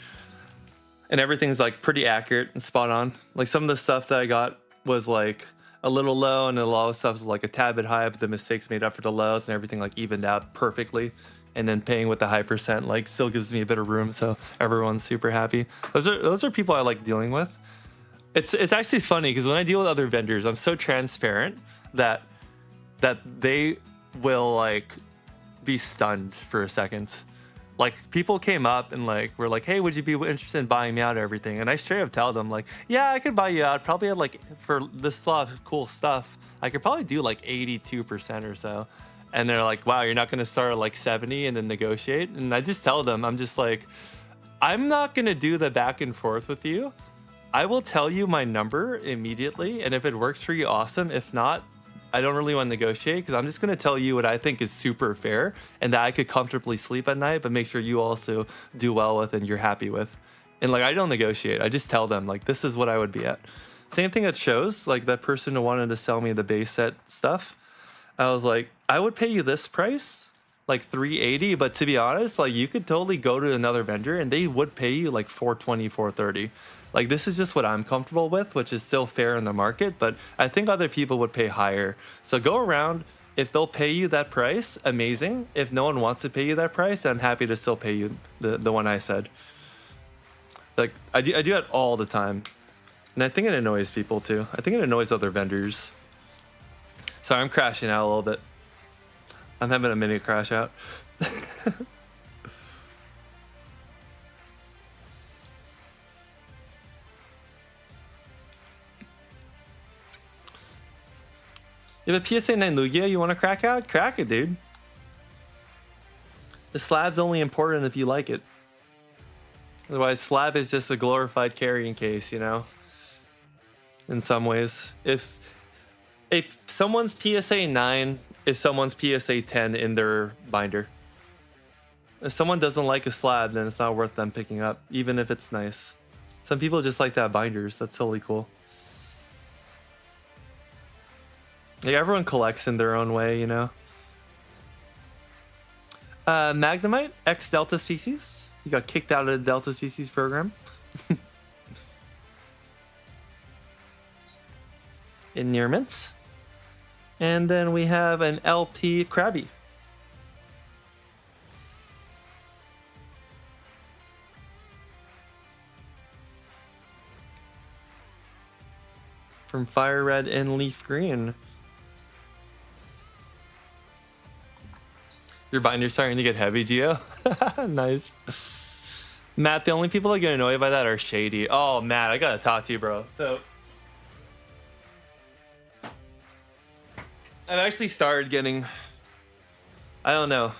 And everything's like pretty accurate and spot on. Like some of the stuff that I got was like a little low, and a lot of stuff was like a tad bit high, but the mistakes made up for the lows and everything like evened out perfectly. And then paying with the high percent like still gives me a bit of room, so everyone's super happy. Those are people I like dealing with. It's actually funny because when I deal with other vendors, I'm so transparent that they will like be stunned for a second. Like people came up and like were like, hey, would you be interested in buying me out or everything? And I straight up tell them like, yeah, I could buy you out. Probably at like for this lot of cool stuff, I could probably do like 82% or so. And they're like, wow, you're not going to start at like 70 and then negotiate? And I just tell them, I'm just like, I'm not going to do the back and forth with you. I will tell you my number immediately. And if it works for you, awesome. If not, I don't really want to negotiate because I'm just going to tell you what I think is super fair and that I could comfortably sleep at night, but make sure you also do well with and you're happy with. And like, I don't negotiate. I just tell them like, this is what I would be at. Same thing at shows, like that person who wanted to sell me the base set stuff. I was like, I would pay you this price, like 380, but to be honest, like you could totally go to another vendor and they would pay you like 420, 430. Like this is just what I'm comfortable with, which is still fair in the market, but I think other people would pay higher. So go around. If they'll pay you that price, amazing. If no one wants to pay you that price, I'm happy to still pay you the one I said. Like I do that all the time. And I think it annoys people too. I think it annoys other vendors. Sorry, I'm crashing out a little bit. I'm having a mini crash out. You have a PSA 9 Lugia you want to crack out? Crack it, dude. The slab's only important if you like it. Otherwise, slab is just a glorified carrying case, you know? In some ways. If someone's PSA 9 is someone's PSA 10 in their binder. If someone doesn't like a slab, then it's not worth them picking up, even if it's nice. Some people just like that binders. That's totally cool. Like everyone collects in their own way, you know. Magnemite, ex Delta species. You got kicked out of the Delta species program. Endearments. And then we have an LP Krabby. From FireRed and LeafGreen. Your binder's starting to get heavy, Gio. Nice. Matt, the only people that get annoyed by that are shady. Oh, Matt, I gotta talk to you, bro. So, I've actually started getting... I don't know.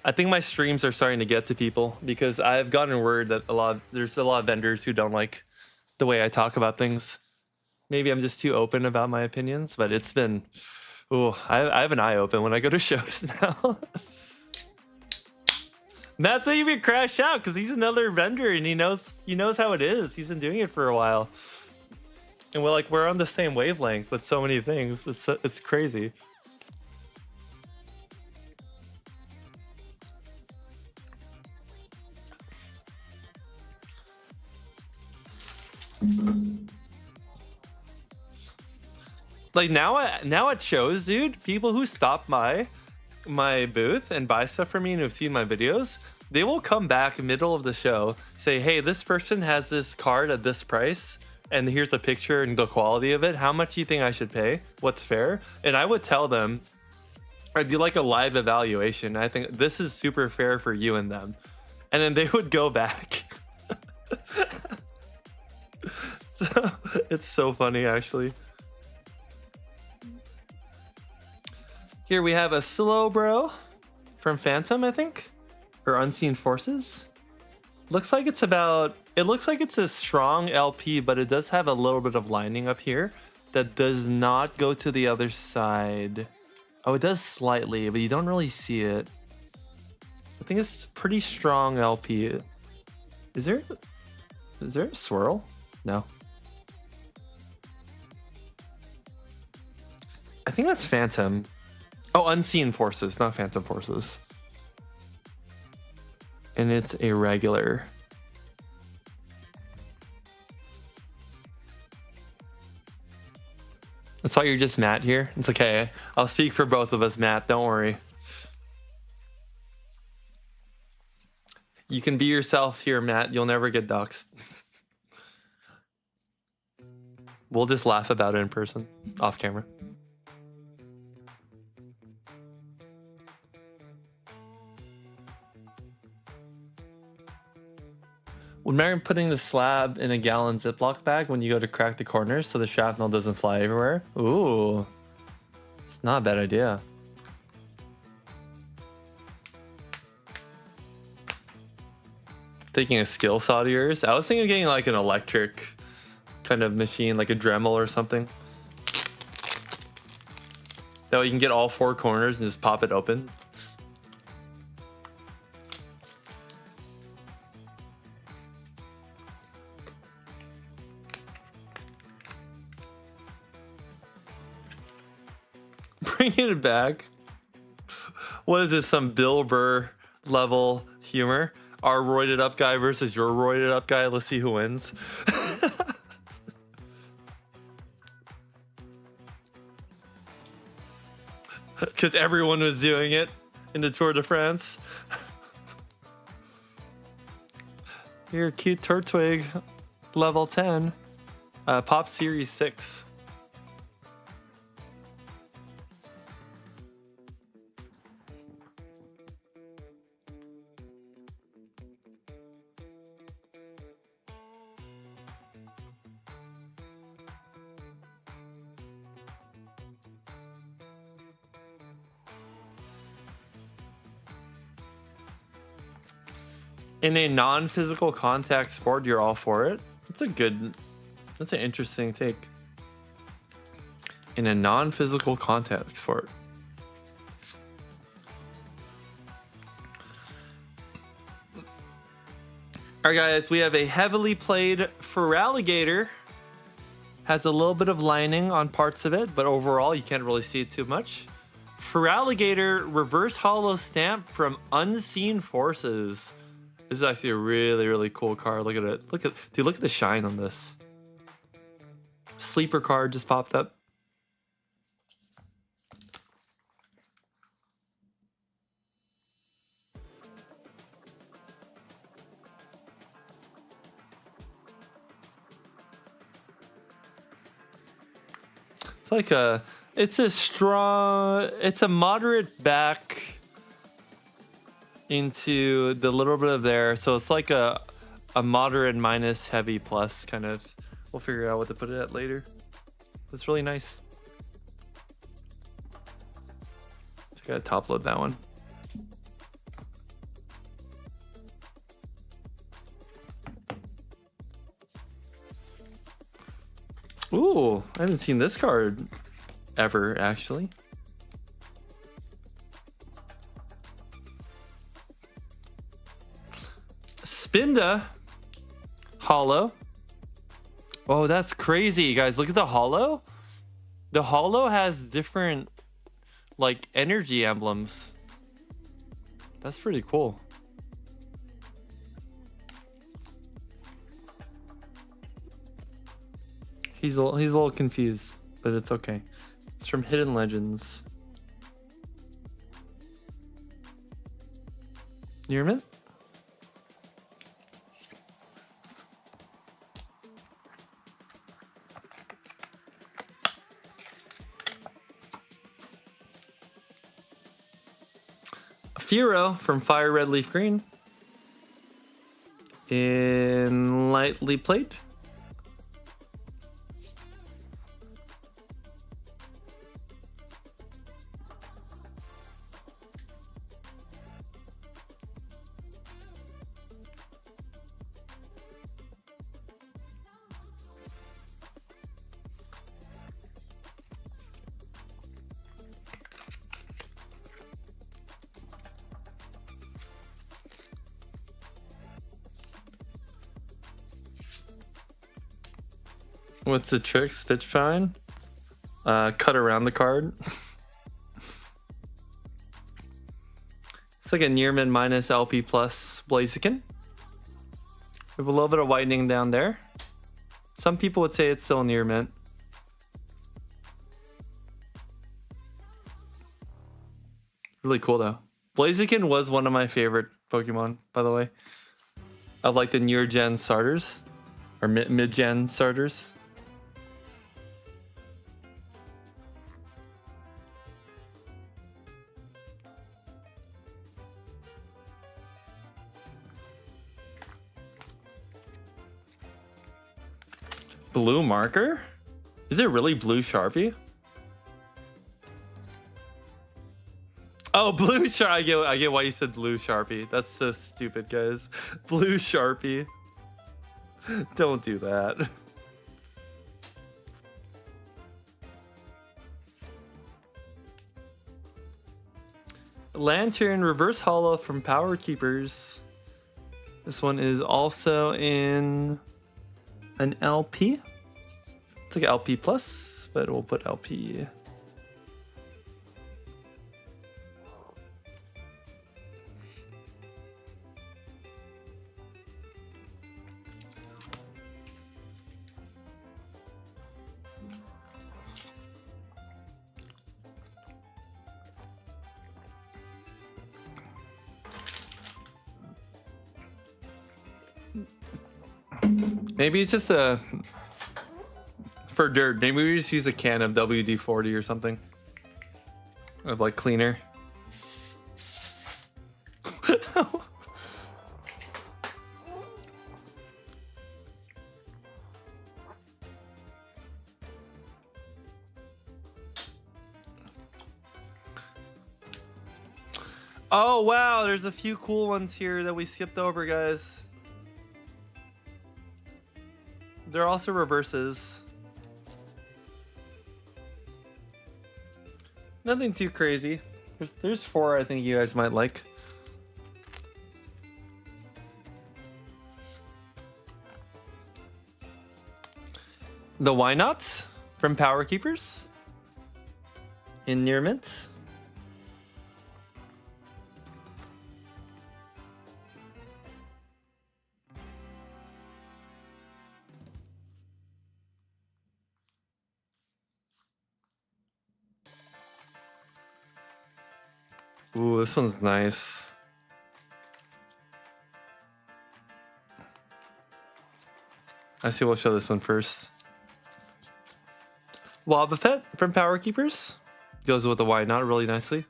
I think my streams are starting to get to people because I've gotten word that there's a lot of vendors who don't like the way I talk about things. Maybe I'm just too open about my opinions, but it's been... Ooh, I have an eye open when I go to shows now. Matt's not even crashed out because he's another vendor and he knows how it is. He's been doing it for a while, and we're on the same wavelength with so many things. It's crazy. Like now at shows, dude, people who stop my booth and buy stuff from me and who've seen my videos, they will come back middle of the show, say, hey, this person has this card at this price and here's the picture and the quality of it. How much do you think I should pay? What's fair? And I would tell them, I'd do like a live evaluation. I think this is super fair for you and them. And then they would go back. So it's so funny, actually. Here we have a slow bro from Phantom, I think, or Unseen Forces. Looks like it's a strong LP, but it does have a little bit of lining up here that does not go to the other side. Oh, it does slightly, but you don't really see it. I think it's pretty strong LP. Is there a swirl? No. I think that's Phantom. Oh, Unseen Forces, not Phantom Forces. And it's a regular. That's why you're just Matt here. It's okay. I'll speak for both of us, Matt. Don't worry. You can be yourself here, Matt. You'll never get doxxed. We'll just laugh about it in person, off camera. Remember putting the slab in a gallon Ziploc bag when you go to crack the corners so the shrapnel doesn't fly everywhere? Ooh, it's not a bad idea. Taking a skill saw to yours? I was thinking of getting like an electric kind of machine, like a Dremel or something. That way you can get all four corners and just pop it open. Bringing it back. What is this? Some Bill Burr level humor? Our roided up guy versus your roided up guy. Let's see who wins. Because everyone was doing it in the Tour de France. You're a cute Turtwig, level 10. Pop Series 6. In a non-physical contact sport, you're all for it? That's an interesting take. In a non-physical contact sport. All right, guys, we have a heavily played FireRed. Has a little bit of lining on parts of it, but overall, you can't really see it too much. FireRed reverse hollow stamp from Unseen Forces. This is actually a really, really cool card. Look at it. Look at the shine on this. Sleeper card just popped up. It's like it's a moderate back into the little bit of there. So it's like a moderate minus heavy plus kind of. We'll figure out what to put it at later. That's really nice. Just gotta top load that one. Ooh, I haven't seen this card ever, actually. Spinda hollow. Oh, that's crazy, guys. Look at the hollow. The hollow has different like energy emblems. That's pretty cool. He's a little confused, but it's okay. It's from Hidden Legends. Nearman? Firo from FireRed LeafGreen. In lightly played. What's the trick? Spitfine? Cut around the card. It's like a Nearman minus LP plus Blaziken. We have a little bit of whitening down there. Some people would say it's still near mint. Really cool though. Blaziken was one of my favorite Pokemon, by the way. I like the near gen starters or mid gen starters. Blue marker? Is it really blue Sharpie? Oh, blue Sharpie. I get why you said blue Sharpie. That's so stupid, guys. Blue Sharpie. Don't do that. Lantern reverse holo from Power Keepers. This one is also in an LP. It's like LP plus, but we'll put LP. Maybe it's just a for dirt. Maybe we just use a can of WD-40 or something of like cleaner. Oh wow, there's a few cool ones here that we skipped over, guys. There are also reverses. Nothing too crazy. There's 4 I think you guys might like. The Why Nots from Power Keepers in Near Mint. Ooh, this one's nice. I see we'll show this one first. Wobbuffet from Power Keepers. Goes with the Why Not really nicely.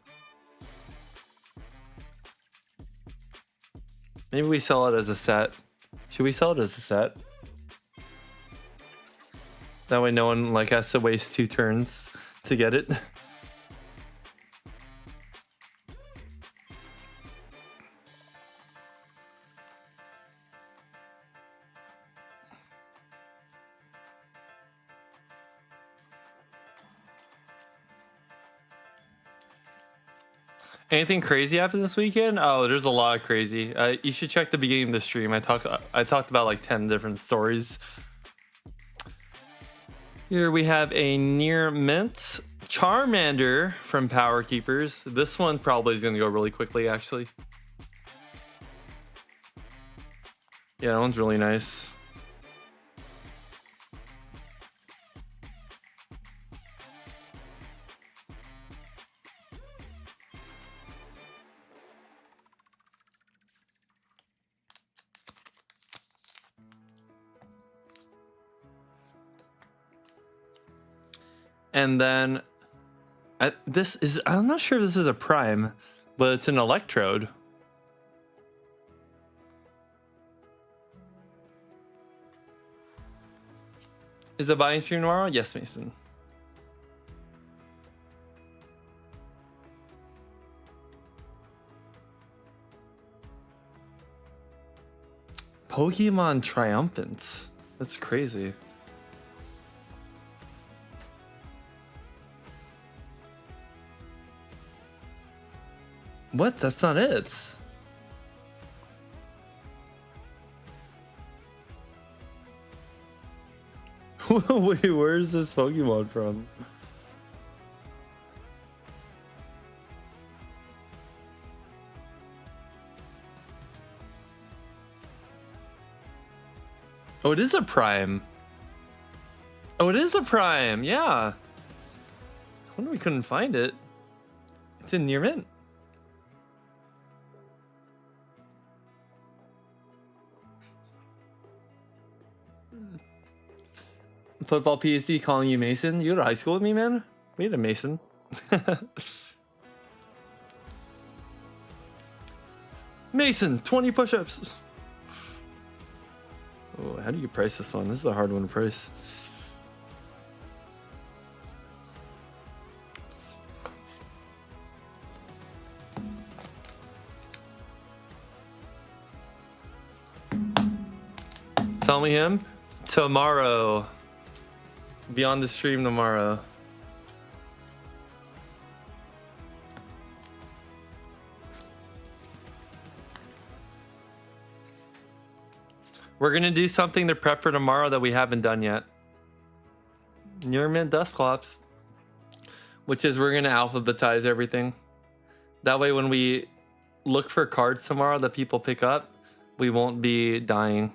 Maybe we sell it as a set. Should we sell it as a set? That way no one like has to waste 2 turns to get it. Anything crazy happened this weekend? Oh, there's a lot of crazy. You should check the beginning of the stream. I talked about like 10 different stories. Here we have a Near Mint Charmander from Power Keepers. This one probably is going to go really quickly, actually. Yeah, that one's really nice. And then I'm not sure if this is a prime, but it's an electrode. Is it buying stream tomorrow? Yes, Mason. Pokemon Triumphant. That's crazy. What? That's not it. Wait, where is this Pokemon from? Oh, it is a prime. Oh, it is a prime. Yeah. I wonder we couldn't find it. It's in Near Mint. Football PSD calling you Mason. You go to high school with me, man? We had a Mason. Mason, 20 push-ups. Oh, how do you price this one? This is a hard one to price. Tell me him tomorrow. Be on the stream tomorrow. We're gonna do something to prep for tomorrow that we haven't done yet. Near Mint Dusclops, which is we're gonna alphabetize everything. That way, when we look for cards tomorrow that people pick up, we won't be dying.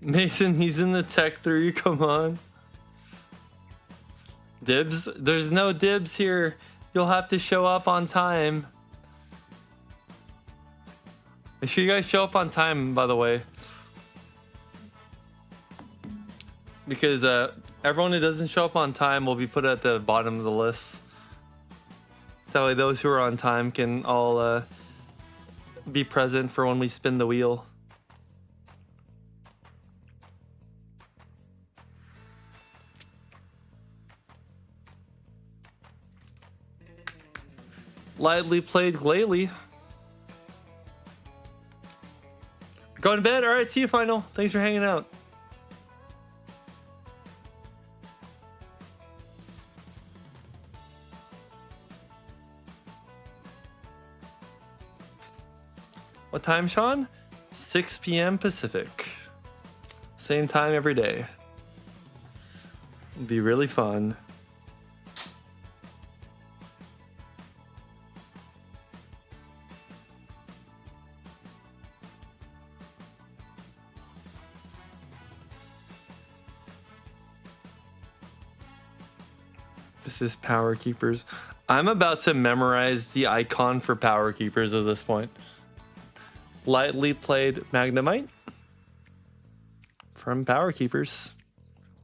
Mason, he's in the Tech 3. Come on. Dibs? There's no dibs here. You'll have to show up on time. Make sure you guys show up on time, by the way. Because everyone who doesn't show up on time will be put at the bottom of the list. So that way those who are on time can all be present for when we spin the wheel. Lightly played Glalie. Going to bed? Alright, see you, Final. Thanks for hanging out. What time, Sean? 6 p.m. Pacific. Same time every day. It'll be really fun. This is Power Keepers. I'm about to memorize the icon for Power Keepers at this point. Lightly played Magnemite from Power Keepers.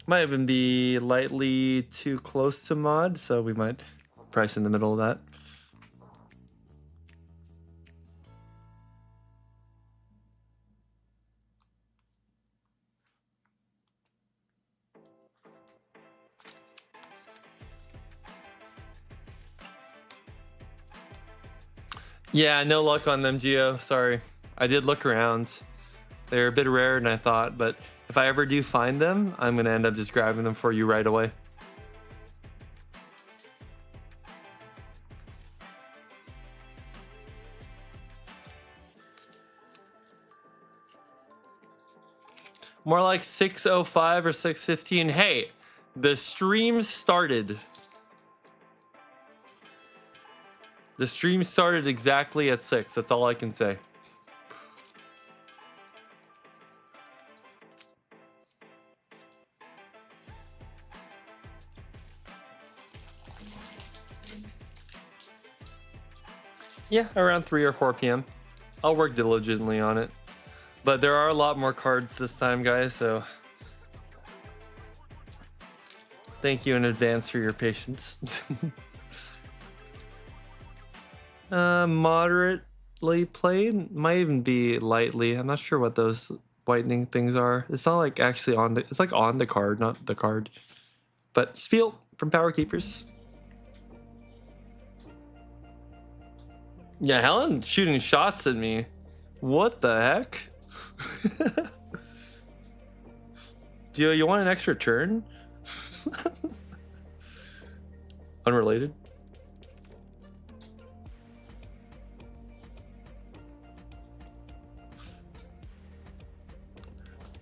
Might even be lightly too close to mod, so we might price in the middle of that. Yeah, no luck on them, Geo. Sorry. I did look around. They're a bit rarer than I thought, but if I ever do find them, I'm going to end up just grabbing them for you right away. More like 6:05 or 6:15. Hey, the stream started. The stream started exactly at 6. That's all I can say. Yeah, around 3 or 4 p.m. I'll work diligently on it. But there are a lot more cards this time, guys, so thank you in advance for your patience. Moderately played, might even be lightly. I'm not sure what those whitening things are. It's not like actually on the, it's like on the card, not the card. But Spiel from Power Keepers. Yeah, Helen's shooting shots at me. What the heck? Gio, you want an extra turn? Unrelated.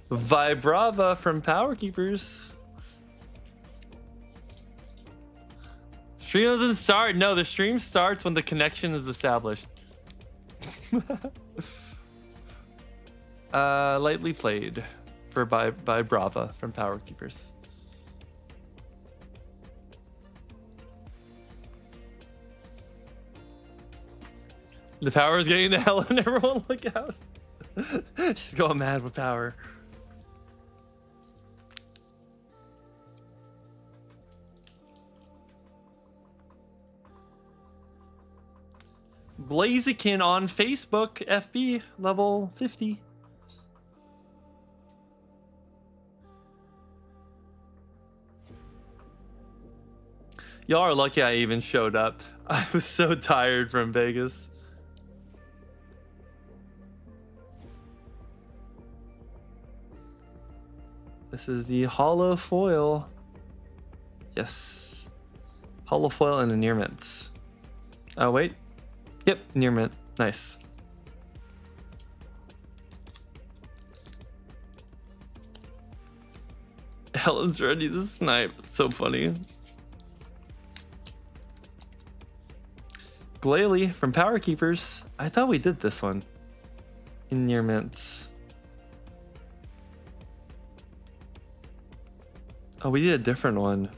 Vibrava from Power Keepers. Stream doesn't start. No, the stream starts when the connection is established. Lightly played for by Brava from Power Keepers. The power is getting the hell, and everyone look out. She's going mad with power. Blaziken on Facebook, FB level 50. Y'all are lucky I even showed up. I was so tired from Vegas. This is the hollow foil. Yes. Hollow foil and a near mint. Oh, wait. Yep, near mint. Nice. Helen's ready to snipe. It's so funny. Glalie from Power Keepers. I thought we did this one in near mints. Oh, we did a different one.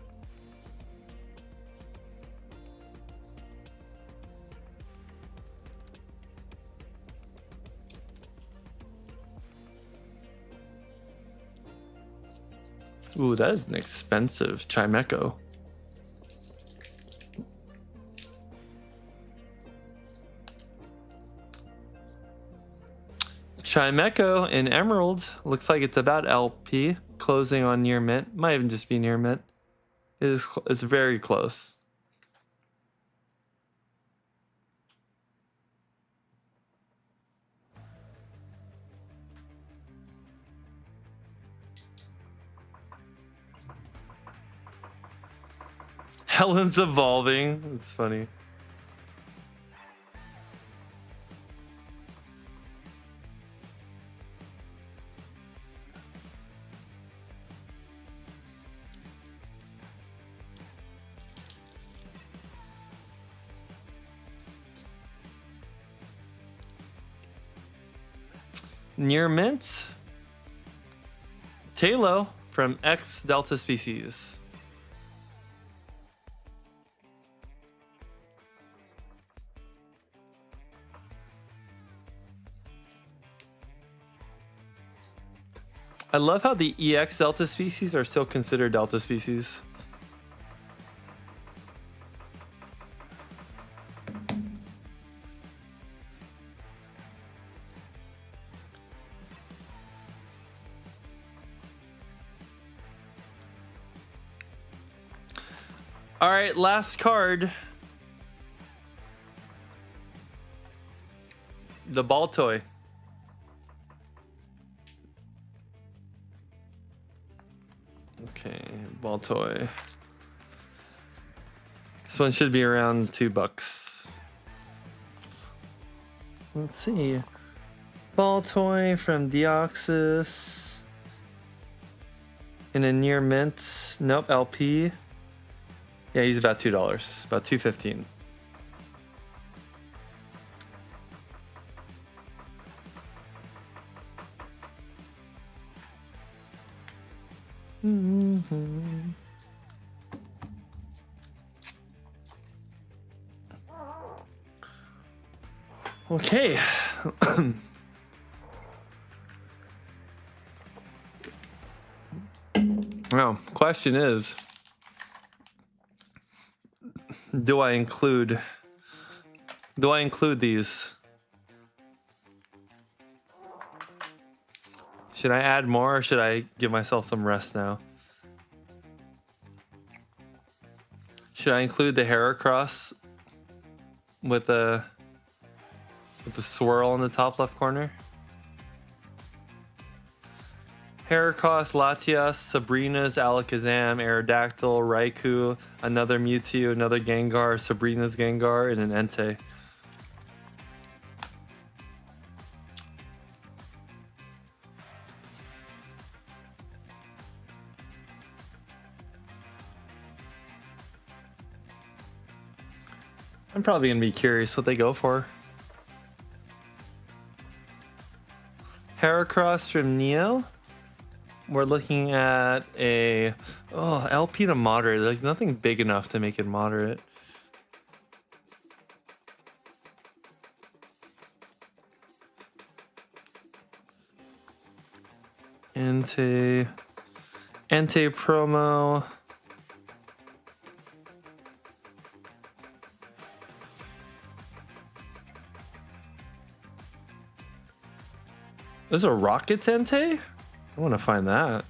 Ooh, that is an expensive Chimeco. Chimeco in Emerald looks like it's about LP, closing on near mint. Might even just be near mint. It's very close. Helen's evolving. It's funny. Near mint. Talo from X Delta Species. I love how the EX Delta species are still considered Delta species. All right, last card. The ball toy. Okay, ball toy. This one should be around $2. Let's see. Ball toy from Deoxys. In a near mint. Nope, LP. Yeah, he's about $2. About $2.15. Okay. Well, question is, do I include these? Should I add more or should I give myself some rest now? Should I include the Heracross with the swirl in the top left corner? Heracross, Latias, Sabrina's, Alakazam, Aerodactyl, Raikou, another Mewtwo, another Gengar, Sabrina's Gengar, and an Entei. I'm probably gonna be curious what they go for. Heracross from Neo. We're looking at a LP to moderate. Like nothing big enough to make it moderate. Entei promo. There's a Rocket Entei? I want to find that.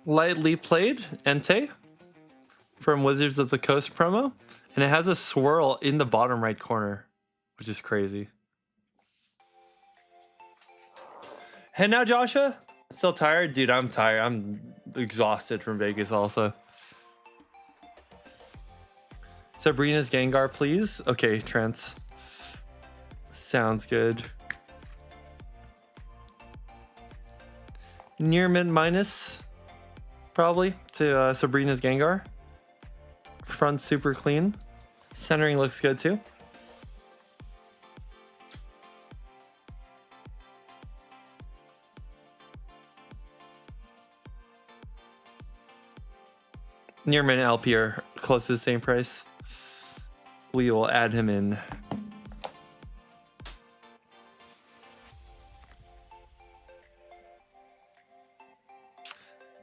Lightly played Entei from Wizards of the Coast promo, and it has a swirl in the bottom right corner, which is crazy. Hey now, Joshua. Still tired? Dude, I'm tired. I'm exhausted from Vegas also. Sabrina's Gengar, please. Okay, Trent. Sounds good. Near mid minus, probably, to Sabrina's Gengar. Front super clean. Centering looks good too. Near mid and LP are close to the same price. We will add him in.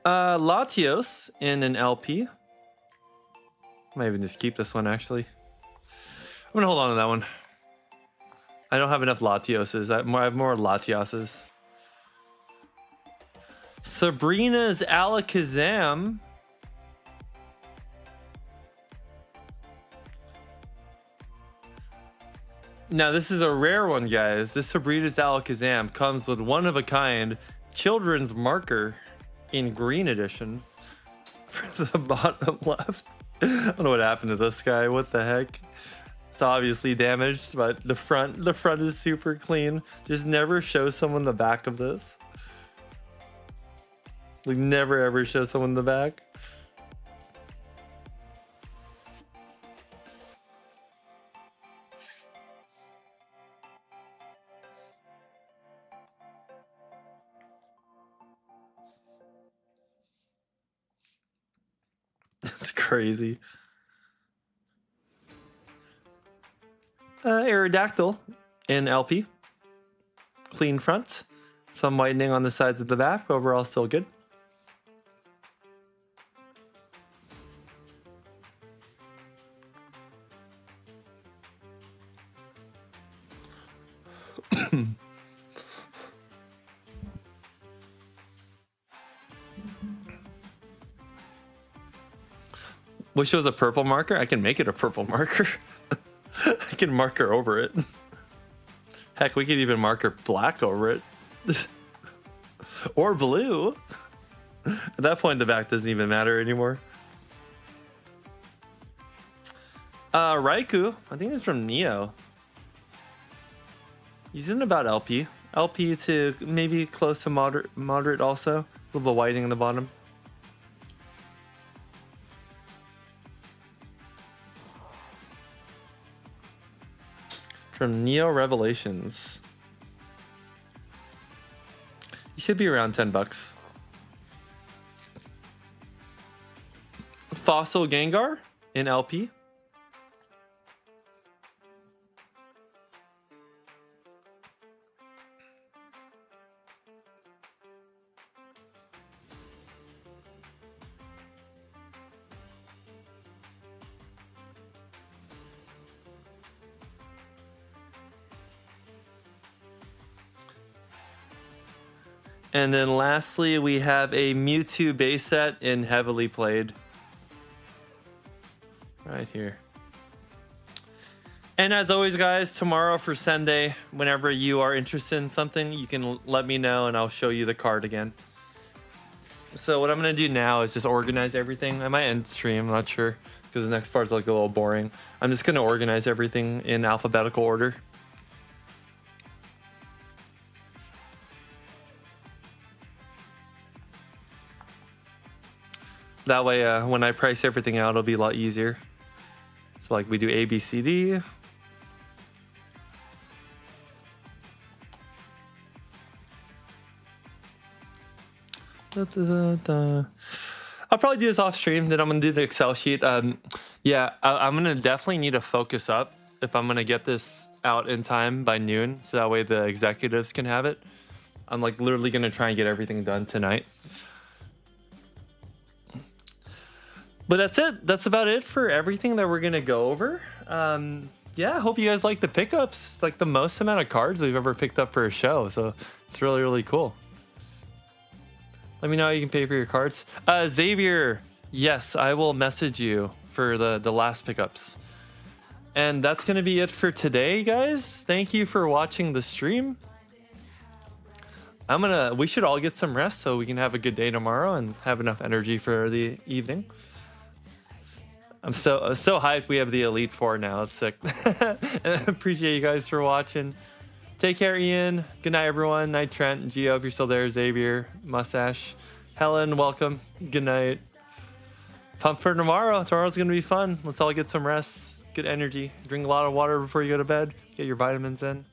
Latios in an LP. Might even just keep this one actually. I'm gonna hold on to that one. I don't have enough Latioses. I have more Latioses. Sabrina's Alakazam. Now this is a rare one, guys. This Sabrina's Alakazam comes with one of a kind children's marker in green edition. For the bottom left. I don't know what happened to this guy. What the heck? It's obviously damaged, but the front is super clean. Just never show someone the back of this. Like never ever show someone the back. That's crazy. Aerodactyl in LP. Clean front. Some whitening on the sides of the back. Overall still good. Wish it was a purple marker. I can make it a purple marker. I can marker over it. Heck, we could even marker black over it. Or blue. At that point, the back doesn't even matter anymore. Raikou, I think it's from Neo. He's in about LP. LP to maybe close to moderate also. A little bit whitening in the bottom. From Neo Revelations. You should be around 10 bucks. Fossil Gengar in LP. And then lastly, we have a Mewtwo base set in heavily played. Right here. And as always, guys, tomorrow for Sunday, whenever you are interested in something, you can let me know and I'll show you the card again. So what I'm going to do now is just organize everything. I might end stream, I'm not sure, because the next part's like a little boring. I'm just going to organize everything in alphabetical order. That way, when I price everything out, it'll be a lot easier. So like we do A, B, C, D. I'll probably do this off stream, then I'm gonna do the Excel sheet. Yeah, I'm gonna definitely need to focus up if I'm gonna get this out in time by noon, so that way the executives can have it. I'm like literally gonna try and get everything done tonight. But that's it. That's about it for everything that we're gonna go over. Yeah, I hope you guys like the pickups. It's like the most amount of cards we've ever picked up for a show, so it's really, really cool. Let me know how you can pay for your cards. Xavier, yes, I will message you for the last pickups. And that's gonna be it for today, guys. Thank you for watching the stream. We should all get some rest so we can have a good day tomorrow and have enough energy for the evening. I'm so hyped we have the Elite Four now. It's sick. Appreciate you guys for watching. Take care, Ian. Good night, everyone. Night, Trent. Gio, if you're still there. Xavier, Mustache. Helen, welcome. Good night. Pumped for tomorrow. Tomorrow's going to be fun. Let's all get some rest. Good energy. Drink a lot of water before you go to bed. Get your vitamins in.